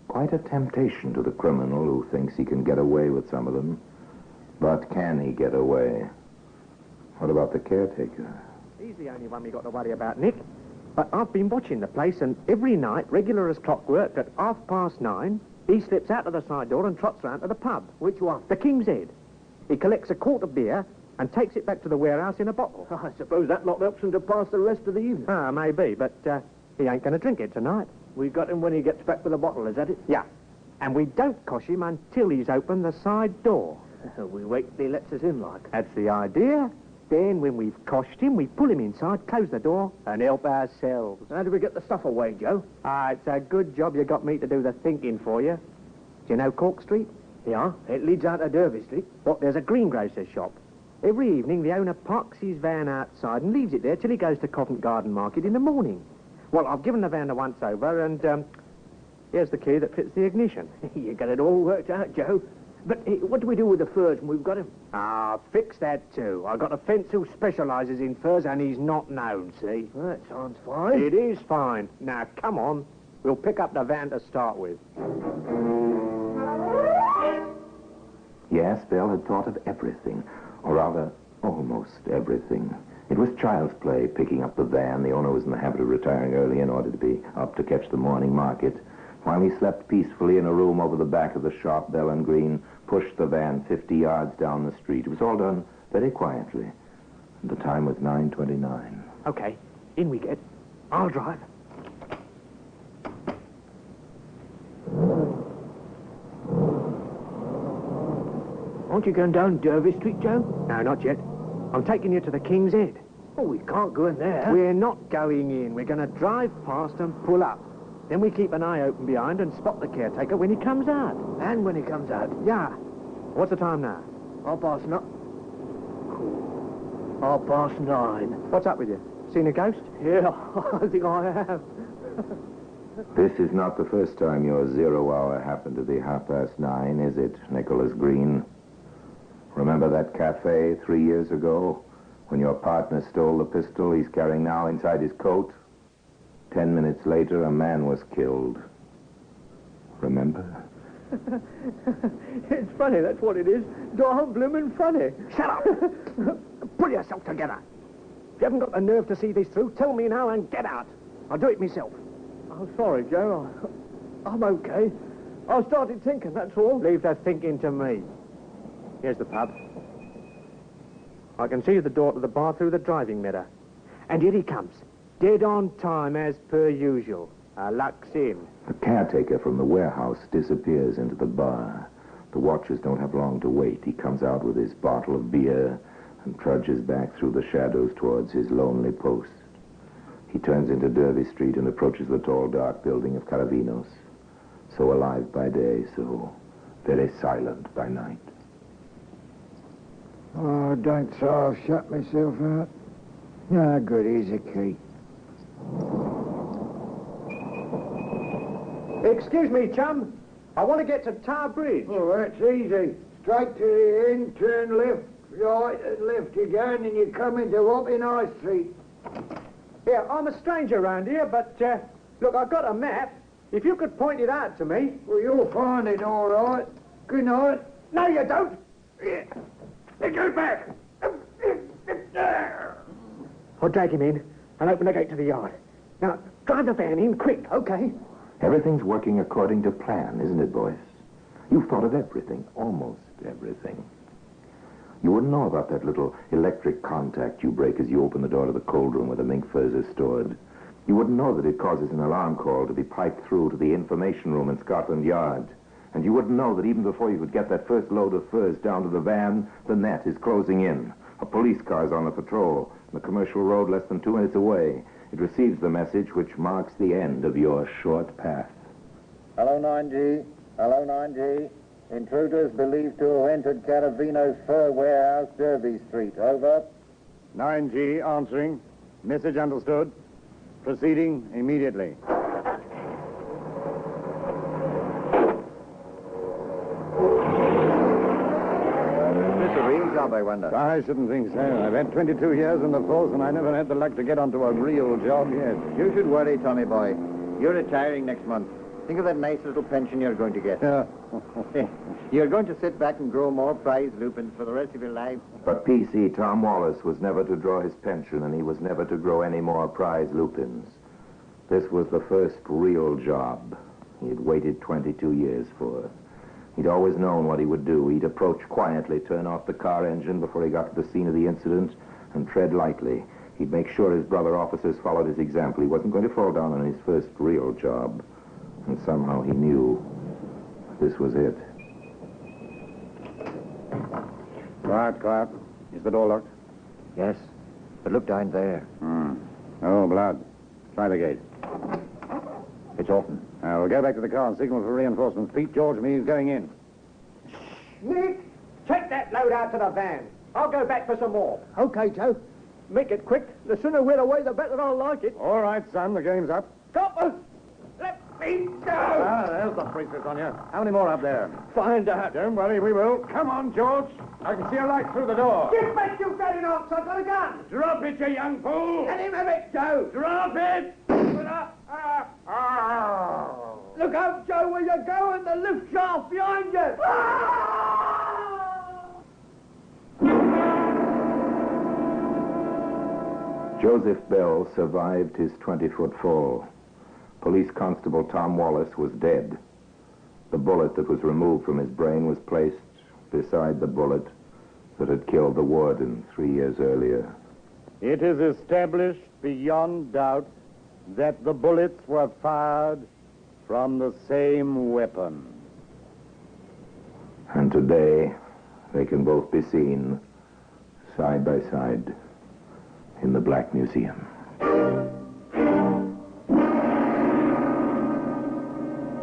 [SPEAKER 15] Quite a temptation to the criminal who thinks he can get away with some of them. But can he get away? What about the caretaker?
[SPEAKER 2] He's the only one we got to worry about, Nick. But I've been watching the place, and every night, regular as clockwork, at 9:30, he slips out of the side door and trots round to the pub. Which one? The King's Head. He collects a quart of beer and takes it back to the warehouse in a bottle.
[SPEAKER 3] I suppose that lot helps him to pass the rest of the evening.
[SPEAKER 2] Ah, maybe, but he ain't going to drink it tonight.
[SPEAKER 3] We got him when he gets back with the bottle, is that it?
[SPEAKER 2] Yeah. And we don't cosh him until he's opened the side door.
[SPEAKER 3] We wait till he lets us in, like.
[SPEAKER 2] That's the idea. Then, when we've coshed him, we pull him inside, close the door, and help ourselves.
[SPEAKER 3] How do we get the stuff away, Joe?
[SPEAKER 2] Ah, it's a good job you got me to do the thinking for you. Do you know Cork Street?
[SPEAKER 3] Yeah, it leads out to Derby Street.
[SPEAKER 2] Well, there's a greengrocer's shop. Every evening, the owner parks his van outside and leaves it there till he goes to Covent Garden Market in the morning. Well, I've given the van a once-over, and here's the key that fits the ignition.
[SPEAKER 3] You got it all worked out, Joe. But what do we do with the furs when we've got him?
[SPEAKER 2] Ah, fix that too. I've got a fence who specialises in furs, and he's not known, see?
[SPEAKER 3] Well, that sounds fine.
[SPEAKER 2] It is fine. Now, come on. We'll pick up the van to start with.
[SPEAKER 15] Yes, Bell had thought of everything, or rather, almost everything. It was child's play picking up the van. The owner was in the habit of retiring early in order to be up to catch the morning market. While he slept peacefully in a room over the back of the shop, Bell and Green pushed the van 50 yards down the street. It was all done very quietly. The time was 9:29.
[SPEAKER 2] Okay, in we get. I'll drive.
[SPEAKER 3] Aren't you going down Derby Street, Joe?
[SPEAKER 2] No, not yet. I'm taking you to the King's Head.
[SPEAKER 3] Oh, we can't go in there.
[SPEAKER 2] We're not going in. We're going to drive past and pull up. Then we keep an eye open behind and spot the caretaker when he comes out.
[SPEAKER 3] And when he comes out?
[SPEAKER 2] Yeah. What's the time now?
[SPEAKER 3] 9:30. 9:30.
[SPEAKER 2] What's up with you? Seen a ghost?
[SPEAKER 3] Yeah, I think I have.
[SPEAKER 15] This is not the first time your 0 hour happened to be 9:30, is it, Nicholas Green? Remember that cafe 3 years ago when your partner stole the pistol he's carrying now inside his coat? 10 minutes later, a man was killed. Remember?
[SPEAKER 3] It's funny, that's what it is. Darn bloomin' funny.
[SPEAKER 2] Shut up! Pull yourself together. If you haven't got the nerve to see this through, tell me now and get out. I'll do it myself.
[SPEAKER 3] I'm sorry, Joe. I'm okay. I started thinking, that's all.
[SPEAKER 2] Leave the thinking to me. Here's the pub. I can see the door to the bar through the driving mirror. And here he comes. Dead on time, as per usual. Luck's in.
[SPEAKER 15] The caretaker from the warehouse disappears into the bar. The watchers don't have long to wait. He comes out with his bottle of beer and trudges back through the shadows towards his lonely post. He turns into Derby Street and approaches the tall, dark building of Caravinos. So alive by day, so very silent by night.
[SPEAKER 11] Oh, don't say I've shut myself out. No good, here's a key.
[SPEAKER 2] Excuse me, chum. I want to get to Tower Bridge.
[SPEAKER 11] Oh, that's easy. Straight to the end, turn left, right, and left again, and you come into Wapping High Street.
[SPEAKER 2] Yeah, I'm a stranger around here, but, look, I've got a map. If you could point it out to me.
[SPEAKER 11] Well, you'll find it all right. Good night.
[SPEAKER 2] No, you don't. Go back. I'll drag him in and open the gate to the yard. Now, drive the van in quick, okay?
[SPEAKER 15] Everything's working according to plan, isn't it, boys? You've thought of everything, almost everything. You wouldn't know about that little electric contact you break as you open the door to the cold room where the mink furs are stored. You wouldn't know that it causes an alarm call to be piped through to the information room in Scotland Yard. And you wouldn't know that even before you could get that first load of furs down to the van, the net is closing in. A police car's on the patrol, on the commercial road less than 2 minutes away. It receives the message which marks the end of your short path.
[SPEAKER 13] Hello, 9G. Hello, 9G. Intruders believed to have entered Caravino's fur warehouse, Derby Street. Over.
[SPEAKER 12] 9G answering. Message understood. Proceeding immediately.
[SPEAKER 13] It's a real job, I wonder.
[SPEAKER 12] I shouldn't think so. I've had 22 years in the force, and I never had the luck to get onto a real job yet.
[SPEAKER 13] You should worry, Tommy boy. You're retiring next month. Think of that nice little pension you're going to get.
[SPEAKER 12] Yeah.
[SPEAKER 13] You're going to sit back and grow more prize lupins for the rest of your life.
[SPEAKER 15] But PC Tom Wallace was never to draw his pension, and he was never to grow any more prize lupins. This was the first real job he had waited 22 years for. He'd always known what he would do. He'd approach quietly, turn off the car engine before he got to the scene of the incident, and tread lightly. He'd make sure his brother officers followed his example. He wasn't going to fall down on his first real job. And somehow he knew this was it.
[SPEAKER 12] Quiet, quiet. Is the door locked?
[SPEAKER 13] Yes, but look down there.
[SPEAKER 12] Oh, blood. Try the gate.
[SPEAKER 13] It's open.
[SPEAKER 12] We'll go back to the car and signal for reinforcements. Pete George and me is going in.
[SPEAKER 2] Nick, take that load out to the van. I'll go back for some more.
[SPEAKER 11] Okay, Joe.
[SPEAKER 2] Make it quick. The sooner we're away, the better I'll like it.
[SPEAKER 12] All right, son. The game's up.
[SPEAKER 2] Coppers! Let me go!
[SPEAKER 12] There's the priestess on you. How many more up there?
[SPEAKER 2] Find out.
[SPEAKER 12] Don't worry, we will. Come on, George. I can see a light through the door.
[SPEAKER 2] Get back, you bloody ox! I've got a gun!
[SPEAKER 12] Drop it, you young fool!
[SPEAKER 2] Let him have it, Joe!
[SPEAKER 12] Drop it!
[SPEAKER 2] Look out, Joe, where you're going. The lift shaft behind you.
[SPEAKER 15] Joseph Bell survived his 20-foot fall. Police Constable Tom Wallace was dead. The bullet that was removed from his brain was placed beside the bullet that had killed the warden 3 years earlier.
[SPEAKER 12] It is established beyond doubt that the bullets were fired from the same weapon.
[SPEAKER 15] And today, they can both be seen side by side in the Black Museum.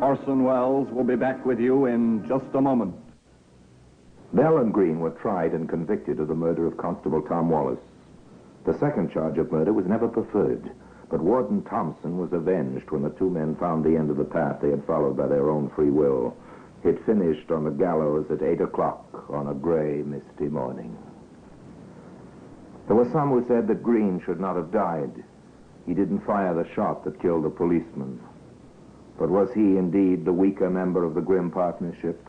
[SPEAKER 7] Orson Welles will be back with you in just a moment.
[SPEAKER 15] Bell and Green were tried and convicted of the murder of Constable Tom Wallace. The second charge of murder was never preferred, but Warden Thompson was avenged when the two men found the end of the path they had followed by their own free will. It finished on the gallows at 8 o'clock on a gray, misty morning. There were some who said that Green should not have died. He didn't fire the shot that killed the policeman. But was he indeed the weaker member of the grim partnership?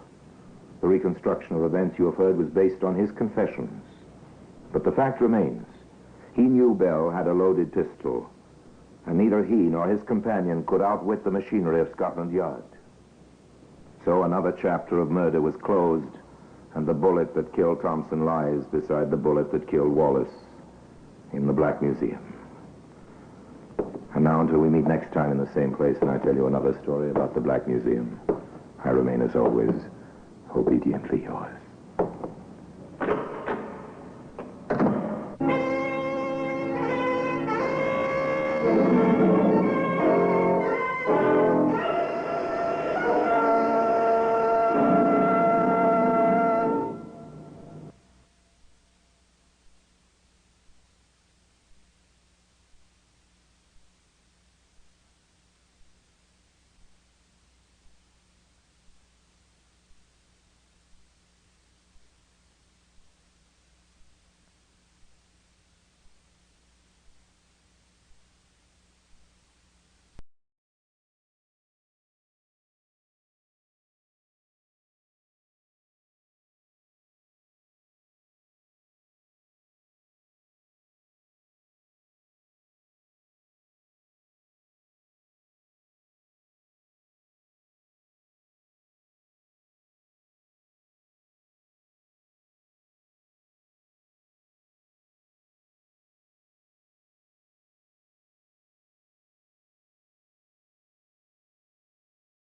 [SPEAKER 15] The reconstruction of events you have heard was based on his confessions. But the fact remains, he knew Bell had a loaded pistol, and neither he nor his companion could outwit the machinery of Scotland Yard. So another chapter of murder was closed, and the bullet that killed Thompson lies beside the bullet that killed Wallace in the Black Museum. And now, until we meet next time in the same place and I tell you another story about the Black Museum, I remain, as always, obediently yours.